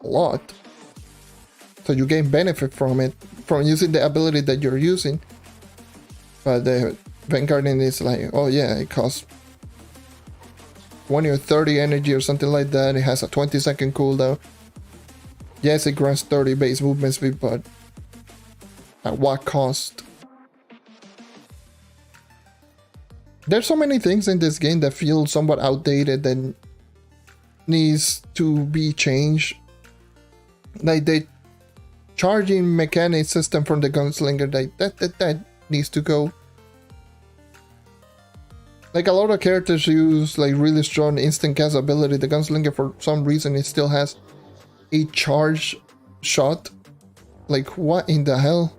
a lot. So you gain benefit from it, from using the ability that you're using. But the Vanguardian is like, oh yeah, it costs 20 or 30 energy or something like that. It has a 20-second cooldown. Yes, it grants 30 base movement speed, but at what cost? There's so many things in this game that feel somewhat outdated and needs to be changed. Like the charging mechanic system from the gunslinger, like that needs to go. Like a lot of characters use like really strong instant cast ability. The gunslinger, for some reason, it still has a charge shot. Like, what in the hell?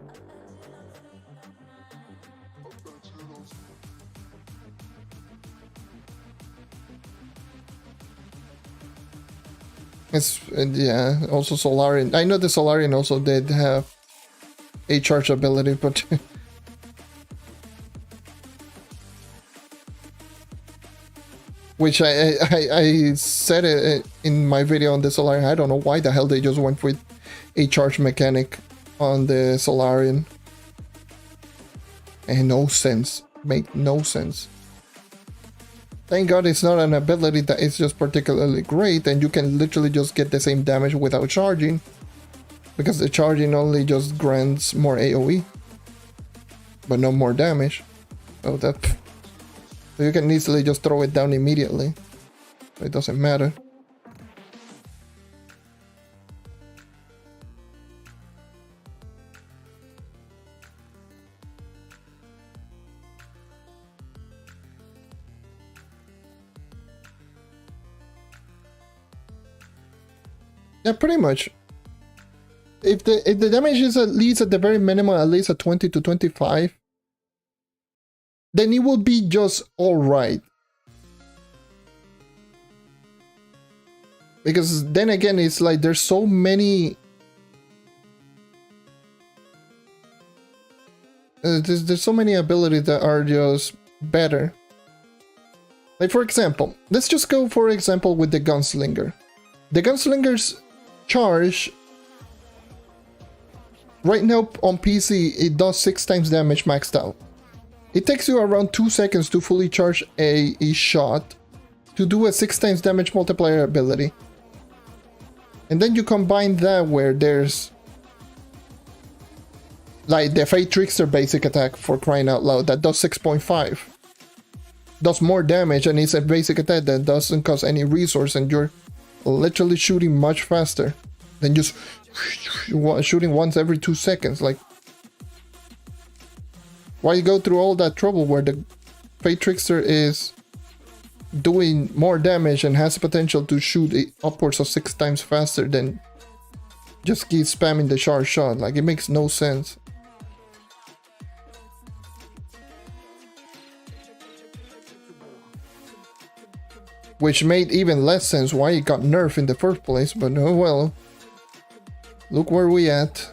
Yeah, also Solarian. I know the Solarian also did have a charge ability, but Which I said it in my video on the Solarian. I don't know why the hell they just went with a charge mechanic on the Solarian. And no sense. Make no sense. Thank God it's not an ability that is just particularly great and you can literally just get the same damage without charging. Because the charging only just grants more AoE. But no more damage. So you can easily just throw it down immediately. So it doesn't matter. Yeah, pretty much. If the damage is at least at the very minimum, at least a 20 to 25, then it will be just alright. Because then again, it's like there's so many... there's so many abilities that are just better. Like for example, let's just go for example with the Gunslinger. The Gunslinger's charge... Right now on PC, it does 6 times damage maxed out. It takes you around 2 seconds to fully charge a shot to do a 6 times damage multiplier ability. And then you combine that where there's like the Fate Trickster basic attack, for crying out loud, that does 6.5. Does more damage and it's a basic attack that doesn't cost any resource and you're literally shooting much faster than just shooting once every 2 seconds. Like, why you go through all that trouble where the Fate Trickster is doing more damage and has the potential to shoot upwards of 6 times faster than just keep spamming the charge shot? Like, it makes no sense. Which made even less sense why it got nerfed in the first place, but oh well. Look where we at.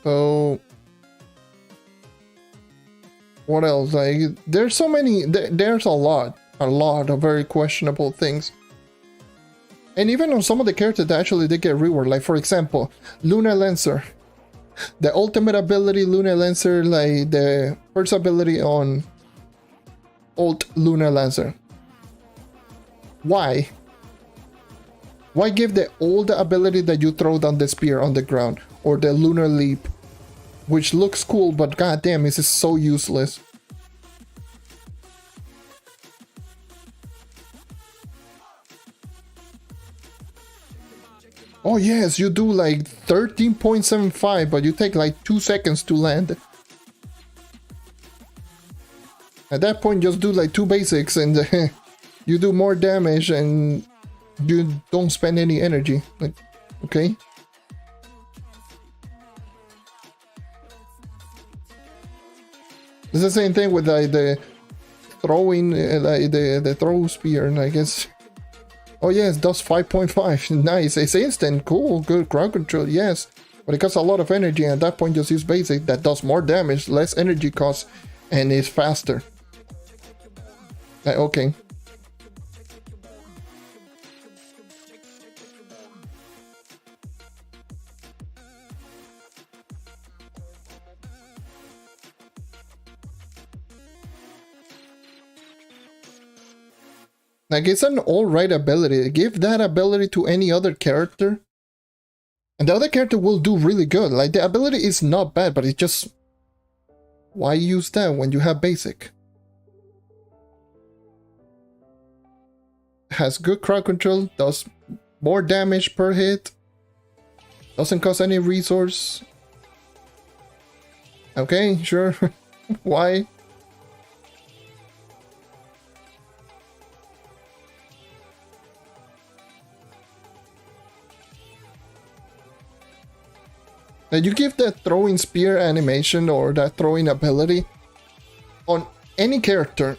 So what else? Like, there's so many, there's a lot of very questionable things. And even on some of the characters that actually did get reworked, like for example, Lunar Lancer. The ultimate ability Lunar Lancer, like the first ability on Alt Lunar Lancer. Why? Why give the old ability that you throw down the spear on the ground? Or the Lunar Leap? Which looks cool, but goddamn, this is so useless. Oh yes, you do like 13.75, but you take like 2 seconds to land. At that point, just do like 2 basics and you do more damage and you don't spend any energy. Like, okay. It's the same thing with like the throwing, like the throw spear, and I guess. Oh yes, does 5.5. Nice. It's instant. Cool. Good crowd control. Yes. But it costs a lot of energy, and at that point just use basic. That does more damage, less energy cost, and is faster. Okay. Like, it's an alright ability. Give that ability to any other character, and the other character will do really good. Like, the ability is not bad, but it's just... why use that when you have basic? Has good crowd control, does more damage per hit, doesn't cost any resource. Okay, sure. Why? Now you give that throwing spear animation or that throwing ability on any character,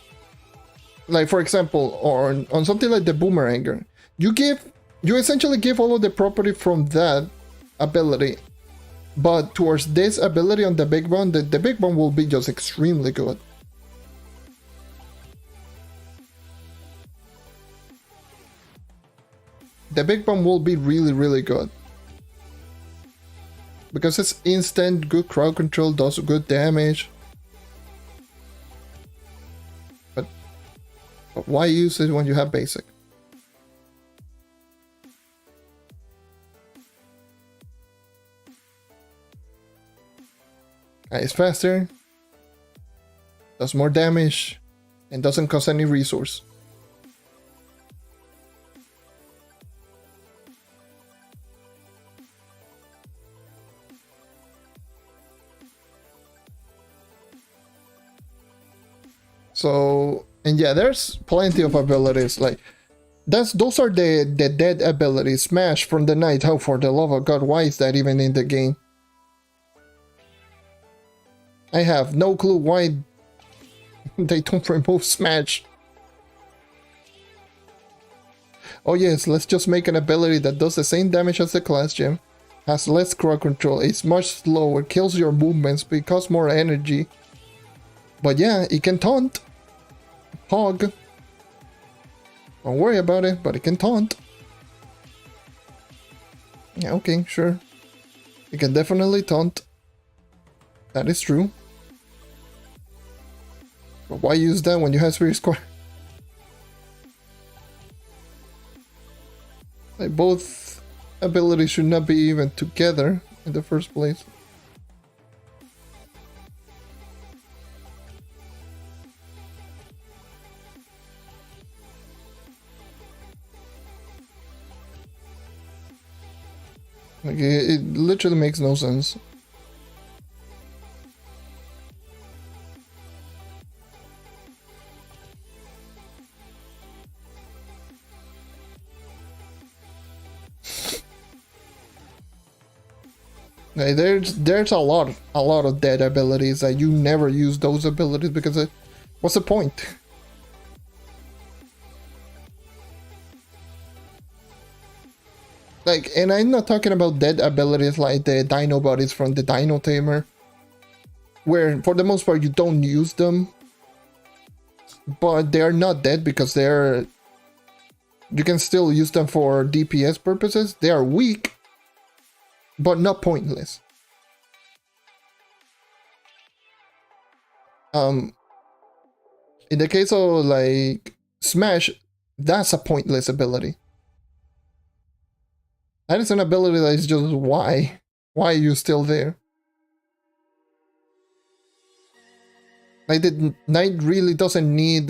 like for example, or on something like the Boomeranger. You give You essentially give all of the property from that ability, but towards this ability on the big one, the big one will be just extremely good. The big one will be really, really good. Because it's instant, good crowd control, does good damage. But why use it when you have basic? It's faster, does more damage, and doesn't cost any resource. So, and yeah, there's plenty of abilities, like those are the dead abilities. Smash from the night. Oh, for the love of God, why is that even in the game? I have no clue why they don't remove Smash. Oh yes, let's just make an ability that does the same damage as the class gem, has less crowd control, it's much slower, kills your movements, but it costs more energy. But yeah, it can taunt. Hog. Don't worry about it, but it can taunt. Yeah, okay, sure. It can definitely taunt. That is true. But why use that when you have Spirit Square? Like, both abilities should not be even together in the first place. Like, it literally makes no sense. Like, there's a lot of dead abilities that you never use those abilities because what's the point? Like, and I'm not talking about dead abilities like the dino bodies from the Dino Tamer, where for the most part you don't use them, but they're not dead because you can still use them for DPS purposes. They are weak, but not pointless. In the case of like Smash, that's a pointless ability. That is an ability that is just why? Why are you still there? Like, the Knight really doesn't need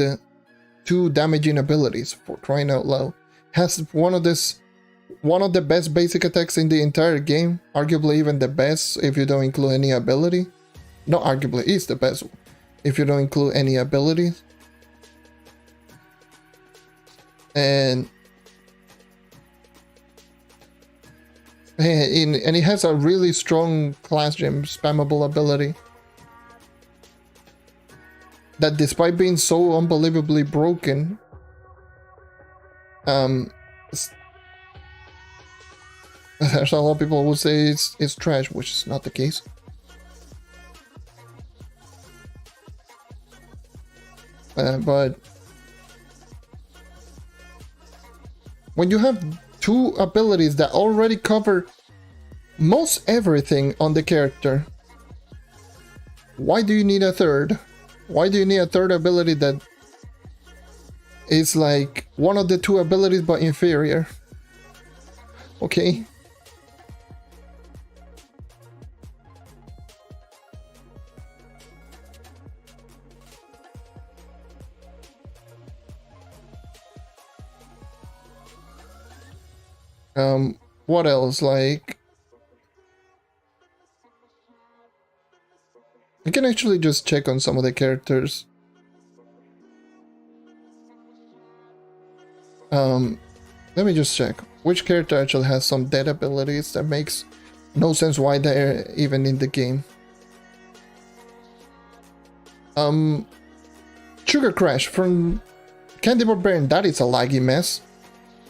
two damaging abilities, for crying out loud. Has one of the best basic attacks in the entire game, arguably even the best if you don't include any ability. Not arguably, is the best if you don't include any abilities. And it has a really strong class gem spammable ability that, despite being so unbelievably broken, there's a lot of people who say it's trash, which is not the case. But when you have two abilities that already cover most everything on the character, why do you need a third? Why do you need a third ability that is like one of the two abilities but inferior? Okay. What else? Like, I can actually just check on some of the characters. Let me just check which character actually has some dead abilities that makes no sense why they're even in the game. Sugar Crash from Candy Barbarian, that is a laggy mess.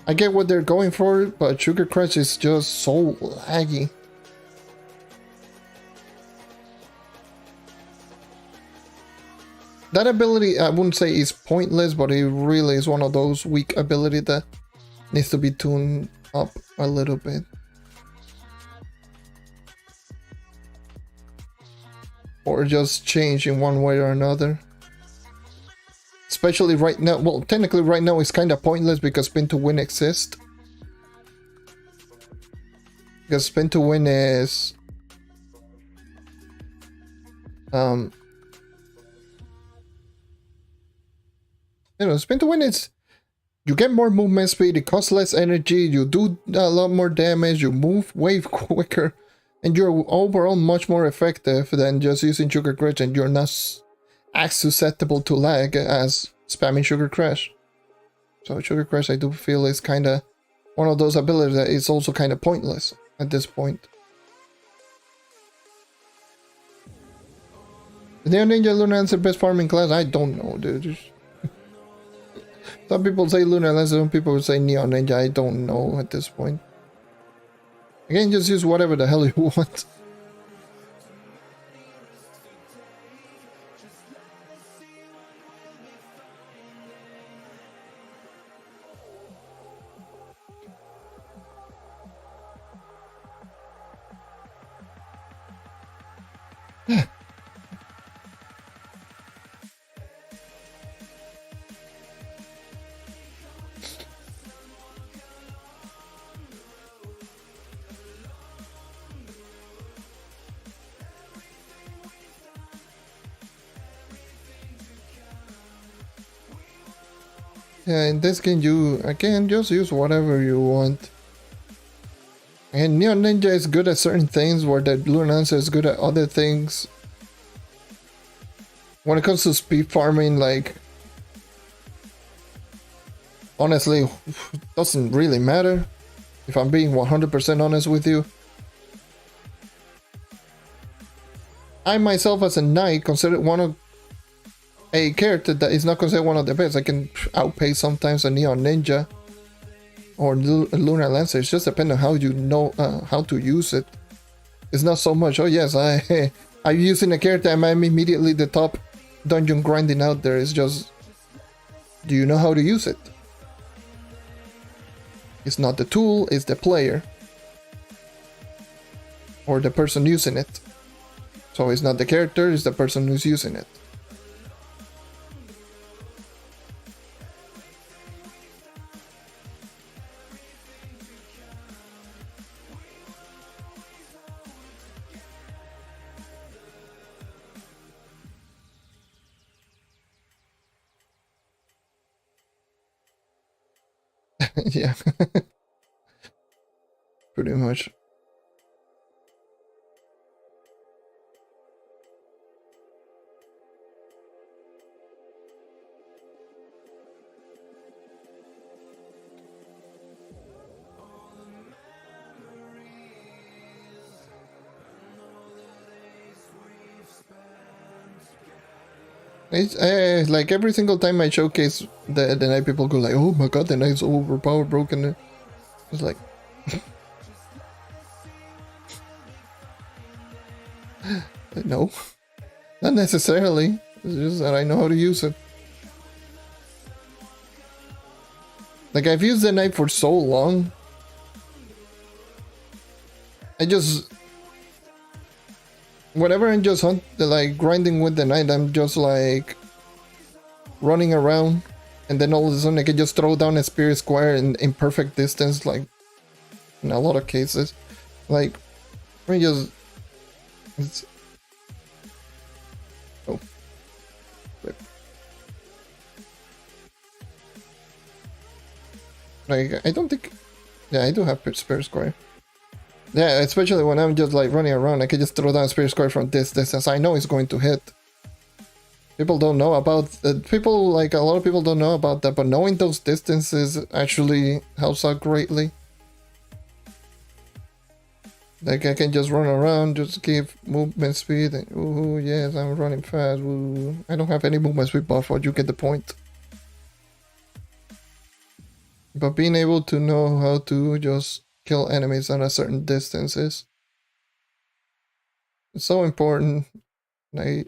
I get what they're going for, but Sugar Crush is just so laggy. That ability, I wouldn't say is pointless, but it really is one of those weak ability that needs to be tuned up a little bit. Or just change in one way or another. Especially right now, well, technically right now it's kind of pointless because spin to win exists. Because spin to win is... You know, spin to win is... You get more movement speed, it costs less energy, you do a lot more damage, you move way quicker, and you're overall much more effective than just using Sugar Crush, and you're not as susceptible to lag as spamming Sugar Crush. So Sugar Crush, I do feel, is kind of one of those abilities that is also kind of pointless at this point. Neon Ninja Luna Lancer best farming class? I don't know, dude. Some people say Lunar Lancer, some people say Neon Ninja. I don't know at this point. Again, just use whatever the hell you want. Yeah, in this game you, again, just use whatever you want. And Neon Ninja is good at certain things, where the Lunar Lancer is good at other things. When it comes to speed farming, like... honestly, it doesn't really matter. If I'm being 100% honest with you. I myself as a knight consider one of... a character that is not considered one of the best. I can outpace sometimes a Neon Ninja or Lunar Lancer. It's just depending on how you know how to use it. It's not so much, oh yes, I'm using a character and I'm immediately the top dungeon grinding out there. It's just, do you know how to use it? It's not the tool, it's the player. Or the person using it. So it's not the character, it's the person who's using it. Yeah. Pretty much. It's like every single time I showcase the night, people go like, oh my god, the night's overpowered, broken. It's like... no. Not necessarily. It's just that I know how to use it. Like, I've used the knife for so long. I just... whenever I'm just like grinding with the knight, I'm just like running around, and then all of a sudden I can just throw down a spirit square in perfect distance, like in a lot of cases. Like, let me just... it's... oh. Flip. Like, I don't think... yeah, I do have spirit square. Yeah, especially when I'm just like running around, I can just throw down Spirit Square from this distance. I know it's going to hit. People don't know about people, like a lot of people don't know about that, but knowing those distances actually helps out greatly. Like, I can just run around, just give movement speed, and ooh, yes, I'm running fast. Ooh. I don't have any movement speed buff, but you get the point. But being able to know how to just kill enemies at a certain distance is so important. Like,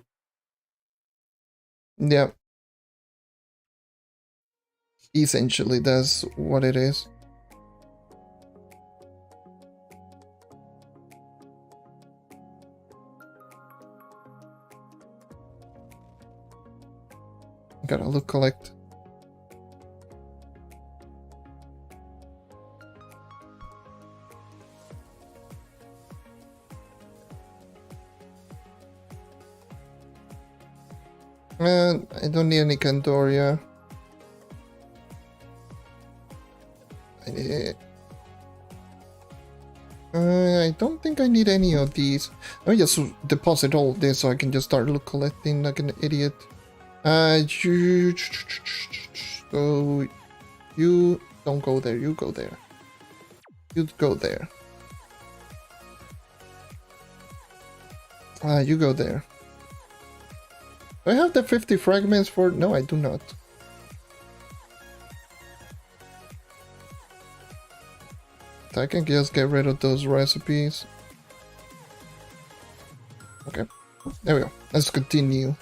yeah. Essentially, that's what it is. Gotta look collect. I don't need any Candoria. I don't think I need any of these. Let me just deposit all this so I can just start look collecting like an idiot. So you don't go there. You go there. You go there. You go there. Do I have the 50 fragments for? No, I do not. I can just get rid of those recipes. Okay, there we go. Let's continue.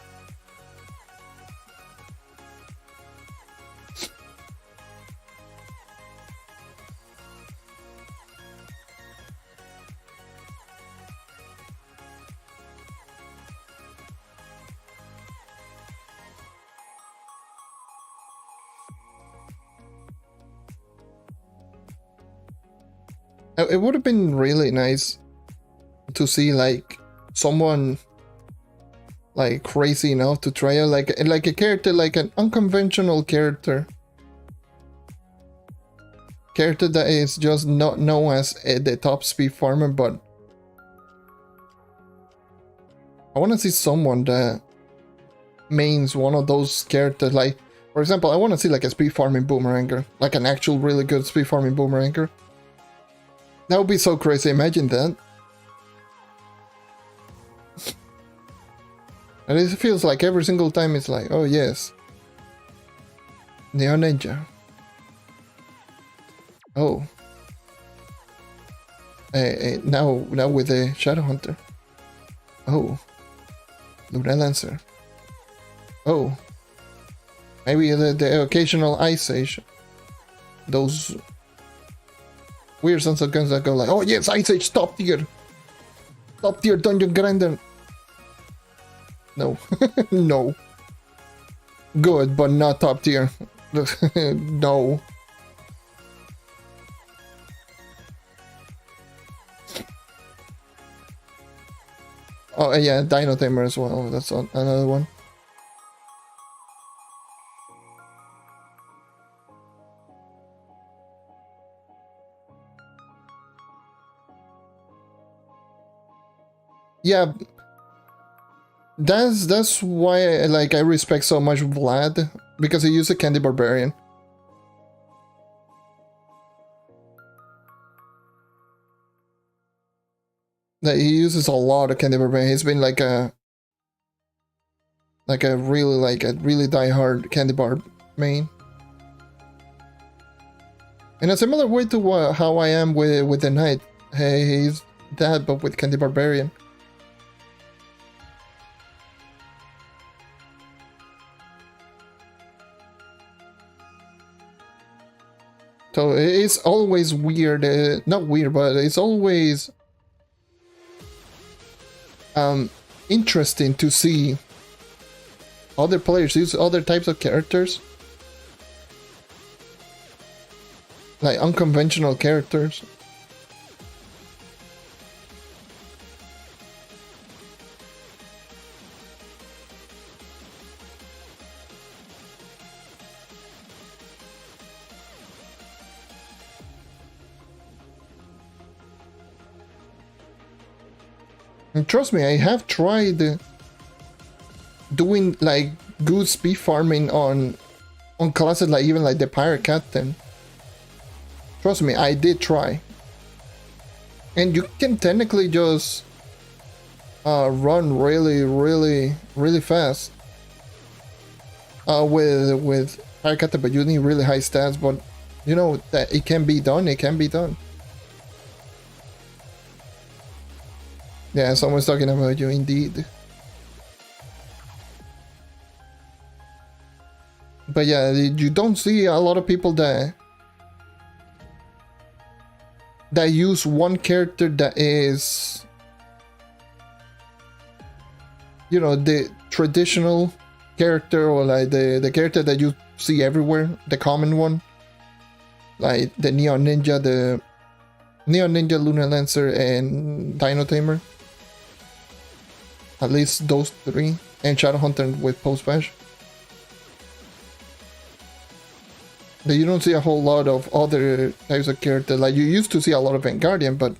It would have been really nice to see like someone like crazy enough to try out like a character, like an unconventional character that is just not known as the top speed farmer, but I want to see someone that mains one of those characters. Like, for example, I want to see like a speed farming boomeranger, like an actual really good speed farming boomeranger. That would be so crazy, imagine that. And it feels like every single time it's like, oh yes. Neo Ninja. Oh. Now with the Shadow Hunter. Oh. Luna Lancer. Oh. Maybe the occasional Ice Age. Those weird sons of guns that go like, oh yes, Ice Age top tier dungeon grinder. No. No. Good, but not top tier. No. Oh yeah, Dino Tamer as well. That's another one. Yeah, that's why I respect so much Vlad, because he used a Candy Barbarian. Like, he uses a lot of Candy Barbarian. He's been like a really die-hard Candy Barb main. In a similar way to how I am with the Knight. Hey, he's that, but with Candy Barbarian. So it's always weird, not weird, but it's always interesting to see other players use other types of characters, like unconventional characters. And trust me, I have tried doing like good speed farming on classes like even like the Pirate Captain. Trust me, I did try. And you can technically just run really fast with Pirate Captain, but you need really high stats. But You know that it can be done. It can be done. Yeah, someone's talking about you, indeed. But yeah, you don't see a lot of people that use one character that is, you know, the traditional character, or like the character that you see everywhere, the common one, like the Neon Ninja, Lunar Lancer, and Dino Tamer. At least those three, and Shadow Hunter with Post Bash. But you don't see a whole lot of other types of characters. Like, you used to see a lot of Vanguardian, but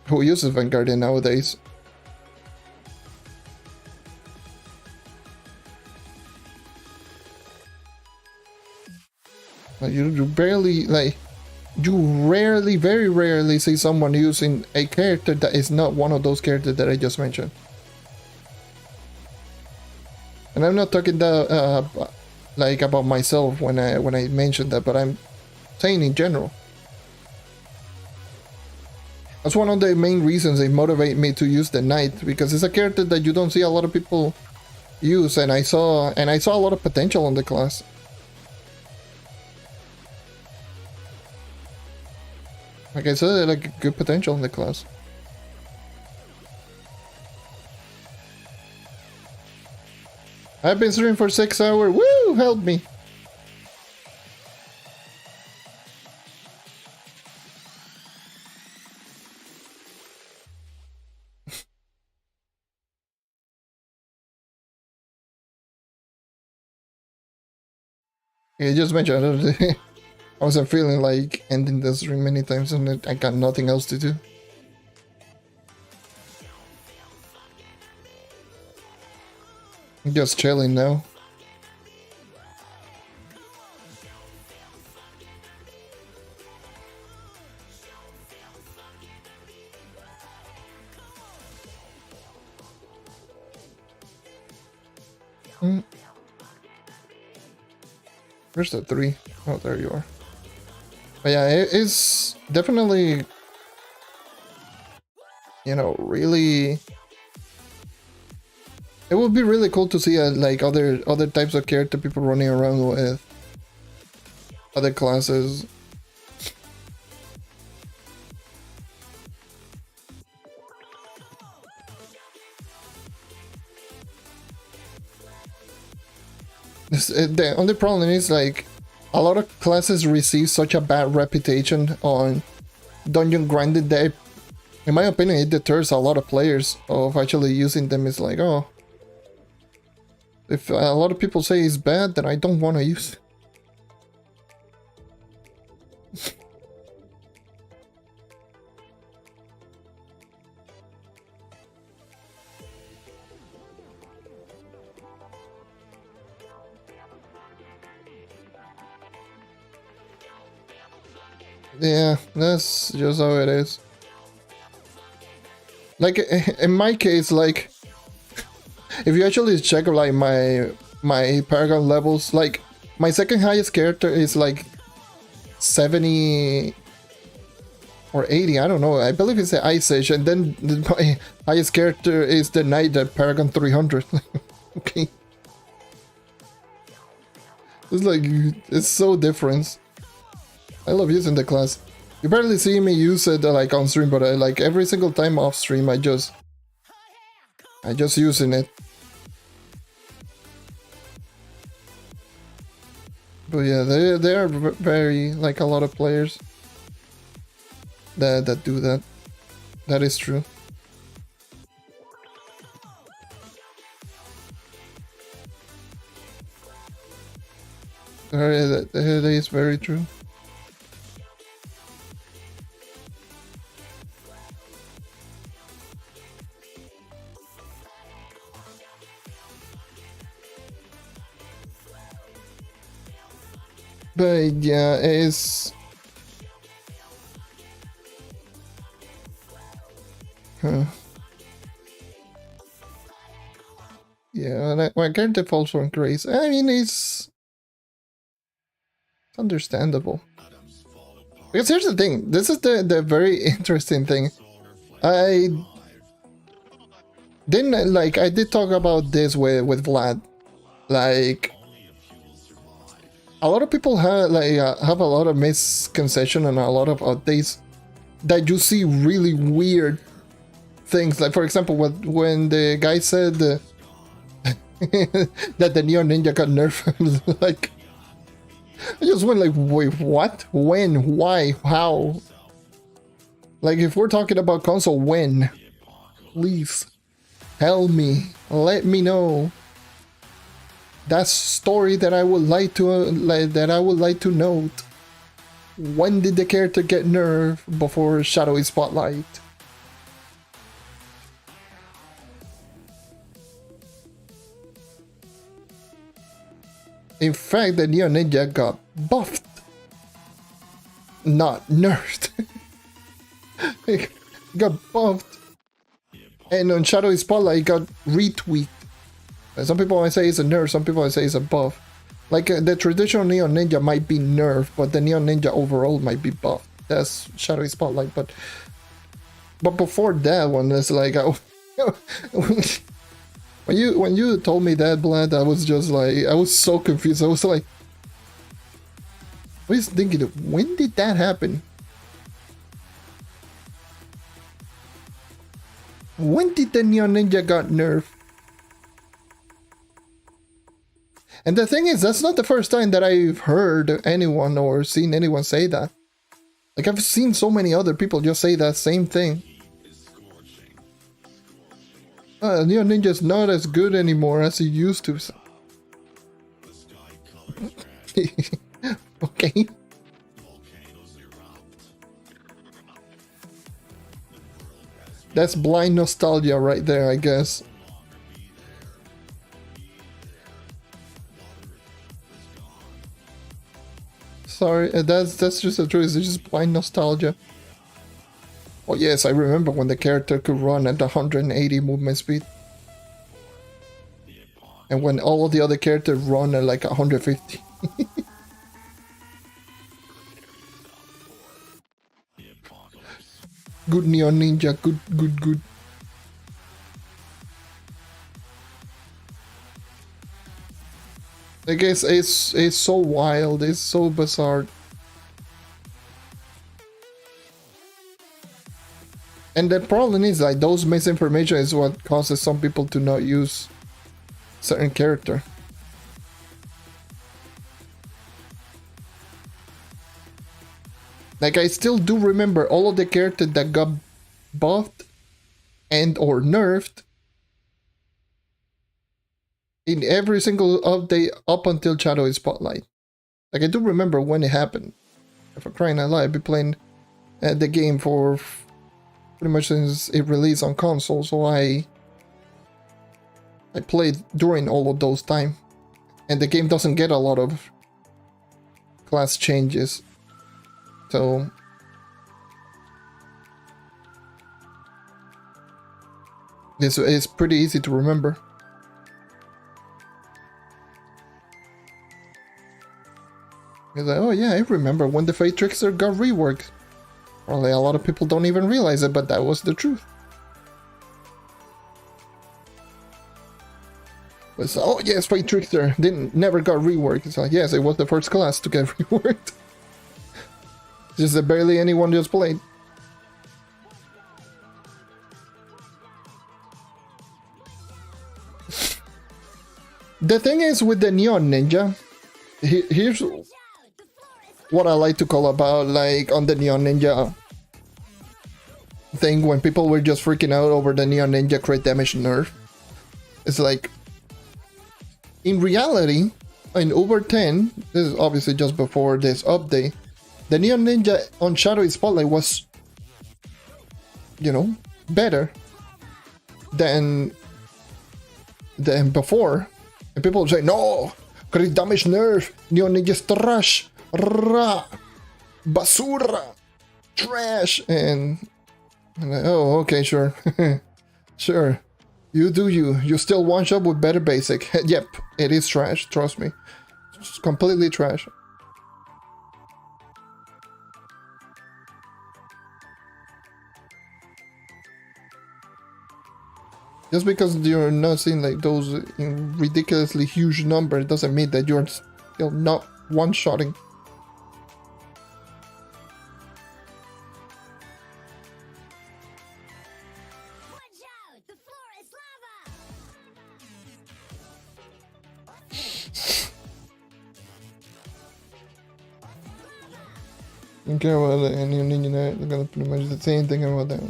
who uses Vanguardian nowadays? Like, you barely, like, you rarely, very rarely see someone using a character that is not one of those characters that I just mentioned. And I'm not talking that, like, about myself when I mentioned that, but I'm saying in general. That's one of the main reasons they motivate me to use the Knight, because it's a character that you don't see a lot of people use, and I saw a lot of potential on the class. Like I said, like, good potential in the class. I've been streaming for 6 hours. Woo! Help me. You just mentioned I wasn't feeling like ending the stream many times, and I got nothing else to do. I'm just chilling now. Where's the 3? Oh, there you are. But yeah, it is definitely, you know, really. It would be really cool to see like other types of character people running around with other classes. The only problem is, like, a lot of classes receive such a bad reputation on dungeon grinding that, in my opinion, it deters a lot of players of actually using them. It's like, oh, if a lot of people say it's bad, then I don't want to use it. Yeah, that's just how it is. Like, in my case, like, if you actually check, like, my Paragon levels, like, my second highest character is like 70 or 80, I don't know. I believe it's the Ice Age, and then my highest character is the Knight at Paragon 300. Okay. It's like, it's so different. I love using the class. You barely see me use it like on stream, but like every single time off stream, I just using it. But yeah, there are very, like, a lot of players that do that. That is true. That is very true. But yeah, it's... Huh. Yeah, my character falls from grace. I mean, it's... understandable. Because here's the thing, this is the very interesting thing. I didn't, like, I did talk about this with Vlad. Like, a lot of people have a lot of misconception and a lot of updates that you see really weird things. Like, for example, when the guy said that the Neon Ninja got nerfed, like, I just went like, wait, what? When? Why? How? Like, if we're talking about console, when? Please tell me. Let me know. That's story that I would like to note. When did the character get nerfed before Shadowy Spotlight? In fact, the Neon Ninja got buffed, not nerfed. It got buffed, and on Shadowy Spotlight, it got retweaked. Some people might say it's a nerf, some people might say it's a buff. Like, the traditional Neon Ninja might be nerfed, but the Neon Ninja overall might be buffed. That's Shadowy Spotlight, but before that one, it's like, when you told me that, Vlad, I was just like, I was so confused. I was like, I was thinking, when did that happen? When did the Neon Ninja got nerfed? And the thing is, that's not the first time that I've heard anyone or seen anyone say that. Like, I've seen so many other people just say that same thing. Neon Ninja's not as good anymore as he used to. Okay. That's blind nostalgia right there, I guess. Sorry, that's just the truth. It's just blind nostalgia. Oh yes, I remember when the character could run at 180 movement speed. And when all of the other characters run at like 150. Good Neon Ninja, good. I guess it's so wild, it's so bizarre. And the problem is, like, those misinformation is what causes some people to not use certain character. Like, I still do remember all of the characters that got buffed and or nerfed in every single update up until Shadowy Spotlight. Like, I do remember when it happened. If I'm crying out loud, I've been playing the game for pretty much since it released on console, so I played during all of those time. And the game doesn't get a lot of class changes. So it's pretty easy to remember. It's like, oh yeah, I remember when the Fate Trickster got reworked. Probably a lot of people don't even realize it, but that was the truth. It's, oh yes, Fate Trickster never got reworked. It's like, yes, it was the first class to get reworked. Just that barely anyone just played. The thing is with the Neon Ninja, here's what I like to call about, like, on the Neon Ninja thing, when people were just freaking out over the Neon Ninja crit damage nerf. It's like, in reality, in over 10, this is obviously just before this update, the Neon Ninja on Shadowy Spotlight was, you know, better than before. And people say, no, crit damage nerf, Neon Ninja's trash, rah, basura, trash. And I'm like, oh, okay, sure. Sure. You do you. You still one shot with better basic. Yep, it is trash, trust me. It's completely trash. Just because you're not seeing like those in ridiculously huge numbers doesn't mean that you're still not one-shotting. Watch out! The floor is lava! Okay, well, and you know, they're gonna pretty much the same thing about that.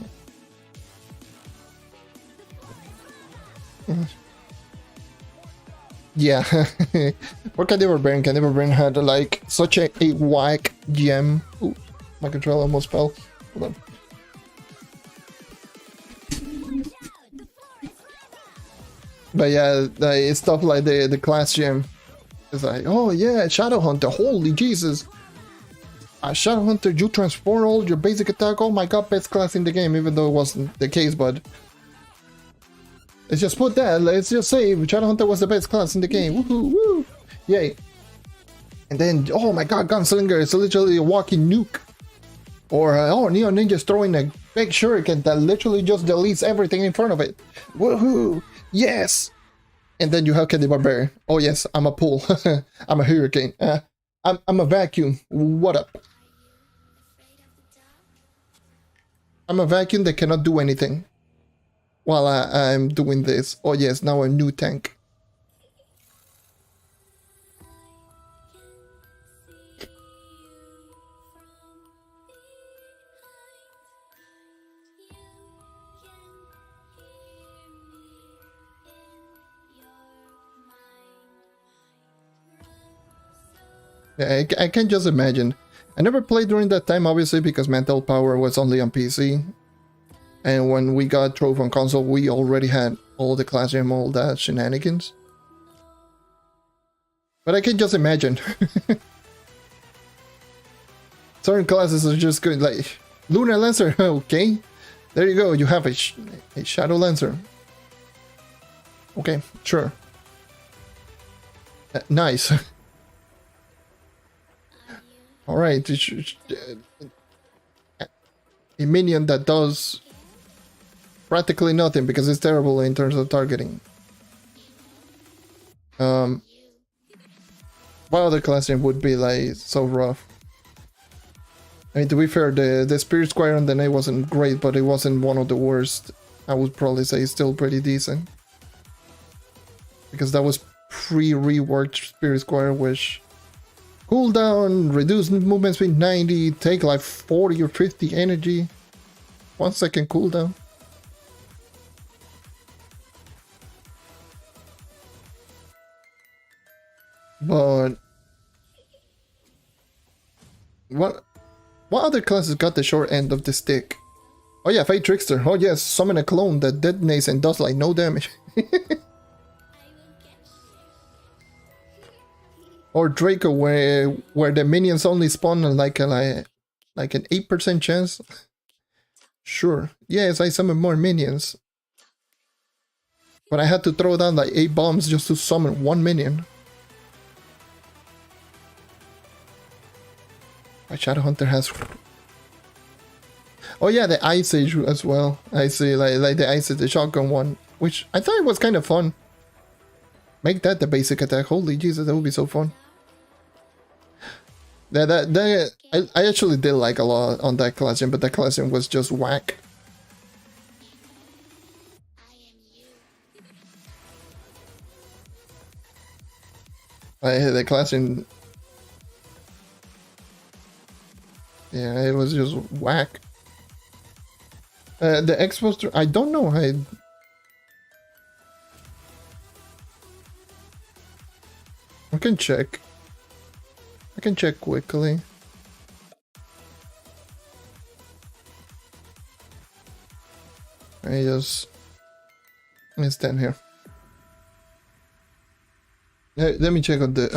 Yeah, for Candiver Brain had like such a whack gem. Ooh, my controller almost fell. Hold on. But yeah, it's stuff like the class gem. It's like, oh yeah, Shadow Hunter, holy Jesus. Shadow Hunter, you transform all your basic attack. Oh my god, best class in the game, even though it wasn't the case, but let's just put that, let's just say Shadow Hunter was the best class in the game. Woohoo, woo! Yay. And then, oh my god, Gunslinger is literally a walking nuke. Or, oh, Neo Ninja's throwing a big shuriken that literally just deletes everything in front of it. Woohoo! Yes! And then you have Candy Barbarian. Oh yes, I'm a pool. I'm a hurricane. I'm a vacuum. What up? I'm a vacuum that cannot do anything while I'm doing this. Oh yes, now I'm new tank. Yeah, I can just imagine. I never played during that time, obviously, because Mental Power was only on PC. And when we got Trove on console, we already had all the class gem, all that shenanigans. But I can just imagine. Certain classes are just good, like Lunar Lancer, okay. There you go, you have a Shadow Lancer. Okay, sure. Nice. Alright, a minion that does practically nothing because it's terrible in terms of targeting. What other class name would be like so rough? I mean, to be fair, the Spirit Squire on the night wasn't great, but it wasn't one of the worst. I would probably say it's still pretty decent. Because that was pre-reworked Spirit Squire, which cooldown, reduce movement speed 90, take like 40 or 50 energy. 1 second cooldown. But what other classes got the short end of the stick? Oh yeah, Fate Trickster. Oh yes, summon a clone that detonates and does like no damage. Or Draco, where the minions only spawn on like an 8% chance. Sure. Yes, I summon more minions. But I had to throw down like 8 bombs just to summon 1 minion. My Shadowhunter has... Oh yeah, the Ice Age as well. I see, like the Ice Age, the shotgun one. Which I thought it was kind of fun. Make that the basic attack. Holy Jesus, that would be so fun. I actually did like a lot on that class, but that class was just whack. The class in... Yeah, it was just whack. The X-Poster, I don't know. I can check. I can check quickly. Let me stand here. Let me check on the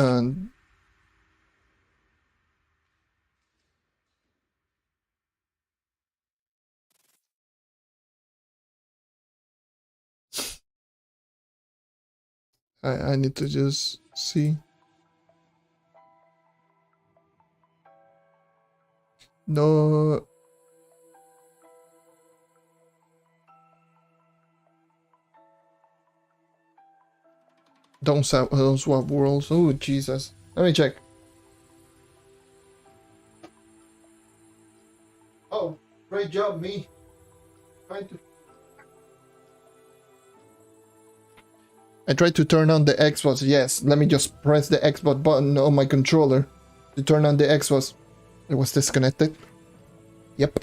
I need to just see. No. Don't swap worlds. Oh Jesus. Let me check. Oh, great job, me. I tried to turn on the Xbox. Yes, let me just press the Xbox button on my controller to turn on the Xbox. It was disconnected. Yep.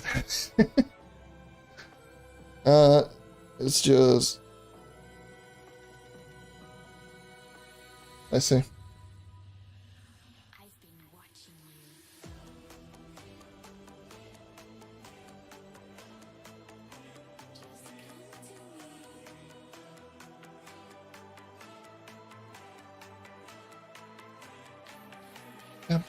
It's just... Let's see. I've been watching you. Just come to me. Yep.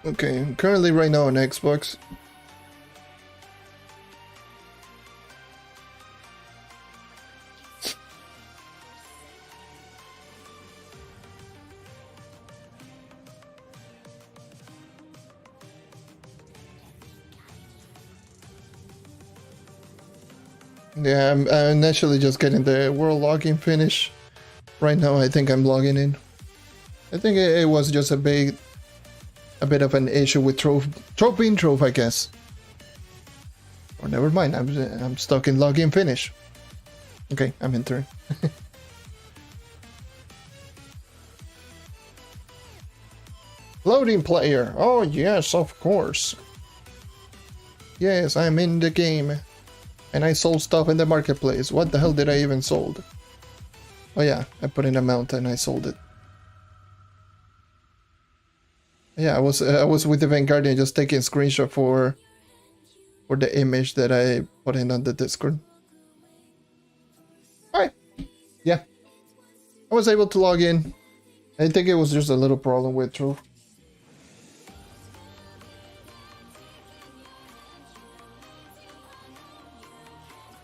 Okay, I'm currently right now on Xbox. Yeah, I'm initially just getting the world login finish. Right now, I think I'm logging in. I think it was just a bit of an issue with Trove being Trove, I guess. Or never mind, I'm stuck in login finish. Okay, I'm entering. Loading player. Oh yes, of course. Yes, I'm in the game. And I sold stuff in the marketplace. What the hell did I even sold? Oh yeah, I put in a mount and I sold it. Yeah, I was with the Vanguardian just taking a screenshot for the image that I put in on the Discord. Alright. Yeah. I was able to log in. I think it was just a little problem with Trove.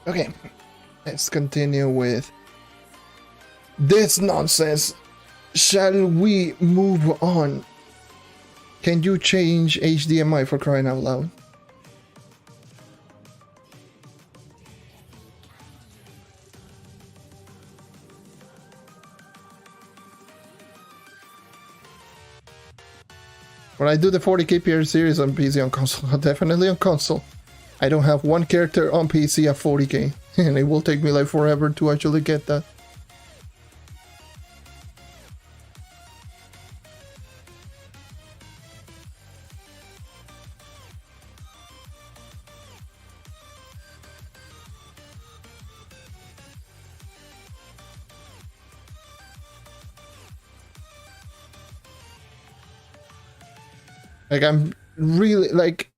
Okay, let's continue with this nonsense. Shall we move on? Can you change HDMI for crying out loud? When I do the 40k PR series on PC on console, definitely on console. I don't have one character on PC at 40k, and it will take me like forever to actually get that. Like, I'm really, like,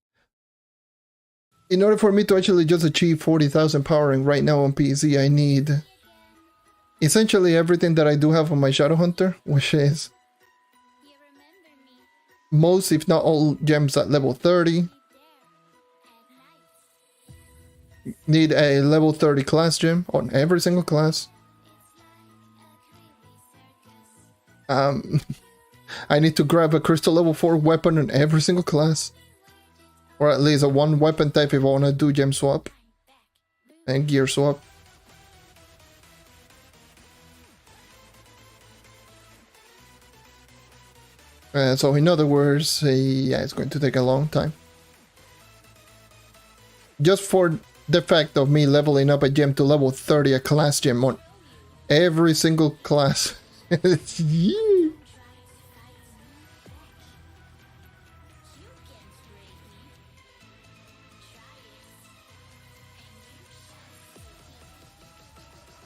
in order for me to actually just achieve 40,000 powering right now on PC, I need essentially everything that I do have on my Shadowhunter, which is You remember me. most, if not all, gems at level 30. You there at night. Need a level 30 class gem on every single class. I need to grab a crystal level 4 weapon on every single class. Or at least a one weapon type if I want to do gem swap and gear swap. So in other words, yeah, it's going to take a long time. Just for the fact of me leveling up a gem to level 30, a class gem on every single class. It's huge.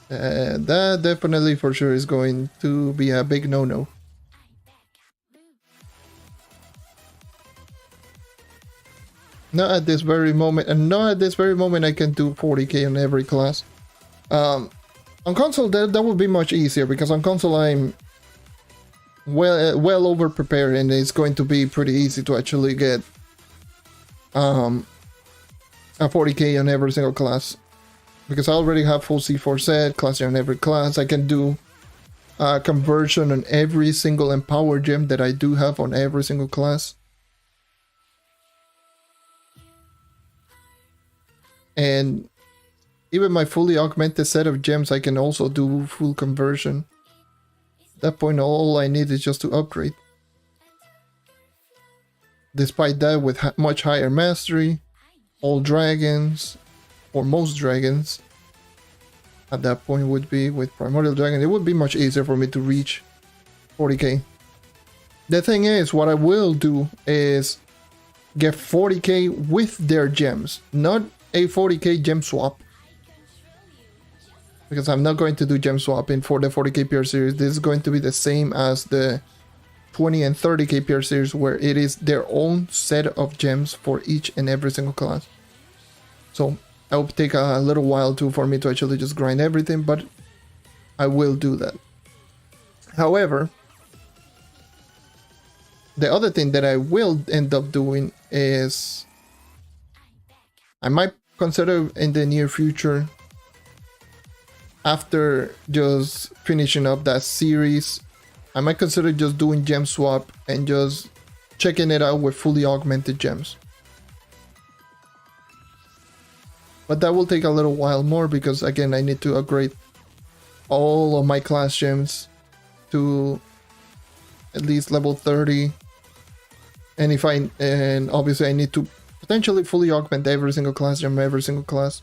That definitely for sure is going to be a big no-no. Not at this very moment, and not at this very moment I can do 40k on every class. On console that would be much easier, because on console I'm well over prepared, and it's going to be pretty easy to actually get a 40k on every single class. Because I already have full C4 set, class on every class. I can do conversion on every single empower gem that I do have on every single class. And even my fully augmented set of gems, I can also do full conversion. At that point, all I need is just to upgrade. Despite that, with much higher mastery, all dragons, or most dragons, at that point would be with Primordial Dragon, it would be much easier for me to reach 40k. The thing is, what I will do is get 40k with their gems, not a 40k gem swap. Because I'm not going to do gem swapping for the 40k PR series. This is going to be the same as the 20 and 30k PR series, where it is their own set of gems for each and every single class. So it will take a little while for me to actually just grind everything, but I will do that. However, the other thing that I will end up doing is I might consider in the near future, after just finishing up that series, I might consider just doing gem swap and just checking it out with fully augmented gems. But that will take a little while more because, again, I need to upgrade all of my class gems to at least level 30. And obviously I need to potentially fully augment every single class gem, every single class.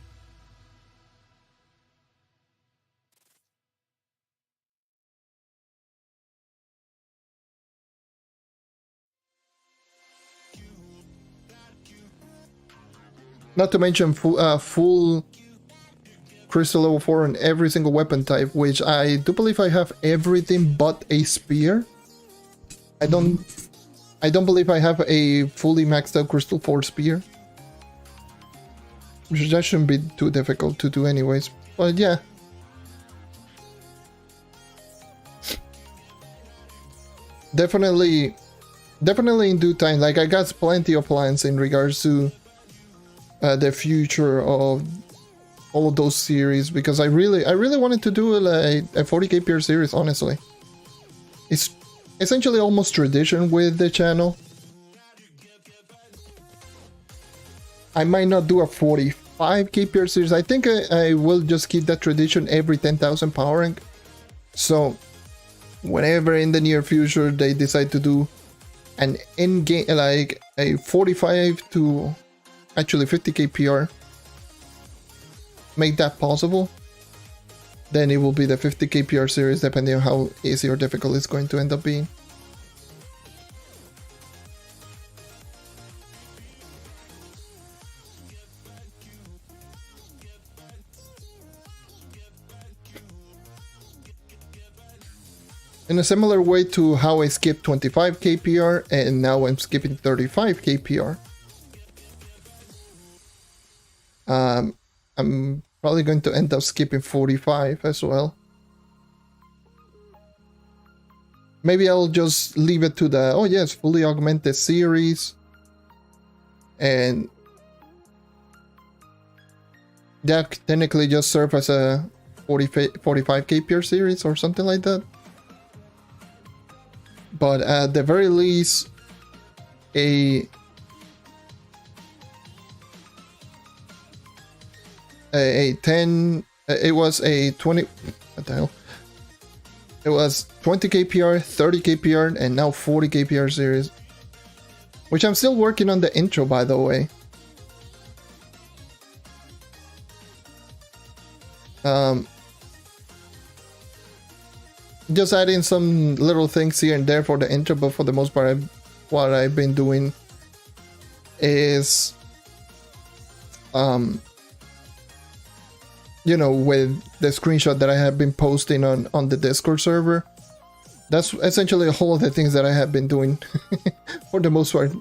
Not to mention full crystal level 4 on every single weapon type, which I do believe I have everything but a spear. I don't believe I have a fully maxed out crystal 4 spear. Which that shouldn't be too difficult to do anyways. But yeah. Definitely in due time. Like, I got plenty of plans in regards to the future of all of those series, because I really wanted to do a 40k PR series, honestly. It's essentially almost tradition with the channel. I might not do a 45k PR series. I think I will just keep that tradition every 10,000 power rank. So whenever in the near future they decide to do an in-game, like a 45 to actually 50k PR, make that possible, then it will be the 50k PR series, depending on how easy or difficult it's going to end up being. In a similar way to how I skipped 25k PR and now I'm skipping 35k PR. I'm probably going to end up skipping 45 as well. Maybe I'll just leave it to the, oh yes, fully augmented series. And that technically just serve as a 45k PR series or something like that. But at the very least, a 10, it was a 20, what the hell? It was 20k PR, 30k PR, and now 40k PR series. Which I'm still working on the intro, by the way. Just adding some little things here and there for the intro, but for the most part, what I've been doing is, you know, with the screenshot that I have been posting on the Discord server. That's essentially all of the things that I have been doing for the most part.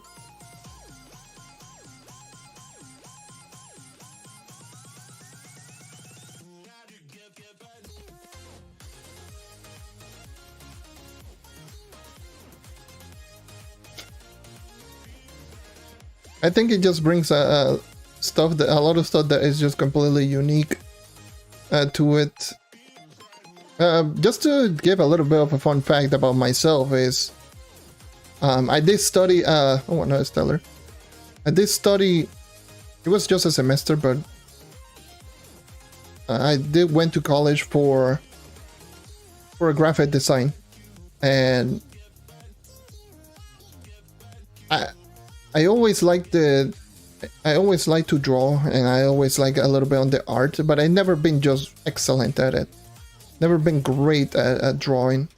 I think it just brings a lot of stuff that is just completely unique to it. Just to give a little bit of a fun fact about myself is, I did study. Oh no, Stellar. I did study. It was just a semester, but I did went to college for a graphic design, and I always liked to draw, and I always like a little bit on the art, but I never been just excellent at it. Never been great at drawing.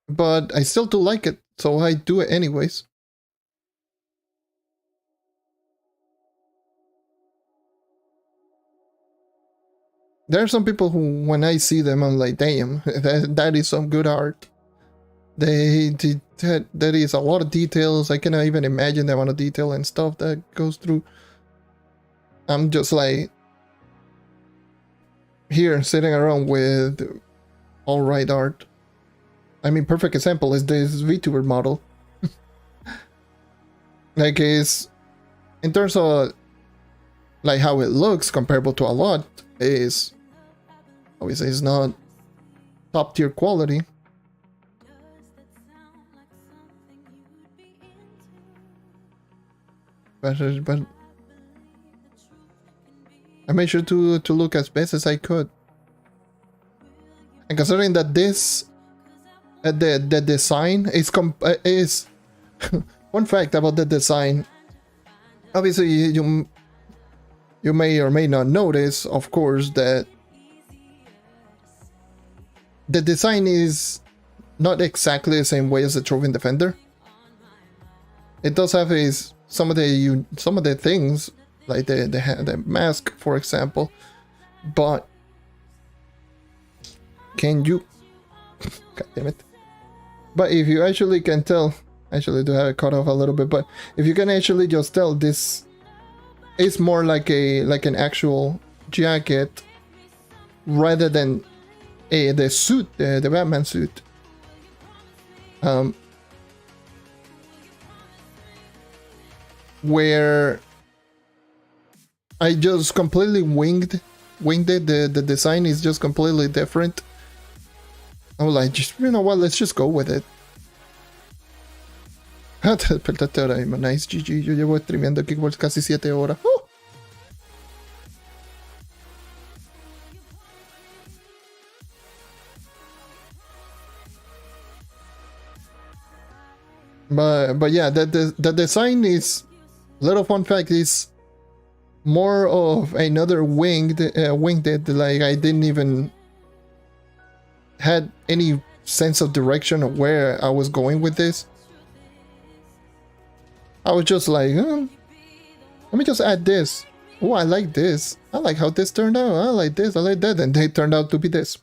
But I still do like it, so I do it anyways. There are some people who, when I see them, I'm like, damn, that is some good art. That is a lot of details. I cannot even imagine the amount of detail and stuff that goes through. I'm just like here sitting around with all right art. I mean, perfect example is this VTuber model. Like, is in terms of like how it looks comparable to a lot, is obviously it's not top tier quality. But I made sure to look as best as I could. And considering that this the design is one fact about the design. Obviously, you may or may not notice, of course, that the design is not exactly the same way as the Trove Defender. It does have some of the things, like the mask, for example, but can you? God damn it! But if you actually can tell, actually do have it cut off a little bit, but if you can actually just tell, this is more like an actual jacket rather than the suit, the Batman suit. Where I just completely winged it. The design is just completely different. I was like, just, you know what, let's just go with it. Despertaste ahora mismo, nice, GG. Yo llevo streameando aquí por casi 7 horas. But yeah, the design is, little fun fact, is more of another winged, like I didn't even had any sense of direction of where I was going with this. I was just like, let me just add this. Oh, I like this. I like how this turned out. I like this. I like that. And they turned out to be this.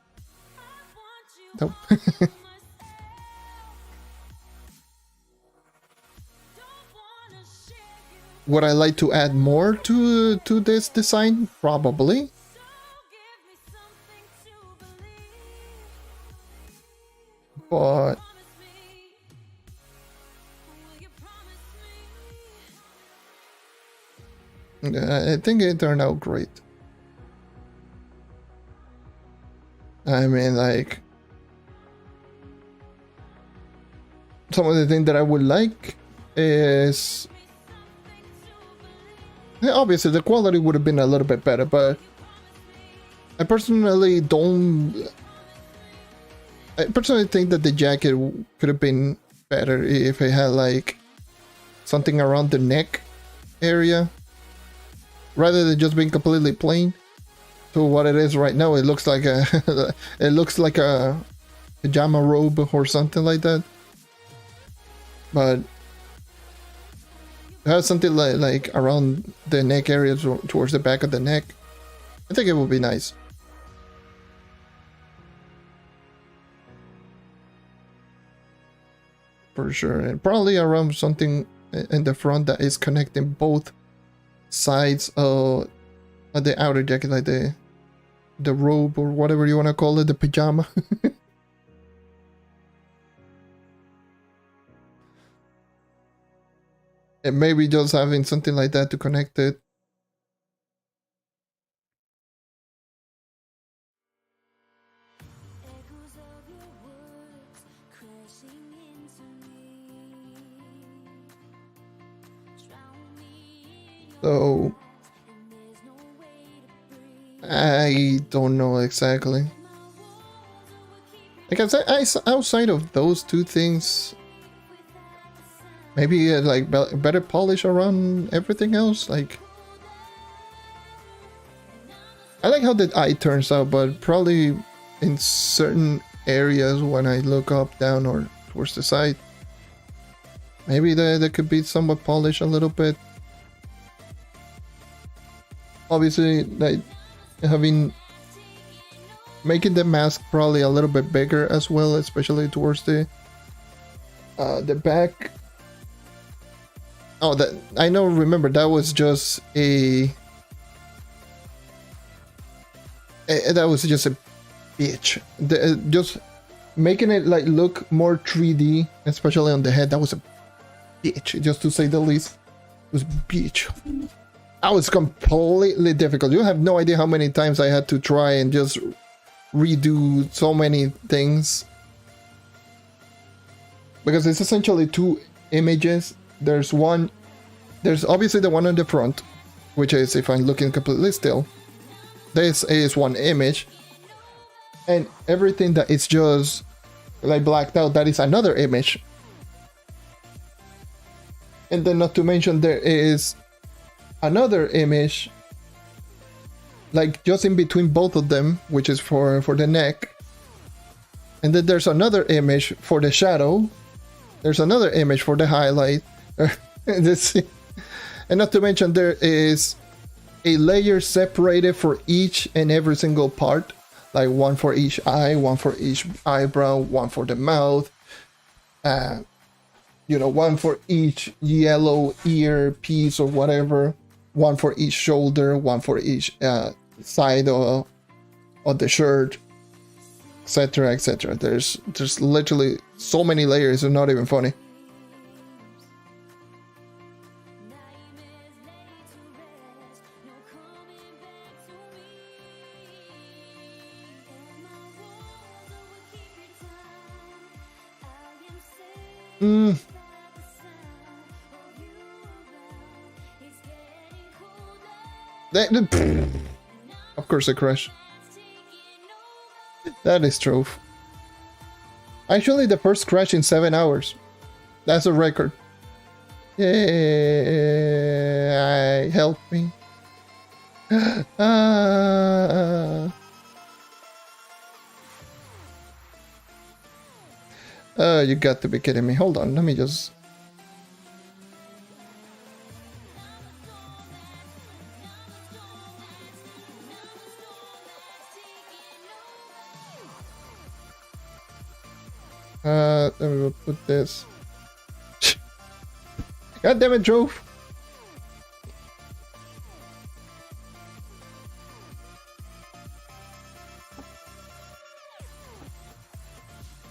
Nope. Would I like to add more to this design? Probably. But I think it turned out great. I mean, like, some of the things that I would like is, yeah, obviously the quality would have been a little bit better, but I personally think that the jacket could have been better if it had like something around the neck area rather than just being completely plain. To what it is right now, it looks like a pajama robe or something like that. But it has something like around the neck area towards the back of the neck. I think it would be nice. For sure. And probably around something in the front that is connecting both sides of the outer jacket, like the robe or whatever you want to call it, the pajama. And maybe just having something like that to connect it. So I don't know exactly. Like outside of those two things, maybe like better polish around everything else. Like I like how the eye turns out, but probably in certain areas when I look up, down, or towards the side, maybe there could be somewhat polished a little bit. Obviously, like making the mask probably a little bit bigger as well, especially towards the back. Oh, that I know. Remember, that was just a bitch. Just making it like look more 3D, especially on the head. That was a bitch, just to say the least. It was bitch. That was completely difficult. You have no idea how many times I had to try and just redo so many things, because it's essentially two images. There's obviously the one on the front, which is if I'm looking completely still. This is one image, and everything that is just like blacked out, that is another image. And then, not to mention, there is another image like just in between both of them, which is for the neck. And then there's another image for the shadow. There's another image for the highlight. And not to mention, there is a layer separated for each and every single part, like one for each eye, one for each eyebrow, one for the mouth, one for each yellow ear piece or whatever, one for each shoulder, one for each side of the shirt, etc., etc. There's literally so many layers, it's not even funny. Of course, I crash. That is Trove. Actually, the first crash in 7 hours. That's a record. Yay! Help me. You got to be kidding me. Hold on, let me just... let me put this. God damn it, Trove.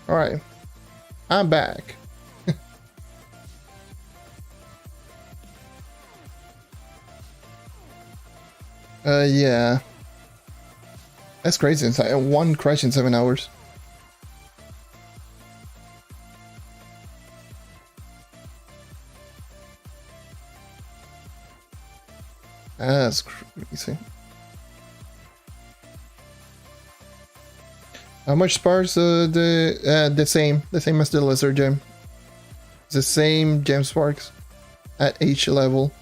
Alright. I'm back. Yeah. That's crazy. It's like one crash in 7 hours. That's crazy. How much sparks? The same as the lesser gem. It's the same gem sparks at each level.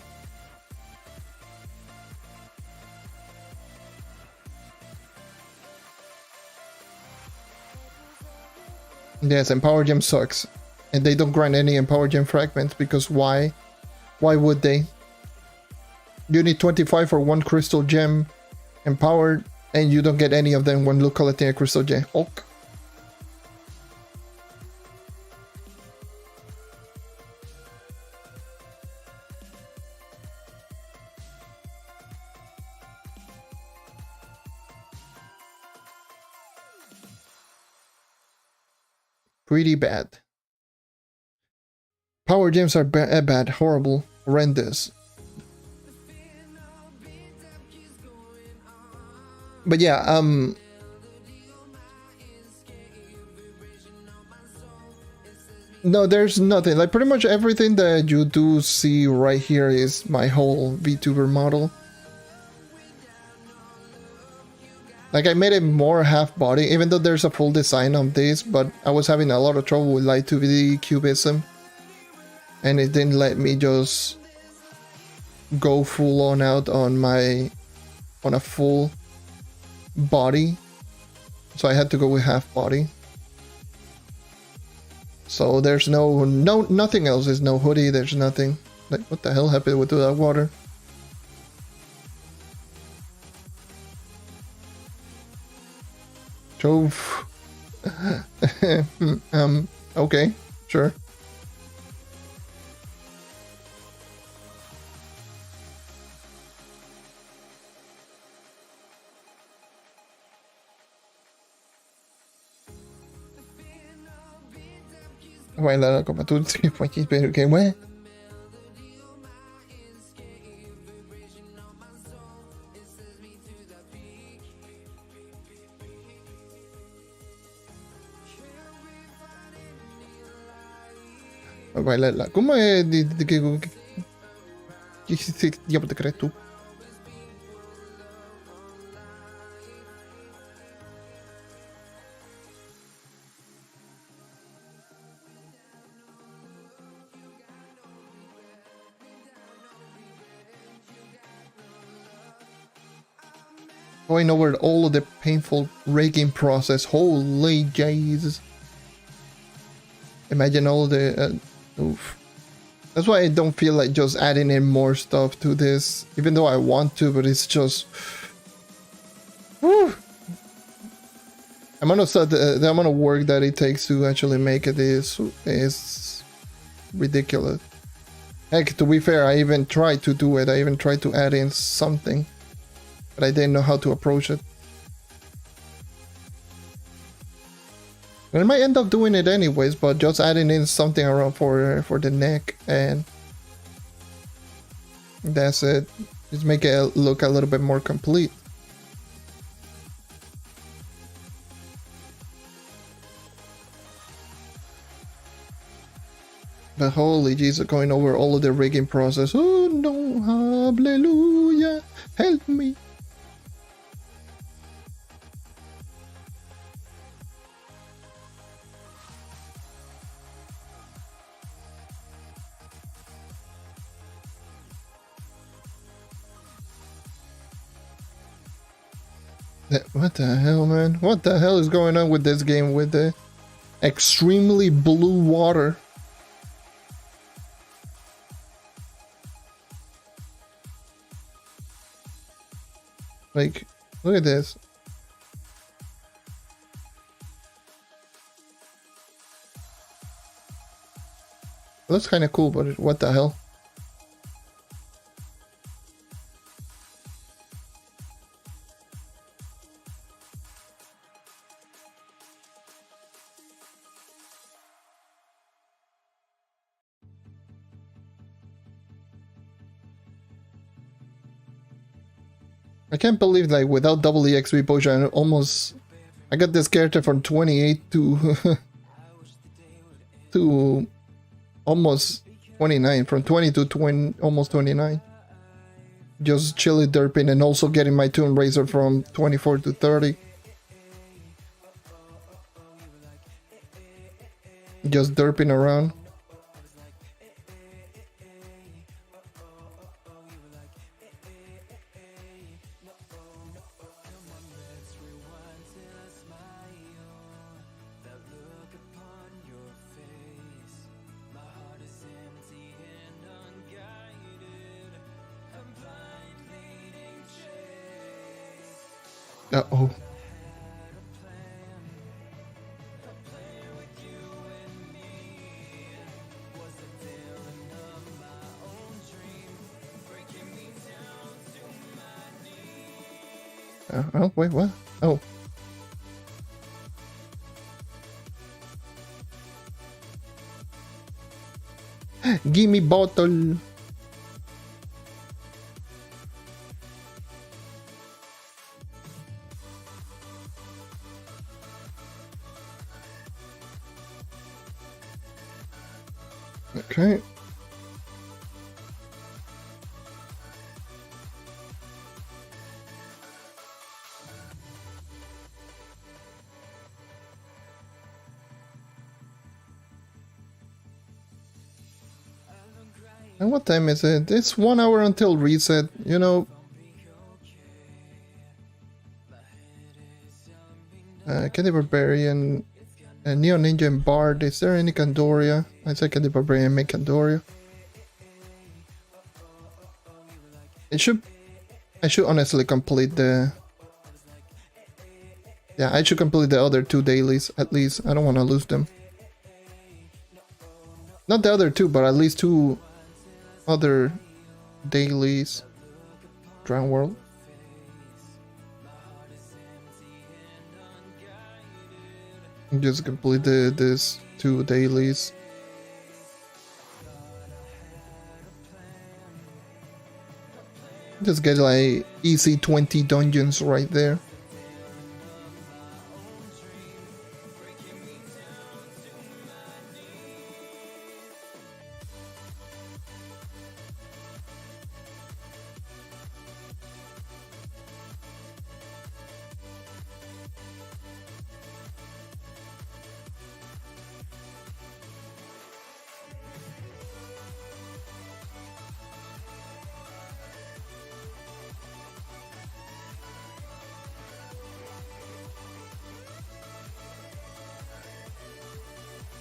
Yes, Empower Gem sucks, and they don't grind any Empower Gem fragments because why? Why would they? You need 25 for one crystal gem empowered, and you don't get any of them when collecting a crystal gem. Hulk. Pretty bad. Power gems are bad, horrible, horrendous. But yeah, No, there's nothing. Like pretty much everything that you do see right here is my whole VTuber model. Like I made it more half body, even though there's a full design on this, but I was having a lot of trouble with Light 2D cubism. And it didn't let me just go full on out on a full body. So I had to go with half body. So there's nothing else. There's no hoodie, there's nothing. Like what the hell happened with that water? Trove. Okay, sure. Baila como tú, pero que bueno. Baila, ¿cómo es? ¿Qué diablo te crees tú? Going over all of the painful rigging process. Holy Jesus. Imagine all the... oof. That's why I don't feel like just adding in more stuff to this. Even though I want to, but it's just... Whew. I'm gonna start the amount of work that it takes to actually make it is ridiculous. Heck, to be fair, I even tried to do it. I even tried to add in something. But I didn't know how to approach it. And I might end up doing it anyways, but just adding in something around for the neck, and that's it. Just make it look a little bit more complete. But holy Jesus, going over all of the rigging process. Oh no, hallelujah, help me. What the hell, man? What the hell is going on with this game with the extremely blue water? Like, look at this. It looks kind of cool, but what the hell? I can't believe, like, without double EXP potion, I got this character from 28 to to almost 29, from 20 to 20, almost 29. Just chilly derping, and also getting my Tomb Raiser from 24 to 30. Just derping around. Uh-oh. Oh, wait, what? Oh. Gimme bottle. Okay. And what time is it? It's 1 hour until reset, you know. Candy Barbarian, Neo Ninja and Bard. Is there any Kandoria? I say Candy Barbarian, make Kandoria. I should honestly complete the... Yeah, I should complete the other 2 dailies, at least. I don't want to lose them. Not the other 2, but at least 2 other dailies. Drown World. Just complete this 2 dailies. Just get like easy 20 dungeons right there.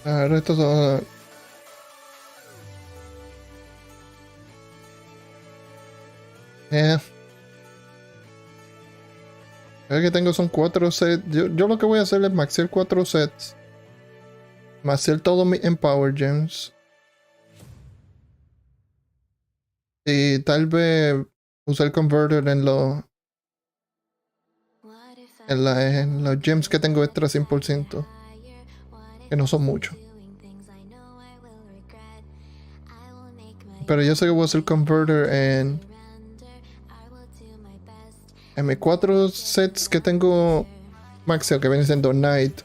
Retos. Creo que tengo son 4 sets. Yo lo que voy a hacer es maxear 4 sets. Maxear todos mis Empower Gems. Y tal vez usar el Converter en los gems que tengo extra 100%. Que no son muchos. Pero yo sé que voy a hacer Converter en mis 4 sets que tengo maxeo, que vienen siendo Knight.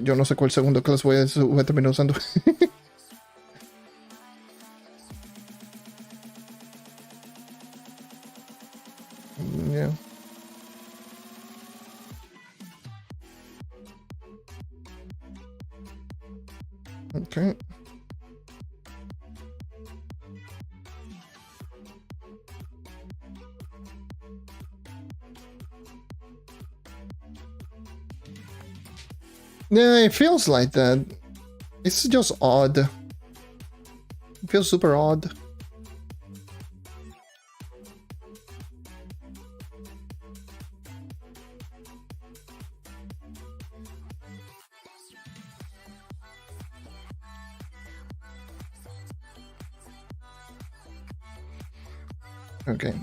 Yo no sé cuál segundo class voy a terminar usando. Yeah. Okay. Yeah, it feels like that. It's just odd. It feels super odd. Okay.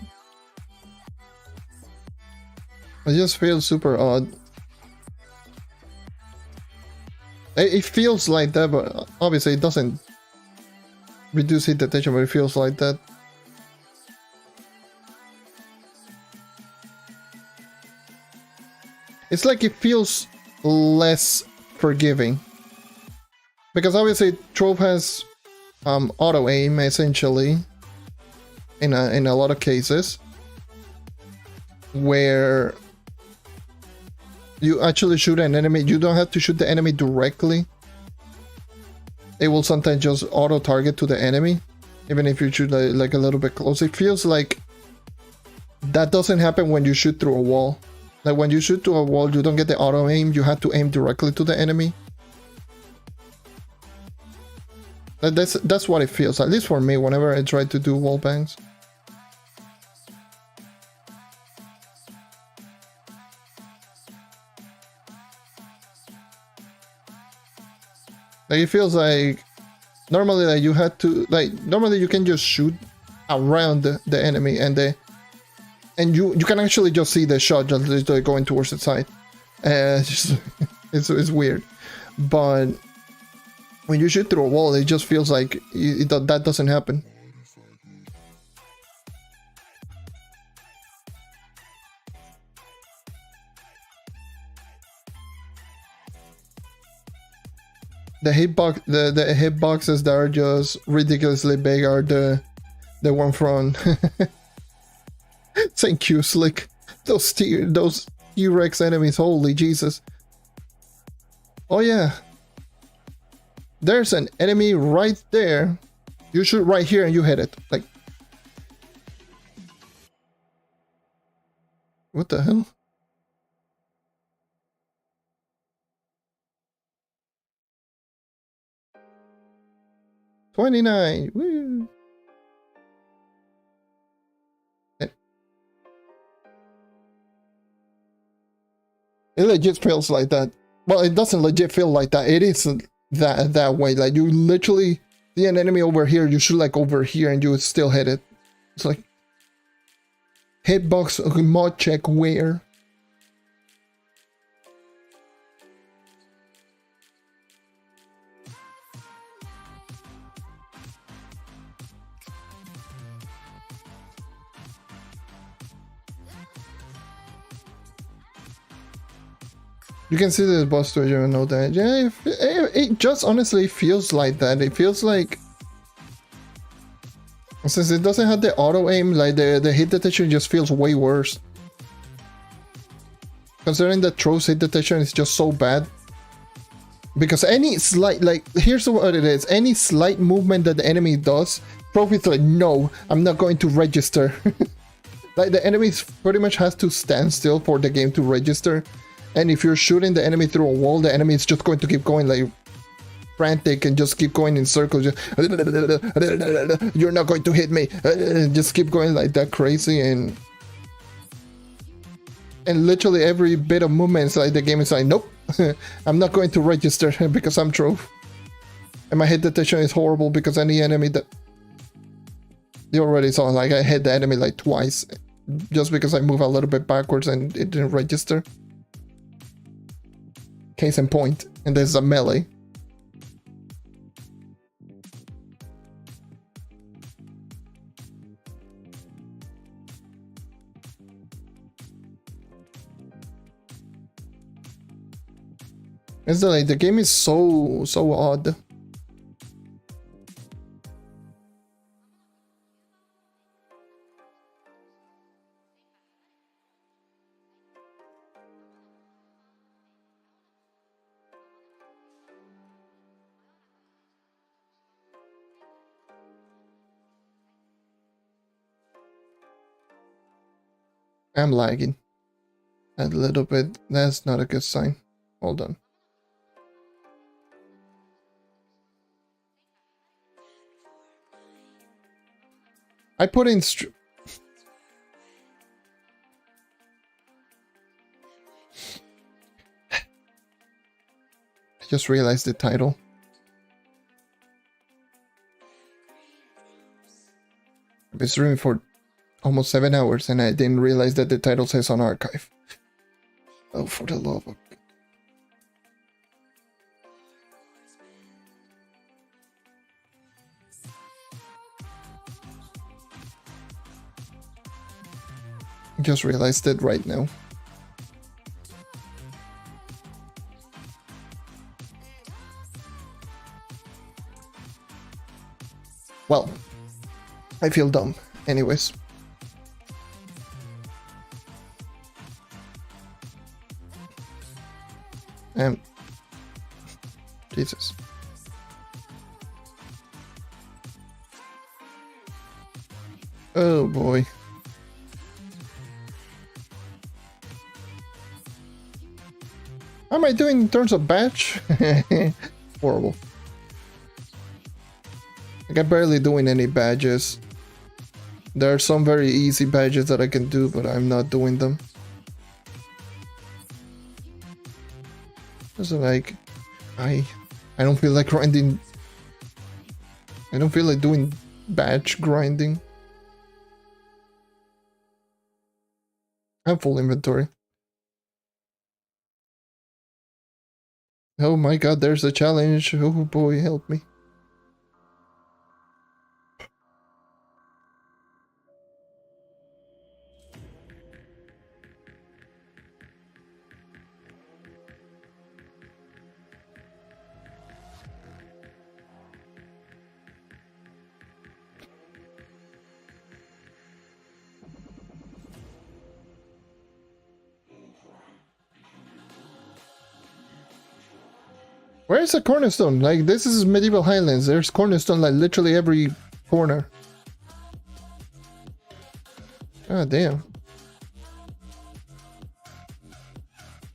It just feels super odd. It feels like that, but obviously it doesn't reduce hit detection, but it feels like that. It's like it feels less forgiving. Because obviously Trove has auto aim essentially in a lot of cases where you actually shoot an enemy. You don't have to shoot the enemy directly. It will sometimes just auto target to the enemy, even if you shoot like a little bit close. It feels like that doesn't happen when you shoot through a wall. Like when you shoot through a wall, you don't get the auto aim. You have to aim directly to the enemy. That's what it feels, at least for me, whenever I try to do wall bangs. Like it feels like normally like you had to normally you can just shoot around the enemy and you can actually just see the shot just going towards the side. It's weird, but when you shoot through a wall, it just feels like that doesn't happen. The hitboxes that are just ridiculously big are the one from Thank you, Slick. Those T-Rex enemies, holy Jesus. Oh yeah. There's an enemy right there. You shoot right here and you hit it. Like, what the hell? $29. Woo. It legit feels like that. Well, it doesn't legit feel like that. It is that way. Like, you literally see an enemy over here, you shoot like over here and you would still hit it. It's like hitbox mod check where. You can see the boss to you know that. Yeah, it just honestly feels like that. It feels like, since it doesn't have the auto aim, like the hit detection just feels way worse. Considering that Trove's hit detection is just so bad. Because any slight, like, here's what it is. Any slight movement that the enemy does, Trove is like, no, I'm not going to register. Like, the enemy pretty much has to stand still for the game to register. And if you're shooting the enemy through a wall, the enemy is just going to keep going like frantic and just keep going in circles. Just, you're not going to hit me. Just keep going like that crazy, and literally every bit of movement is like the game is like, nope, I'm not going to register because I'm Trove. And my hit detection is horrible because any enemy that you already saw, like I hit the enemy like twice just because I move a little bit backwards and it didn't register. Case in point, and there's a melee. It's like the game is so odd. I'm lagging a little bit. That's not a good sign. Hold on. I put in I just realized the title. I've been streaming for almost 7 hours and I didn't realize that the title says on archive. Oh, for the love of... Just realized it right now. Well, I feel dumb. Anyways. Jesus. Oh boy. How am I doing in terms of batch? Horrible. Like, I'm barely doing any badges. There are some very easy badges that I can do, but I'm not doing them. It's like, I don't feel like grinding. I don't feel like doing badge grinding. I have full inventory. Oh my god, there's a challenge. Oh boy, help me. Where's the cornerstone? Like, this is medieval Highlands. There's cornerstone like literally every corner. Ah, damn.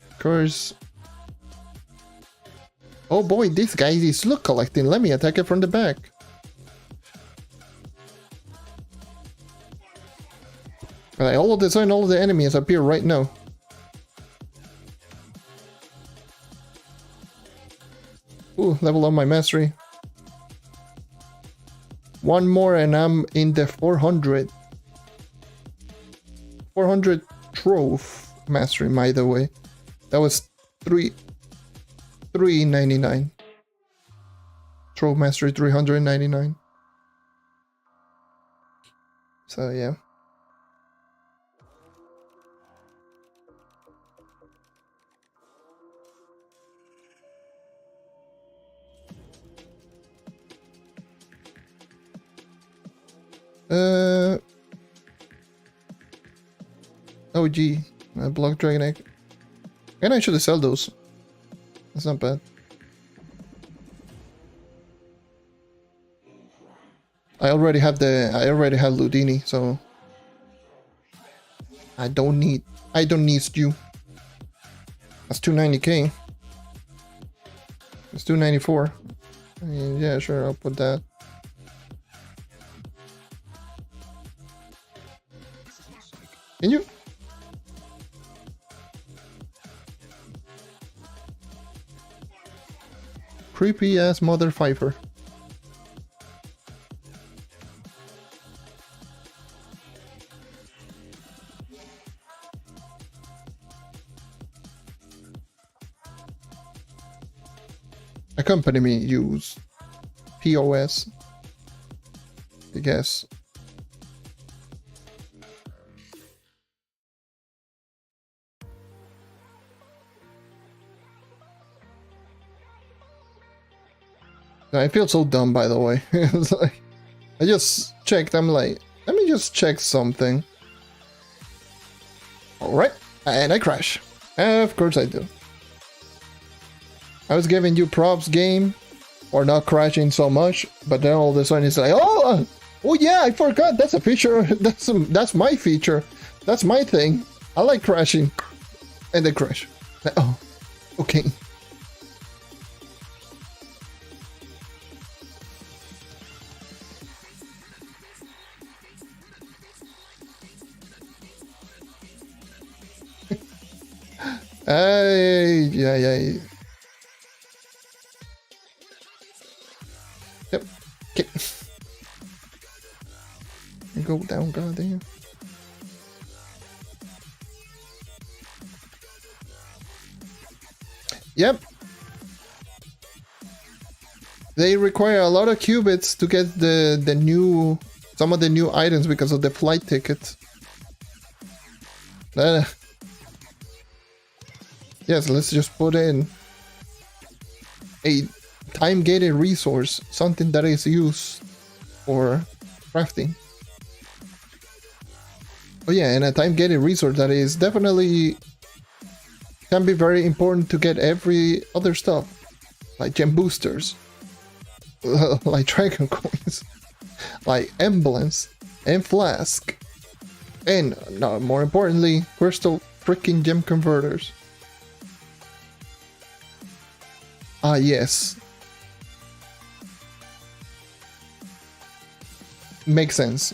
Of course. Oh boy, this guy is loot collecting. Let me attack it from the back. But all of the sudden, all of the enemies appear right now. Ooh, level up my mastery. One more and I'm in the 400. 400 Trove mastery, by the way. That was $399. Trove mastery 399. So yeah. Oh gee, block dragon egg. And I should sell those. That's not bad. I already have Ludini, so I don't need you. That's 290k. It's 294. I mean, yeah, sure, I'll put that. Can you? Creepy ass mother fifer. Accompany me, use POS. I guess. I feel so dumb, by the way. It's like, I just checked, I'm like, let me just check something. Alright, and I crash. Of course I do. I was giving you props, game, for not crashing so much, but then all of a sudden it's like, oh yeah, I forgot, that's a feature, that's my feature, that's my thing. I like crashing. And then crash. Oh, okay. Yeah. Yep. Okay. Go down, goddamn. Yep. They require a lot of qubits to get some of the new items because of the flight ticket. Yes, let's just put in a time-gated resource, something that is used for crafting. Oh yeah, and a time-gated resource that is definitely can be very important to get every other stuff, like gem boosters, like dragon coins, like emblems, and flask, and no, more importantly, crystal freaking gem converters. Ah, yes. Makes sense.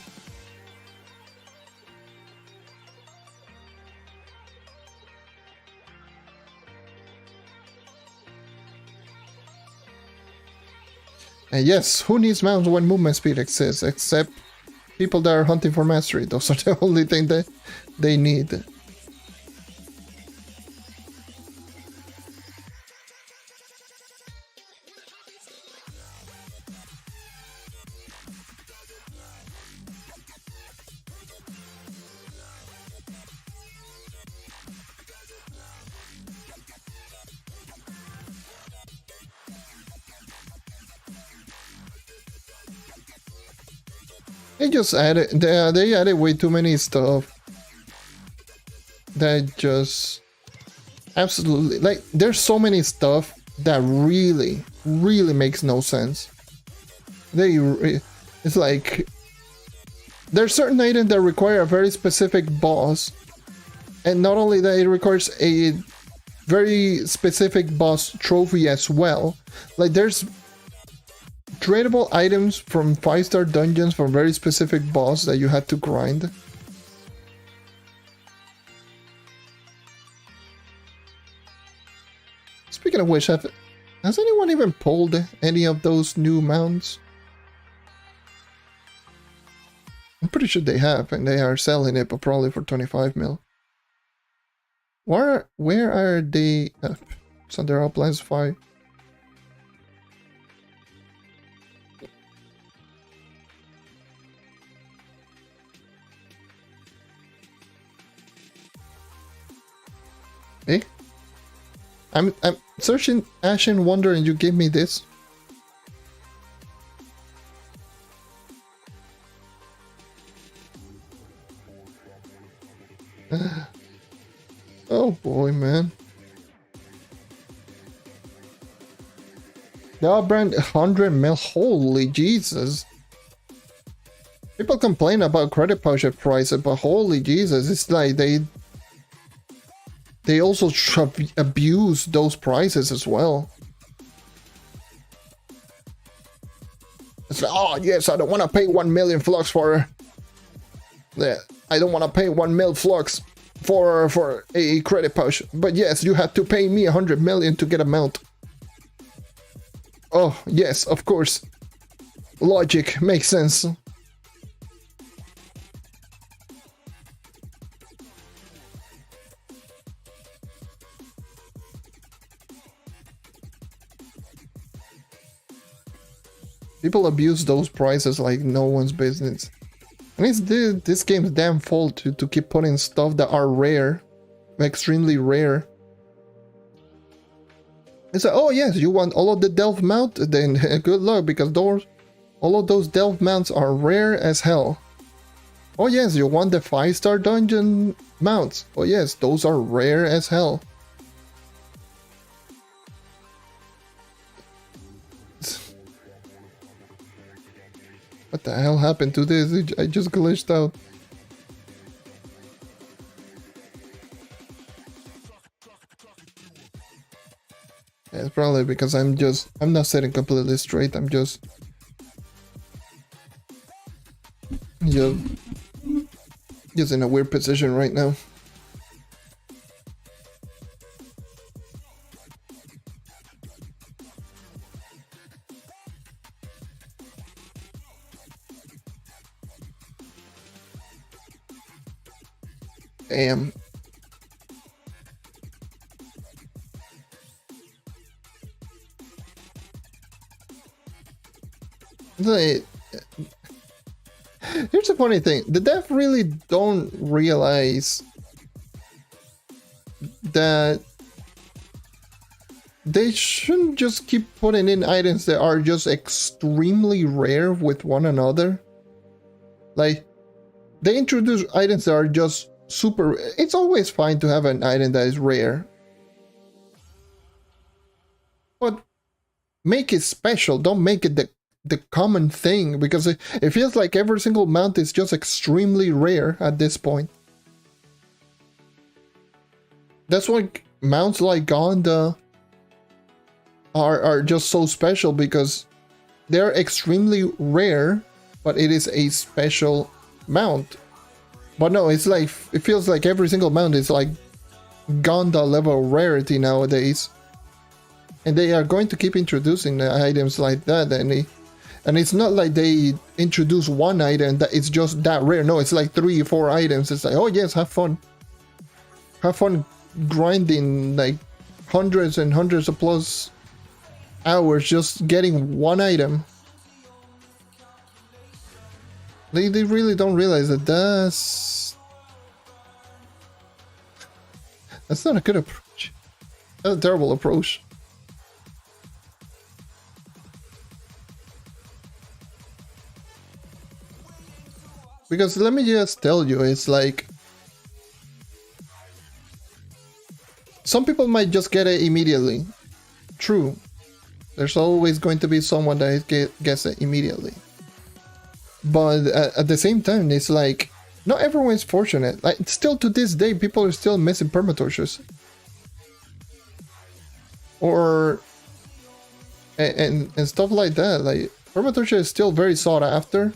And yes, who needs mounts when movement speed exists, except people that are hunting for mastery. Those are the only thing that they need. They just added, they added way too many stuff. That just absolutely, like, there's so many stuff that really, really makes no sense. It's like there's certain items that require a very specific boss, and not only that, it requires a very specific boss trophy as well. Like there's tradable items from 5-star dungeons from very specific boss that you had to grind. Speaking of which, has anyone even pulled any of those new mounts? I'm pretty sure they have, and they are selling it, but probably for 25 mil. Where are they? So they're uplands 5. Hey, I'm searching Ashen Wonder, and you give me this. Oh boy, man. The brand 100 mil. Holy Jesus. People complain about credit potion prices, but holy Jesus, it's like they also abuse those prices as well. It's like, oh yes, I don't want to pay 1 million flux for that. I don't want to pay 1 mil flux for a credit potion, but yes, you have to pay me 100 million to get a mount. Oh yes, of course, logic makes sense. People abuse those prices like no one's business. And it's this game's damn fault to keep putting stuff that are rare, extremely rare. It's like, oh yes, you want all of the Delve mount? Then good luck, because all of those Delve mounts are rare as hell. Oh yes, you want the 5-star dungeon mounts? Oh yes, those are rare as hell. What the hell happened to this? I just glitched out. Yeah, it's probably because I'm not sitting completely straight. I'm just in a weird position right now. Damn. Here's the funny thing. The devs really don't realize that they shouldn't just keep putting in items that are just extremely rare with one another. Like, they introduce items that are just super. It's always fine to have an item that is rare, but make it special. Don't make it the common thing, because it feels like every single mount is just extremely rare at this point. That's why mounts like Gonda are just so special, because they're extremely rare, but it is a special mount. But no, it's like, it feels like every single mount is like Gonda level rarity nowadays. And they are going to keep introducing items like that, and it's not like they introduce one item that it's just that rare. No, it's like 3 or 4 items. It's like, oh yes, have fun. Have fun grinding like hundreds and hundreds of plus hours just getting one item. They really don't realize that that's not a good approach. That's a terrible approach. Because let me just tell you, it's like, some people might just get it immediately. true. There's always going to be someone that gets it immediately. But at the same time, it's like, not everyone is fortunate. Like, still to this day, people are still missing permatorches. Or... And stuff like that. Like, permatorch is still very sought after.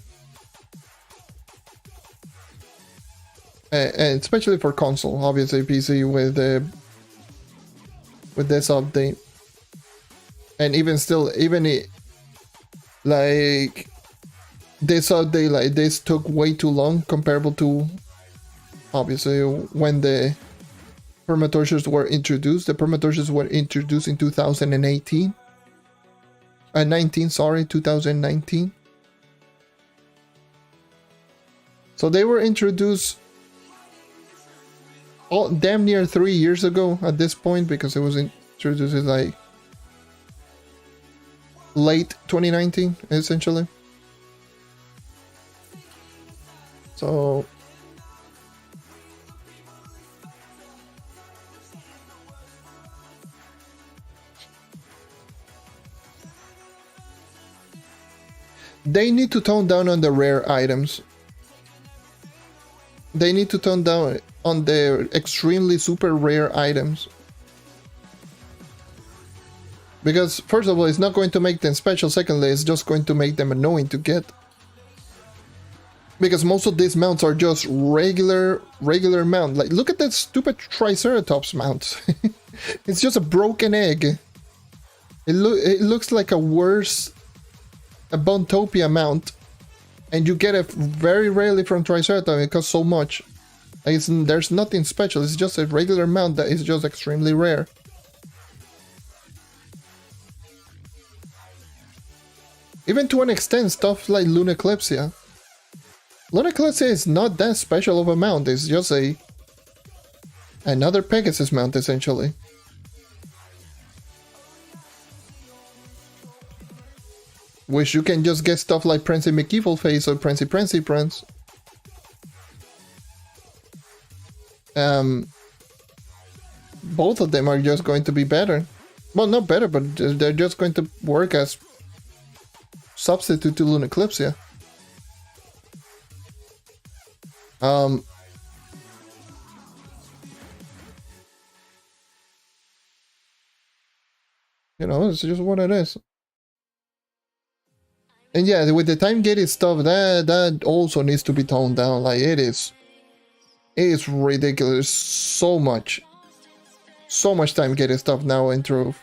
And especially for console. Obviously, PC with this update. And even still, like... This update, like, this took way too long comparable to, obviously, when the permatorches were introduced. The permatorches were introduced in 2018. 2019. So they were introduced damn near 3 years ago at this point, because it was introduced in like late 2019, essentially. So they need to tone down on the rare items. They need to tone down on the extremely super rare items. Because first of all, it's not going to make them special. Secondly, it's just going to make them annoying to get. Because most of these mounts are just regular mount. Like, look at that stupid Triceratops mount. It's just a broken egg. It looks like a worse Bontopia mount. And you get it very rarely from Triceratops. It costs so much. There's nothing special. It's just a regular mount that is just extremely rare. Even to an extent, stuff like Lunaclepsia. Lunaclepsia is not that special of a mount. It's just another Pegasus mount, essentially. Which you can just get stuff like Prancy McEvilface or Prancy Prince. Both of them are just going to be better. Well, not better, but they're just going to work as substitute to Lunaclepsia. You know, it's just what it is. And yeah, with the time-gated stuff, that also needs to be toned down. Like, it is ridiculous. So much time-gated stuff now in Trove.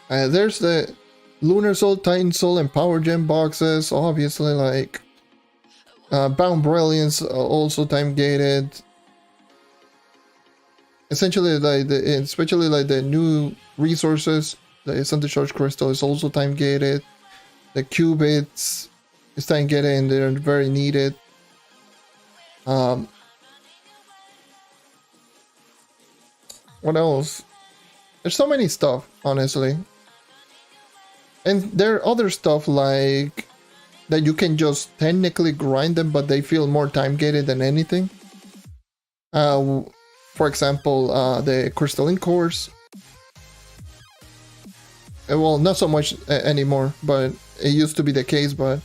There's the Lunar Soul, Titan Soul, and Power Gem boxes. Obviously, like Bound Brilliance, also time-gated. Essentially, like especially like the new resources. The Center Charge Crystal is also time-gated. The Qubits is time-gated and they're very needed. What else? There's so many stuff, honestly. And there are other stuff like that you can just technically grind them, but they feel more time-gated than anything. For example, the Crystalline Cores. Well, not so much anymore, but it used to be the case, but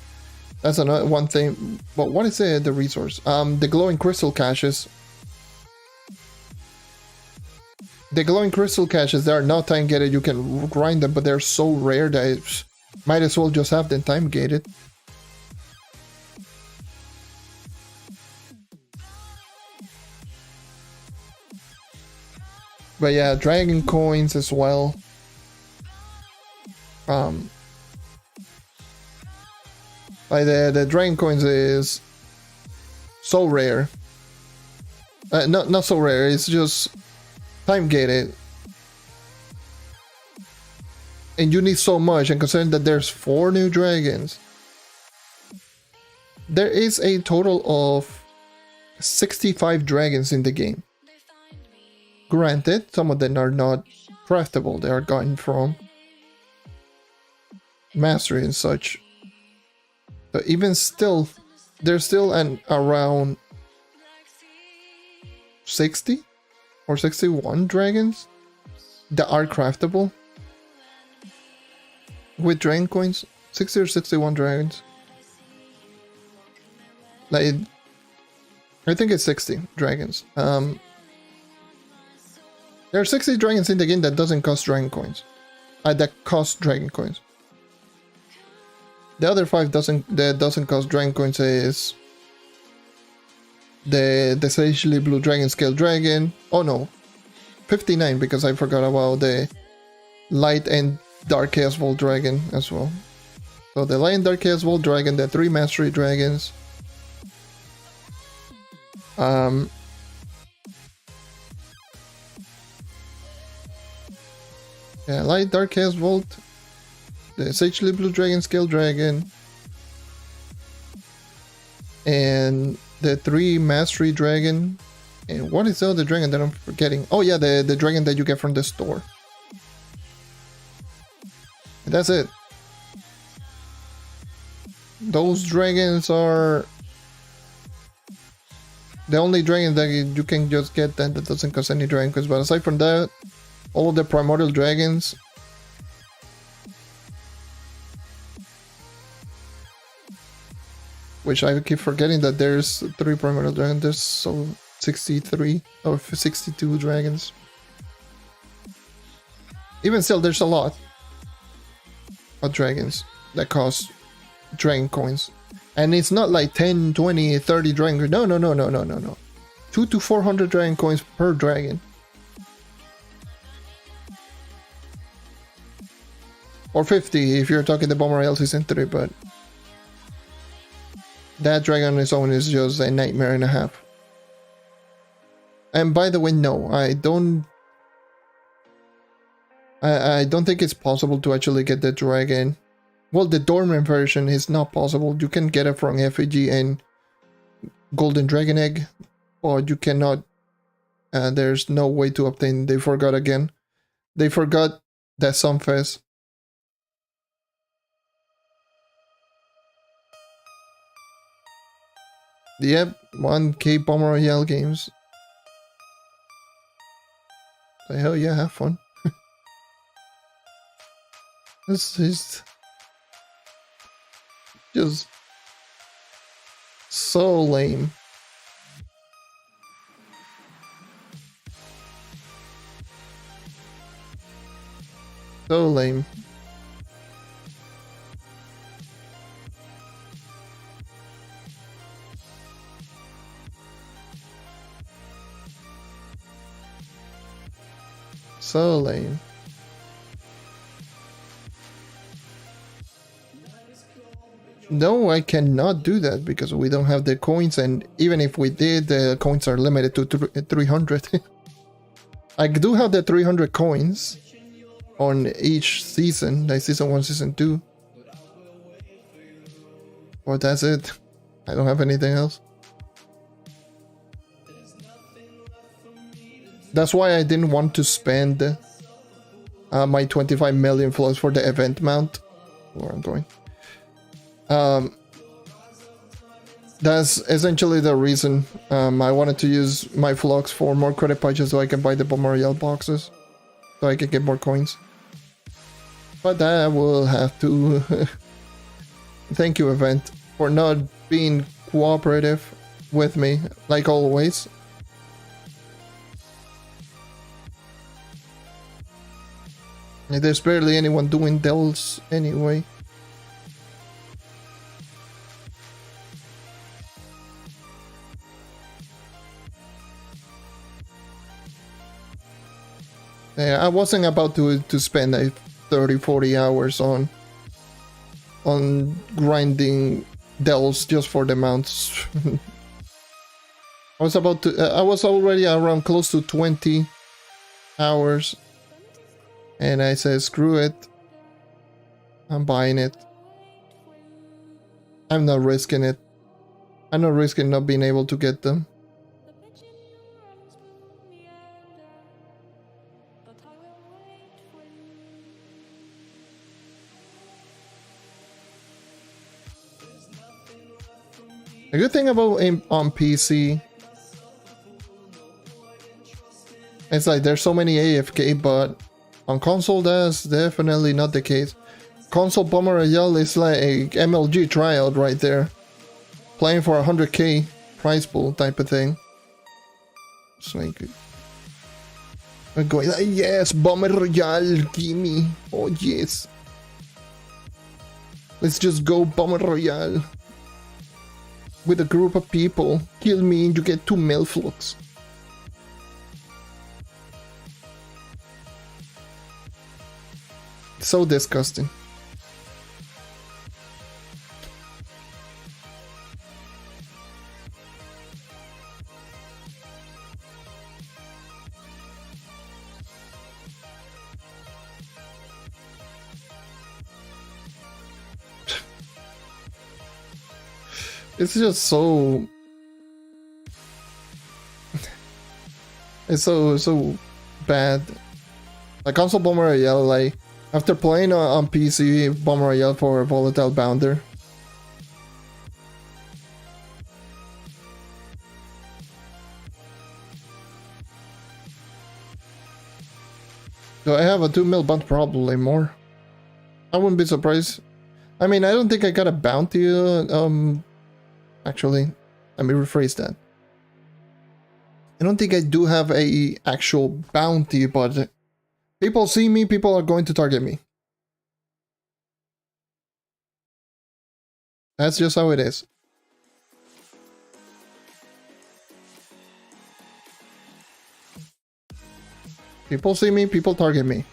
that's another one thing. But what is the resource? The Glowing Crystal Caches. The Glowing Crystal Caches, they are not time-gated, you can grind them, but they're so rare that might as well just have them time-gated. But yeah, Dragon Coins as well. Like the Dragon Coins is so rare. Not so rare, it's just time-gated. And you need so much, and considering that there's 4 new dragons, there is a total of 65 dragons in the game. Granted, some of them are not craftable, they are gotten from mastery and such. But even still, there's still around 60 or 61 dragons that are craftable with dragon coins. 60 or 61 dragons. Like, I think it's 60 dragons. There are 60 dragons in the game that doesn't cost dragon coins. That cost dragon coins. The other 5 that doesn't cost dragon coins is the Sagely Blue Dragon Scale Dragon. Oh no, 59, because I forgot about the Light and Dark Chaos Vault Dragon as well. So the Light and Dark Chaos Vault Dragon, the 3 Mastery Dragons. Yeah, Light Dark Chaos Vault, the Sagely Blue Dragon Scale Dragon, and the 3 Mastery Dragon. And what is the other dragon that I'm forgetting? Oh yeah, the dragon that you get from the store. And that's it. Those dragons are the only dragon that you can just get that doesn't cost any dragon coins. But aside from that, all of the primordial dragons, which I keep forgetting that there's 3 primordial dragons. There's so 63 or 62 dragons. Even still, there's a lot of dragons that cost dragon coins. And it's not like 10, 20, 30 dragon. No. 2 to 400 dragon coins per dragon. Or 50 if you're talking the Bomb Royale Season 3, but that dragon on its own is just a nightmare and a half. And by the way, no, I don't think it's possible to actually get the dragon. Well, the dormant version is not possible. You can get it from Effigy and Golden Dragon Egg, but you cannot. There's no way to obtain. They forgot again. They forgot that Sunfest. Yep, 1K Bomb Royale games. So hell yeah, have fun. This is just so lame. So lame. So lame. No, I cannot do that because we don't have the coins, and even if we did, the coins are limited to 300. I do have the 300 coins on each season, like season 1, season 2. But that's it. I don't have anything else. That's why I didn't want to spend my 25 million flows for the event mount. Where I'm going. That's essentially the reason I wanted to use my flux for more credit patches so I can buy the Primordial boxes. So I can get more coins. But that will have to... Thank you, event, for not being cooperative with me, like always. There's barely anyone doing dells anyway. Yeah, I wasn't about to spend like 30-40 hours on grinding dells just for the mounts. I was already around close to 20 hours. And I said, screw it. I'm buying it. I'm not risking it. I'm not risking not being able to get them. A good thing about on PC, it's like there's so many AFK, but On console, that's definitely not the case. Console Bomber Royale is like MLG tryout right there. Playing for 100k prize pool type of thing. It's like... I'm going like, yes, Bomber Royale, gimme. Oh yes. Let's just go Bomber Royale. With a group of people. Kill me and you get 2 Melflux. So disgusting. It's just so... it's so bad. Like console Bomber Royale, like after playing on PC Bomber Royale for Volatile Bounder. Do I have a 2 mil bounty? Probably more. I wouldn't be surprised. I mean, I don't think I got a bounty, actually, let me rephrase that. I don't think I do have a actual bounty, but people see me, people are going to target me. That's just how it is. People see me, people target me.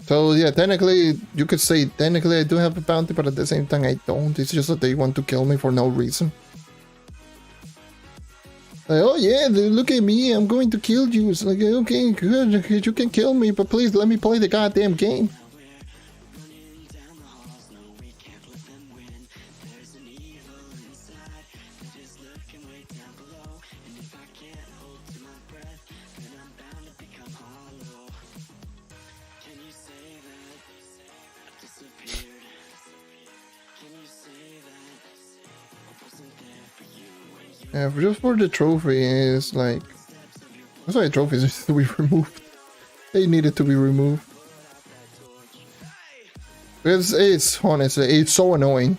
So yeah, technically, you could say technically I do have a bounty, but at the same time I don't. It's just that they want to kill me for no reason. Like, oh yeah, look at me, I'm going to kill you. It's like, okay, good, you can kill me, but please let me play the goddamn game. Yeah, just for the trophy is like... That's why trophies need to be removed. They needed to be removed. It's honestly, it's so annoying.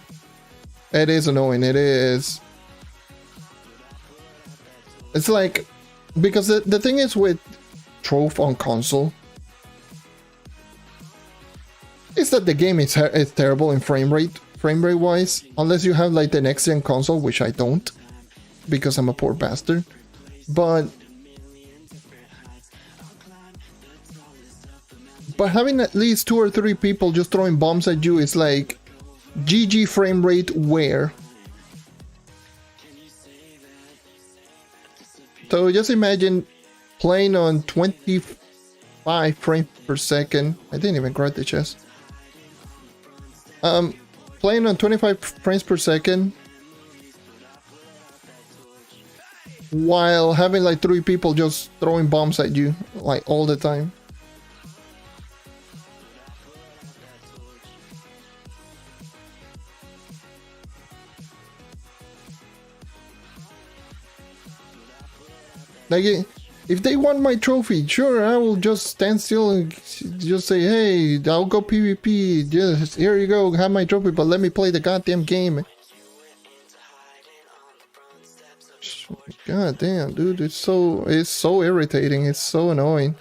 It is annoying, it is. It's like... Because the thing is with Trove on console is that the game is terrible in frame rate wise. Unless you have like the next gen console, which I don't. Because I'm a poor bastard, but having at least 2 or 3 people just throwing bombs at you is like GG frame rate where. So just imagine playing on 25 frames per second. I didn't even grab the chest. Playing on 25 frames per second. While having like 3 people just throwing bombs at you like all the time. Like if they want my trophy, sure, I will just stand still and just say, hey, I'll go PvP, just here you go, have my trophy, but let me play the goddamn game. God damn, dude, it's so irritating, it's so annoying.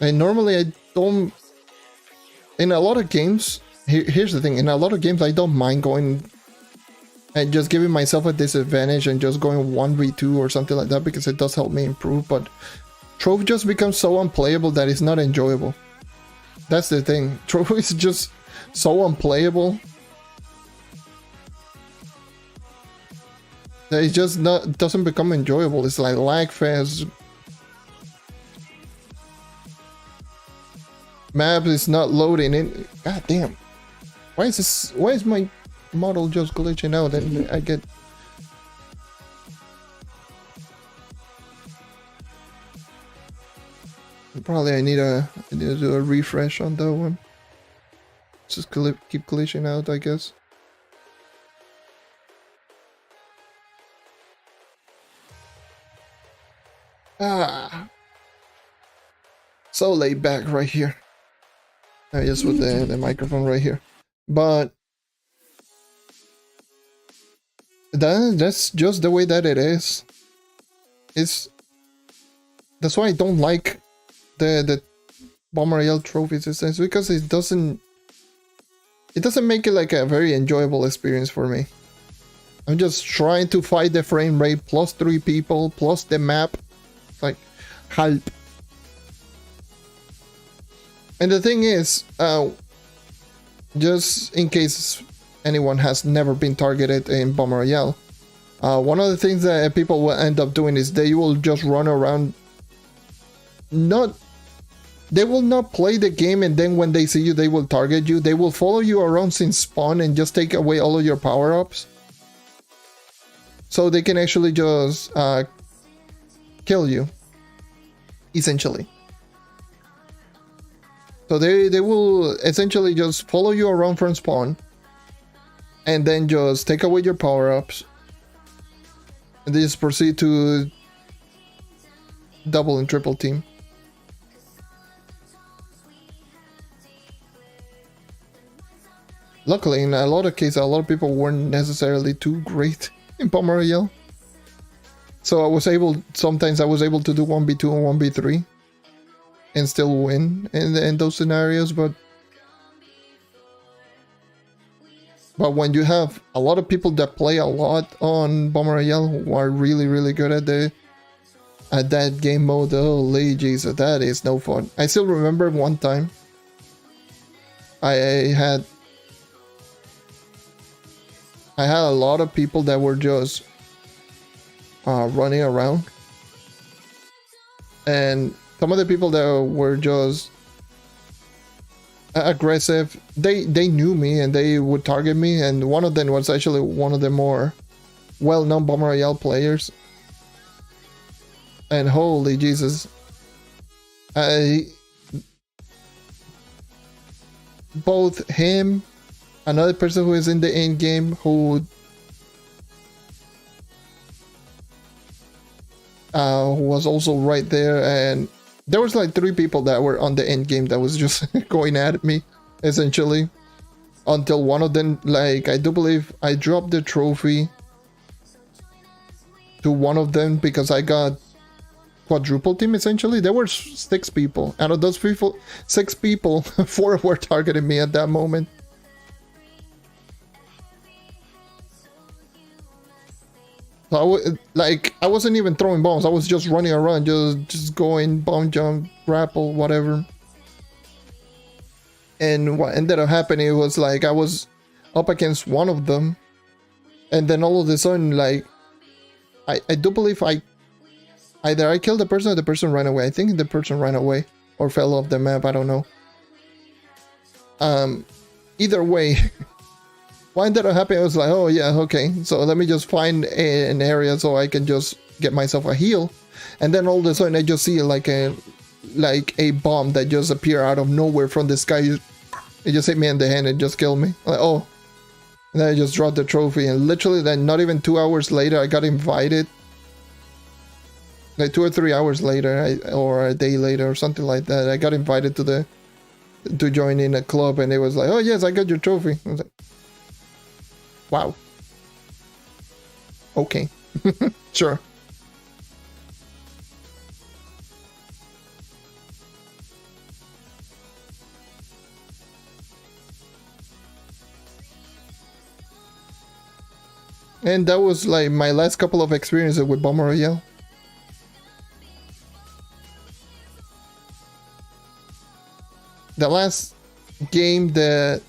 And normally I don't... In a lot of games, here's the thing, in a lot of games I don't mind going and just giving myself a disadvantage and just going 1v2 or something like that because it does help me improve, but Trove just becomes so unplayable that it's not enjoyable. That's the thing, Trove is just so unplayable that it just doesn't become enjoyable. It's like lag fest. Map is not loading in. God damn. Why is my model just glitching out and I get... Probably I need to do a refresh on that one. Just keep glitching out, I guess. Ah, so laid back right here. Just with the microphone right here. But that's just the way that it is. That's why I don't like the Primordial trophies. It's because it doesn't make it like a very enjoyable experience for me. I'm just trying to fight the frame rate plus 3 people plus the map. Like, help. And the thing is, just in case anyone has never been targeted in Bomb Royale, one of the things that people will end up doing is they will just run around. They will not play the game, and then when they see you, they will target you. They will follow you around since spawn and just take away all of your power-ups. So they can actually just kill you, essentially. So they will essentially just follow you around from spawn and then just take away your power-ups. And they just proceed to double and triple team. Luckily, in a lot of cases, a lot of people weren't necessarily too great in Primordial. So sometimes I was able to do 1v2 and 1v3 and still win in those scenarios, but when you have a lot of people that play a lot on Primordial who are really, really good at that game mode, holy Jesus, that is no fun. I still remember one time I had a lot of people that were just running around, and some of the people that were just aggressive, they knew me and they would target me, and one of them was actually one of the more well-known Bomb Royale players, and holy Jesus, both him, another person who is in the end game who was also right there, and there was like 3 people that were on the end game that was just going at me, essentially, until one of them, like, I do believe I dropped the trophy to one of them because I got quadruple team, essentially. There were 6 people. Out of those 6 people, 4 were targeting me at that moment. So I wasn't even throwing bombs. I was just running around, just going bomb jump, grapple, whatever. And what ended up happening was, like, I was up against one of them, and then all of a sudden, like, I do believe either I killed the person or the person ran away. I think the person ran away or fell off the map. I don't know. Either way. What ended up happening, I was like, oh yeah, okay, so let me just find an area so I can just get myself a heal. And then all of a sudden I just see like a bomb that just appeared out of nowhere from the sky. It just hit me in the hand and just killed me. Like, oh. And then I just dropped the trophy, and literally then not even 2 hours later I got invited. Like 2 or 3 hours later, or a day later or something like that, I got invited to join in a club, and it was like, oh yes, I got your trophy. I was like, wow. Okay. Sure. And that was like my last couple of experiences with Bomb Royale. The last game that...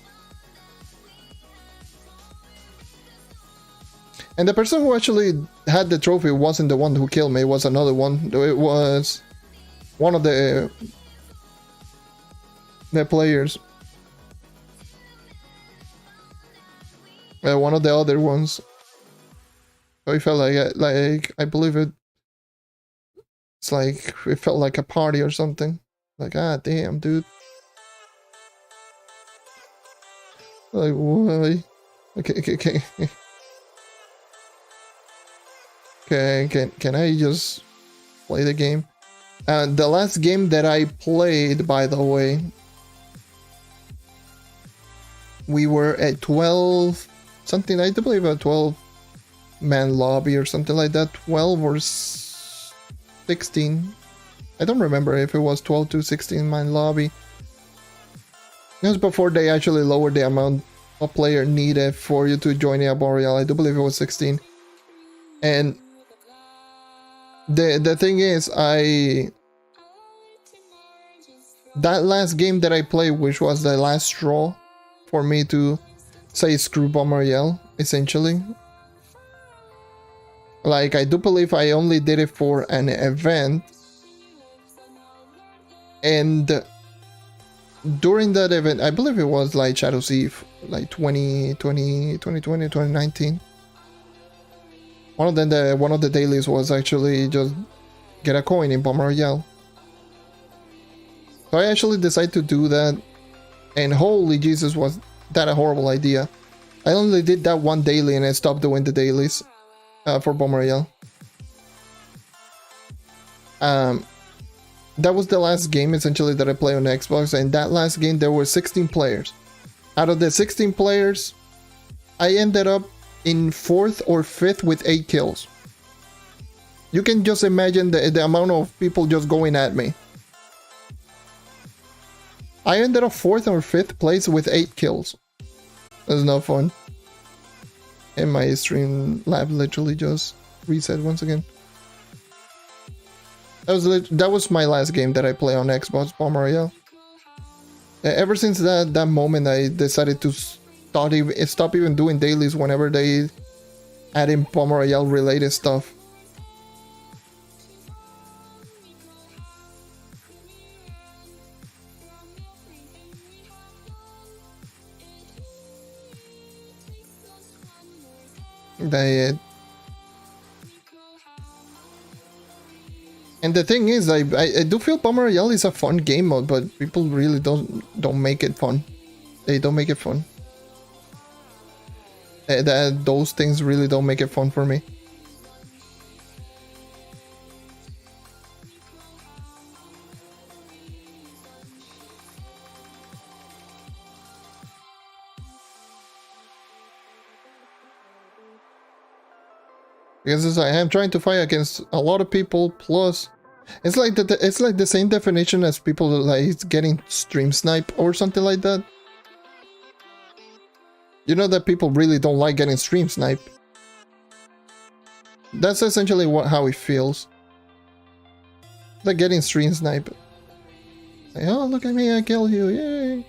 And the person who actually had the trophy wasn't the one who killed me, it was another one. It was one of the players. One of the other ones. So it felt like I believe it's like it felt like a party or something. Like, ah, damn, dude. Like, why? Okay. Okay, can I just play the game. The last game that I played, by the way, we were at 12 something, I do believe a 12-man lobby or something like that. 12 or 16. I don't remember if it was 12 to 16-man lobby. It was before they actually lowered the amount of player needed for you to join a royale. I do believe it was 16. And the thing is, that last game that I played, which was the last straw for me to say screw Primordial, essentially. Like, I do believe I only did it for an event. And during that event, I believe it was like Shadow's Eve, like 2019. One of the dailies was actually just get a coin in Primordial. So I actually decided to do that, and holy Jesus, was that a horrible idea. I only did that one daily and I stopped doing the dailies for Primordial. That was the last game essentially that I played on Xbox, and that last game there were 16 players. Out of the 16 players, I ended up in 4th or 5th with 8 kills. You can just imagine the amount of people just going at me. I ended up 4th or 5th place with 8 kills. That's not fun. And my stream lab literally just reset once again. That was my last game that I play on Xbox, Primordial. Ever since that moment, I decided to stop even doing dailies whenever they add in Primordial related stuff. And the thing is, I do feel Primordial is a fun game mode, but people really don't make it fun. They don't make it fun. Those things really don't make it fun for me. Because I am trying to fight against a lot of people, plus it's like the same definition as people like getting stream snipe or something like that. You know that people really don't like getting stream snipe. That's essentially how it feels. Like getting stream snipe. Like, oh, look at me, I killed you, yay!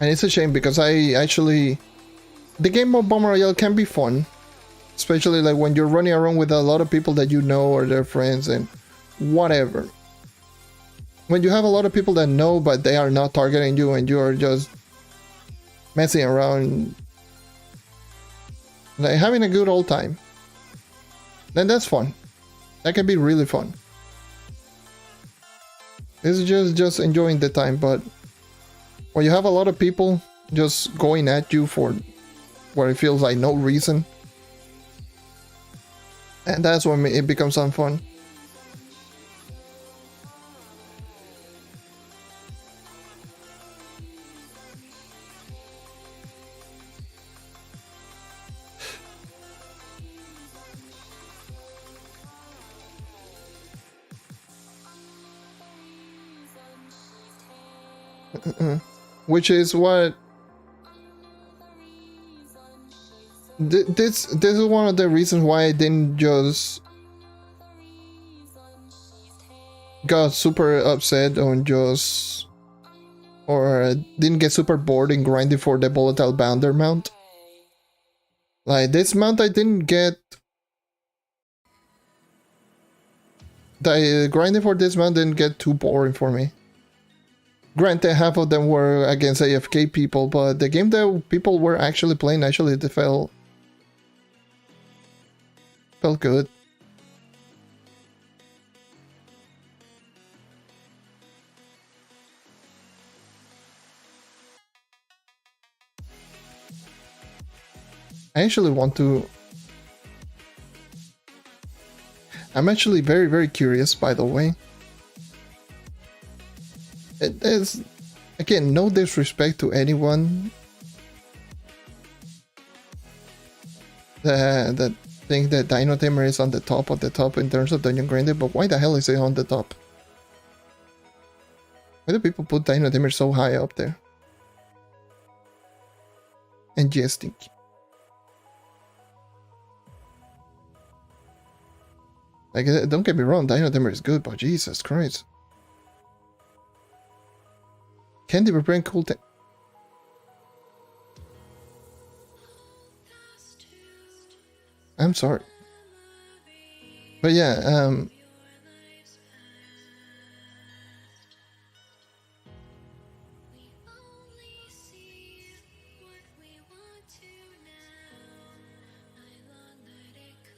And it's a shame because the game of Primordial can be fun. Especially like when you're running around with a lot of people that you know or they're friends and whatever. When you have a lot of people that know but they are not targeting you and you are just messing around, like having a good old time, then that's fun. That can be really fun. It's just enjoying the time, but when you have a lot of people just going at you for where it feels like no reason, and that's when it becomes unfun. Which is what this is one of the reasons why I didn't just got super upset on just or didn't get super bored in grinding for the volatile bounder mount. Like this mount I didn't get. The grinding for this mount didn't get too boring for me. Granted, half of them were against AFK people, but the game that people were actually playing actually felt good. I actually want to... I'm actually very, very curious, by the way. It is... Again, no disrespect to anyone that think that Dino Tamer is on the top of the top in terms of dungeon grinding, but why the hell is it on the top? Why do people put Dino Tamer so high up there? And jesting. Like, don't get me wrong, Dino Tamer is good, but Jesus Christ. Candy be bring cool thing. I'm sorry. But yeah,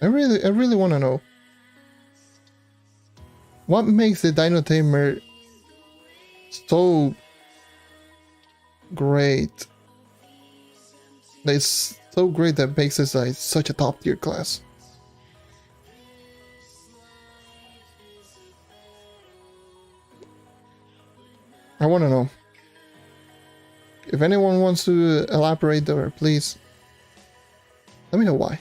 I really want to know what makes the Dino Tamer so great. It's so great that makes it like such a top tier class. I want to know. If anyone wants to elaborate there, please let me know why.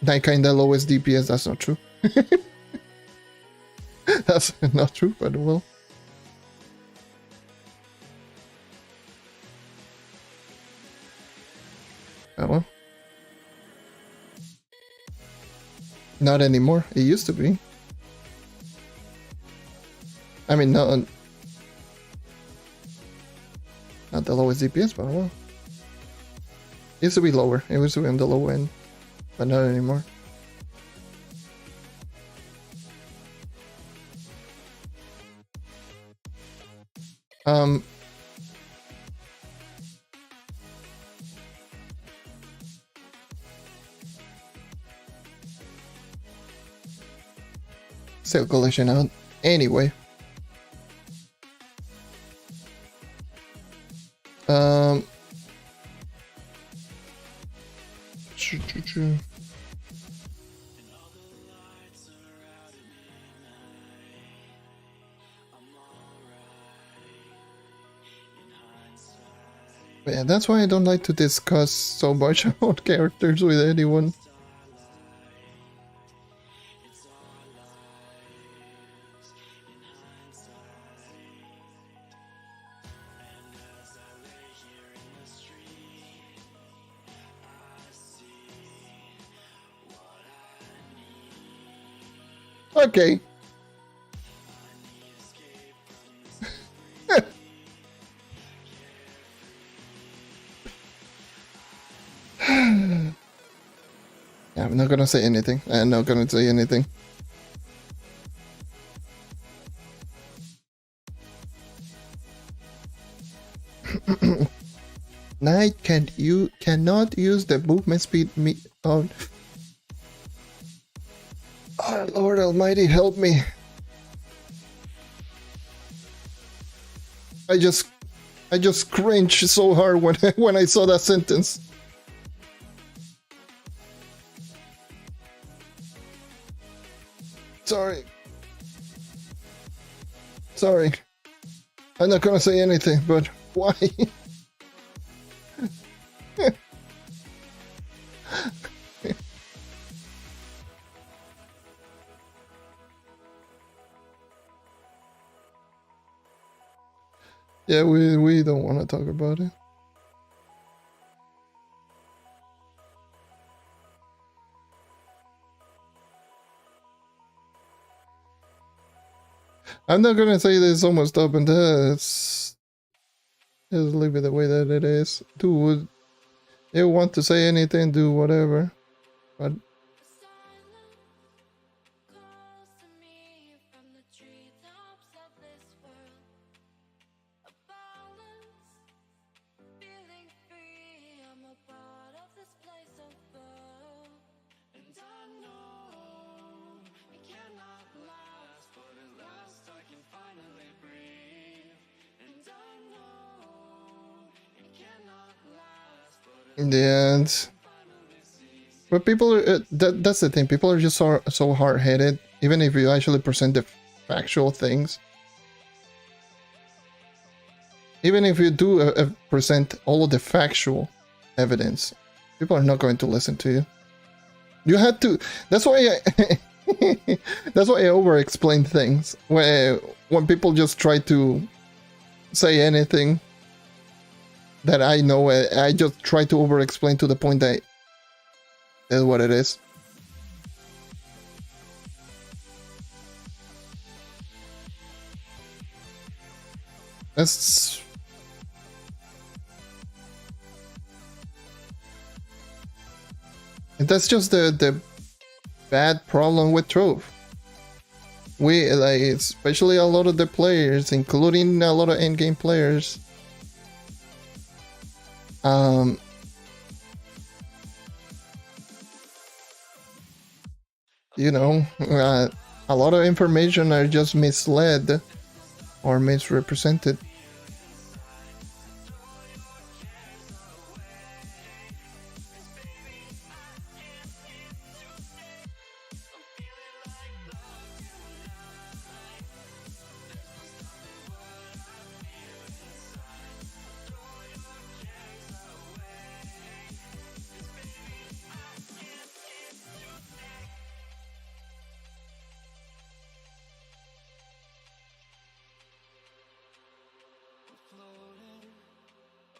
That kinda lowest DPS, that's not true. That's not true, but well. Oh well. Not anymore. It used to be. I mean, not the lowest DPS, but well. It used to be lower. It used to be on the low end, but not anymore. Sale collection out anyway. Yeah, that's why I don't like to discuss so much about characters with anyone. Okay. Yeah, I'm not gonna say anything. I'm not gonna say anything. Knight cannot use the movement speed on. Oh, Lord Almighty, help me! I just cringed so hard when I saw that sentence. Sorry. I'm not gonna say anything, but why? Yeah, we don't want to talk about it. I'm not gonna say that it's almost up and just leave it the way that it is. Do you want to say anything, do whatever. But And but people are that's the thing. People are just so hard-headed. Even if you actually present the factual things, even if you do present all of the factual evidence, people are not going to listen to you. You had to. That's why I. That's why I over-explain things. When people just try to say anything that I know, I just try to over-explain to the point that is what it is. That's just the bad problem with Trove. We like, especially a lot of the players, including a lot of endgame players, you know, a lot of information are just misled or misrepresented.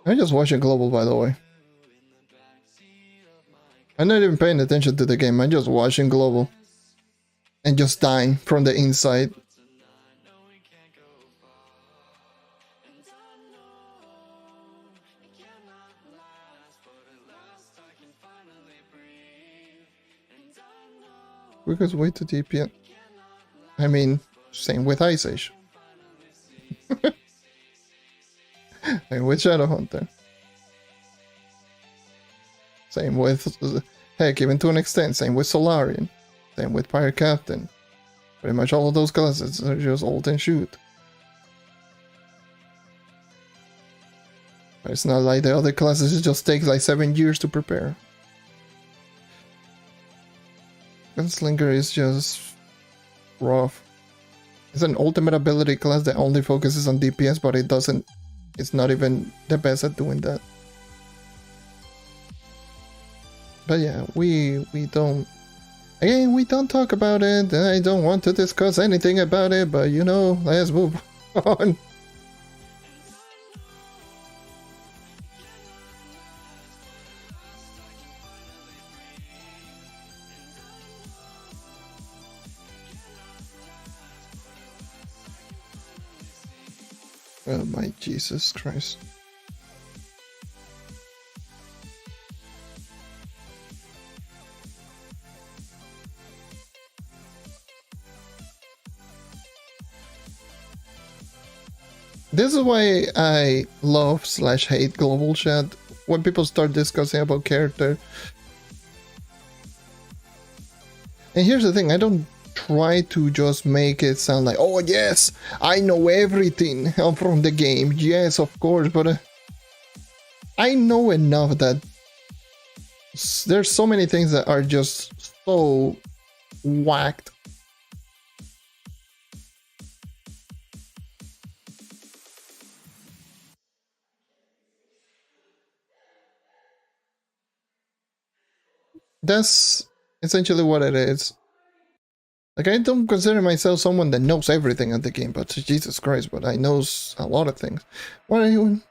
I'm just watching Global, by the way. I'm not even paying attention to the game. I'm just watching Global. And just dying from the inside. Because way to DPN. I mean, same with Ice Age. And with Shadowhunter. Same with, heck, even to an extent, same with Solarian. Same with Pirate Captain. Pretty much all of those classes are just ult and shoot. It's not like the other classes, it just takes like 7 years to prepare. Gunslinger is just rough. It's an ultimate ability class that only focuses on DPS, but it doesn't. It's not even the best at doing that. But yeah, we don't. Again, we don't talk about it. I don't want to discuss anything about it, but you know, let's move on. Oh my Jesus Christ. This is why I love / hate global chat. When people start discussing about character. And here's the thing, I don't try to just make it sound like, oh yes, I know everything from the game. Yes, of course, but I know enough that there's so many things that are just so whacked. That's essentially what it is. Like, I don't consider myself someone that knows everything at the game, but Jesus Christ, but I know a lot of things. What are you...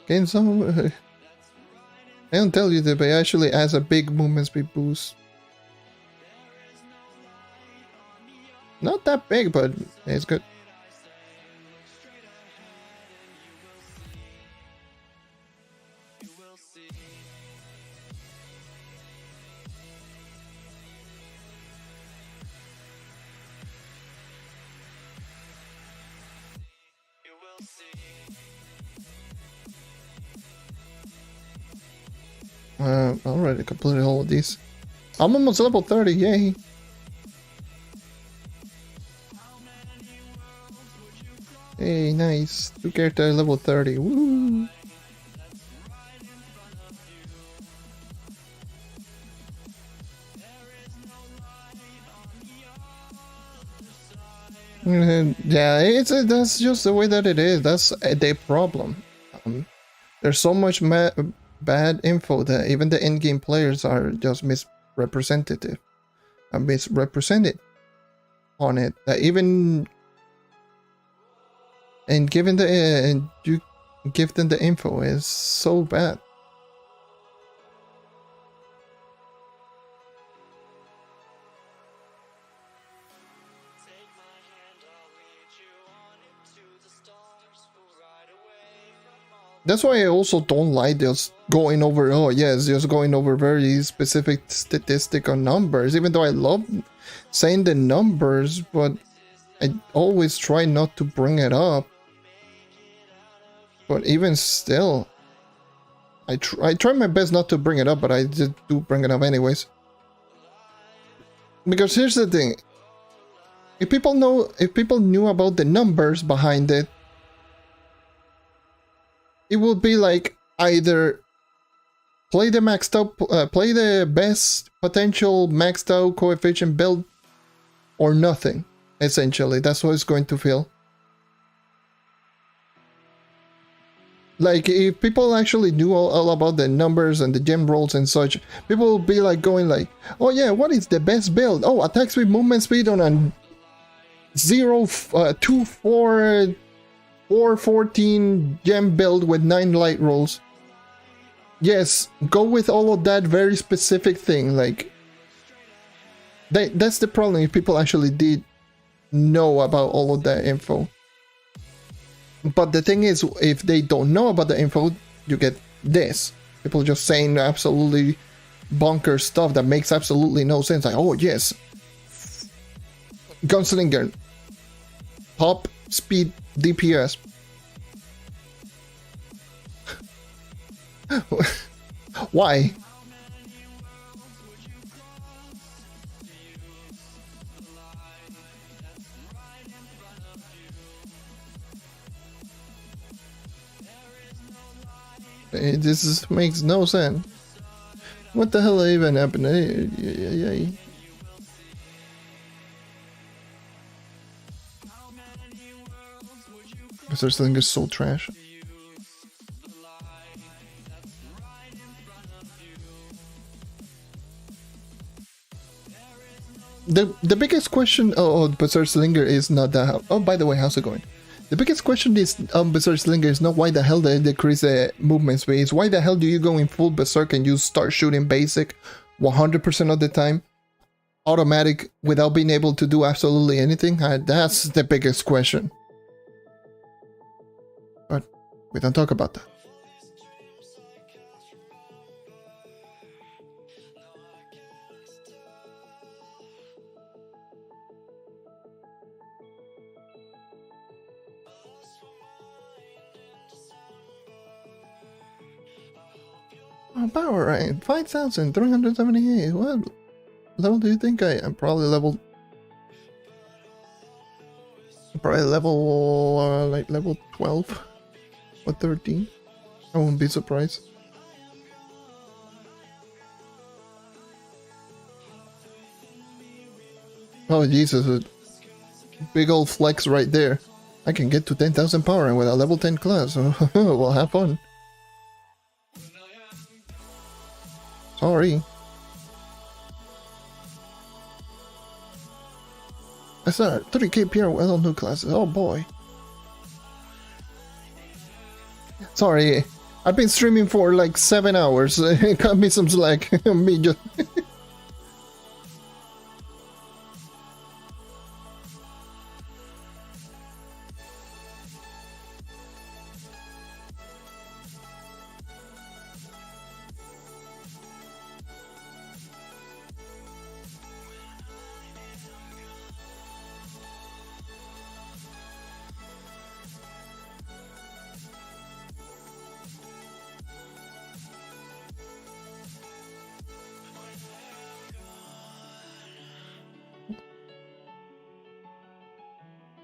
Gain some... I don't tell you that, but it actually adds a big movement speed boost. Not that big, but it's good. Already completed all of these. I'm almost level 30, yay. Hey, nice. 2 character level 30, woo. Yeah, that's just the way that it is. That's the problem. There's so much bad info that even the in-game players are just misrepresented on it. That even and giving the and you give them the info is so bad. That's why I also don't like just going over, oh yes, just going over very specific statistic on numbers, even though I love saying the numbers, but I always try not to bring it up. But even still, I try my best not to bring it up, but I just do bring it up anyways. Because here's the thing. If people knew about the numbers behind it, it would be like either play the maxed out, play the best potential maxed out coefficient build, or nothing. Essentially, that's what it's going to feel. Like if people actually knew all about the numbers and the gem rolls and such, people would be like going like, oh yeah, what is the best build? Oh, attack speed, movement speed on a 2 4 14 gem build with 9 light rolls. Yes, go with all of that very specific thing. Like that's the problem. If people actually did know about all of that info. But the thing is, if they don't know about the info, you get this. People just saying absolutely bonkers stuff that makes absolutely no sense. Like, oh yes, Gunslinger, top speed DPS. Why? This makes no sense. What the hell even happened? This thing is so trash. The biggest question Berserk Slinger is not that. Oh, by the way, how's it going? The biggest question is Berserk Slinger is not why the hell they decrease the movement speed. It's why the hell do you go in full Berserk and you start shooting basic 100% of the time, automatic, without being able to do absolutely anything? That's the biggest question. But we don't talk about that. Oh, power rank 5,378. What level do you think I am? Probably level like level 12 or 13. I wouldn't be surprised. Oh Jesus, a big old flex right there. I can get to 10,000 power and with a level 10 class. Well, have fun. Sorry. I saw 30k PR with all new classes. Oh boy. Sorry, I've been streaming for like 7 hours. Cut me some slack. Me just.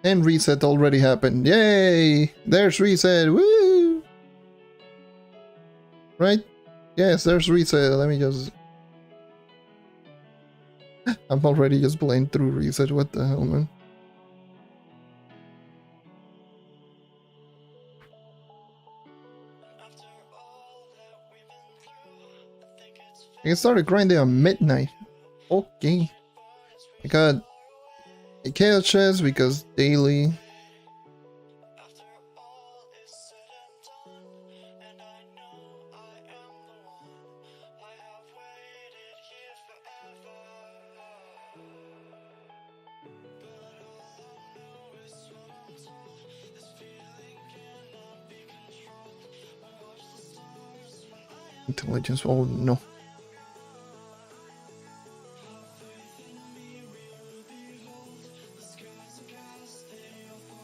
And reset already happened. Yay! There's reset. Woo! Right? Yes, there's reset. Let me just... I'm already just playing through reset. What the hell, man? I started grinding on midnight. Okay. I got a chaos chest because daily. Intelligence, oh no.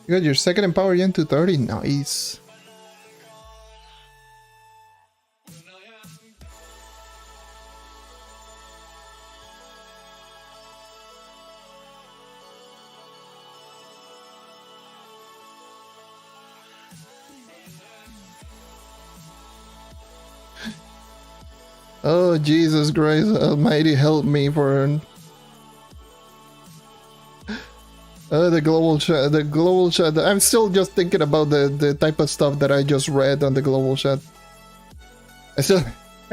You got your second empower again to 30, nice. Oh, Jesus Christ Almighty, help me for... the global chat, I'm still just thinking about the type of stuff that I just read on the global chat. I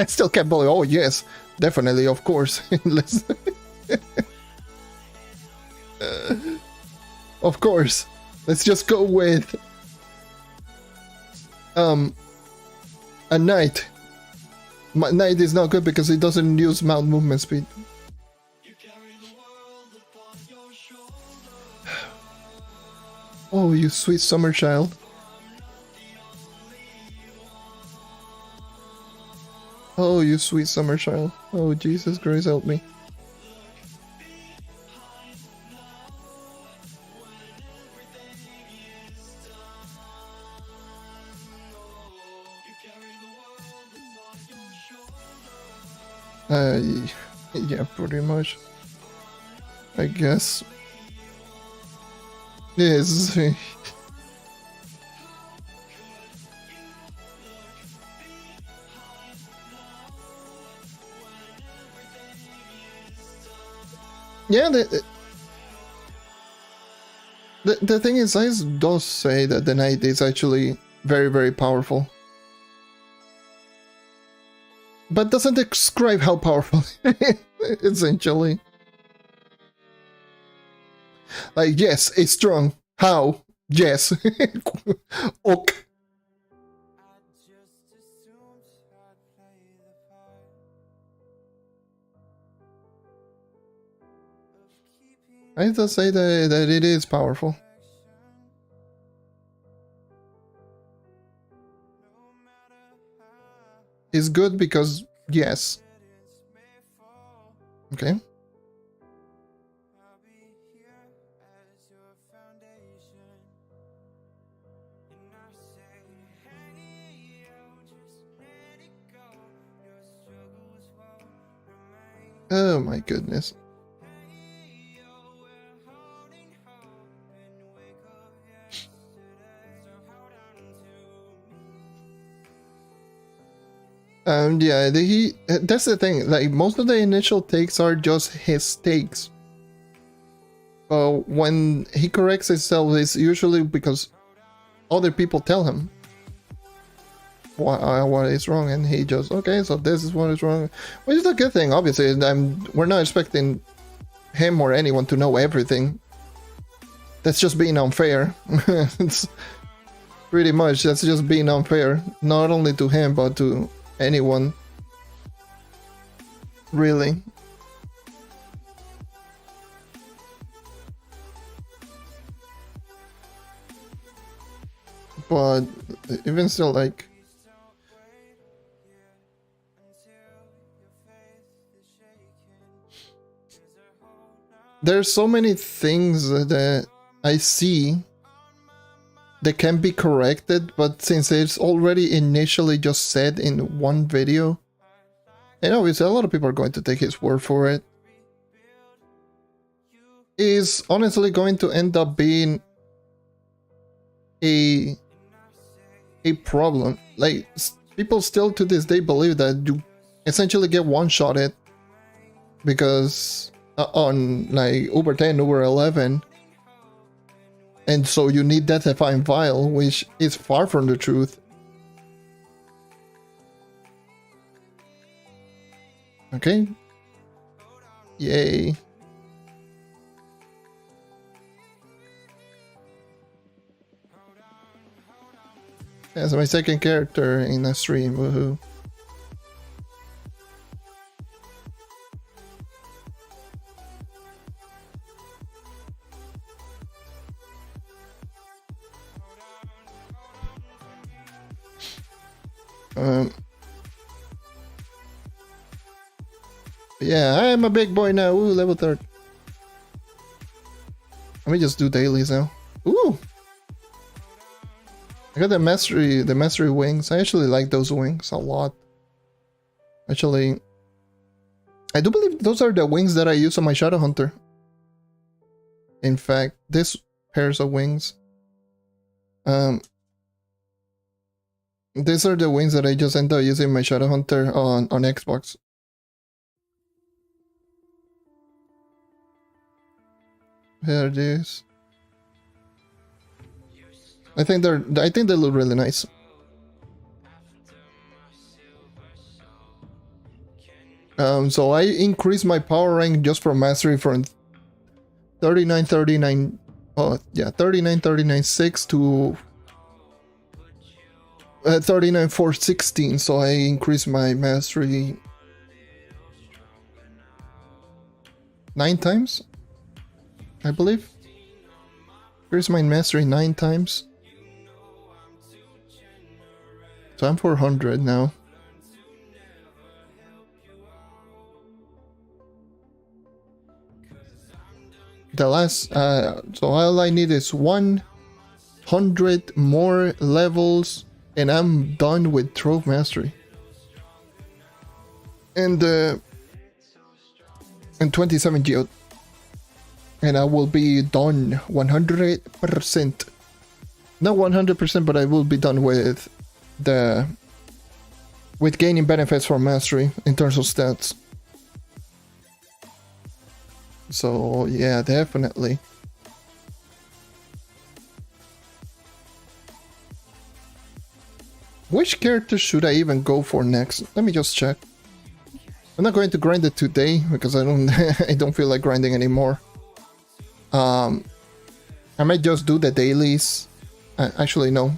still can't believe, oh yes, definitely, of course. Of course. Let's just go with... a knight. Knight is not good because it doesn't use mount movement speed. Oh, you sweet summer child. Oh, you sweet summer child. Oh, Jesus Christ, help me. Yeah, pretty much. I guess. Yes. Yeah, the thing is, I does say that the knight is actually very, very powerful. But doesn't describe how powerful, essentially. Like, yes, it's strong. How? Yes. Ok. I just say that it is powerful. It's good because, yes. Okay. Oh my goodness. Yeah, that's the thing, like, most of the initial takes are just his takes. But when he corrects himself, it's usually because other people tell him what is wrong, and he just, okay, so this is what is wrong. Which is a good thing, obviously. We're not expecting him or anyone to know everything. That's just being unfair. It's pretty much, that's just being unfair. Not only to him, but to anyone, really. But even still, like, there's so many things that I see that can be corrected, but since it's already initially just said in one video, and obviously a lot of people are going to take his word for it, is honestly going to end up being a problem. Like people still to this day believe that you essentially get one-shotted because on like Uber 10, Uber 11, and so you need Death-Defying Vial, which is far from the truth. Okay. Yay. That's my second character in a stream. Woohoo. Yeah, I am a big boy now. Ooh, level 3rd. Let me just do dailies now. Ooh! I got the mastery wings. I actually like those wings a lot. Actually, I do believe those are the wings that I use on my Shadow Hunter. In fact, this pairs of wings. These are the wings that I just end up using my Shadow Hunter on Xbox. Here it is. I think they look really nice. So I increased my power rank just from mastery from 39 6 to 39 416. So I increased my mastery 9 times, I believe. Here's my mastery 9 times. So I'm 400 now. The last, so all I need is 100 more levels, and I'm done with Trove Mastery. And 27 geode, and I will be done 100%. Not 100%, but I will be done with gaining benefits from mastery in terms of stats. So yeah, definitely. Which character should I even go for next? Let me just check. I'm not going to grind it today because I don't I don't feel like grinding anymore. I might just do the dailies. Actually no.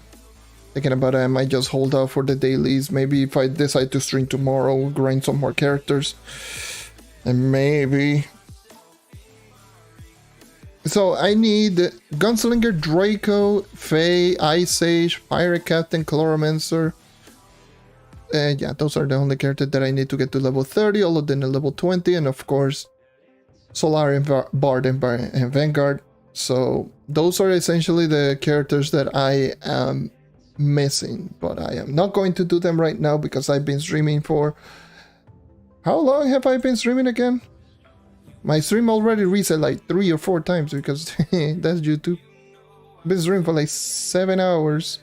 Thinking about it, I might just hold off for the dailies. Maybe if I decide to stream tomorrow, grind some more characters. And maybe. So I need Gunslinger, Draco, Faye, Ice Age, Pirate Captain, Chloromancer. Yeah, those are the only characters that I need to get to level 30, all of them at level 20, and of course, Solarian, Bard, and Vanguard. So those are essentially the characters that I am missing, but I am not going to do them right now because I've been streaming for... How long have I been streaming again? My stream already reset like 3 or 4 times because that's YouTube. I've been streaming for like 7 hours.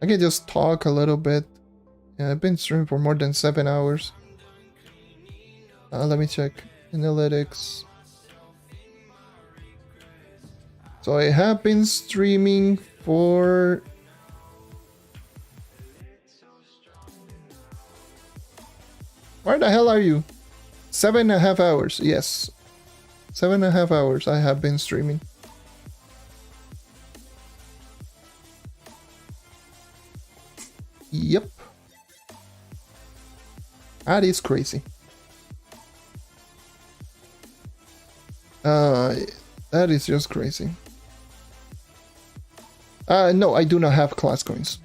I can just talk a little bit. Yeah, I've been streaming for more than 7 hours. Let me check. Analytics. So I have been streaming for... Where the hell are you? 7.5 hours, yes. 7.5 hours I have been streaming. Yep. That is crazy. That is just crazy. No, I do not have class coins.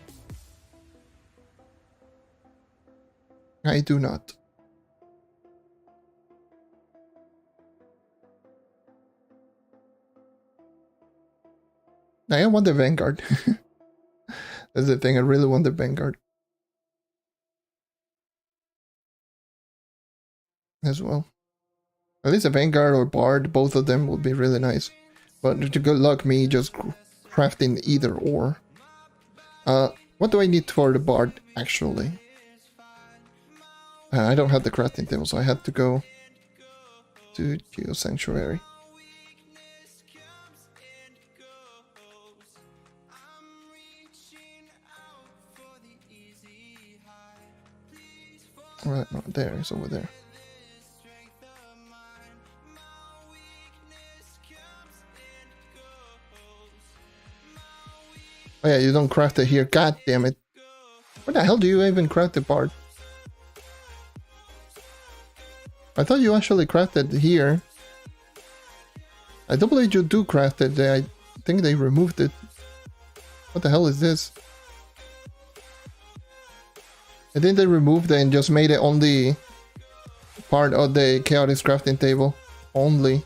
I do not. I want the Vanguard. That's the thing, I really want the Vanguard. As well. At least a Vanguard or Bard, both of them would be really nice. But to good luck me just crafting either or. What do I need for the bard, actually? I don't have the crafting table, so I had to go to Geo Sanctuary. Right, no, there, it's over there. Oh yeah, you don't craft it here. God damn it. Where the hell do you even craft the bard? I thought you actually crafted here. I don't believe you do craft it. I think they removed it. What the hell is this? I think they removed it and just made it only part of the chaotic crafting table. Only.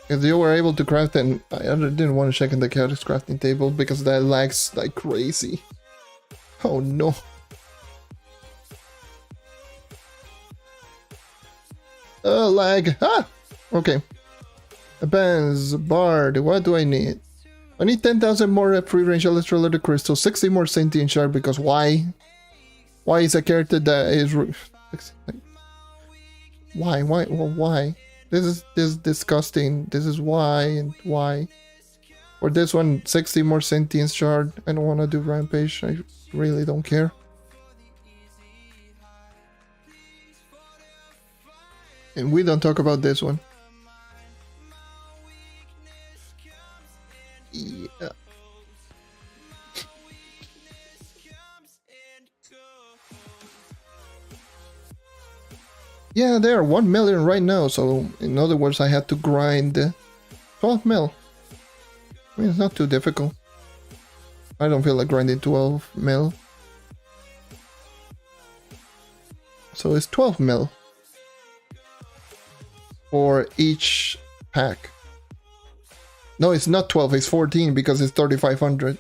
Because you were able to craft it, and I didn't want to check in the chaotic crafting table because that lags like crazy. Oh no. Lag. Ah! Okay. Advance, Bard, what do I need? I need 10,000 more free range electrolytic crystals, 60 more sentient shard, because why? Why is a character that is... Why? Well, why? This is disgusting. This is why and why. For this one, 60 more sentient shard. I don't want to do rampage. I really don't care. And we don't talk about this one. Yeah. Yeah, they are 1 million right now, so in other words, I had to grind 12 mil. I mean, it's not too difficult. I don't feel like grinding 12 mil. So it's 12 mil for each pack. No, it's not 12, it's 14 because it's 3,500.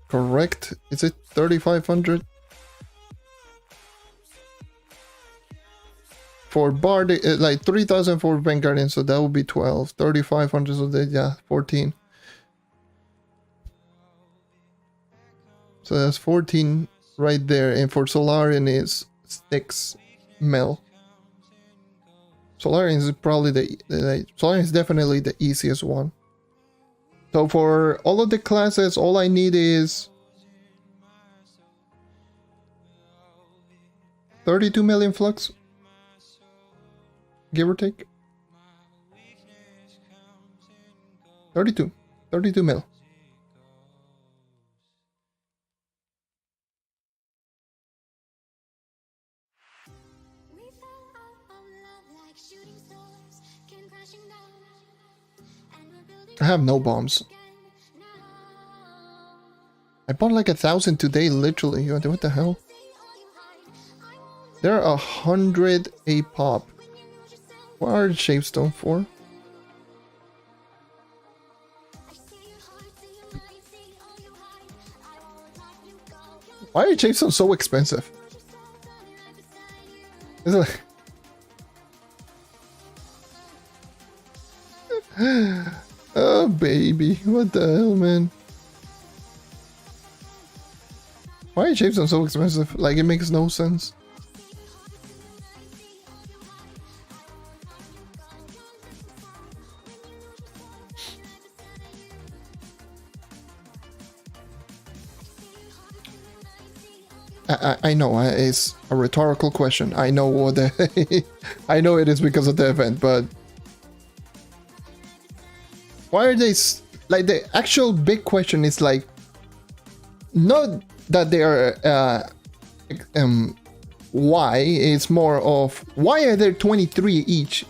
Correct? Is it 3,500? For Bard, like 3,000 for Vanguardian, so that would be 12. 3,500, so that, yeah, 14. So that's 14 right there, and for Solarian is 6 mil. Solarian is probably Solarian is definitely the easiest one. So for all of the classes, all I need is 32 million flux, give or take. 32 mil. I have no bombs. I bought like 1,000 today, literally. What the hell? There are 100 a pop. What are the Shapestone for? Why are Shapestone so expensive? It's like... Oh baby, what the hell, man? Why are Shapestone so expensive? Like, it makes no sense. I know it's a rhetorical question. I know what the I know it is because of the event, but why are they like the actual big question is like not that they are why, it's more of why are there 23 each?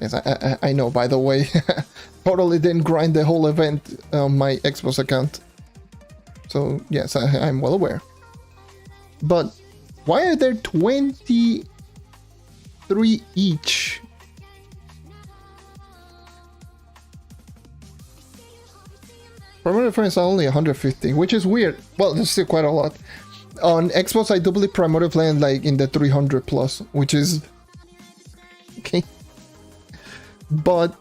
Yes, I know, by the way. Totally didn't grind the whole event on my Xbox account. So, yes, I'm well aware. But why are there 23 each? Primordial friends are only 150, which is weird. Well, there's still quite a lot. On Xbox, I do believe Primordial playing like in the 300 plus, which is okay. But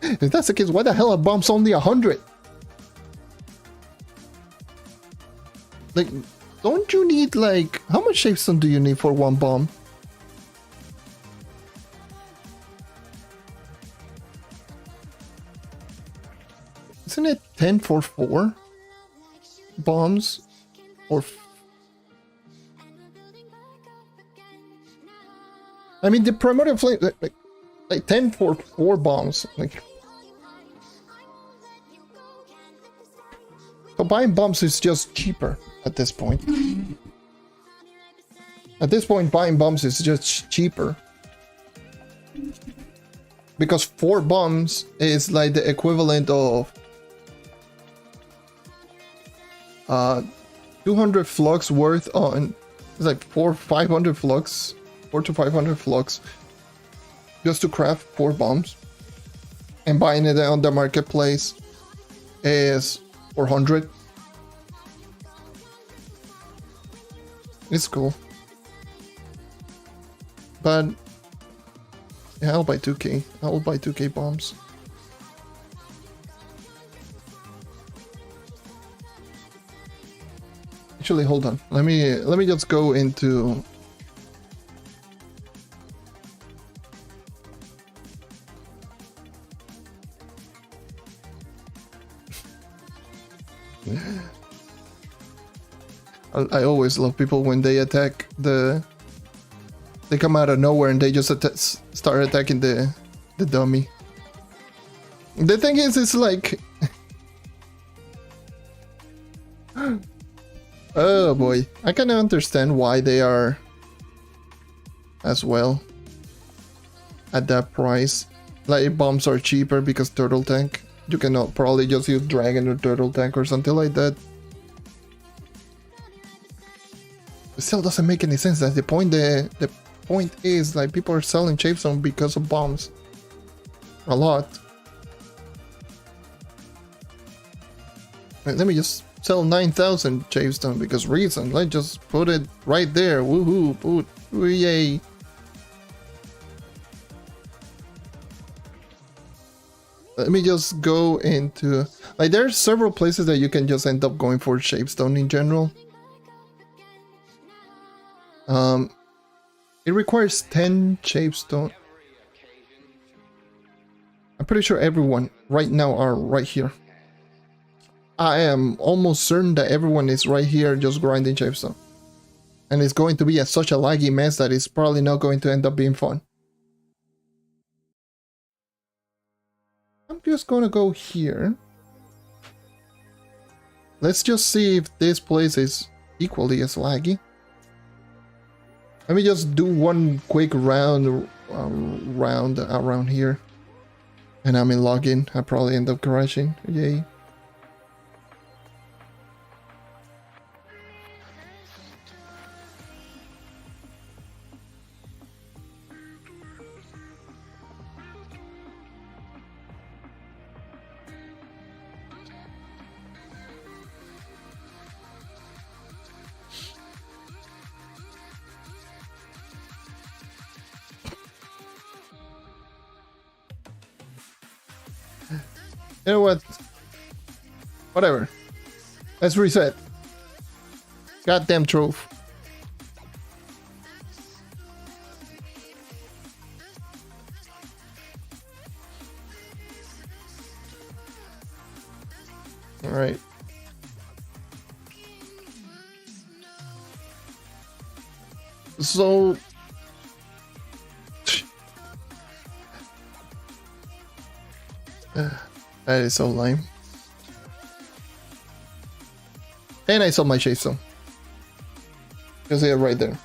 if that's the case, why the hell are bombs only 100? Like, don't you need like how much shapestone do you need for one bomb? Isn't it 10 for 4 bombs? Or I mean, the primordial flame, like 10 for 4 bombs. Like, so buying bombs is just cheaper at this point. At this point, buying bombs is just cheaper. Because 4 bombs is like the equivalent of 200 flux worth on, it's like 500 flux, 4 to 500 flux just to craft 4 bombs, and buying it on the marketplace is 400. It's cool, but yeah, I'll buy 2k. I will buy 2k bombs. Actually, hold on. Let me just go into I always love people when they attack the. They come out of nowhere and they just start attacking the dummy. The thing is, it's like, oh boy, I kind of understand why they are as well at that price. Like, bombs are cheaper because turtle tank. You cannot probably just use dragon or turtle tank or something like that. It still doesn't make any sense. That's the point. The point is, like, people are selling Chapestone because of bombs. A lot. Let me just sell 9,000 Chapestone because reason. Let's just put it right there. Woohoo! Put, yay! Let me just go into, like, there's several places that you can just end up going for Chapestone in general. It requires 10 Chapestone. I'm pretty sure everyone right now are right here. I am almost certain that everyone is right here just grinding Chapestone. And it's going to be such a laggy mess that it's probably not going to end up being fun. I'm just gonna go here. Let's just see if this place is equally as laggy. Let me just do one quick round around here. And I'm in login. I probably end up crashing. Yay. You know what? Whatever. Let's reset. Goddamn Trove. Alright. So that is so lame. And I saw my Chapestone. You can see it right there.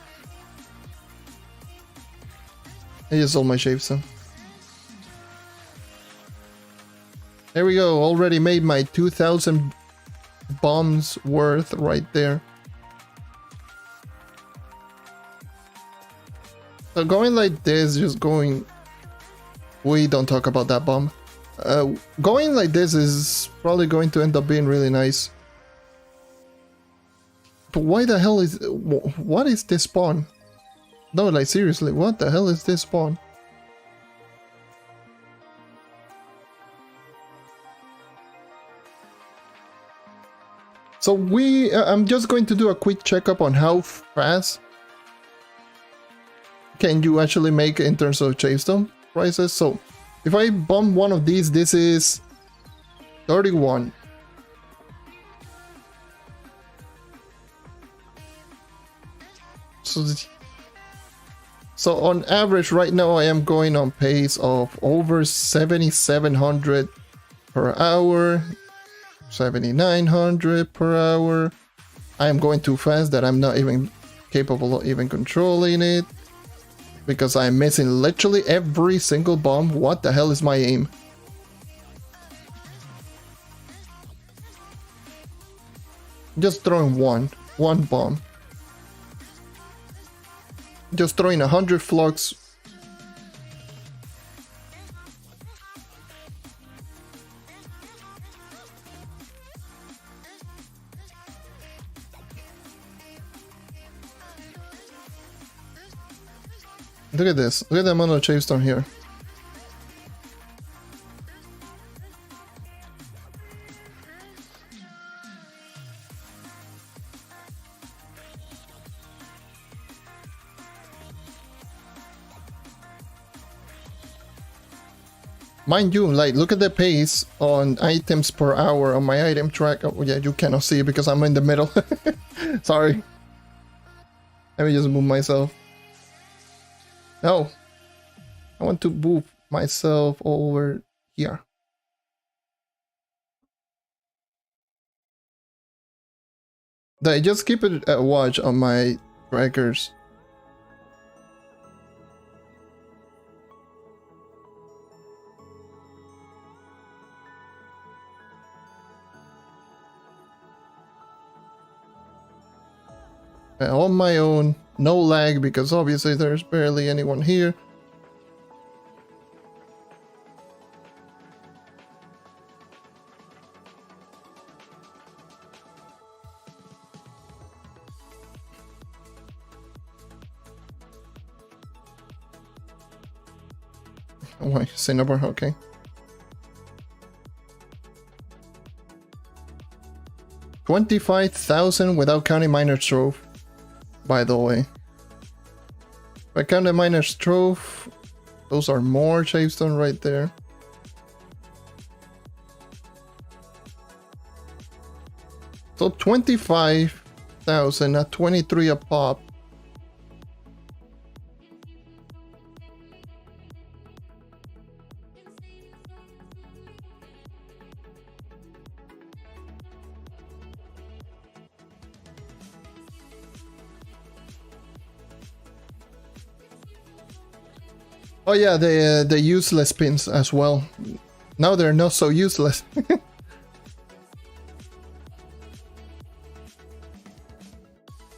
I just sold my Chapestone. There we go. Already made my 2,000 bombs worth right there. So going like this, just going... We don't talk about that bomb. Going like this is probably going to end up being really nice. why the hell is... What is this spawn? No, like seriously, what the hell is this spawn? So I'm just going to do a quick checkup on how fast can you actually make in terms of Chavestone prices. So if I bomb one of these, this is 31. So on average right now I am going on pace of over 7,700 per hour, 7,900 per hour. I am going too fast that I'm not even capable of even controlling it because I'm missing literally every single bomb. What the hell is my aim? Just throwing one bomb. Just throwing 100 flux. Look at this. Look at the amount of Chavestone here. Mind you, like, look at the pace on items per hour on my item track. Oh yeah, you cannot see it because I'm in the middle. Sorry. Let me just move myself. No. I want to move myself over here. Just keep it a watch on my trackers. On my own, no lag because obviously there's barely anyone here. Oh wait, Cinnabar, okay. $25,000 without counting Miner's Trove. By the way, if I count the Miner's Trove, those are more Chavestone right there. So 25,000 at 23 a pop. Oh yeah, the useless pins as well. Now they're not so useless.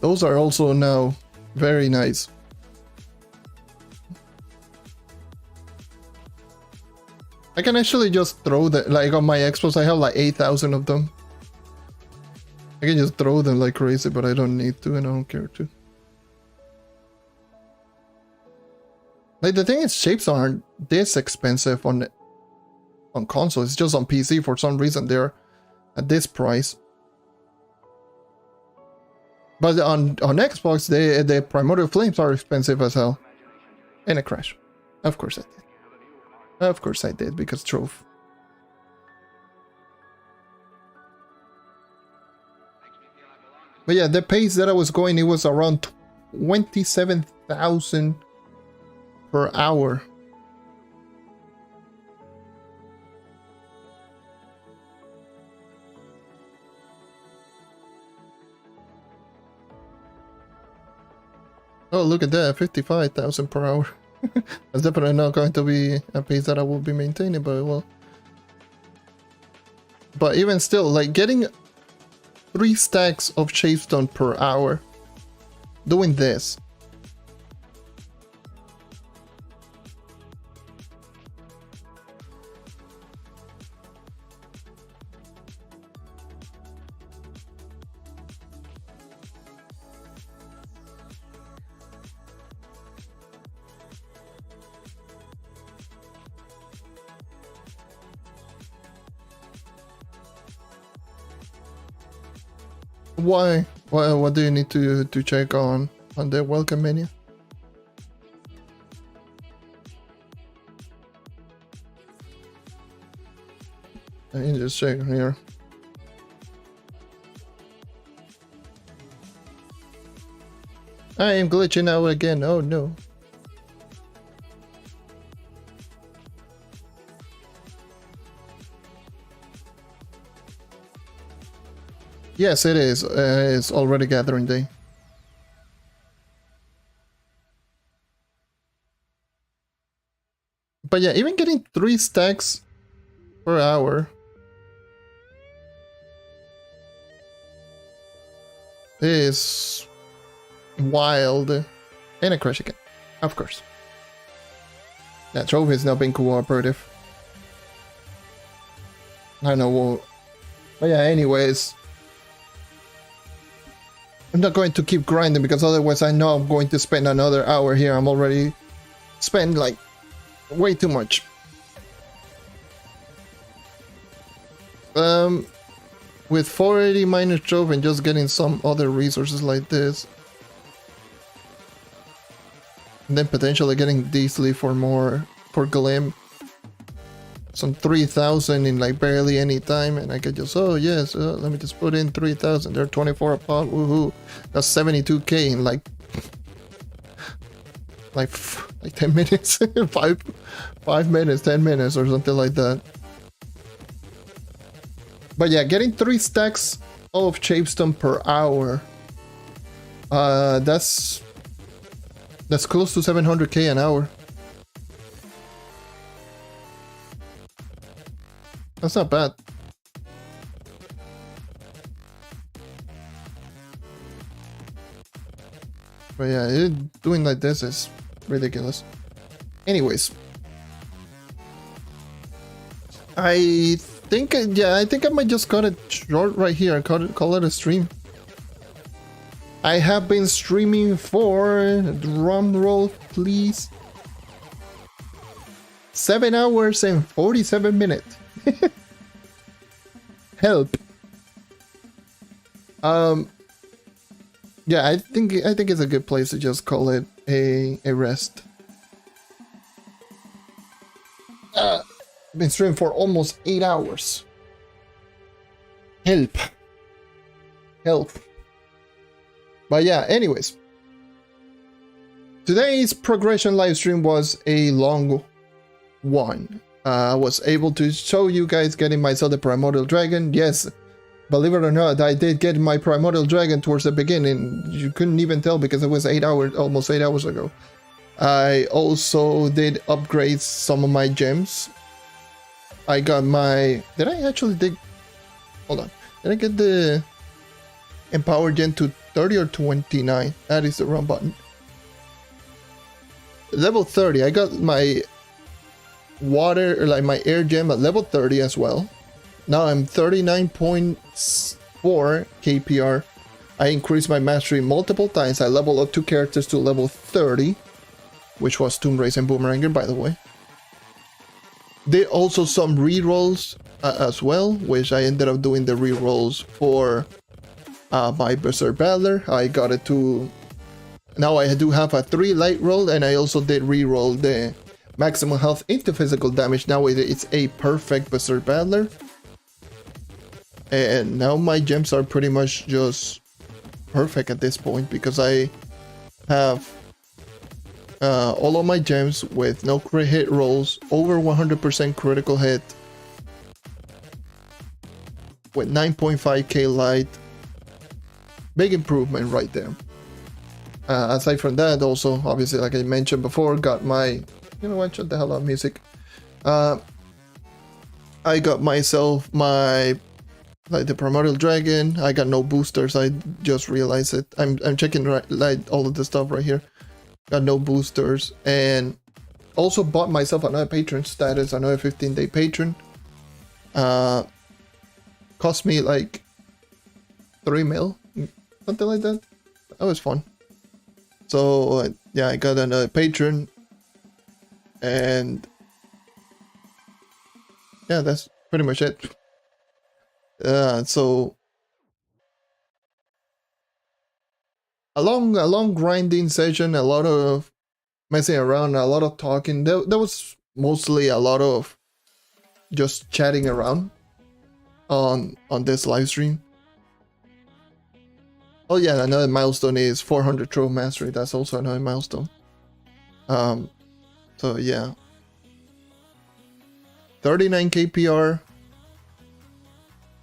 Those are also now very nice. I can actually just throw them, like on my expos I have like 8,000 of them. I can just throw them like crazy, but I don't need to and I don't care to. Like the thing is, shapes aren't this expensive on console. It's just on PC for some reason they're at this price. But on Xbox, the Primordial Flames are expensive as hell. And a crash. Of course I did. Of course I did because Trove. But yeah, the pace that I was going, it was around 27,000 per hour. Oh, look at that, 55,000 per hour. That's definitely not going to be a pace that I will be maintaining, but well. But even still, like getting 3 stacks of Chavestone per hour, doing this. Why? What do you need to check on the welcome menu? I can just check here. I am glitching out again. Oh no. Yes, it is. It's already gathering day. But yeah, even getting 3 stacks per hour is wild. And a crash again, of course. Yeah, Trove is now being cooperative. I know. But yeah, anyways. I'm not going to keep grinding because otherwise I know I'm going to spend another hour here. I'm already spent like way too much. With 480 minus Trove and just getting some other resources like this. And then potentially getting Diesel for Glim. Some 3,000 in like barely any time, and I could just, oh yes, let me just put in 3,000. They're 24 a pop, woohoo. That's 72k in like 10 minutes, 5 minutes, 10 minutes or something like that. But yeah, getting 3 stacks of Chapestone per hour, that's close to 700k an hour. That's not bad. But yeah, doing like this is ridiculous. Anyways. I think I might just cut it short right here. Call it a stream. I have been streaming for, drum roll please, 7 hours and 47 minutes. Help. Yeah, I think it's a good place to just call it a rest. Been streaming for almost 8 hours. Help. But yeah, anyways, today's progression live stream was a long one. I was able to show you guys getting myself the Primordial Dragon. Yes, believe it or not, I did get my Primordial Dragon towards the beginning. You couldn't even tell because it was almost 8 hours ago. I also did upgrade some of my gems. I got my... Did I actually dig... Hold on. Did I get the Empower Gen to 30 or 29? That is the wrong button. Level 30. I got my water, like my air gem at level 30 as well. Now I'm 39.4 KPR. I increased my mastery multiple times. I leveled up 2 characters to level 30, which was Tomb Race and Boomeranger, by the way. Did also some rerolls as well, which I ended up doing the rerolls for my Berserk Battler. I got it to... Now I do have a 3 light roll, and I also did reroll the maximum health into physical damage. Now it's a perfect Berserk Battler. And now my gems are pretty much just perfect at this point, because I have all of my gems with no crit hit rolls, over 100% critical hit, with 9.5k light. Big improvement right there. Aside from that, also, obviously, like I mentioned before, got my... You know what? Shut the hell up, music. I got myself my... Like the Primordial Dragon. I got no boosters. I just realized it. I'm checking like all of the stuff right here. Got no boosters, and also bought myself another patron status, another 15-day patron. Cost me like 3 mil, something like that. That was fun. So yeah, I got another patron, and yeah, that's pretty much it. So a long grinding session, a lot of messing around, a lot of talking. There was mostly a lot of just chatting around on this live stream. Oh yeah, another milestone is 400 Trove Mastery. That's also another milestone. So yeah. 39 KPR.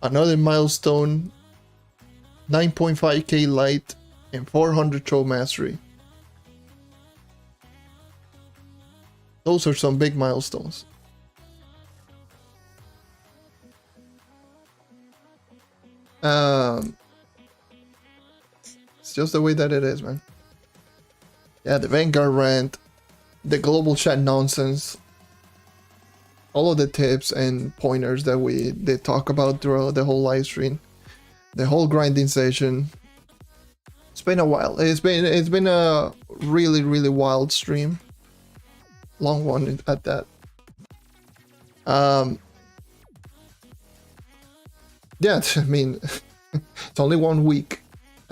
Another milestone. 9.5k light and 400 Trove Mastery. Those are some big milestones. It's just the way that it is, man. Yeah, the Vanguard rant, the global chat nonsense, all of the tips and pointers that we did talk about throughout the whole live stream, the whole grinding session. It's been a while. It's been a really wild stream, long one at that. Yeah, I mean, it's only 1 week.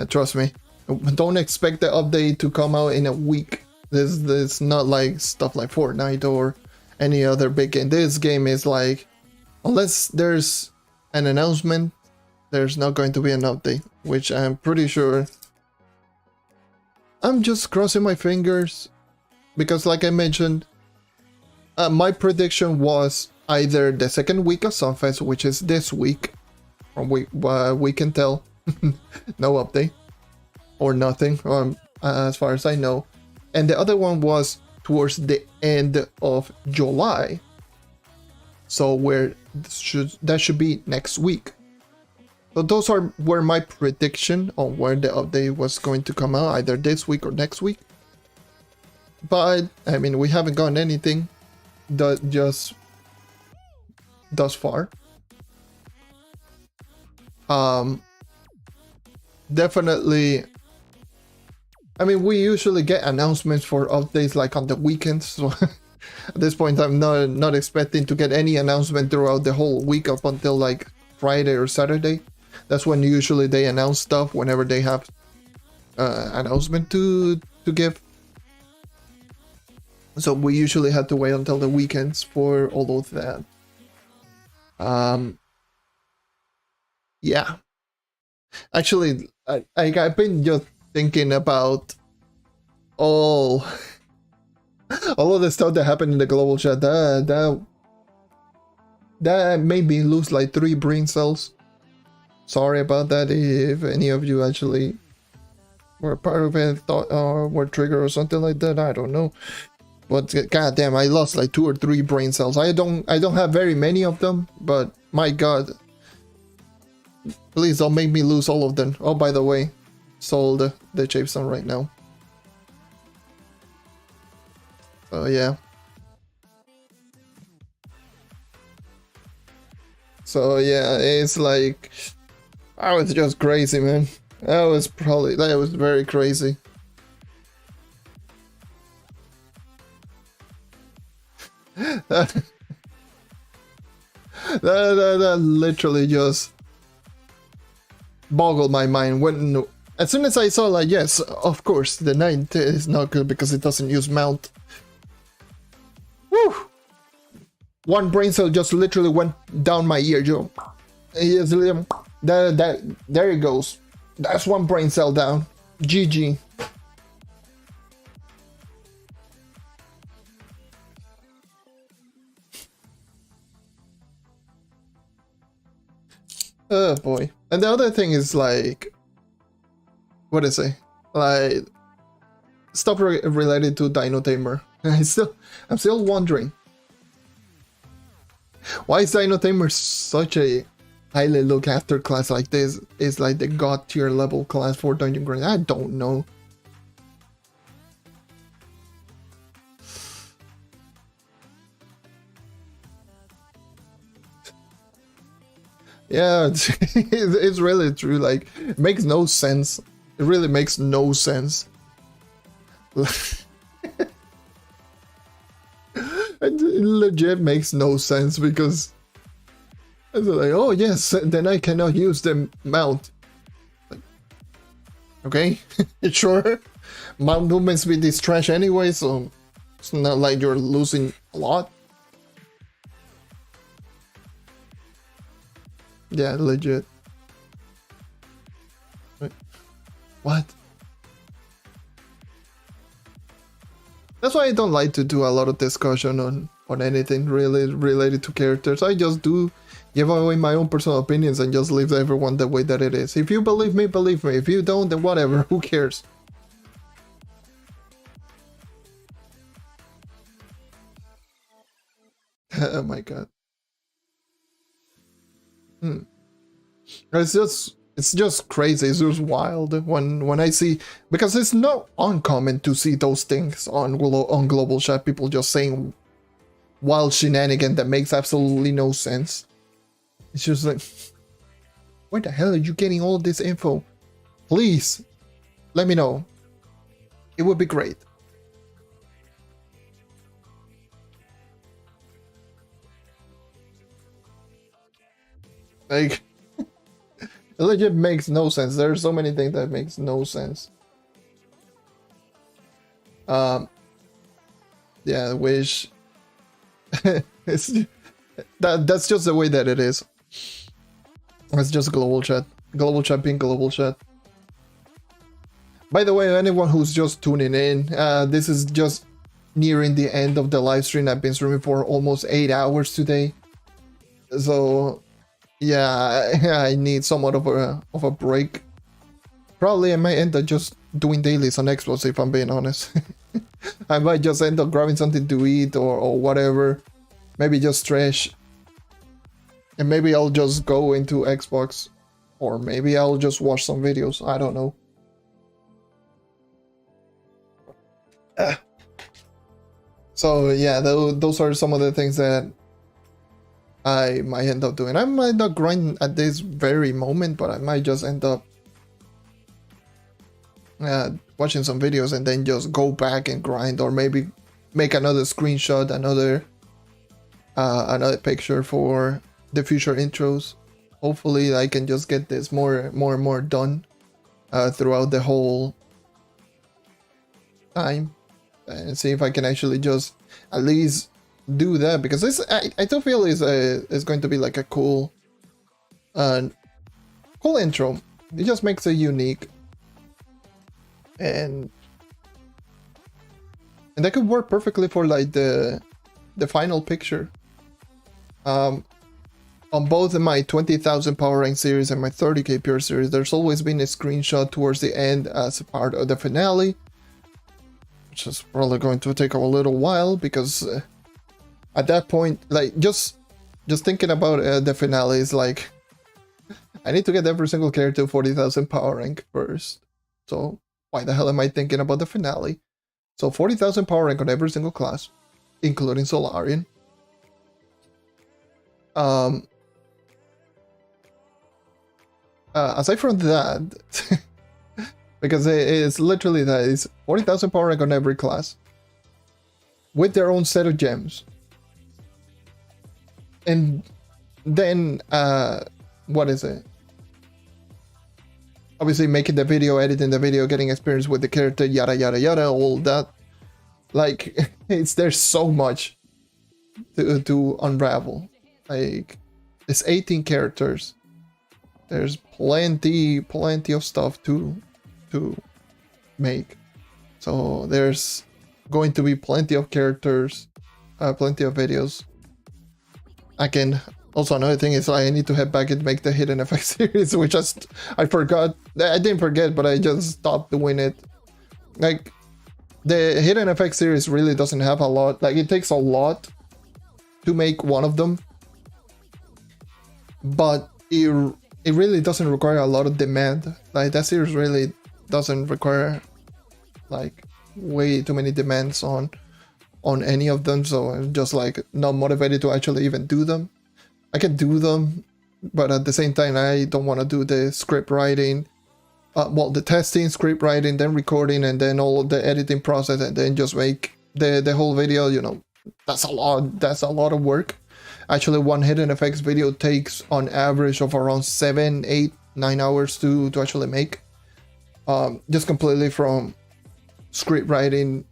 Trust me. Don't expect the update to come out in a week. This not like stuff like Fortnite or any other big game. This game is like, unless there's an announcement, there's not going to be an update, which I'm pretty sure. I'm just crossing my fingers because, like I mentioned, my prediction was either the second week of Sunfest, which is this week, from we can tell, no update or nothing, as far as I know, and the other one was towards the end of July. So that should be next week. So those were my prediction on where the update was going to come out, either this week or next week. But I mean, we haven't gotten anything just thus far. Definitely. I mean, we usually get announcements for updates like on the weekends. So at this point, I'm not expecting to get any announcement throughout the whole week up until like Friday or Saturday. That's when usually they announce stuff, whenever they have announcement to give. So we usually have to wait until the weekends for all of that. Yeah. Actually, I've been just thinking about all of the stuff that happened in the global chat. That made me lose like 3 brain cells. Sorry about that if any of you actually were part of it, thought or were triggered or something like that. I don't know. But goddamn, I lost like 2 or 3 brain cells. I don't have very many of them, but my god. Please don't make me lose all of them. Oh, by the way, sold the Chapestone right now. So yeah. So yeah, it's like, I was just crazy, man. That was very crazy. that literally just boggled my mind when, as soon as I saw, like, yes, of course, the 9 is not good because it doesn't use mount. Woo! 1 brain cell just literally went down my ear, Joe. There it goes. That's 1 brain cell down. GG. Oh boy. And the other thing is like, what is it? Like, stuff related to Dino Tamer. I'm still wondering, why is Dino Tamer such a highly looked after class like this? Is like the god tier level class for Dungeon Grind. I don't know. Yeah, it's really true. Like, it makes no sense. It really makes no sense. It legit makes no sense because it's like, oh yes, then I cannot use the mount. Like, Okay, sure. Mount movement speed is trash anyway, so it's not like you're losing a lot. Yeah, legit. Wait, what? That's why I don't like to do a lot of discussion on anything really related to characters. I just do give away my own personal opinions and just leave everyone the way that it is. If you believe me, believe me. If you don't, then whatever. Who cares? Oh my god. It's just crazy. It's just wild when I see, because it's not uncommon to see those things on global chat. People just saying wild shenanigan that makes absolutely no sense. It's just like, where the hell are you getting all this info? Please let me know. It would be great. Like, it legit makes no sense. There's so many things that makes no sense. Yeah, wish. It's that's just the way that it is. It's just global chat. Global chat being global chat. By the way, anyone who's just tuning in, this is just nearing the end of the live stream. I've been streaming for almost 8 hours today. So yeah, I need somewhat of a break. Probably I might end up just doing dailies on Xbox, if I'm being honest. I might just end up grabbing something to eat or whatever. Maybe just stretch. And maybe I'll just go into Xbox. Or maybe I'll just watch some videos. I don't know. So yeah, those are some of the things that I might end up doing. I might not grind at this very moment, but I might just end up watching some videos and then just go back and grind, or maybe make another screenshot, another picture for the future intros. Hopefully I can just get this more and more done throughout the whole time, and see if I can actually just at least do that, because this I do feel is going to be like a cool intro. It just makes it unique, and that could work perfectly for like the final picture. On both of my 20,000 power rank series and my 30k pure series, there's always been a screenshot towards the end as a part of the finale, which is probably going to take a little while, because at that point, like, just thinking about the finale is like, I need to get every single character to 40,000 power rank first. So why the hell am I thinking about the finale? So 40,000 power rank on every single class, including Solarian. Aside from that, because it's literally that, it's 40,000 power rank on every class with their own set of gems. And then, what is it? Obviously making the video, editing the video, getting experience with the character, yada yada yada, all that. Like, there's so much to unravel. Like, it's 18 characters. There's plenty of stuff to make. So there's going to be plenty of characters, plenty of videos. Also, another thing is I need to head back and make the Hidden Effect series, which I forgot. I didn't forget, but I just stopped doing it. Like, the Hidden Effect series really doesn't have a lot. Like, it takes a lot to make one of them, but it really doesn't require a lot of demand. Like, that series really doesn't require like way too many demands on any of them, so I'm just like not motivated to actually even do them. I can do them, but at the same time I don't want to do the script writing, the testing, script writing, then recording, and then all of the editing process, and then just make the whole video. You know, that's a lot of work. Actually, one Hidden Effects video takes on average of around 7, 8, 9 hours to actually make. just completely from script writing.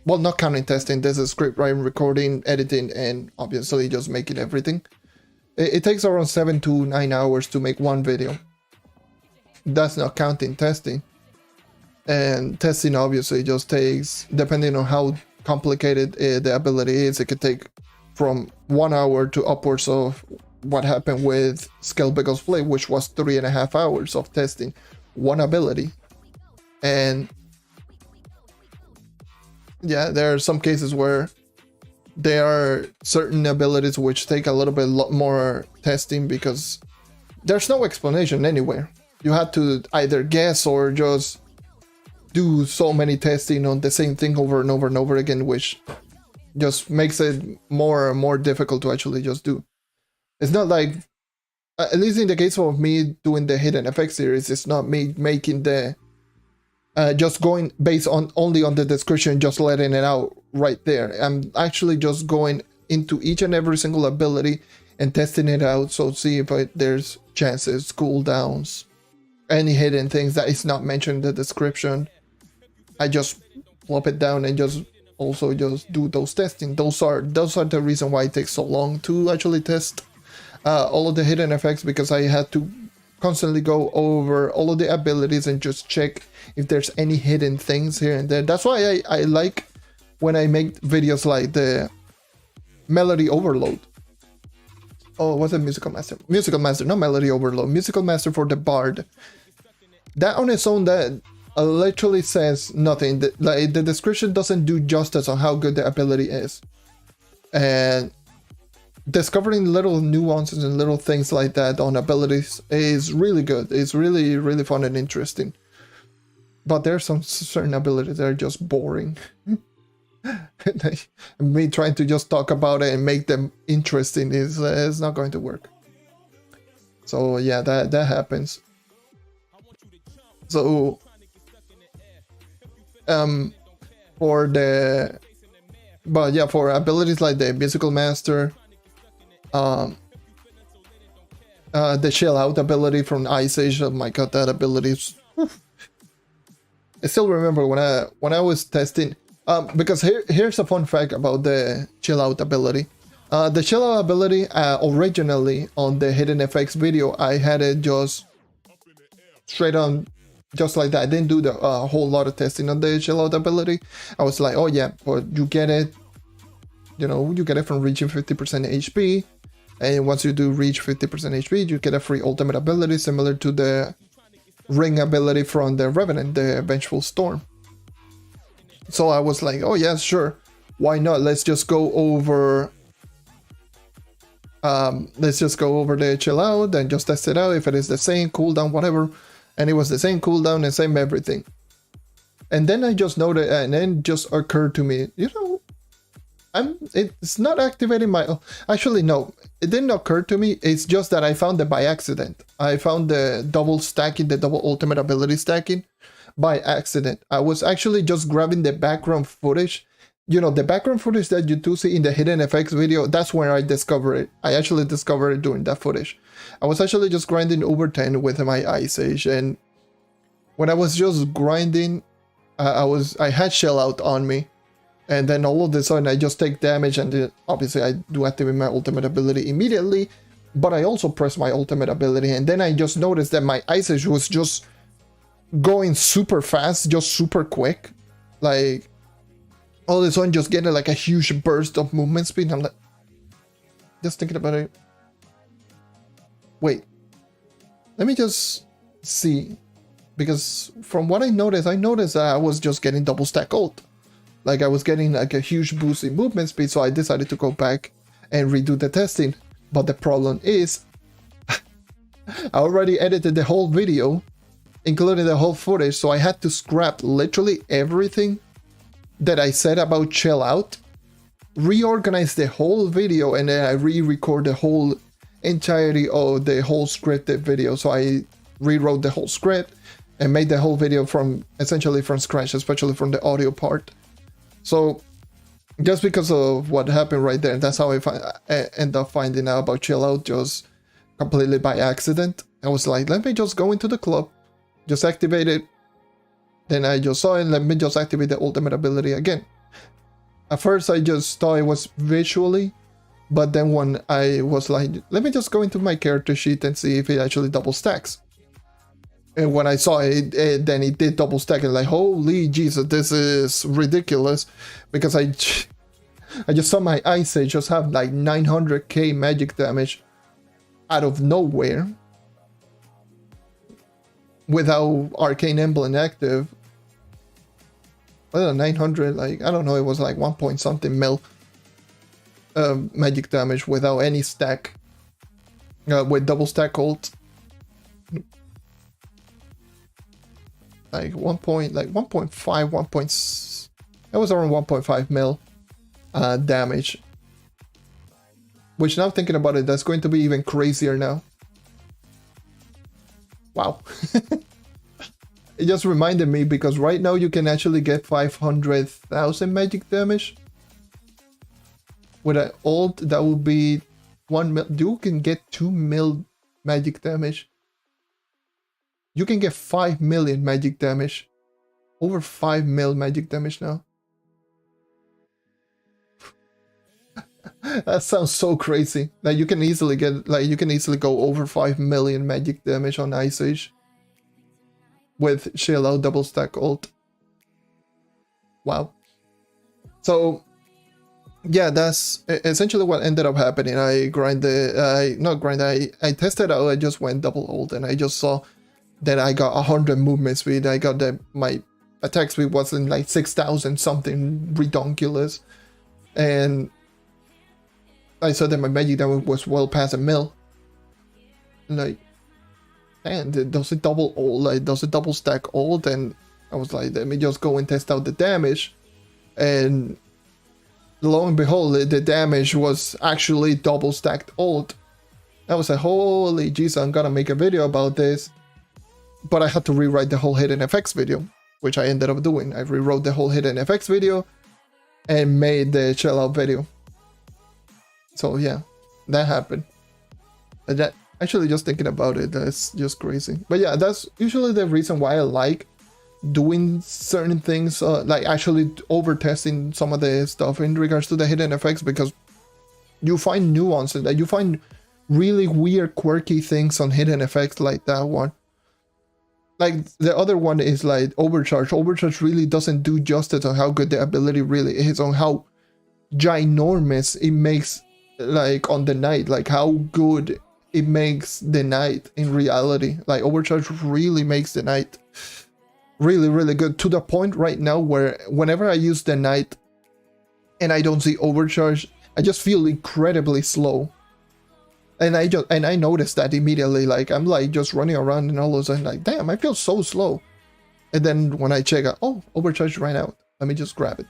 Well, not counting testing. This is script writing, recording, editing, and obviously just making everything. It takes around 7 to 9 hours to make one video. That's not counting testing. And testing obviously just takes, depending on how complicated the ability is, it could take from 1 hour to upwards of what happened with Scale Beagle's Flame, which was 3.5 hours of testing one ability. And yeah, there are some cases where there are certain abilities which take a little bit more testing because there's no explanation anywhere. You had to either guess or just do so many testing on the same thing over and over and over again, which just makes it more and more difficult to actually just do. It's not like, at least in the case of me doing the Hidden Effects series, it's not me making the just going based on only on the description, just letting it out right there. I'm actually just going into each and every single ability and testing it out, so see if there's chances, cooldowns, any hidden things that is not mentioned in the description. I just plop it down and just also just do those testing. Those are the reason why it takes so long to actually test all of the hidden effects, because I had to constantly go over all of the abilities and just check if there's any hidden things here and there. That's why I like when I make videos like the Melody Overload. Oh, what's a Musical Master? Musical Master, not Melody Overload. Musical Master for the Bard. That on its own, that literally says nothing. The description doesn't do justice on how good the ability is. And discovering little nuances and little things like that on abilities is really good. It's really, really fun and interesting. But there's some certain abilities that are just boring. Me trying to just talk about it and make them interesting is not going to work. So yeah, that happens. So for abilities like the Musical Master, the Chill Out ability from Ice Age, oh my god, that ability is, I still remember when I was testing, because here's a fun fact about the Chill Out ability. The Chill Out ability, originally on the Hidden Effects video, I had it just straight on, just like that. I didn't do the whole lot of testing on the Chill Out ability. I was like, oh yeah, but you get it, you get it from reaching 50% HP. And once you do reach 50% HP, you get a free ultimate ability similar to the ring ability from the Revenant, the Vengeful Storm. So I was like, oh yeah, sure, why not? Let's just go over the Chill Out and just test it out if it is the same cooldown, whatever. And it was the same cooldown and same everything. And then I just noticed, and then just occurred to me, it's not activating my, actually no, it didn't occur to me. It's just that I found it by accident. I found the double stacking, the double ultimate ability stacking by accident. I was actually just grabbing the background footage. The background footage that you do see in the Hidden Effects video, that's where I discovered it. I actually discovered it during that footage. I was actually just grinding over 10 with my Ice Age, and when I was just grinding, I had Shell Out on me, and then all of a sudden I just take damage, and obviously I do activate my ultimate ability immediately, but I also press my ultimate ability, and then I just noticed that my Ice Age was just going super fast, just super quick, like all of a sudden just getting like a huge burst of movement speed. I'm like, just thinking about it. Wait, let me just see, because from what I noticed that I was just getting double stack ult. Like I was getting like a huge boost in movement speed, so I decided to go back and redo the testing. But the problem is, I already edited the whole video, including the whole footage, so I had to scrap literally everything that I said about Chill Out, reorganize the whole video, and then I re-record the whole entirety of the whole scripted video. So I rewrote the whole script and made the whole video essentially from scratch, especially from the audio part. So just because of what happened right there, that's how I end up finding out about Chill Out, just completely by accident. I was like, let me just go into the club, just activate it, Then I just saw it, let me just activate the ultimate ability again. At first I just thought it was visually, but then when I was like, let me just go into my character sheet and see if it actually double stacks. And when I saw it, then it did double stack, and like, holy Jesus, this is ridiculous, because I just saw my Ice Age just have like 900k magic damage out of nowhere without Arcane Emblem active. Well, 900, like, I don't know, it was like 1 point something mil magic damage without any stack, with double stack ult. Like 1.5, that was around 1.5 mil damage. Which, now thinking about it, that's going to be even crazier now. Wow. It just reminded me, because right now you can actually get 500,000 magic damage. With an ult, that would be 1 mil. You can get 2 mil magic damage. You can get 5 million magic damage. Over 5 mil magic damage now. That sounds so crazy. Like, you can easily get, like, you can easily go over 5 million magic damage on Ice Age with Chill Out double stack ult. Wow. So yeah, that's essentially what ended up happening. I tested out, I just went double ult, and I just saw that I got 100 movement speed. I got that my attack speed wasn't like 6,000 something redonkulous, and I saw that my magic damage was well past a mil. Like, and it does a double ult, like does a double stack ult, and I was like, let me just go and test out the damage, and lo and behold, the damage was actually double stacked ult. I was like, holy jeez, I'm gonna make a video about this. But I had to rewrite the whole hidden effects video, which I ended up doing. I rewrote the whole hidden effects video and made the chill out video. So yeah, that happened. And that, actually, just thinking about it, that's just crazy. But yeah, that's usually the reason why I like doing certain things, like actually over testing some of the stuff in regards to the hidden effects, because you find nuances, that you find really weird, quirky things on hidden effects like that one. Like, the other one is like Overcharge. Overcharge really doesn't do justice on how good the ability really is, on how ginormous it makes, like, on the night, like how good it makes the night in reality. Like, Overcharge really makes the night really, really good, to the point right now where whenever I use the night and I don't see Overcharge, I just feel incredibly slow. And I noticed that immediately. Like, I'm like just running around, and all of a sudden, like, damn, I feel so slow. And then when I check out, oh, Overcharge ran out, let me just grab it.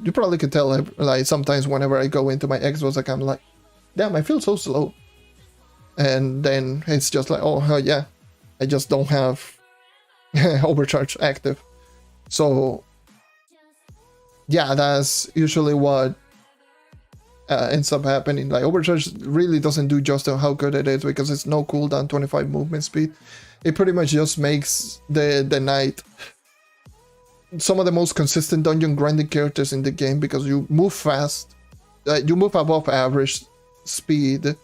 You probably could tell, like, sometimes whenever I go into my Xbox, like, I'm like, damn, I feel so slow. And then it's just like, oh, hell yeah, I just don't have Overcharge active. So yeah, that's usually what ends up happening. Like, Overcharge really doesn't do justice on how good it is, because it's no cooldown, 25 movement speed. It pretty much just makes the night some of the most consistent dungeon grinding characters in the game, because you move fast, you move above average speed,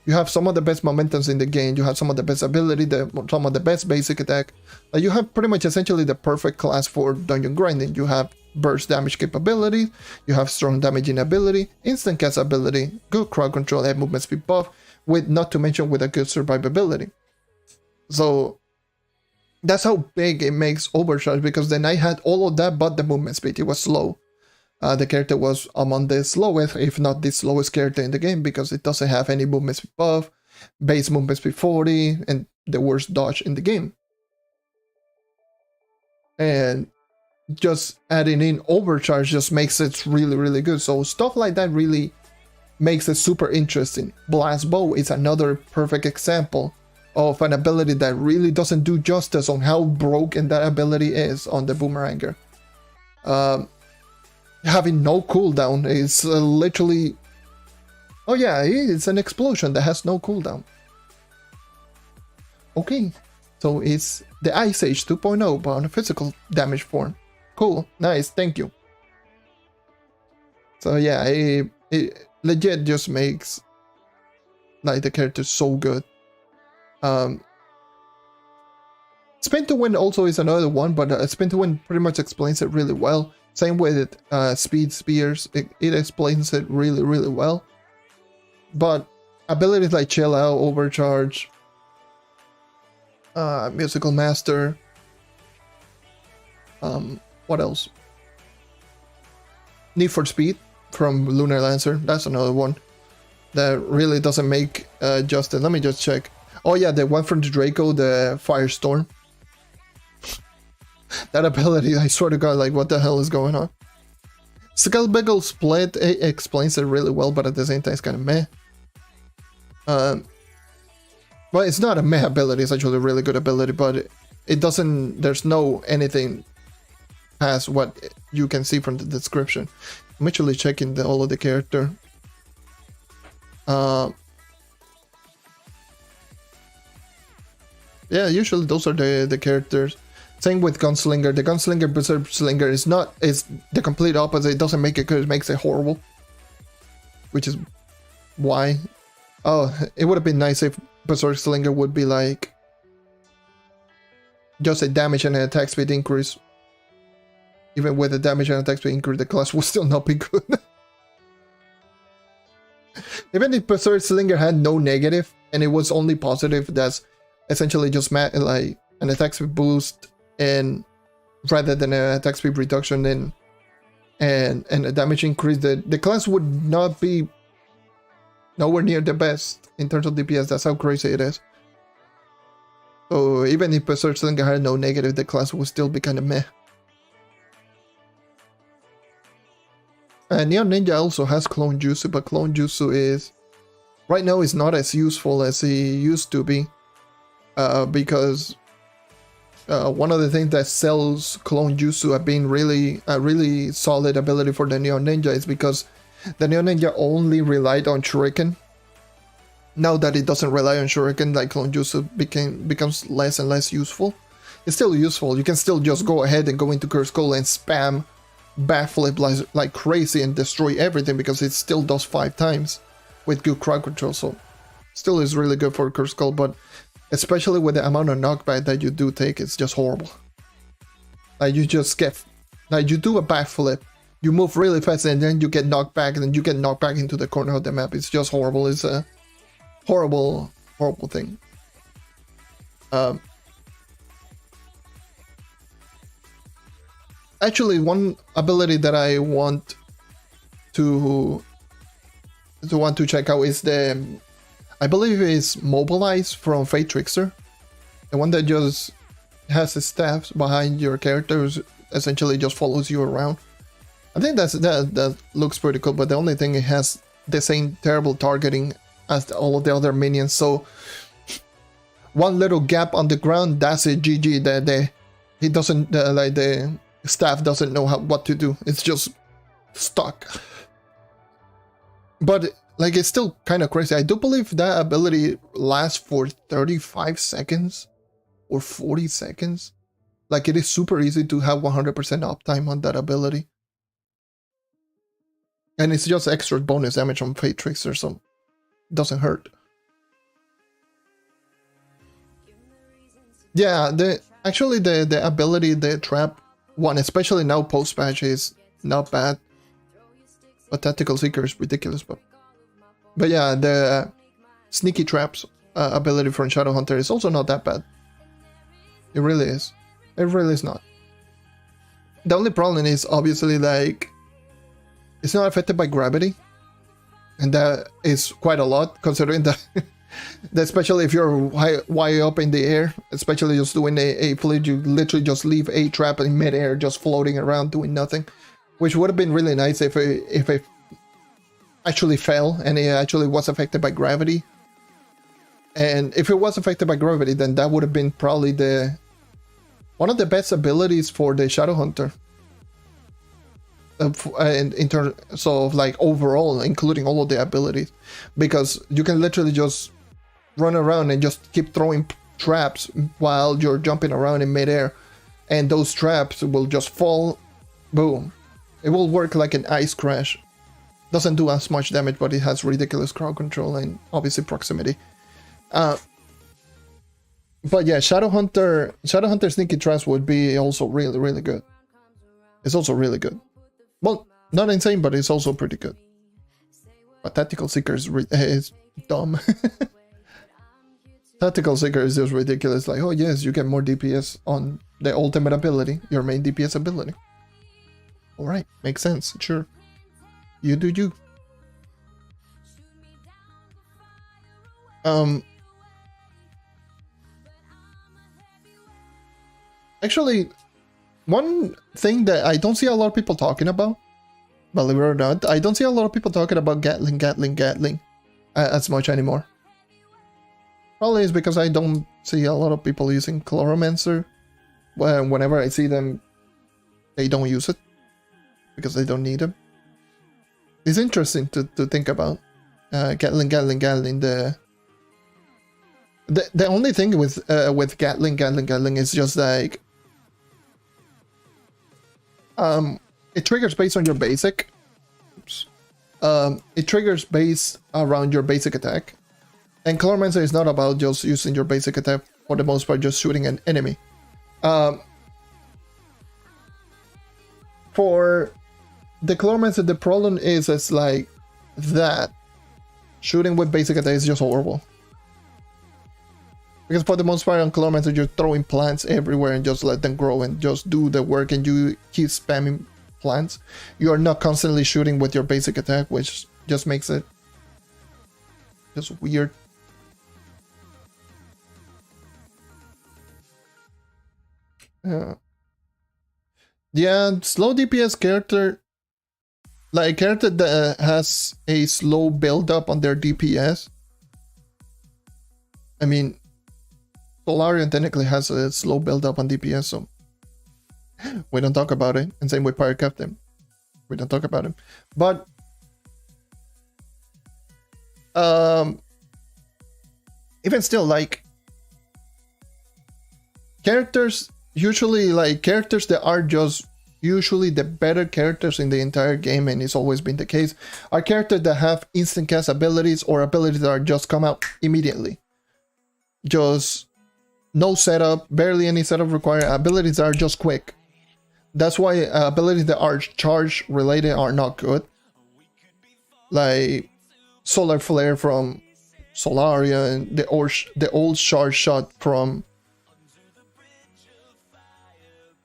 you have some of the best momentums in the game, you have some of the best ability, some of the best basic attack. You have pretty much essentially the perfect class for dungeon grinding. You have burst damage capability, you have strong damaging ability, instant cast ability, good crowd control, and movement speed buff, with, not to mention, with a good survivability. So that's how big it makes Overcharge, because the knight had all of that but the movement speed. It was slow. The character was among the slowest, if not the slowest character in the game, because it doesn't have any movement speed buff, base movement speed 40, and the worst dodge in the game. And just adding in Overcharge just makes it really, really good. So stuff like that really makes it super interesting. Blast Bow is another perfect example of an ability that really doesn't do justice on how broken that ability is on the Boomeranger. Having no cooldown is literally... Oh yeah, it's an explosion that has no cooldown. Okay, so it's the Ice Age 2.0, but on a physical damage form. Cool, nice, thank you. So yeah, it legit just makes like the character so good. Spin to Win also is another one, but Spin to Win pretty much explains it really well. Same with Speed Spears, it explains it really, really well. But abilities like Chill Out, Overcharge, Musical Master, what else? Need for Speed from Lunar Lancer, that's another one that really doesn't make justice. Let me just check. Oh yeah, the one from the Draco, the Firestorm. That ability, I swear to God, like what the hell is going on? Skullbiggle Split, it explains it really well, but at the same time it's kind of meh. Well, it's not a meh ability, it's actually a really good ability, but it doesn't, there's no anything past what you can see from the description. I'm actually checking all of the character. Yeah, usually those are the characters. Same with Gunslinger. The Gunslinger Berserk Slinger is the complete opposite. It doesn't make it good, it makes it horrible. Which is why. Oh, it would have been nice if Berserk Slinger would be like just a damage and an attack speed increase. Even with the damage and attack speed increase, the class would still not be good. Even if Berserk Slinger had no negative and it was only positive, that's essentially just like an attack speed boost, and rather than an attack speed reduction and a damage increase, the class would not be nowhere near the best in terms of DPS. That's how crazy it is. So even if Berserk Slinger had no negative, the class would still be kind of meh. Neon Ninja also has Clone Jutsu, but Clone Jutsu is right now is not as useful as he used to be, because one of the things that sells Clone Jutsu being a really solid ability for the Neon Ninja is because the Neon Ninja only relied on Shuriken. Now that it doesn't rely on Shuriken, like Clone Jutsu becomes less and less useful. It's still useful. You can still just go ahead and go into Curse Skull and spam backflip like crazy and destroy everything, because it still does 5 times with good crowd control. So still is really good for Curse Skull, but especially with the amount of knockback that you do take, it's just horrible. Like you just get, like you do a backflip, you move really fast and then you get knocked back, and then you get knocked back into the corner of the map. It's just horrible. It's a horrible, horrible thing. Actually, one ability that I want to check out is I believe it's Mobilize from Fate Trickster. The one that just has the staffs behind your character, essentially just follows you around. I think that looks pretty cool, but the only thing, it has the same terrible targeting as all of the other minions. So one little gap on the ground, that's it, GG. He doesn't like the staff doesn't know what to do. It's just stuck. But like, it's still kind of crazy. I do believe that ability lasts for 35 seconds or 40 seconds. Like, it is super easy to have 100% uptime on that ability. And it's just extra bonus damage on Fate Trickster, so it doesn't hurt. Yeah, actually the ability, the trap one, especially now post-patch, is not bad. But Tactical Seeker is ridiculous, but yeah, the Sneaky Traps ability from Shadowhunter is also not that bad. It really is. It really is not. The only problem is, obviously, like, it's not affected by gravity. And that is quite a lot, considering that, especially if you're way up in the air, especially just doing a flip, you literally just leave a trap in midair, just floating around doing nothing. Which would have been really nice if it actually fell and it actually was affected by gravity. And if it was affected by gravity, then that would have been probably one of the best abilities for the Shadowhunter. In terms of like overall, including all of the abilities, because you can literally just run around and just keep throwing traps while you're jumping around in midair, and those traps will just fall. Boom. It will work like an ice crash. Doesn't do as much damage, but it has ridiculous crowd control and obviously proximity. But yeah, Shadowhunter Sneaky Traps would be also really, really good. It's also really good. Well, not insane, but it's also pretty good. But Tactical Seeker is dumb. Tactical Seeker is just ridiculous. Like, oh yes, you get more DPS on the ultimate ability, your main DPS ability. Alright, makes sense, sure. You do you. Actually, one thing that I don't see a lot of people talking about, believe it or not, I don't see a lot of people talking about Gatling as much anymore. Probably is because I don't see a lot of people using Chloromancer. Whenever I see them, they don't use it because they don't need them. It's interesting to think about. Gatling. The only thing with Gatling is just like it triggers based on your basic. Oops. It triggers based around your basic attack. And Chloromancer is not about just using your basic attack, for the most part, just shooting an enemy. For the Chloromancer, the problem is it's like that. Shooting with basic attack is just horrible. Because for the most part on Chloromancer, you're throwing plants everywhere and just let them grow and just do the work, and you keep spamming plants. You are not constantly shooting with your basic attack, which just makes it just weird. Yeah, slow DPS character, like a character that has a slow build up on their DPS. I mean, Solarian technically has a slow build up on DPS, so we don't talk about it. And same with Pirate Captain, we don't talk about him. But even still, like characters. Usually, like characters that are just usually the better characters in the entire game, and it's always been the case, are characters that have instant cast abilities or abilities that are just come out immediately. Just no setup, barely any setup required, abilities that are just quick. That's why abilities that are charge related are not good. Like Solar Flare from Solaria and the old charge shot from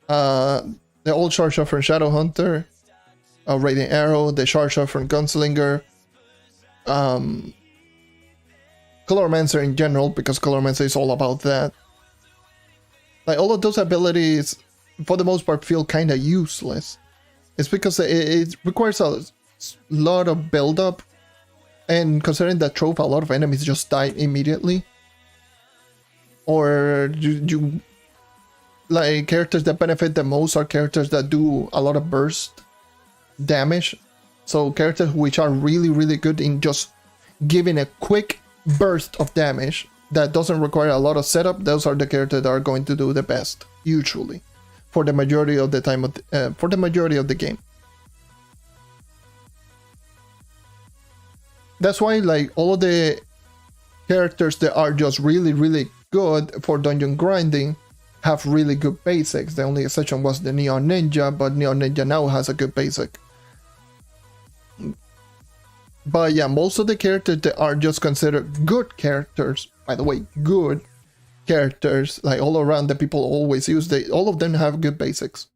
the old charge shot from Shadowhunter, Radiant Arrow, the charge shot from Gunslinger, Chloromancer in general, because Chloromancer is all about that. Like all of those abilities, for the most part, feel kind of useless. It's because it requires a lot of build up, and considering that Trove, a lot of enemies just die immediately, or you like characters that benefit the most are characters that do a lot of burst damage. So characters which are really, really good in just giving a quick burst of damage that doesn't require a lot of setup, those are the characters that are going to do the best, usually, for the majority of the time, for the majority of the game. That's why, like, all of the characters that are just really, really good for dungeon grinding have really good basics. The only exception was the Neon Ninja, but Neon Ninja now has a good basic. But yeah, most of the characters that are just considered good characters, by the way, good characters, like all around that people always use, all of them have good basics.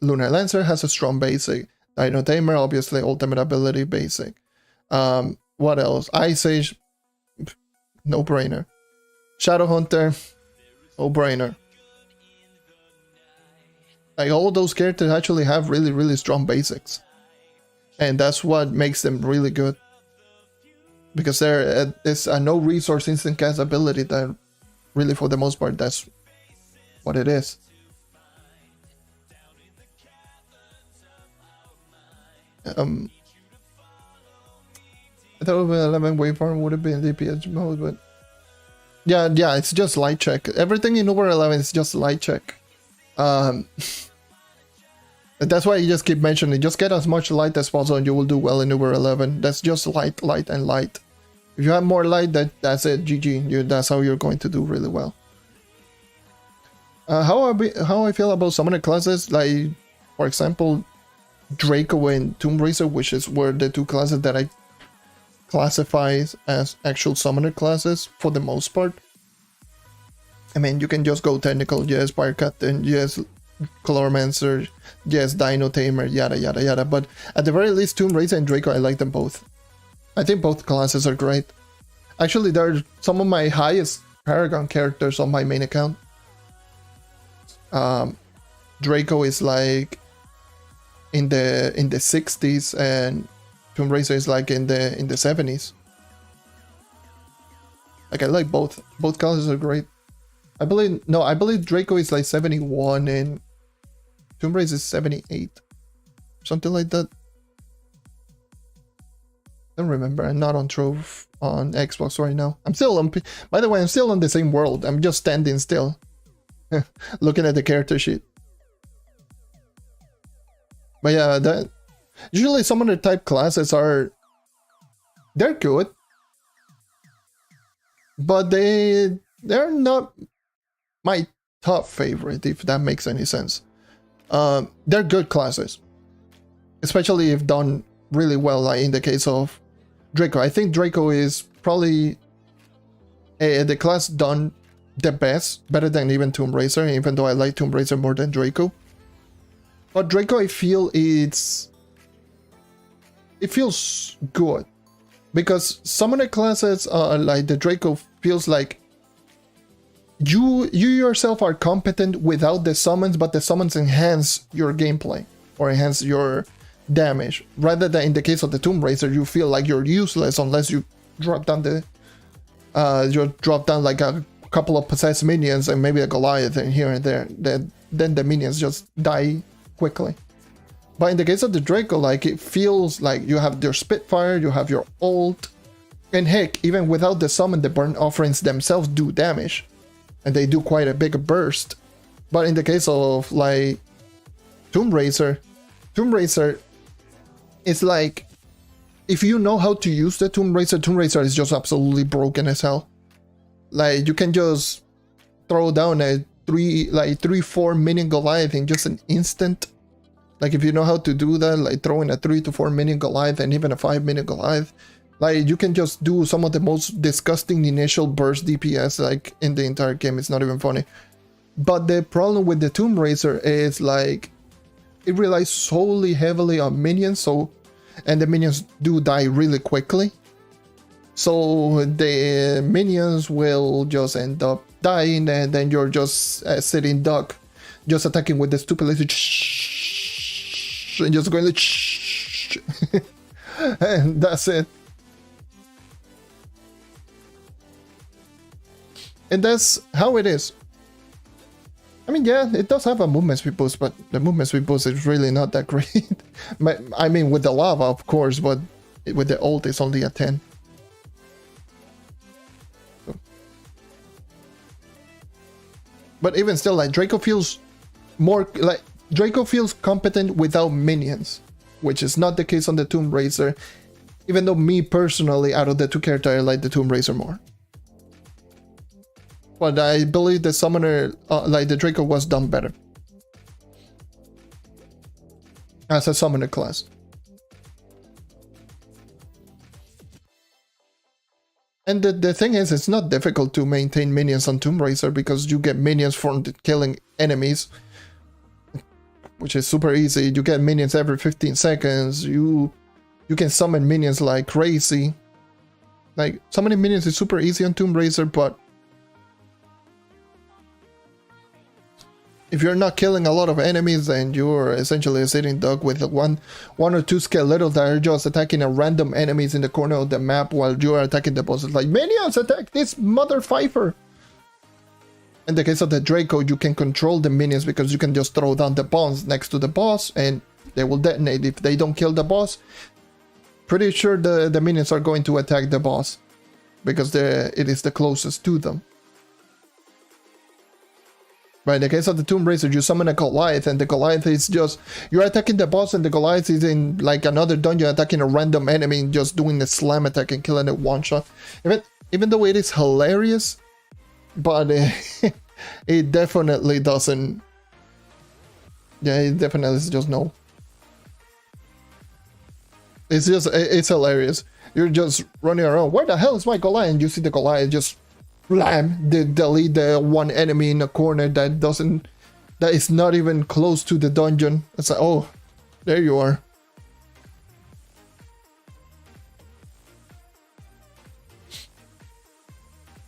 Lunar Lancer has a strong basic. Dino Tamer, obviously, ultimate ability basic. What else? Ice Age, no brainer. Shadowhunter, no brainer. Like all of those characters actually have really, really strong basics, and that's what makes them really good. Because there is a no resource instant cast ability that, really, for the most part, that's what it is. I thought 11 waveform would have been DPS mode, but Yeah, it's just light check. Everything in Uber 11 is just light check. That's why you just keep mentioning, just get as much light as possible and you will do well in Uber 11. That's just light, light, and light. If you have more light, that's it, GG. That's how you're going to do really well. How I feel about summoner classes, like, for example, Draco and Tomb Raider, which were the two classes that I classify as actual summoner classes for the most part. I mean, you can just go technical, yes, Fire Captain, yes, Colormancer, yes, Dino Tamer, yada yada yada. But at the very least, Tomb Raider and Draco, I like them both. I think both classes are great. Actually, they're some of my highest Paragon characters on my main account. Draco is like in the 60s, and Tomb Raider is like in the 70s. Like, I like both. Both classes are great. I believe Draco is like 71 and Tomb Raider is 78. Something like that. I don't remember. I'm not on Trove on Xbox right now. I'm still on... By the way, I'm still on the same world. I'm just standing still. Looking at the character sheet. But yeah, usually summoner type classes they're good. But they're not my top favorite, if that makes any sense. They're good classes, especially if done really well, like in the case of Draco. I think Draco is probably the class done the best, better than even Tomb Raider, even though I like Tomb Raider more than Draco. But Draco, I feel it feels good, because summoner classes like the Draco feels like you yourself are competent without the summons, but the summons enhance your gameplay or enhance your damage. Rather than in the case of the Tomb Raider, you feel like you're useless unless you drop down like a couple of possessed minions and maybe a Goliath in here and there. Then the minions just die quickly. But in the case of the Draco, like, it feels like you have your Spitfire, you have your ult, and heck, even without the summon, the burn offerings themselves do damage. And they do quite a big burst. But in the case of, like, Tomb Raider, it's like, if you know how to use the Tomb Raider is just absolutely broken as hell. Like, you can just throw down a 3-4 minion Goliath in just an instant. Like, if you know how to do that, like throwing a 3 to 4 minion Goliath and even a 5 minion Goliath, like, you can just do some of the most disgusting initial burst DPS like in the entire game. It's not even funny. But the problem with the Tomb Raider is, like, it relies solely heavily on minions, and the minions do die really quickly. So the minions will just end up dying, and then you're just sitting duck, just attacking with the stupid little and just going like and that's it. And that's how it is. I mean, yeah, it does have a movement speed boost, but the movement speed boost is really not that great. I mean, with the lava, of course, but with the ult, it's only a 10. But even still, like, Draco feels competent without minions, which is not the case on the Tomb Raider. Even though me personally, out of the two characters, I like the Tomb Raider more. But I believe the summoner, like the Draco, was done better as a summoner class. And the thing is, it's not difficult to maintain minions on Tomb Raider, because you get minions from killing enemies, which is super easy. You get minions every 15 seconds. You can summon minions like crazy. Like, summoning minions is super easy on Tomb Raider, but if you're not killing a lot of enemies, then you're essentially a sitting duck with one or two skeletons that are just attacking a random enemies in the corner of the map while you are attacking the boss. It's like, minions, attack this mother fifer! In the case of the Draco, you can control the minions because you can just throw down the bombs next to the boss and they will detonate. If they don't kill the boss, pretty sure the minions are going to attack the boss because it is the closest to them. But in the case of the Tomb Raiser, you summon a Goliath, and the Goliath is just... You're attacking the boss, and the Goliath is in, like, another dungeon attacking a random enemy and just doing the slam attack and killing it one shot. Even though it is hilarious, but it definitely doesn't... Yeah, it definitely is just no. It's hilarious. You're just running around. Where the hell is my Goliath? And you see the Goliath just... Blam! Delete the one enemy in a corner that is not even close to the dungeon. It's like, oh, there you are.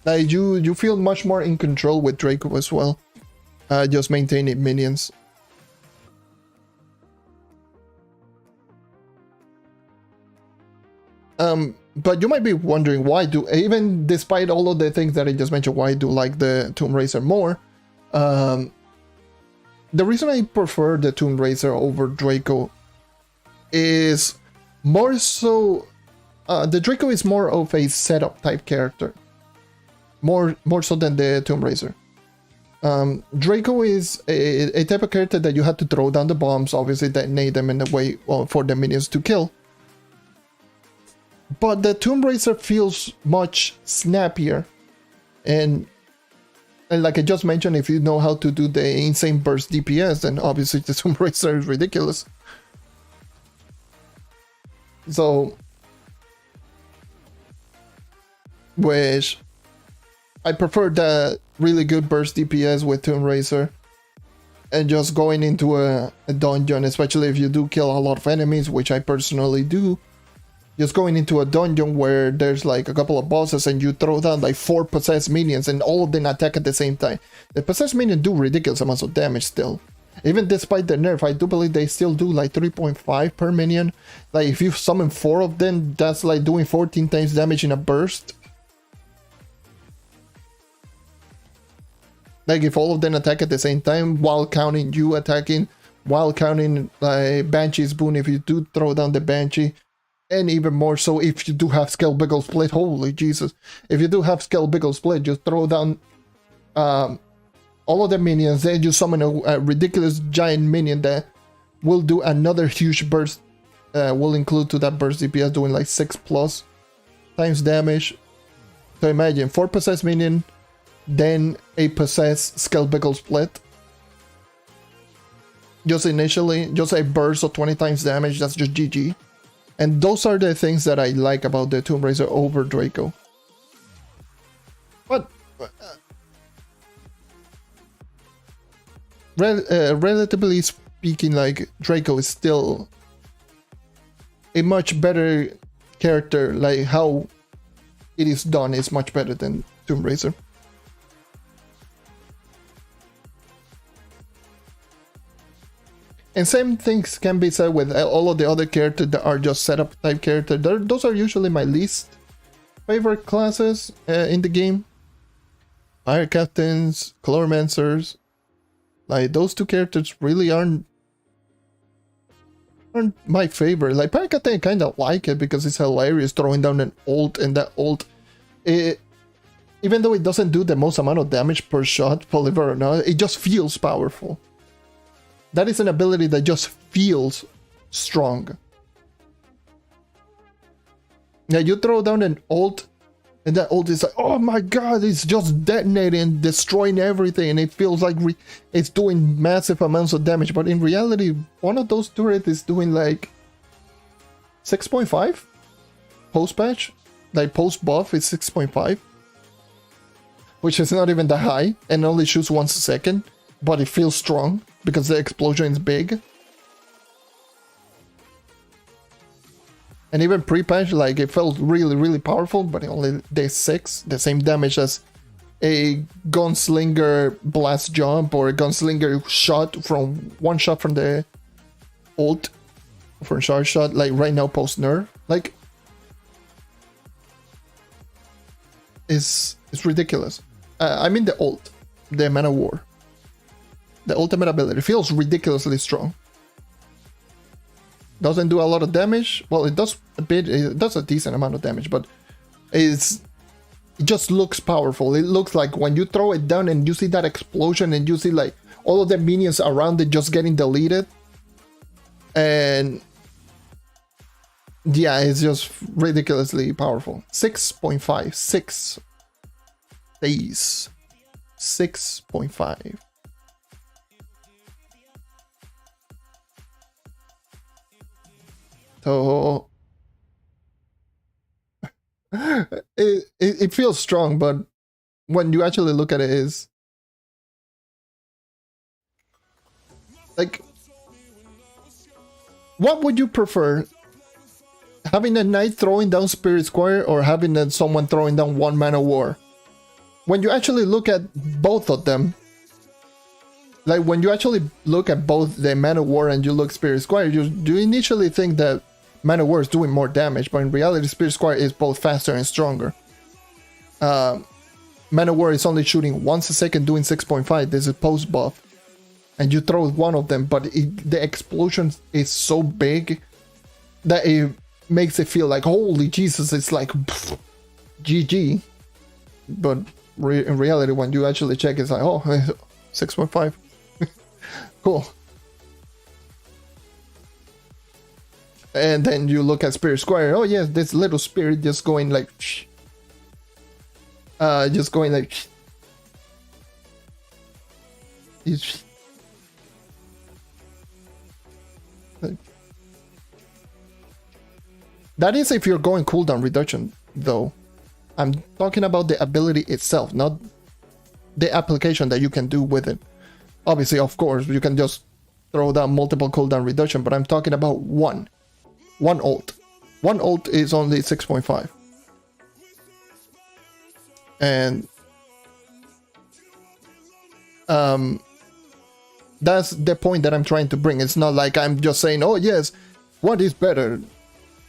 Like you feel much more in control with Draco as well. Just maintaining minions. But you might be wondering why even despite all of the things that I just mentioned, why I do like the Tomb Raiser more. The reason I prefer the Tomb Raiser over Draco is more so the Draco is more of a setup type character. More so than the Tomb Raiser. Draco is a type of character that you have to throw down the bombs, obviously detonate them in a way for the minions to kill. But the Tomb Raiser feels much snappier, and like I just mentioned, if you know how to do the insane burst DPS, then obviously the Tomb Raiser is ridiculous. So, which I prefer the really good burst DPS with Tomb Raiser, and just going into a dungeon, especially if you do kill a lot of enemies, which I personally do. Just going into a dungeon where there's like a couple of bosses and you throw down like 4 possessed minions and all of them attack at the same time. The possessed minions do ridiculous amounts of damage still. Even despite the nerf, I do believe they still do like 3.5 per minion. Like if you summon 4 of them, that's like doing 14 times damage in a burst. Like if all of them attack at the same time while counting you attacking, while counting Banshee's boon if you do throw down the Banshee. And even more so if you do have Scale Biggle Split. Holy Jesus. If you do have Scale Biggle Split, just throw down all of the minions. Then you summon a ridiculous giant minion that will do another huge burst. Will include to that burst DPS doing like 6+ times damage. So imagine 4 possessed minion, then a possessed Scale Biggle Split. Just initially, just a burst of 20 times damage. That's just GG. And those are the things that I like about the Tomb Raiser over Draco. But relatively speaking, like Draco is still a much better character. Like how it is done is much better than Tomb Raiser. And same things can be said with all of the other characters that are just setup type characters. Those are usually my least favorite classes in the game. Fire Captains, Chloromancers. Like those two characters really aren't my favorite. Like Fire Captain I kind of like it because it's hilarious throwing down an ult, and that ult, even though it doesn't do the most amount of damage per shot, believe it or not, it just feels powerful. That is an ability that just feels strong. Now you throw down an ult, and that ult is like, oh my god, it's just detonating, destroying everything, and it feels like it's doing massive amounts of damage. But in reality, one of those turrets is doing like 6.5 post patch, like post buff is 6.5, which is not even that high, and only shoots once a second, but it feels strong because the explosion is big. And even pre-patch, like it felt really, really powerful, but it only did 6, the same damage as a gunslinger blast jump or a gunslinger shot from one shot from the ult for a charge shot, like right now post nerf. Like it's ridiculous. I mean the ult, the Man of War. The ultimate ability feels ridiculously strong. Doesn't do a lot of damage. Well, it does a bit. It does a decent amount of damage, but it's it just looks powerful. It looks like when you throw it down and you see that explosion and you see like all of the minions around it just getting deleted. And yeah, it's just ridiculously powerful. 6.5. 6 days. 6.5. So it feels strong, but when you actually look at it, is like, what would you prefer? Having a knight throwing down Spirit Squire or having someone throwing down one Man of War? When you actually look at both of them, like when you actually look at both the Man of War and you look Spirit Squire, you initially think that Man of War is doing more damage, but in reality Spirit Squire is both faster and stronger. Man of War is only shooting once a second, doing 6.5. There's a post buff, and you throw one of them, but the explosion is so big that it makes it feel like, holy Jesus, it's like pff, GG. But in reality, when you actually check, it's like, oh, 6.5. Cool. And then you look at Spirit Squire. Oh yes, this little spirit just going like, just going like. That is if you're going cooldown reduction, though. I'm talking about the ability itself, not the application that you can do with it. Obviously, of course, you can just throw down multiple cooldown reduction, but I'm talking about one ult. One ult is only 6.5. And that's the point that I'm trying to bring. It's not like I'm just saying, oh yes, what is better?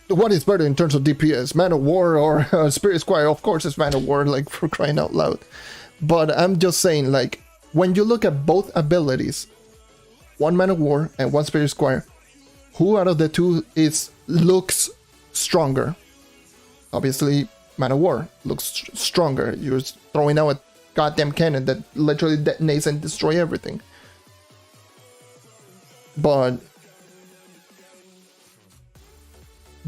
What is better in terms of DPS, Man of War or Spirit Squire? Of course it's Man of War, like, for crying out loud. But I'm just saying, like, when you look at both abilities, one Man of War and one Spirit Squire, who out of the two looks stronger? Obviously, Man of War looks stronger. You're throwing out a goddamn cannon that literally detonates and destroys everything. But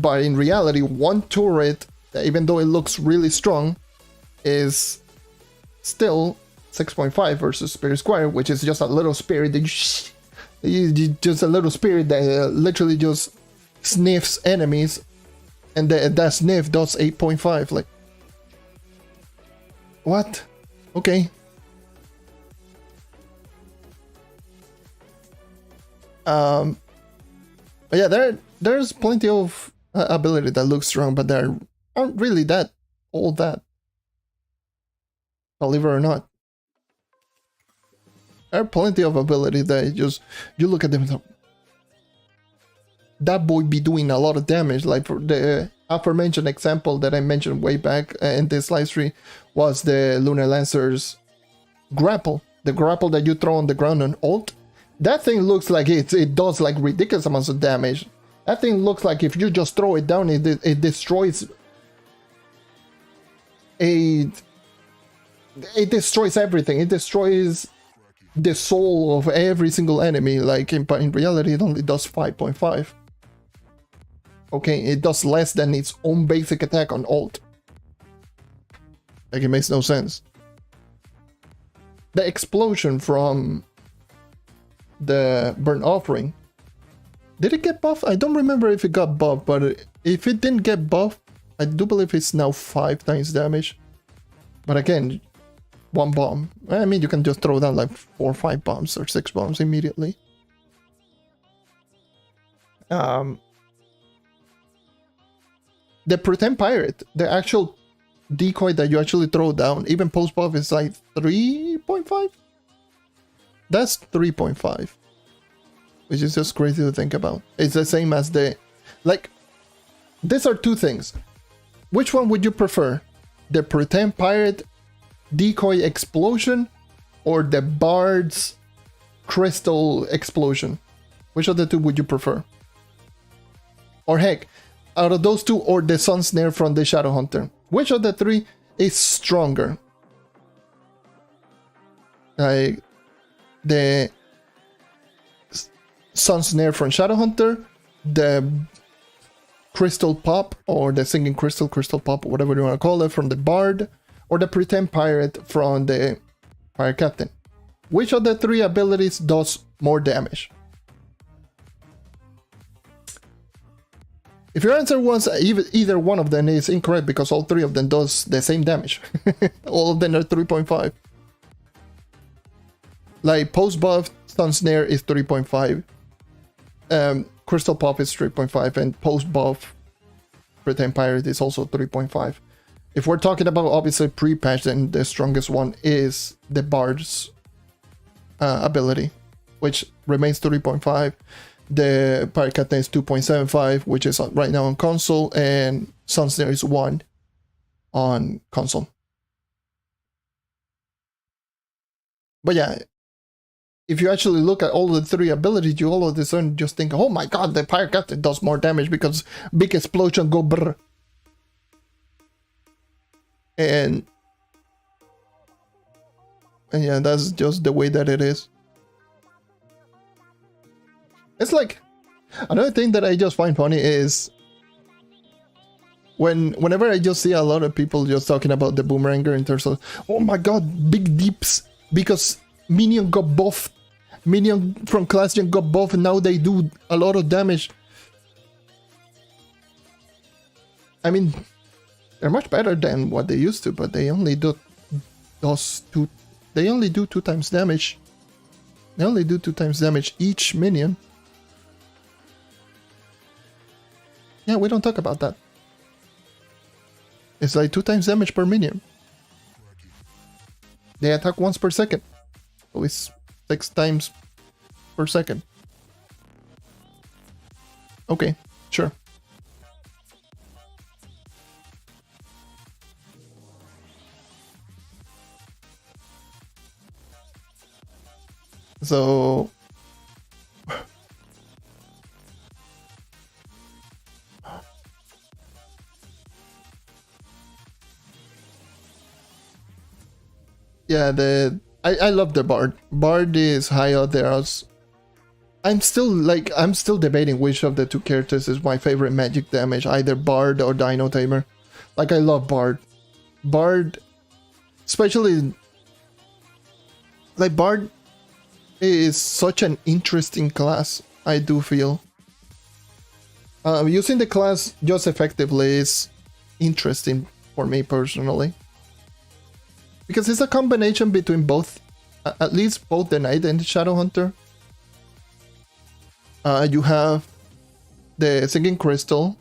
in reality, one turret, even though it looks really strong, is still 6.5 versus Spirit Squire, which is just a little spirit that just a little spirit that literally just sniffs enemies, and that sniff does 8.5. Like, what? Okay. But yeah, there's plenty of ability that looks strong, but they aren't really all that. Believe it or not. There are plenty of ability that you look at them and say, that boy be doing a lot of damage. Like for the aforementioned example that I mentioned way back in this live stream was the Lunar Lancer's grapple. The grapple that you throw on the ground on ult. That thing looks like it does like ridiculous amounts of damage. That thing looks like if you just throw it down, it destroys it destroys everything. It destroys the soul of every single enemy. Like, but in reality, it only does 5.5. Okay, it does less than its own basic attack on ult. Like, it makes no sense. The explosion from the Burnt Offering, did it get buffed? I don't remember if it got buffed, but if it didn't get buffed, I do believe it's now 5 times damage. But again, one bomb. I mean, you can just throw down like 4 or 5 bombs or 6 bombs immediately. The Pretend Pirate, the actual decoy that you actually throw down, even post buff, is like 3.5? That's 3.5. Which is just crazy to think about. It's the same as the... Like, these are two things. Which one would you prefer? The Pretend Pirate decoy explosion or the Bard's crystal explosion? Which of the two would you prefer? Or heck, out of those two, or the Sun Snare from the Shadow Hunter? Which of the three is stronger. Like the Sun Snare from Shadowhunter, the Crystal Pop, or the Singing Crystal Pop, whatever you want to call it, from the Bard, or the Pretend Pirate from the Pirate Captain. Which of the three abilities does more damage? If your answer was either one of them is incorrect, because all three of them does the same damage. All of them are 3.5. Like post buff, Sun Snare is 3.5. Crystal Pop is 3.5, and post buff Pretend Pirate is also 3.5. If we're talking about obviously pre-patch, then the strongest one is the Bard's ability, which remains 3.5. The Pirate Captain is 2.75, which is right now on console, and Sun Snare is 1 on console. But yeah, if you actually look at all the three abilities, you all of a sudden just think, oh my god, the Pirate Captain does more damage because big explosion go brr. And yeah, that's just the way that it is. It's like, another thing that I just find funny is whenever I just see a lot of people just talking about the Boomeranger in terms of, oh my god, big deeps, because minion got buffed. Minion from Class Gen got buffed, and now they do a lot of damage. I mean, they're much better than what they used to, but they only do they only do 2 times damage. They only do 2 times damage each minion. Yeah, we don't talk about that. It's like 2 times damage per minion. They attack once per second. So it's 6 times per second. Okay, sure. So yeah, I love the Bard. Bard is high out there. I'm still debating which of the 2 characters is my favorite magic damage, either Bard or Dino Tamer. Like, I love Bard. Bard, especially, like, Bard is such an interesting class, I do feel. Using the class just effectively is interesting for me personally. Because it's a combination between both, at least both the Knight and the Shadowhunter. You have the Singing Crystal.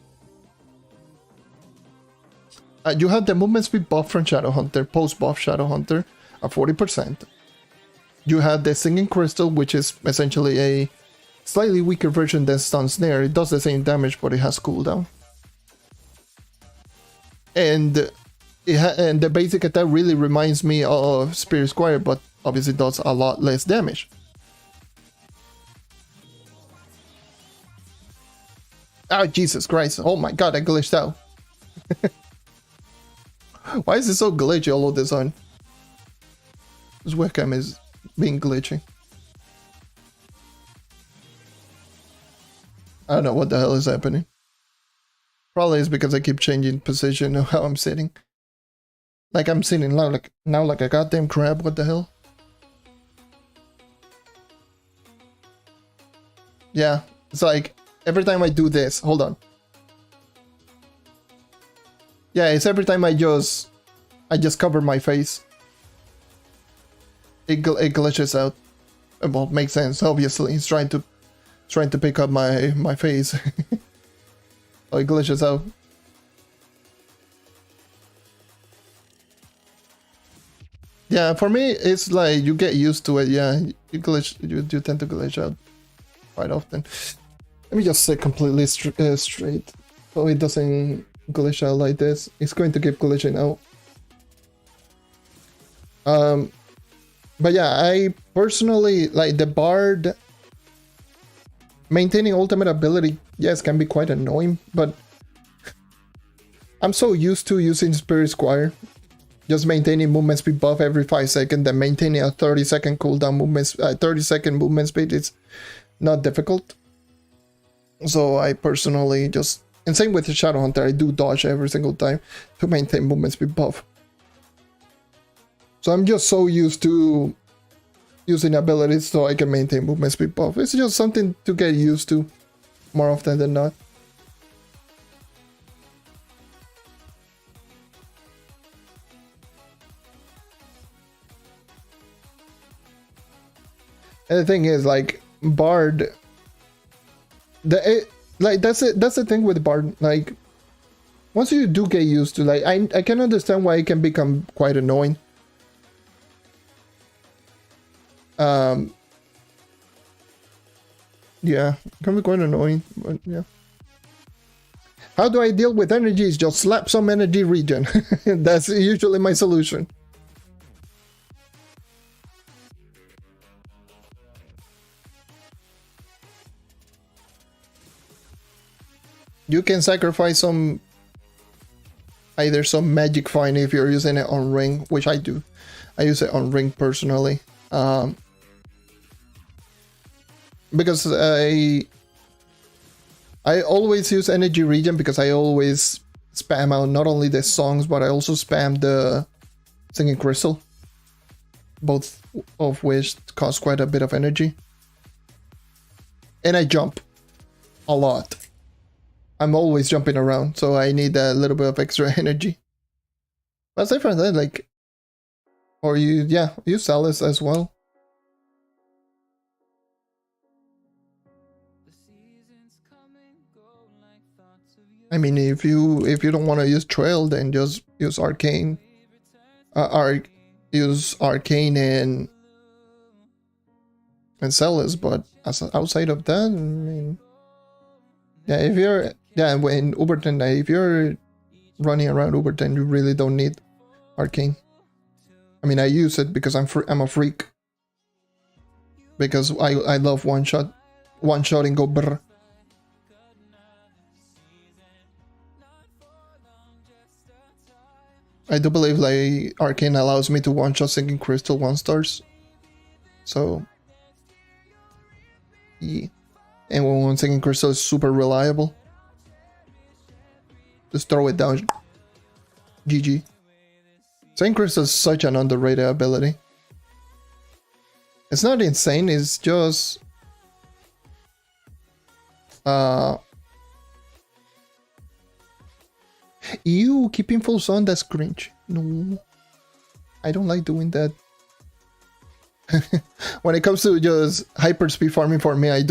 You have the movement speed buff from Shadowhunter, post buff Shadowhunter, at 40%. You have the Singing Crystal, which is essentially a slightly weaker version than Sun Snare. It does the same damage, but it has cooldown. And the basic attack really reminds me of Spirit Squire, but obviously does a lot less damage. Oh, Jesus Christ. Oh my god, I glitched out. Why is it so glitchy all of this on? This webcam is being glitchy. I don't know what the hell is happening. Probably is because I keep changing position of how I'm sitting. Like I'm sitting now like a goddamn crab, what the hell? Yeah, it's like every time I do this, hold on. Yeah, it's every time I just cover my face. It glitches out. Well, it makes sense, obviously. It's trying to pick up my face. Oh, it glitches out. Yeah, for me, it's like you get used to it. Yeah, you tend to glitch out quite often. Let me just sit completely straight, so it doesn't glitch out like this. It's going to keep glitching out. But yeah, I personally like the Bard. Maintaining ultimate ability, yes, can be quite annoying, but I'm so used to using Spirit Squire just maintaining movement speed buff every 5 seconds, then maintaining a 30-second cooldown movement, 30-second movement speed is not difficult. So I personally just, and same with the Shadow Hunter, I do dodge every single time to maintain movement speed buff. So I'm just so used to using abilities so I can maintain movement speed buff. It's just something to get used to more often than not. And the thing is, like, Bard, that's the thing with Bard. Like, once you do get used to, like, I can understand why it can become quite annoying. Yeah, it can be quite annoying, but yeah. How do I deal with energies? Just slap some energy regen. That's usually my solution. You can sacrifice either some magic fine if you're using it on ring, which I do. I use it on ring personally. Because I always use energy regen because I always spam out not only the songs, but I also spam the singing crystal, both of which cost quite a bit of energy. And I jump a lot. I'm always jumping around, so I need a little bit of extra energy. But aside from that, like, or you sell this as well. I mean, if you don't want to use Trail, then just use Arcane. Use Arcane and sell this. But outside of that, I mean, yeah, if you're in Uberton, if you're running around Uberton, you really don't need Arcane. I mean, I use it because I'm a freak. Because I love one shot and go brr. I do believe like Arcane allows me to one-shot Singing Crystal 1-stars. So yeah. And when Singing Crystal is super reliable, just throw it down. GG. Singing Crystal is such an underrated ability. It's not insane, it's just ew, keeping full sun, that's cringe. No, I don't like doing that. When it comes to just hyper speed farming for me, I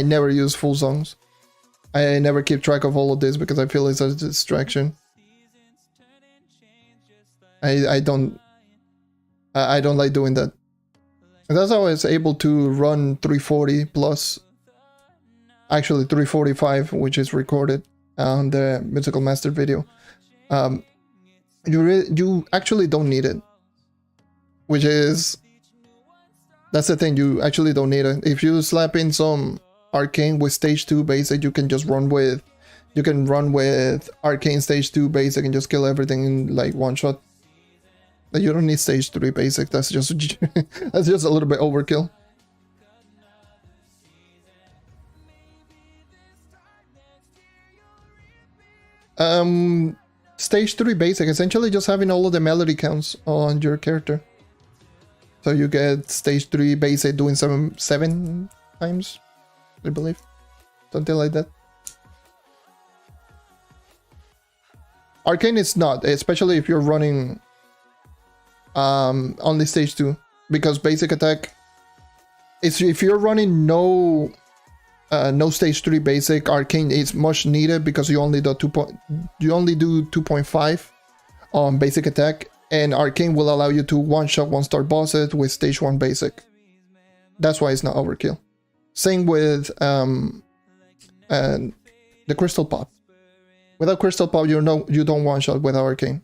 never use full songs. I never keep track of all of this because I feel it's a distraction. I don't like doing that. And that's how I was able to run 340 plus, actually 345, which is recorded on the Musical Master video. You actually don't need it, that's the thing, you actually don't need it. If you slap in some Arcane with stage 2 basic, you can run with Arcane stage 2 basic and just kill everything in like one shot. But you don't need stage 3 basic, that's just that's just a little bit overkill. Stage 3 basic, essentially just having all of the melody counts on your character. So you get stage 3 basic doing seven times, I believe. Something like that. Arcane is not, especially if you're running only stage 2. Because basic attack is, if you're running no stage 3 basic, Arcane is much needed because you only do 2.5 on basic attack, and Arcane will allow you to one-shot 1-star bosses with stage 1 basic. That's why it's not overkill. Same with the Crystal Pop. Without Crystal Pop, you don't one-shot with Arcane.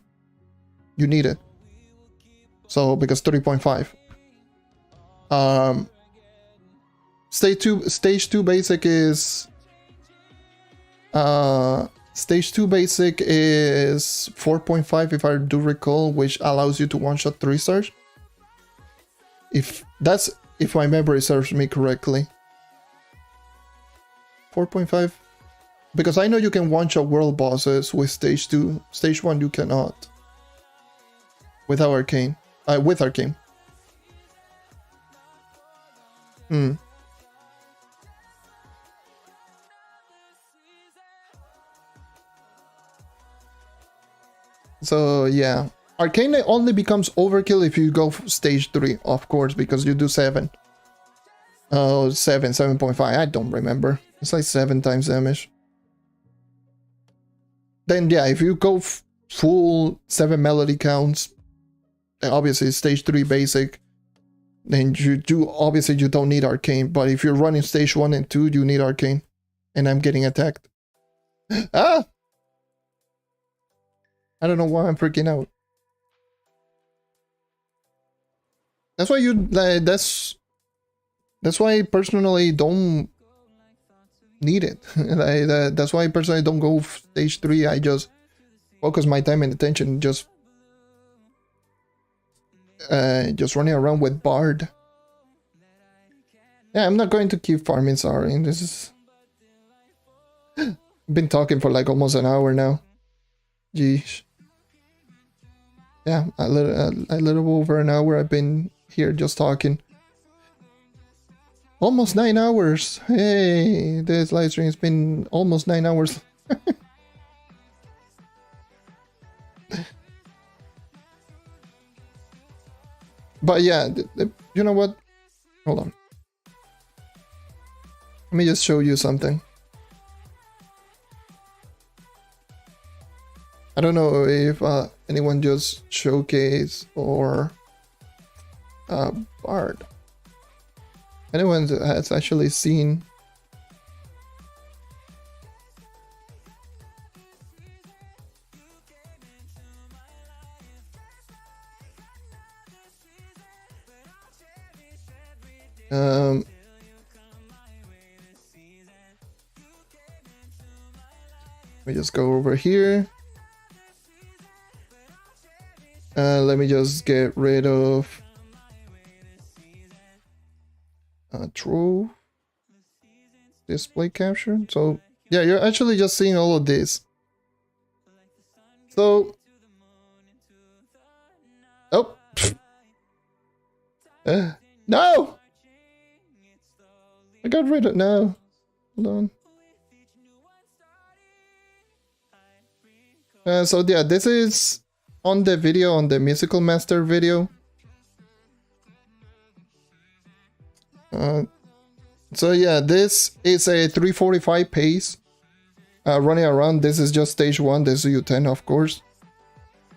You need it. So because 3.5. Stage 2 basic is Stage 2 basic is 4.5 if I do recall, which allows you to one-shot 3 stars. If my memory serves me correctly. 4.5. Because I know you can one-shot world bosses with stage 2. Stage 1 you cannot. Without arcane. With arcane. So yeah. Arcane only becomes overkill if you go stage 3, of course, because you do 7. Oh, 7.5. I don't remember. It's like 7 times damage. Then yeah, if you go full 7 melody counts, obviously stage 3 basic, then you don't need arcane. But if you're running stage 1 and 2, you need arcane. And I'm getting attacked. Ah! I don't know why I'm freaking out. That's why that's why I personally don't need it. That's why I personally don't go stage 3. I just focus my time and attention just running around with Bard. Yeah, I'm not going to keep farming, sorry. This is been talking for like almost an hour now. Jeez. Yeah, a little over an hour I've been here just talking. Almost 9 hours. Hey, this live stream has been almost 9 hours. But yeah, you know what? Hold on. Let me just show you something. I don't know if anyone just showcase or Bard. Anyone has actually seen let me just go over here. Let me just get rid of Trove display capture. So yeah, you're actually just seeing all of this. So oh no, I got rid of no. Hold on. So yeah, this is on the video, on the musical master video. So yeah, this is a 345 pace running around. This is just stage 1. This is U10, of course.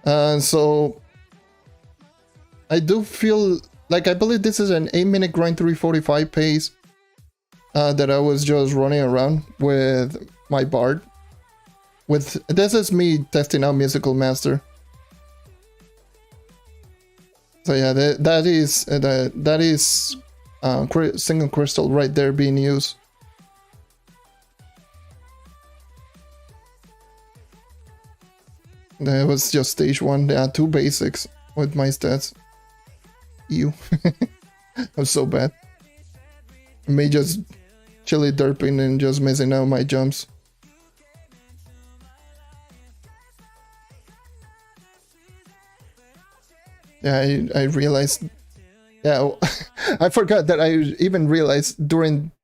So I do feel like I believe this is an 8-minute grind 345 pace that I was just running around with my Bard. This is me testing out musical master. So yeah, that is single crystal right there being used. That was just stage 1. There are 2 basics with my stats. Ew. I'm so bad. Me just chili derping and just missing out my jumps. Yeah, I realized. Yeah, I forgot that I even realized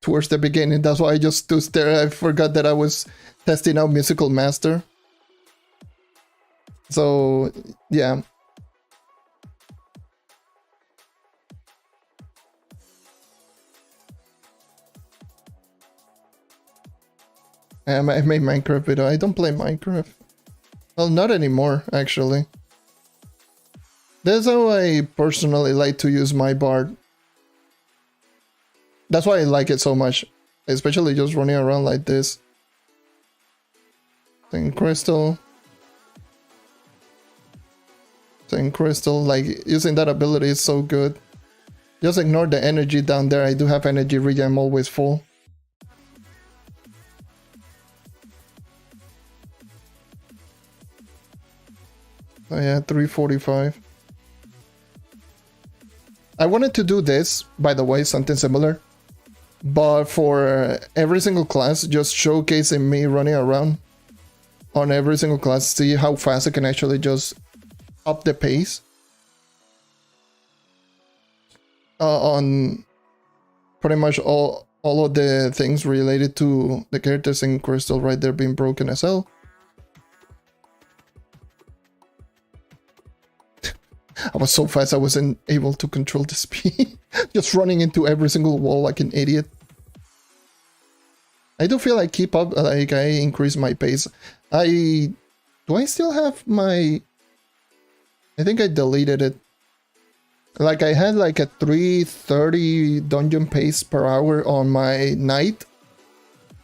towards the beginning. That's why I just stood there. I forgot that I was testing out musical master. So yeah. I made Minecraft video. I don't play Minecraft. Well, not anymore, actually. That's how I personally like to use my Bard. That's why I like it so much. Especially just running around like this. St. Crystal. St. Crystal, like using that ability is so good. Just ignore the energy down there. I do have energy regen, I'm always full. Oh yeah, 345. I wanted to do this, by the way, something similar. But for every single class, just showcasing me running around on every single class, see how fast I can actually just up the pace. On pretty much all of the things related to the characters in Crystal right there being broken as hell. I was so fast I wasn't able to control the speed. Just running into every single wall like an idiot. I do feel I keep up, like I increase my pace. Do I still have my... I think I deleted it. Like I had like a 330 dungeon pace per hour on my knight.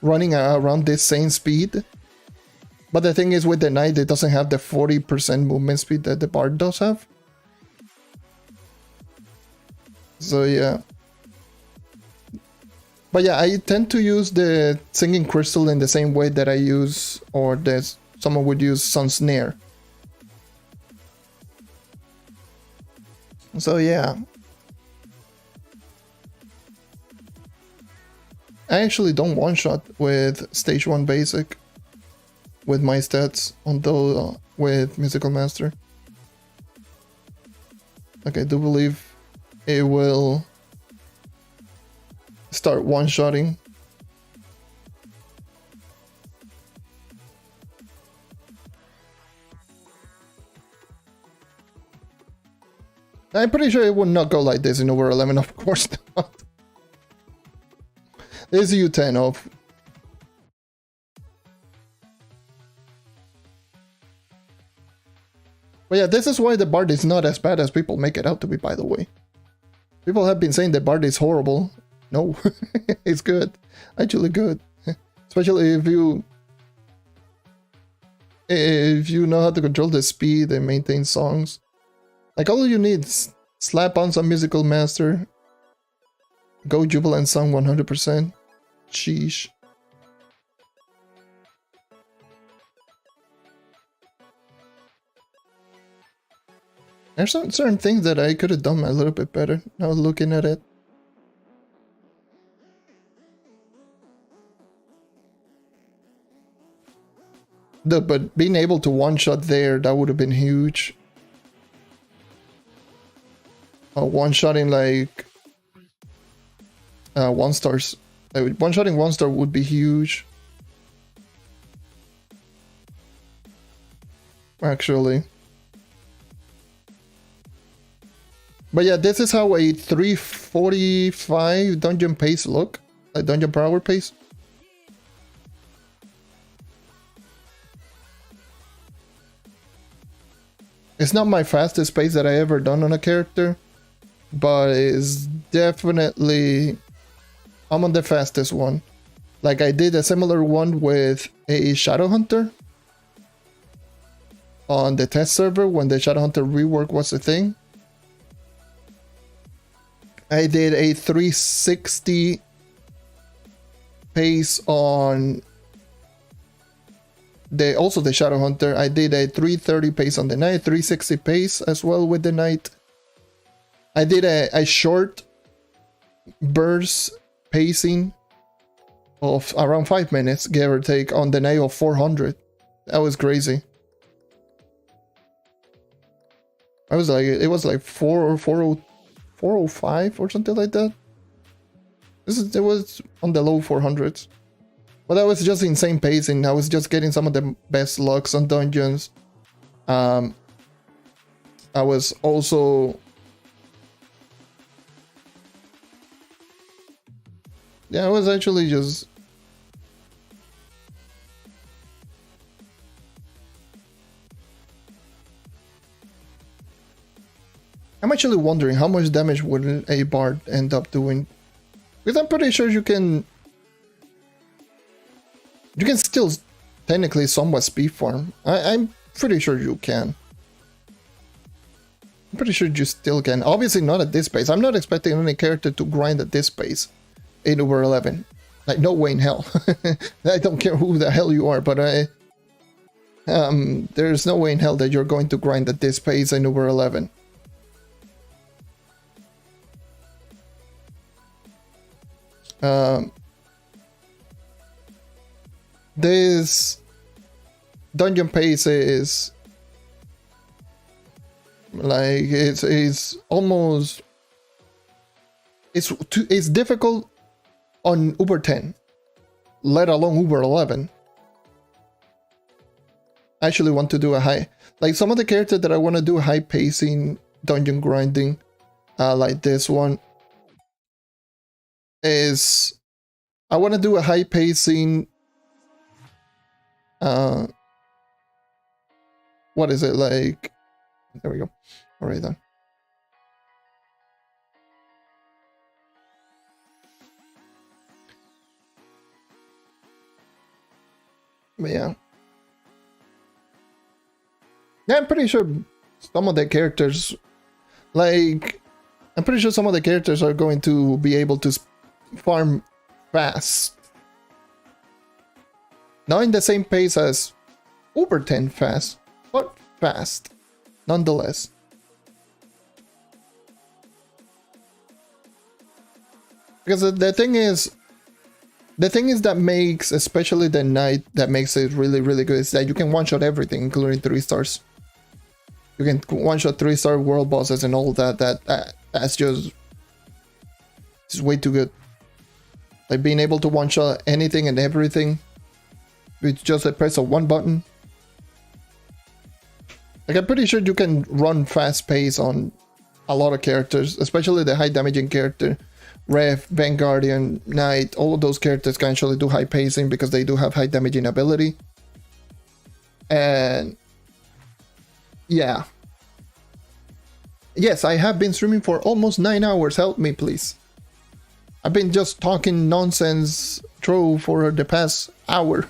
Running around this same speed. But the thing is with the knight, it doesn't have the 40% movement speed that the bard does have. So yeah. But yeah, I tend to use the singing crystal in the same way that I use, or that someone would use Sun Snare. So yeah. I actually don't one-shot with stage 1 basic with my stats, although with Musical Master. Okay, I do believe it will start one-shotting. I'm pretty sure it would not go like this in over 11, of course not. There's U10 off. But yeah, this is why the Bard is not as bad as people make it out to be, by the way. People have been saying the Bard is horrible. No, it's good. Actually good. Especially if you know how to control the speed and maintain songs. Like all you need is slap on some Musical Master. Go Jubilant Song 100%. Sheesh. There's some certain things that I could have done a little bit better now looking at it. But being able to one-shot there, that would have been huge. One-shotting like... one-stars. One-shotting one-star would be huge. Actually. But yeah, this is how a 345 dungeon pace look. A dungeon per hour pace. It's not my fastest pace that I ever done on a character, but it's definitely... I'm on the fastest one. Like I did a similar one with a Shadowhunter on the test server when the Shadowhunter rework was a thing. I did a 360 pace on also the Shadowhunter. I did a 330 pace on the Knight, 360 pace as well with the Knight. I did a short burst pacing of around 5 minutes, give or take, on the Knight of 400. That was crazy. I was like, it was like 405 or something like that. It was on the low 400s. But that was just insane pacing. I was just getting some of the best lucks on dungeons. I was also... Yeah, I was actually just... I'm actually wondering how much damage would a Bard end up doing. Because I'm pretty sure you can still technically somewhat speed farm. I'm pretty sure you can. I'm pretty sure you still can. Obviously not at this pace. I'm not expecting any character to grind at this pace. 8 over 11. Like, no way in hell. I don't care who the hell you are, but There's no way in hell that you're going to grind at this pace in Uber 11. This dungeon pace is like it's almost it's difficult on Uber 10, let alone Uber 11. I actually want to do a high, like some of the characters that I want to do high pacing dungeon grinding, like this one is I want to do a high pacing what is it like? There we go. All right then. But yeah. Yeah, I'm pretty sure some of the characters, like, I'm pretty sure some of the characters are going to be able to farm fast. Not in the same pace as Uber 10 fast, but fast, nonetheless. Because the thing is that makes, especially the night, that makes it really, really good is that you can one-shot everything, including 3 stars. You can one-shot 3-star world bosses and all that. That's just way too good. Like being able to one-shot anything and everything with just a press of one button. Like I'm pretty sure you can run fast pace on a lot of characters, especially the high damaging character. Rev, Vanguardian, Knight, all of those characters can actually do high pacing because they do have high damaging ability. And yeah. Yes, I have been streaming for almost 9 hours. Help me, please. I've been just talking nonsense Trove for the past hour.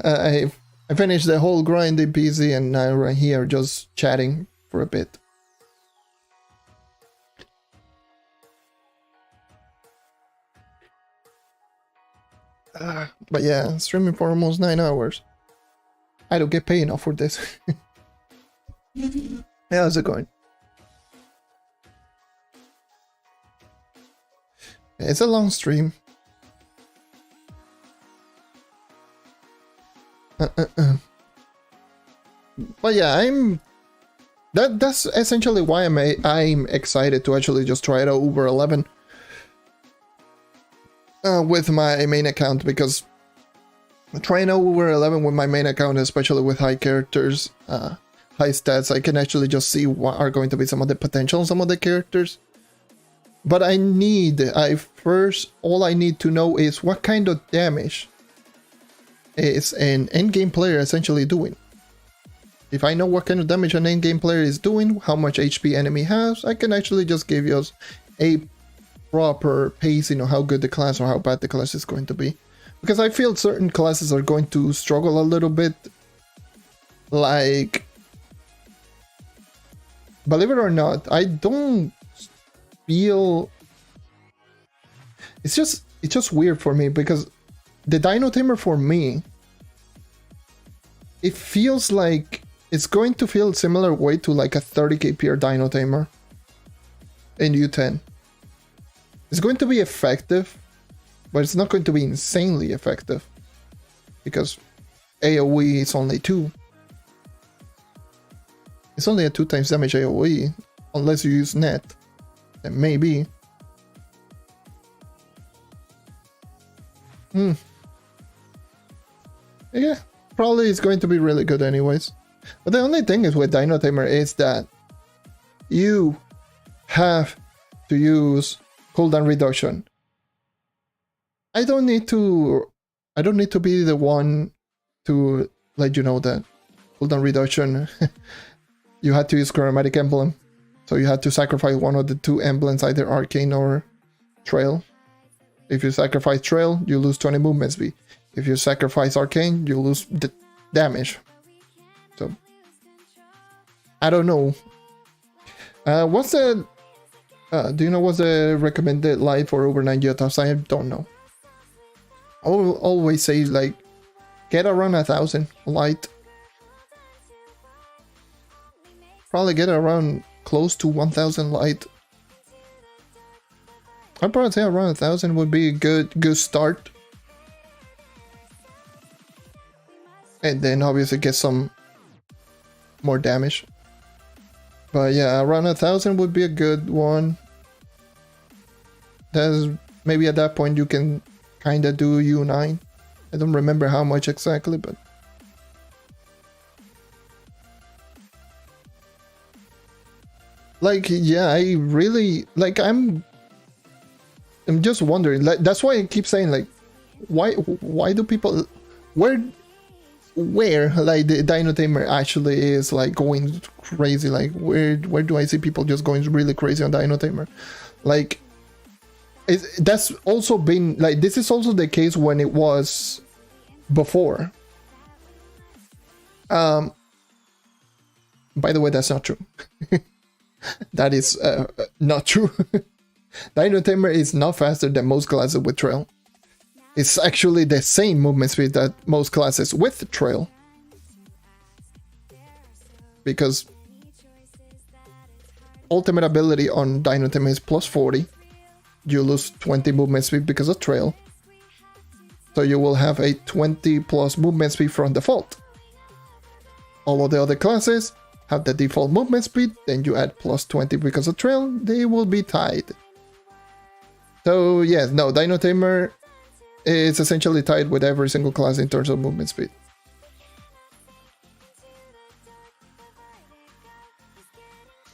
I finished the whole grind in PC and now we're here just chatting for a bit. But yeah, streaming for almost 9 hours. I don't get paid enough for this. How's it going? It's a long stream. But yeah, that's essentially why I'm excited to actually just try it out Uber 11 with my main account, because trying out Uber 11 with my main account, especially with high characters, high stats, I can actually just see what are going to be some of the potential in some of the characters. But all I need to know is what kind of damage is an endgame player essentially doing. If I know what kind of damage an endgame player is doing, how much HP enemy has, I can actually just give you a proper pacing of how good the class or how bad the class is going to be. Because I feel certain classes are going to struggle a little bit. Like, believe it or not, I don't feel... It's just weird for me, because the Dino Tamer for me, it feels like it's going to feel similar way to like a 30k PR Dino Tamer in U10. It's going to be effective, but it's not going to be insanely effective, because AoE is only 2. It's only a 2 times damage AoE, unless you use net. Then maybe. Yeah, probably it's going to be really good anyways. But the only thing is with Dino Tamer is that you have to use cooldown reduction. I don't need to be the one to let you know that cooldown reduction you had to use chromatic emblem. So you had to sacrifice one of the 2 emblems, either arcane or trail. If you sacrifice trail, you lose 20 movement speed. If you sacrifice arcane, you lose the damage. So I don't know. What's the do you know what's the recommended life for over 9 yotas? I don't know. I will always say like Get around 1,000 light. Probably get around close to 1,000 light. I'd probably say around 1,000 would be a good start. And then obviously get some more damage. But yeah, around 1,000 would be a good one. That's maybe at that point you can kind of do U9. I don't remember how much exactly, but like, yeah, I really like. I'm just wondering. Like, that's why I keep saying, like, why do people where like the Dino Tamer actually is like going crazy? Like, where do I see people just going really crazy on Dino Tamer? Like, that's also been like, this is also the case when it was before. By the way, that's not true. That is not true. Dino Tamer is not faster than most classes with trail. It's actually the same movement speed that most classes with trail. Because ultimate ability on Dino Tamer is plus 40. You lose 20 movement speed because of trail. So you will have a 20 plus movement speed from default. All of the other classes have the default movement speed, then you add plus 20 because of trail, they will be tied. So yes, no, Dino Tamer is essentially tied with every single class in terms of movement speed.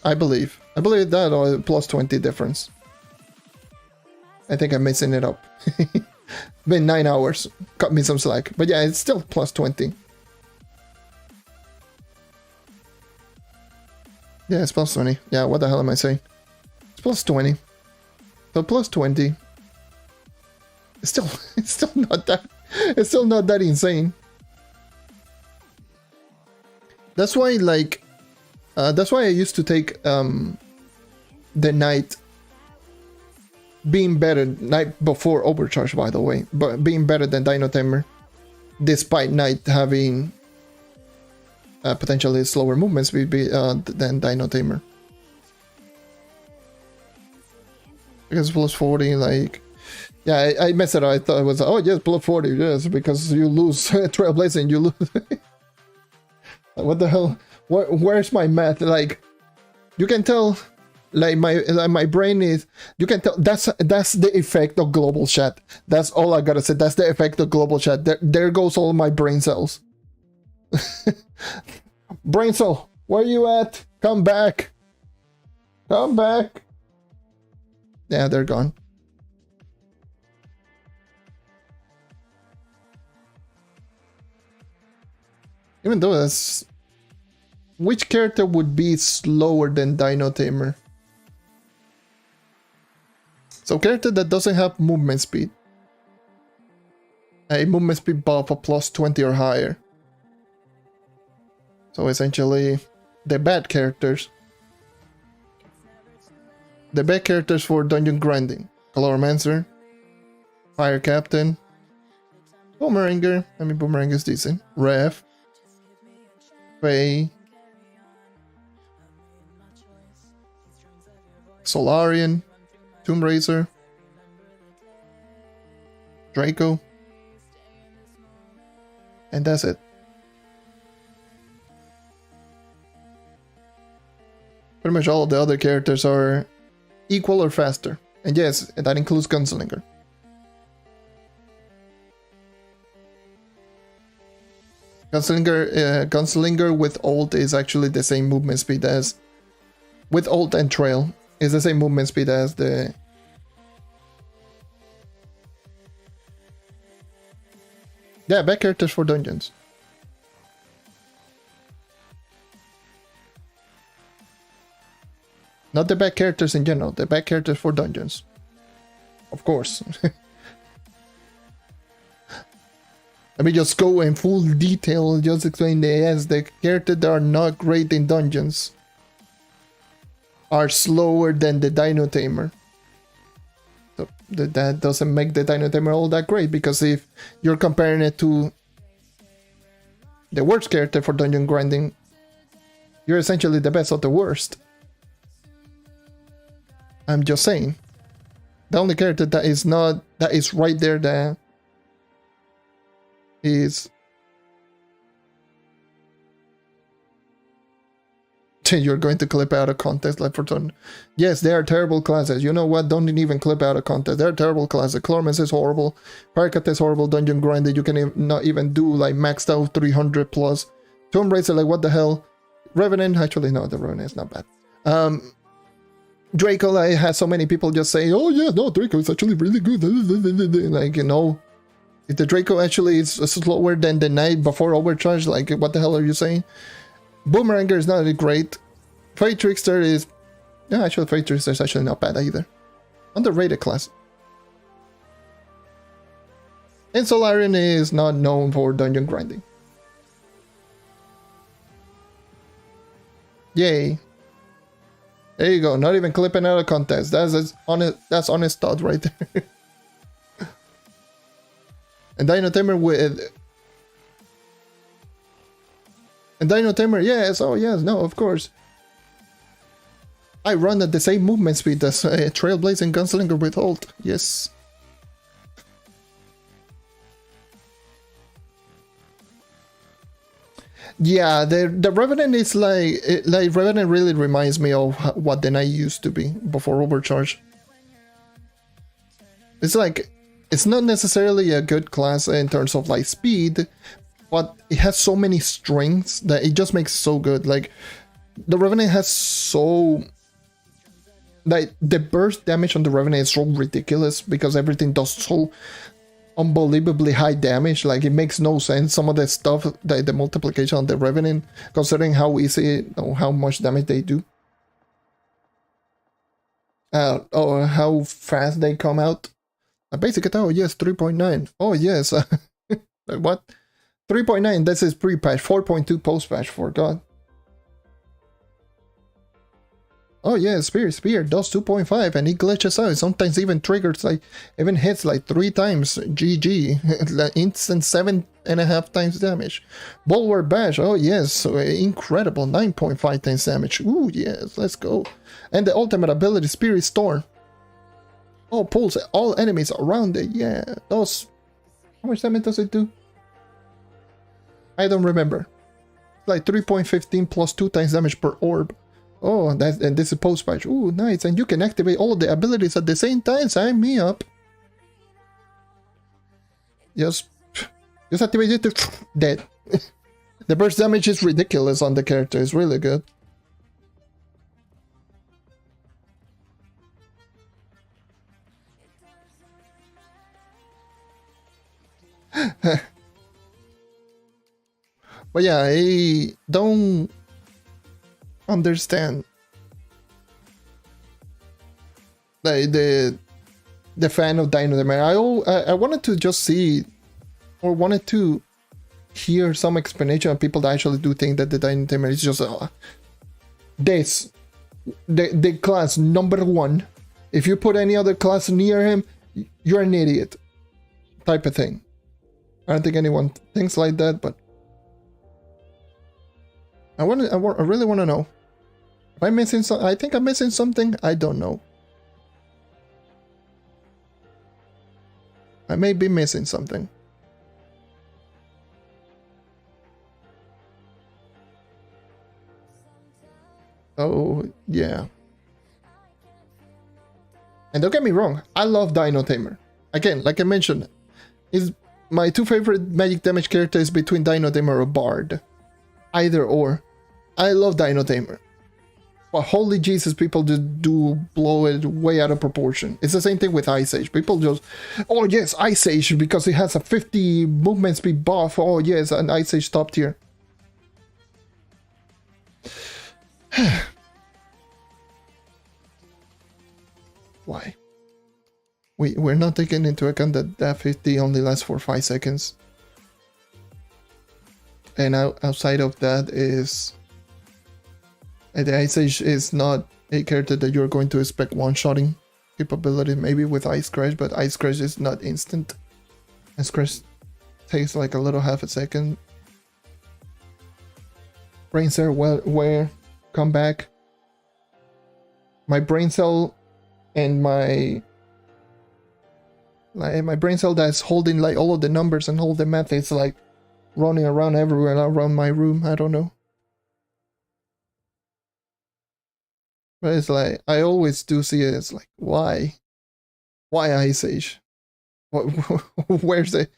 I believe that, or plus 20 difference. I think I'm messing it up. Been 9 hours. Cut me some slack. But yeah, it's still plus 20. Yeah, it's plus 20. Yeah, what the hell am I saying? It's plus 20. So plus 20. It's still not that insane. That's why, like, that's why I used to take the Knight being better, Knight before Overcharge, by the way, but being better than Dino Tamer, despite Knight having potentially slower movement speed than Dino Tamer. Because plus 40, like, yeah, I messed it up. I thought it was, oh yes, plus 40, yes, because you lose Trailblazing, you lose. What the hell? Where's my math? Like, you can tell, like my brain is, you can tell that's the effect of global chat. That's all I gotta say. That's the effect of global chat. There goes all my brain cells. Brain cell, where you at? Come back. Come back. Yeah, they're gone. Even though that's... Which character would be slower than Dino Tamer? So character that doesn't have movement speed. A movement speed buff of plus 20 or higher. So essentially, the bad characters. The bad characters for dungeon grinding. Caloromancer, Fire Captain, Boomeranger. I mean, Boomerang is decent. Rev, Faye, Solarian, Tomb Raiser, Draco, and that's it. Pretty much all of the other characters are equal or faster. And yes, that includes Gunslinger. Gunslinger with ult is actually the same movement speed as... With ult and trail, is the same movement speed as the... Yeah, back characters for dungeons. Not the back characters in general, the back characters for dungeons. Of course. Let me just go in full detail, just explain the characters that are not great in dungeons are slower than the Dino Tamer. So that doesn't make the Dino Tamer all that great, because if you're comparing it to the worst character for dungeon grinding, you're essentially the best of the worst. I'm just saying. The only character that is not, that is right there that is... You're going to clip out a contest like for turn. Yes, they are terrible classes. You know what? Don't even clip out a contest. They're terrible classes. Clormens is horrible. Parakat is horrible. Dungeon grinded. You can not even do like maxed out 300 plus. Tomb Racer, like what the hell? Revenant, actually no, the Revenant is not bad. Draco, I had so many people just say, oh yeah, no, Draco is actually really good. Like, you know, if the Draco actually is slower than the Knight before overcharge, like what the hell are you saying? Boomeranger is not great. Fate Trickster is... Yeah, actually Fate Trickster is actually not bad either. Underrated class. And Solarian is not known for dungeon grinding. Yay. There you go, not even clipping out a contest. That's honest thought right there. And Dino Tamer with... And Dino Tamer, yes, oh yes, no, of course. I run at the same movement speed as Trailblazing Gunslinger with Ult, yes. Yeah, the Revenant is like Revenant really reminds me of what the Knight used to be before Overcharge. It's like, it's not necessarily a good class in terms of like speed, but it has so many strengths that it just makes it so good. Like, the Revenant has so... Like, the burst damage on the Revenant is so ridiculous because everything does so unbelievably high damage. Like, it makes no sense. Some of the stuff, the multiplication on the Revenant, considering how easy, how much damage they do. Or how fast they come out. A basic attack, oh yes, 3.9. Oh yes. Like, what? 3.9, this is pre-patch, 4.2 post-patch, for God. Oh yeah, Spear does 2.5 and he glitches out. Sometimes even triggers, like, even hits like 3 times. GG. Like instant 7.5 times damage. Bulwark Bash, oh yes, incredible, 9.5 times damage. Ooh yes, let's go. And the ultimate ability, Spirit Storm. Oh, pulls all enemies around it, yeah. Those, how much damage does it do? I don't remember. Like 3.15 plus 2 times damage per orb. Oh, and this is post patch. Ooh, nice. And you can activate all of the abilities at the same time. Sign me up. Just activate it. Dead. The burst damage is ridiculous on the character. It's really good. But yeah, I don't understand the fan of Dino Tamer. I wanted to just see, or wanted to hear some explanation of people that actually do think that the Dino Tamer is just the class number 1. If you put any other class near him, you're an idiot, type of thing. I don't think anyone thinks like that, but I really want to know. Am I missing something? I think I'm missing something. I don't know. I may be missing something. Oh, yeah. And don't get me wrong, I love Dino Tamer. Again, like I mentioned, is my 2 favorite magic damage characters between Dino Tamer or Bard. Either or. I love Dino Tamer. But holy Jesus, people just do blow it way out of proportion. It's the same thing with Ice Age. People just, oh yes, Ice Age because it has a 50 movement speed buff. Oh yes, an Ice Age top tier. Why? We're not taking into account that that 50 only lasts for 5 seconds. And outside of that is... the Ice Age is not a character that you're going to expect one-shotting capability, maybe with Ice Crash, but Ice Crash is not instant. Ice Crash takes like a little half a second. Brain cell, where? Come back. My brain cell and my brain cell that's holding like all of the numbers and all the math is like running around everywhere around my room. I don't know. But it's like, I always do see it. It's like, why? Why Ice Age? Where's the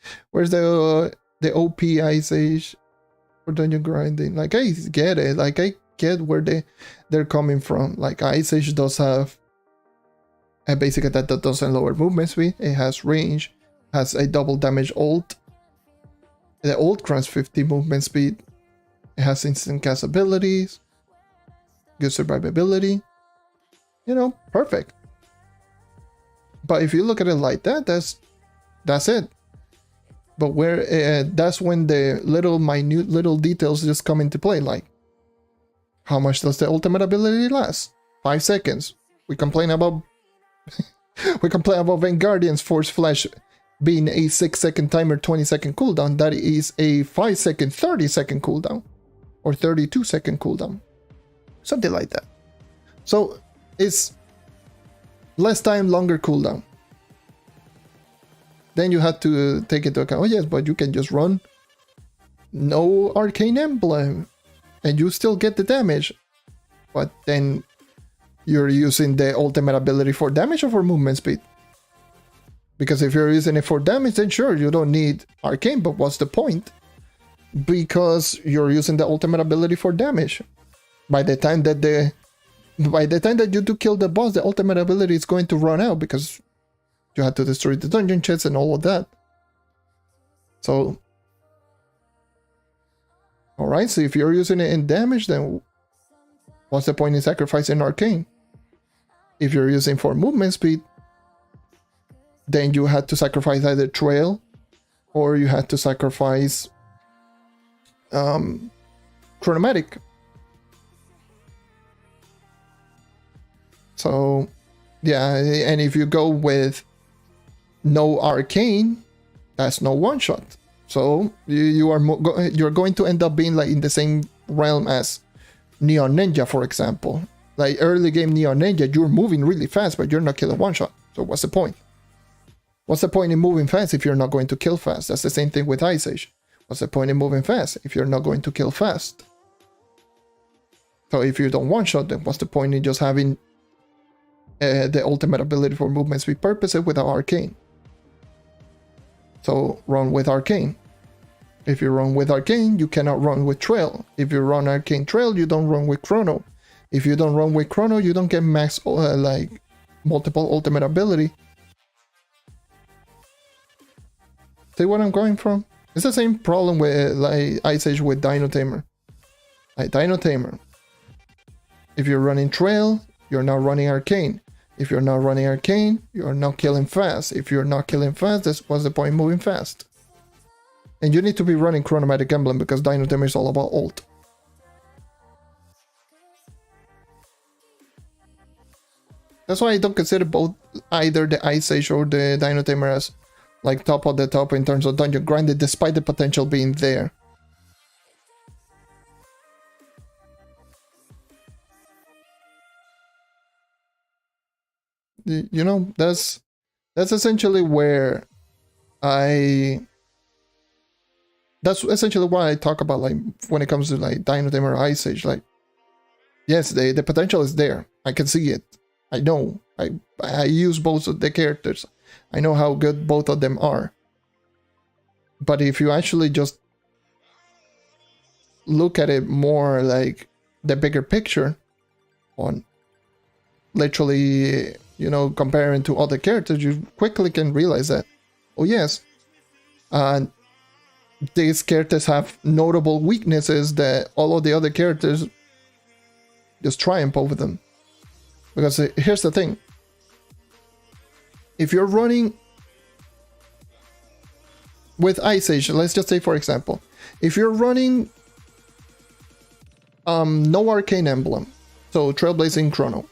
OP Ice Age for dungeon grinding? Like, I get it. Like, I get where they're coming from. Like, Ice Age does have a basic attack that doesn't lower movement speed. It has range, has a double damage ult. The ult grants 50 movement speed. It has instant cast abilities, good survivability. You know, perfect. But if you look at it like that, that's it. But where that's when the minute little details just come into play. Like, how much does the ultimate ability last? 5 seconds. We complain about Vanguardian's Force Flash being a 6-second timer, 20-second cooldown. That is a 5-second, 30-second cooldown, or 32-second cooldown, something like that. So it's less time, longer cooldown. Then you have to take into account, oh yes, but you can just run no arcane emblem and you still get the damage. But then you're using the ultimate ability for damage or for movement speed. Because if you're using it for damage, then sure, you don't need arcane, but what's the point? Because you're using the ultimate ability for damage. By the time that you do kill the boss, the ultimate ability is going to run out because you had to destroy the dungeon chests and all of that. So, alright, so if you're using it in damage, then what's the point in sacrificing arcane? If you're using for movement speed, then you had to sacrifice either trail or you had to sacrifice chronomatic. So yeah, and if you go with no arcane, that's no one shot. So you're going to end up being like in the same realm as Neon Ninja, for example. Like early game Neon Ninja, you're moving really fast, but you're not killing one shot. So what's the point? What's the point in moving fast if you're not going to kill fast? That's the same thing with Ice Age. What's the point in moving fast if you're not going to kill fast? So if you don't one shot, then what's the point in just having the ultimate ability for movement speed purposes without arcane? So run with arcane. If you run with arcane, you cannot run with trail. If you run arcane trail, you don't run with chrono. If you don't run with chrono, you don't get max like multiple ultimate ability. See what I'm going from? It's the same problem with like Ice Age with Dino Tamer. Like Dino Tamer. If you're running trail, you're not running arcane. If you're not running arcane, you're not killing fast. If you're not killing fast, that's what's the point in moving fast. And you need to be running chronomatic emblem because Dino Tamer is all about ult. That's why I don't consider both either the Ice Age or the Dino Tamer as like top of the top in terms of dungeon grinding, despite the potential being there. You know, that's essentially where that's essentially why I talk about, like, when it comes to like Dino Tamer or Ice Age. Like, yes, the potential is there. I can see it. I know. I use both of the characters. I know how good both of them are. But if you actually just look at it more like the bigger picture on literally, you know, comparing to other characters, you quickly can realize that, oh yes, these characters have notable weaknesses that all of the other characters just triumph over them. Because here's the thing. If you're running with Ice Age, let's just say for example, if you're running no arcane emblem, so Trailblazing Chrono,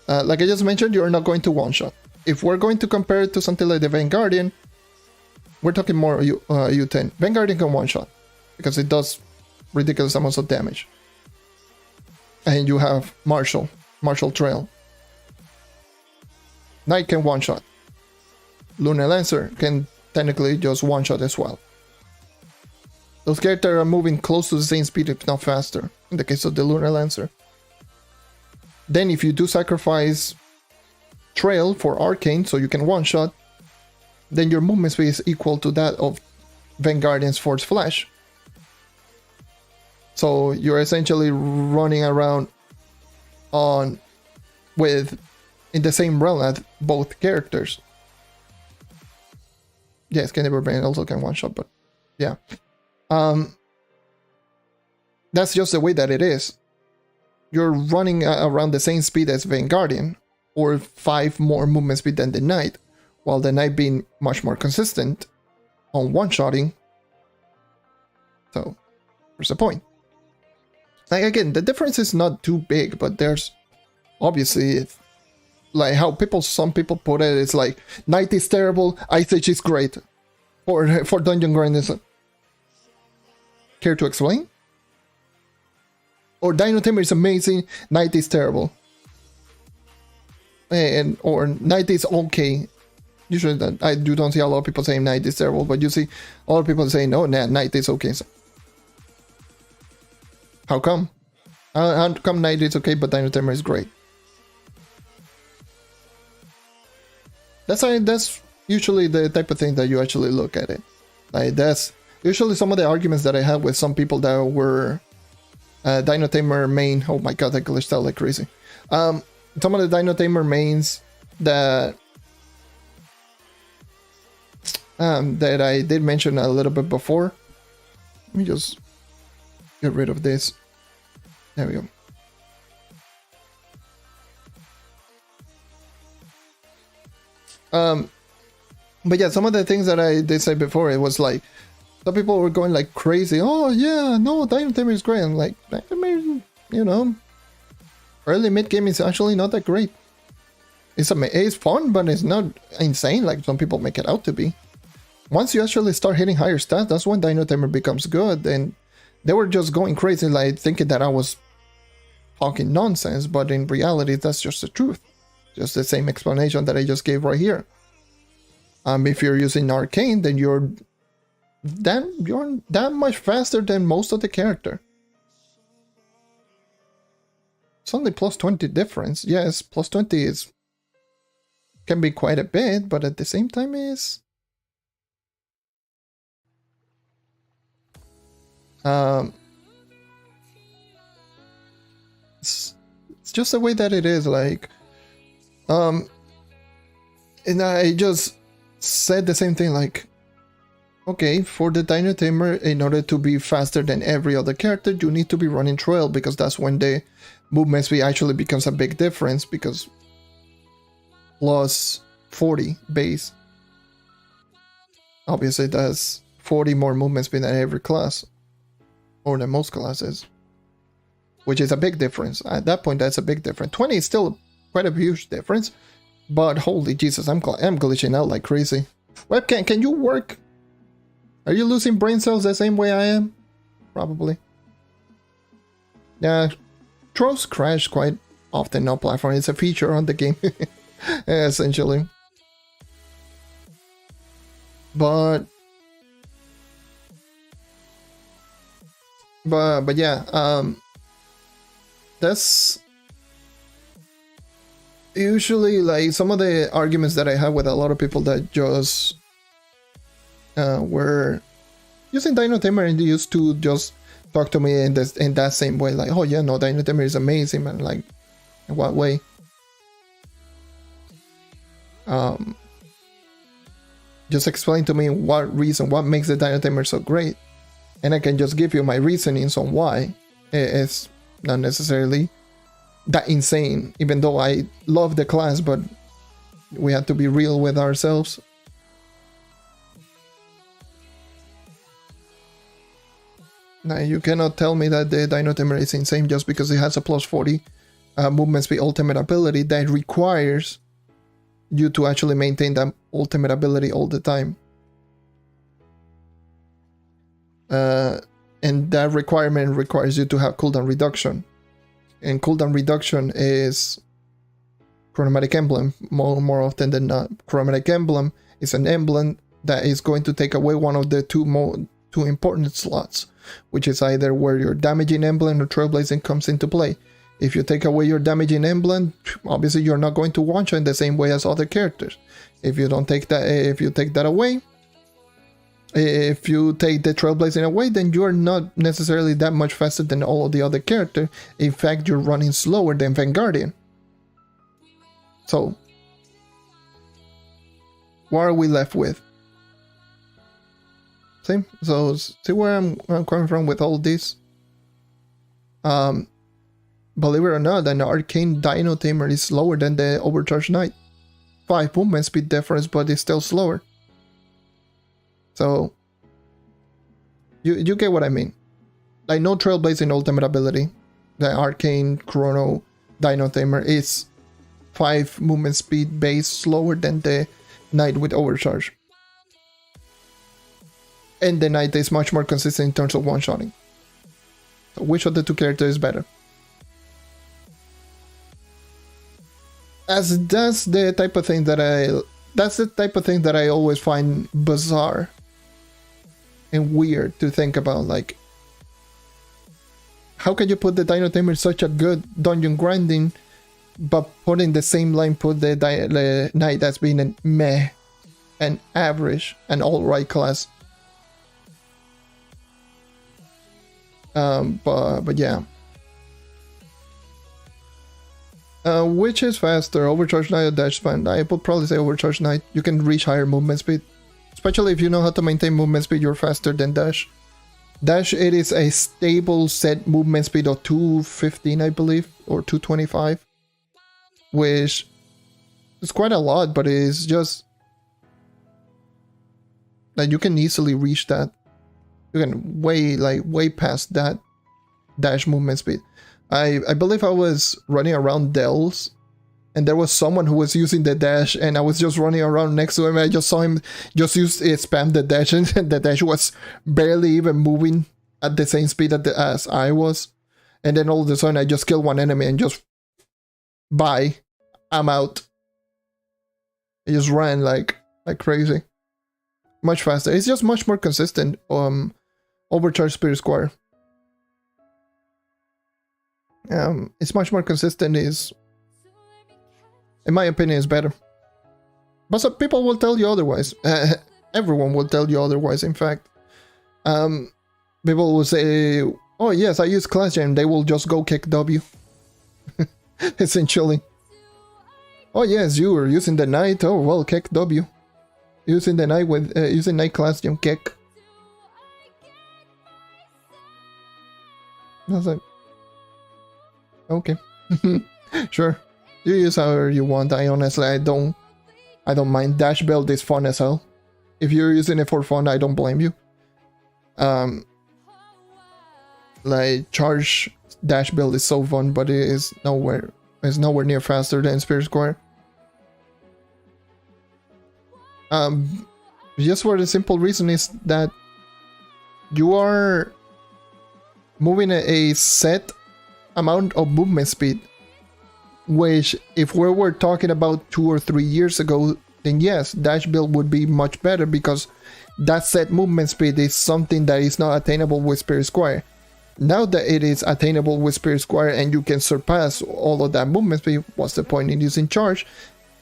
like I just mentioned, you're not going to one-shot. If we're going to compare it to something like the Vanguardian, we're talking more U10. Vanguardian can one-shot because it does ridiculous amounts of damage. And you have Martial Trail. Knight can one-shot. Lunar Lancer can technically just one-shot as well. Those characters are moving close to the same speed, if not faster, in the case of the Lunar Lancer. Then if you do sacrifice Trail for Arcane, so you can one-shot, then your movement speed is equal to that of Vanguardian's Force Flash. So you're essentially running around in the same realm as both characters. Yes, Candy Barbarian also can one-shot, but yeah. That's just the way that it is. You're running around the same speed as Vanguardian, or 5 more movement speed than the Knight, while the Knight being much more consistent on one-shotting. So, where's the point? Like, again, the difference is not too big, but there's obviously, like how some people put it, it's like Knight is terrible, Ice Age is great for dungeon grinding. Care to explain? Or Dino Tamer is amazing, Knight is terrible, or Knight is okay. Usually, you don't see a lot of people saying Knight is terrible, but you see a lot of people saying, "No, Knight is okay." So, how come? How come Knight is okay, but Dino Tamer is great? That's usually the type of thing that you actually look at it. Like, that's usually some of the arguments that I had with some people that were Dino Tamer main. Oh my god, I glitched out like crazy. Some of the Dino Tamer mains that I did mention a little bit before. Let me just get rid of this. There we go. But yeah, some of the things that I did say before, it was like, some people were going like crazy. Oh yeah, no, Dino Tamer is great. I'm like, Dino Tamer, you know, early mid game is actually not that great. It's fun, but it's not insane like some people make it out to be. Once you actually start hitting higher stats, that's when Dino Tamer becomes good. And they were just going crazy, like thinking that I was talking nonsense, but in reality, that's just the truth. Just the same explanation that I just gave right here. If you're using Arcane, then you're that much faster than most of the character. It's only plus 20 difference. Yes, plus 20 can be quite a bit, but at the same time it's just the way that it is. Like, and I just said the same thing, like, okay, for the Dino Tamer, in order to be faster than every other character, you need to be running Trail, because that's when the movement speed actually becomes a big difference, because plus 40 base, obviously that's 40 more movement speed than every class, or than most classes, which is a big difference. At that point, that's a big difference. 20 is still quite a huge difference, but holy Jesus, I'm glitching out like crazy. Webcam, can you work? Are you losing brain cells the same way I am? Probably. Yeah, Troves crash quite often on platform. It's a feature on the game, essentially. But yeah, that's usually like some of the arguments that I have with a lot of people that just were using Dino Tamer and they used to just talk to me in that same way, like, oh yeah, no, Dino Tamer is amazing, man. Like, in what way? Just explain to me what makes the Dino Tamer so great, and I can just give you my reasonings on why it's not necessarily that insane, even though I love the class, but we have to be real with ourselves. Now, you cannot tell me that the Dino Tamer is insane just because it has a plus 40 movement speed ultimate ability that requires you to actually maintain that ultimate ability all the time. and that requirement requires you to have cooldown reduction. And cooldown reduction is chromatic emblem more often than not. Chromatic emblem is an emblem that is going to take away one of the two important slots, which is either where your damaging emblem or trailblazing comes into play. If you take away your damaging emblem, obviously you're not going to one-shot in the same way as other characters. If you take that away, if you take the trailblazing away, then you're not necessarily that much faster than all of the other characters. In fact, you're running slower than Vanguardian. So, what are we left with? See? So, see where I'm coming from with all this? Believe it or not, an arcane dino tamer is slower than the overcharged knight. 5 movement speed difference, but it's still slower. So, you get what I mean. Like, no trailblazing ultimate ability. The arcane chrono dino tamer is 5 movement speed base slower than the knight with overcharge. And the knight is much more consistent in terms of one-shotting. So which of the two characters is better? As that's the type of thing that I always find bizarre and weird to think about. Like, how can you put the Dino Tamer in such a good dungeon grinding, but put in the same line put the knight that's being a meh, an average, an alright class. But yeah. Which is faster, Overcharge Knight or Dash Span? I would probably say Overcharge Knight. You can reach higher movement speed. Especially if you know how to maintain movement speed, you're faster than Dash. Dash, it is a stable set movement speed of 215, I believe, or 225. Which is quite a lot, but it's just that you can easily reach that. You can way past that Dash movement speed. I believe I was running around Dells, and there was someone who was using the dash, and I was just running around next to him. And I just saw him just spam the dash, and the dash was barely even moving at the same speed as I was. And then all of a sudden, I just killed one enemy and just bye, I'm out. I just ran like crazy, much faster. It's just much more consistent. Overcharge Spirit Squire. It's much more consistent, is, in my opinion, is better. But some people will tell you otherwise. Everyone will tell you otherwise, in fact. People will say, oh yes, I use Class Gem, they will just go kick W. Essentially. Oh yes, you were using the Knight, oh well, kick W. Using the Knight with, using Knight Class Gem, kick. I was like, okay. Sure. You use however you want. I honestly, I don't mind. Dash build is fun as hell. If you're using it for fun, I don't blame you. Like, charge dash build is so fun, but it is nowhere near faster than Spirit Square. Just for the simple reason is that you are moving a set amount of movement speed, which if we were talking about 2 or 3 years ago, then yes, dash build would be much better, because that set movement speed is something that is not attainable with Spirit Squire. Now that it is attainable with Spirit Squire and you can surpass all of that movement speed, what's the point in using charge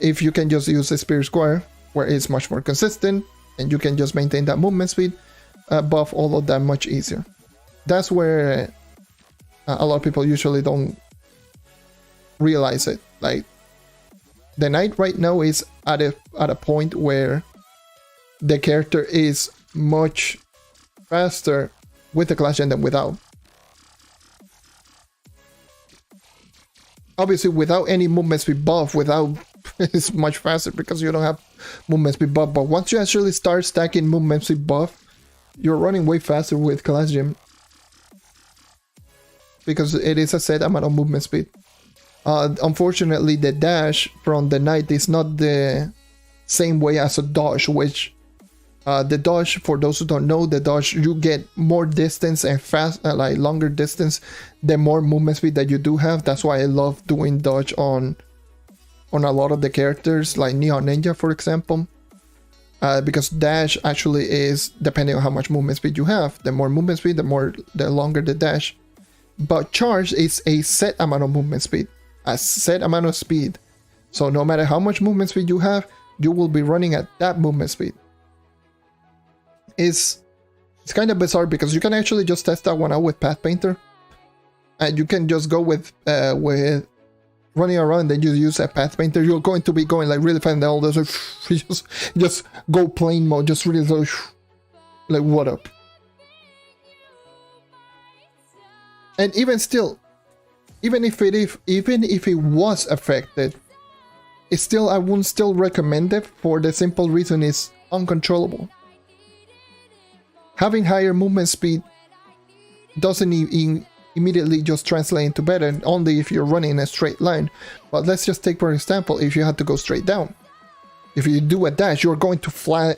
if you can just use a Spirit Squire where it's much more consistent and you can just maintain that movement speed, buff all of that much easier. That's where a lot of people usually don't realize it. Like, the Knight right now is at a point where the character is much faster with the Clash Gem than without. Obviously, without any movement speed buff, it's much faster because you don't have movement speed buff. But once you actually start stacking movement speed buff, you're running way faster with Clash Gem, because it is a set amount of movement speed. Unfortunately, the dash from the Knight is not the same way as a dodge, which The dodge, for those who don't know, the dodge, you get more distance and fast, like longer distance, the more movement speed that you do have. That's why I love doing dodge on a lot of the characters, like Neon Ninja, for example. Because dash actually is depending on how much movement speed you have. The more movement speed, the longer the dash. But charge is a set amount of movement speed, a set amount of speed. So no matter how much movement speed you have, you will be running at that movement speed. It's kind of bizarre because you can actually just test that one out with Path Painter, and you can just go with running around. Then you use a Path Painter. You're going to be going like really fast, and all this just go plane mode, just really like what up. And even still, even if it was affected, it's still, I wouldn't still recommend it for the simple reason it's uncontrollable. Having higher movement speed doesn't immediately just translate into better, only if you're running in a straight line. But let's just take for example, if you had to go straight down. If you do a dash, you're going to fly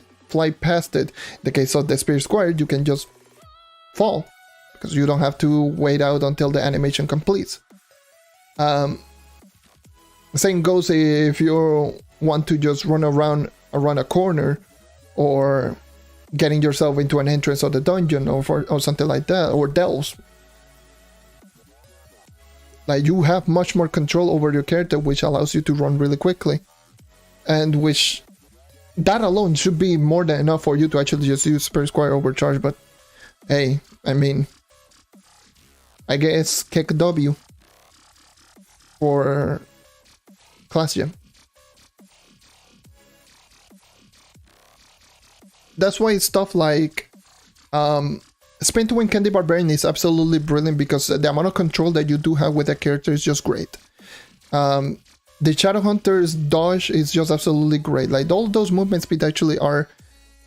past it. In the case of the Spirit Square, you can just fall, because you don't have to wait out until the animation completes. The same goes if you want to just run around a corner, or getting yourself into an entrance of the dungeon, or something like that, or delves. Like, you have much more control over your character, which allows you to run really quickly, and which that alone should be more than enough for you to actually just use Spirit Square overcharge. But hey, I mean, I guess kick W for Class Gem. That's why stuff like Spin to Win Candy Barbarian is absolutely brilliant, because the amount of control that you do have with that character is just great. The Shadowhunter's dodge is just absolutely great. Like, all those movement speed actually are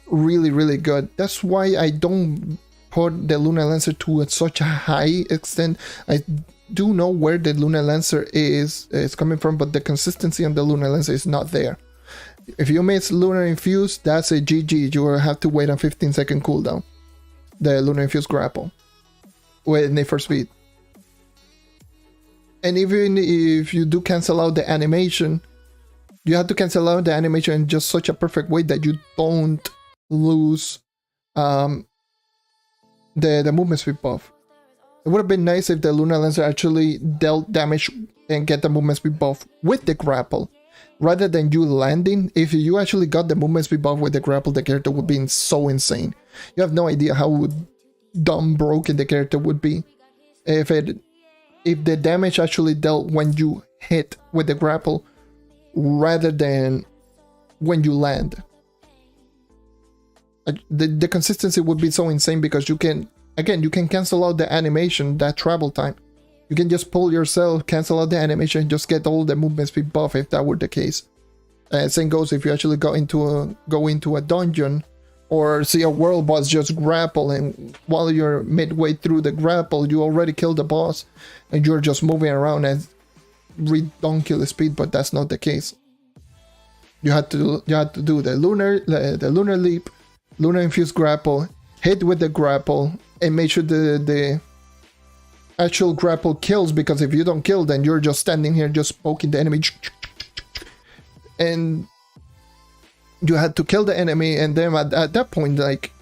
really, really good. That's why I don't put the Lunar Lancer to such a high extent. I do know where the Lunar Lancer is coming from, but the consistency on the Lunar Lancer is not there. If you miss Lunar Infuse, that's a GG. You will have to wait on 15-second cooldown. The Lunar Infuse grapple with Need for Speed. And even if you do cancel out the animation, you have to cancel out the animation in just such a perfect way that you don't lose the movement speed buff. It would have been nice if the Lunar Lancer actually dealt damage and get the movement speed buff with the grapple, rather than you landing. If you actually got the movement speed buff with the grapple, the character would be so insane. You have no idea how dumb broken the character would be if the damage actually dealt when you hit with the grapple rather than when you land. The consistency would be so insane, because you can cancel out the animation, that travel time. You can just pull yourself, cancel out the animation, and just get all the movement speed buff if that were the case. Same goes if you actually go into a dungeon, or see a world boss just grapple, and while you're midway through the grapple, you already killed the boss, and you're just moving around at redonkulous speed. But that's not the case. You had to do the lunar leap, Lunar Infuse grapple, hit with the grapple, and make sure the actual grapple kills, because if you don't kill, then you're just standing here just poking the enemy, and you had to kill the enemy, and then at that point, like,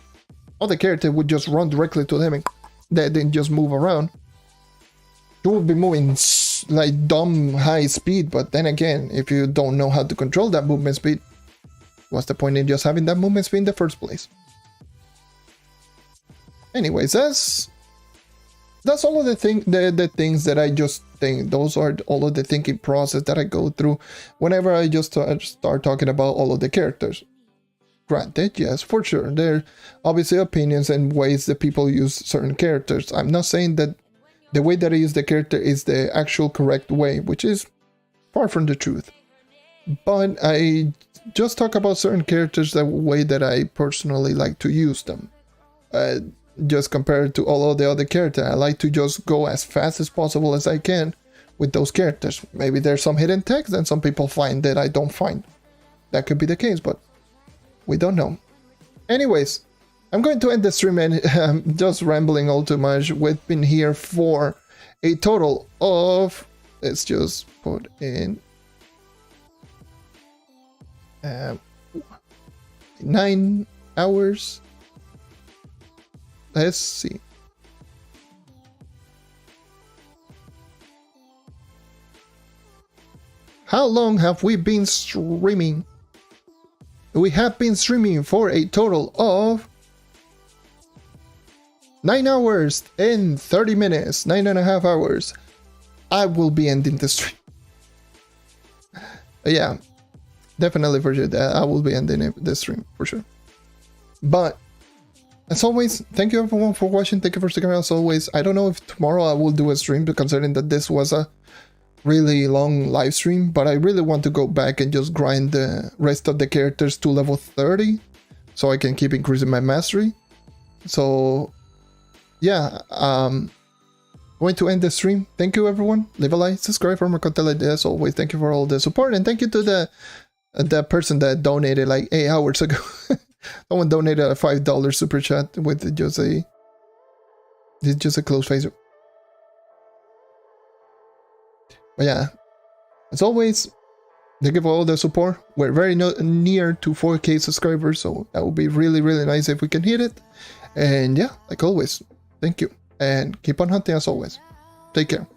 other character would just run directly to them and they didn't just move around. You would be moving like dumb high speed, but then again, if you don't know how to control that movement speed, what's the point in just having that movement speed in the first place? Anyways, that's all of the things that I just think. Those are all of the thinking process that I go through whenever I just start talking about all of the characters. Granted, yes, for sure, there are obviously opinions and ways that people use certain characters. I'm not saying that the way that I use the character is the actual correct way, which is far from the truth. But I just talk about certain characters the way that I personally like to use them. Just compared to all of the other characters, I like to just go as fast as possible as I can with those characters. Maybe there's some hidden text and some people find that I don't find. That could be the case, but we don't know. Anyways, I'm going to end the stream, and I'm just rambling all too much. We've been here for a total of, let's just put in 9 hours. Let's see. How long have we been streaming? We have been streaming for a total of 9 hours and 30 minutes, 9.5 hours. I will be ending the stream. Yeah, definitely for sure. I will be ending the stream for sure. But as always, thank you everyone for watching. Thank you for sticking around. As always, I don't know if tomorrow I will do a stream, considering that this was a really long live stream, but I really want to go back and just grind the rest of the characters to level 30 so I can keep increasing my mastery. So yeah, going to end the stream. Thank you everyone. Leave a like, subscribe for more content like this. As always, thank you for all the support, and thank you to the person that donated like 8 hours ago. Someone donated a $5 super chat with just a close face. But yeah, as always, thank you for all the support. We're very near to 4K subscribers, so that would be really, really nice if we can hit it. And yeah, like always, thank you. And keep on hunting as always. Take care.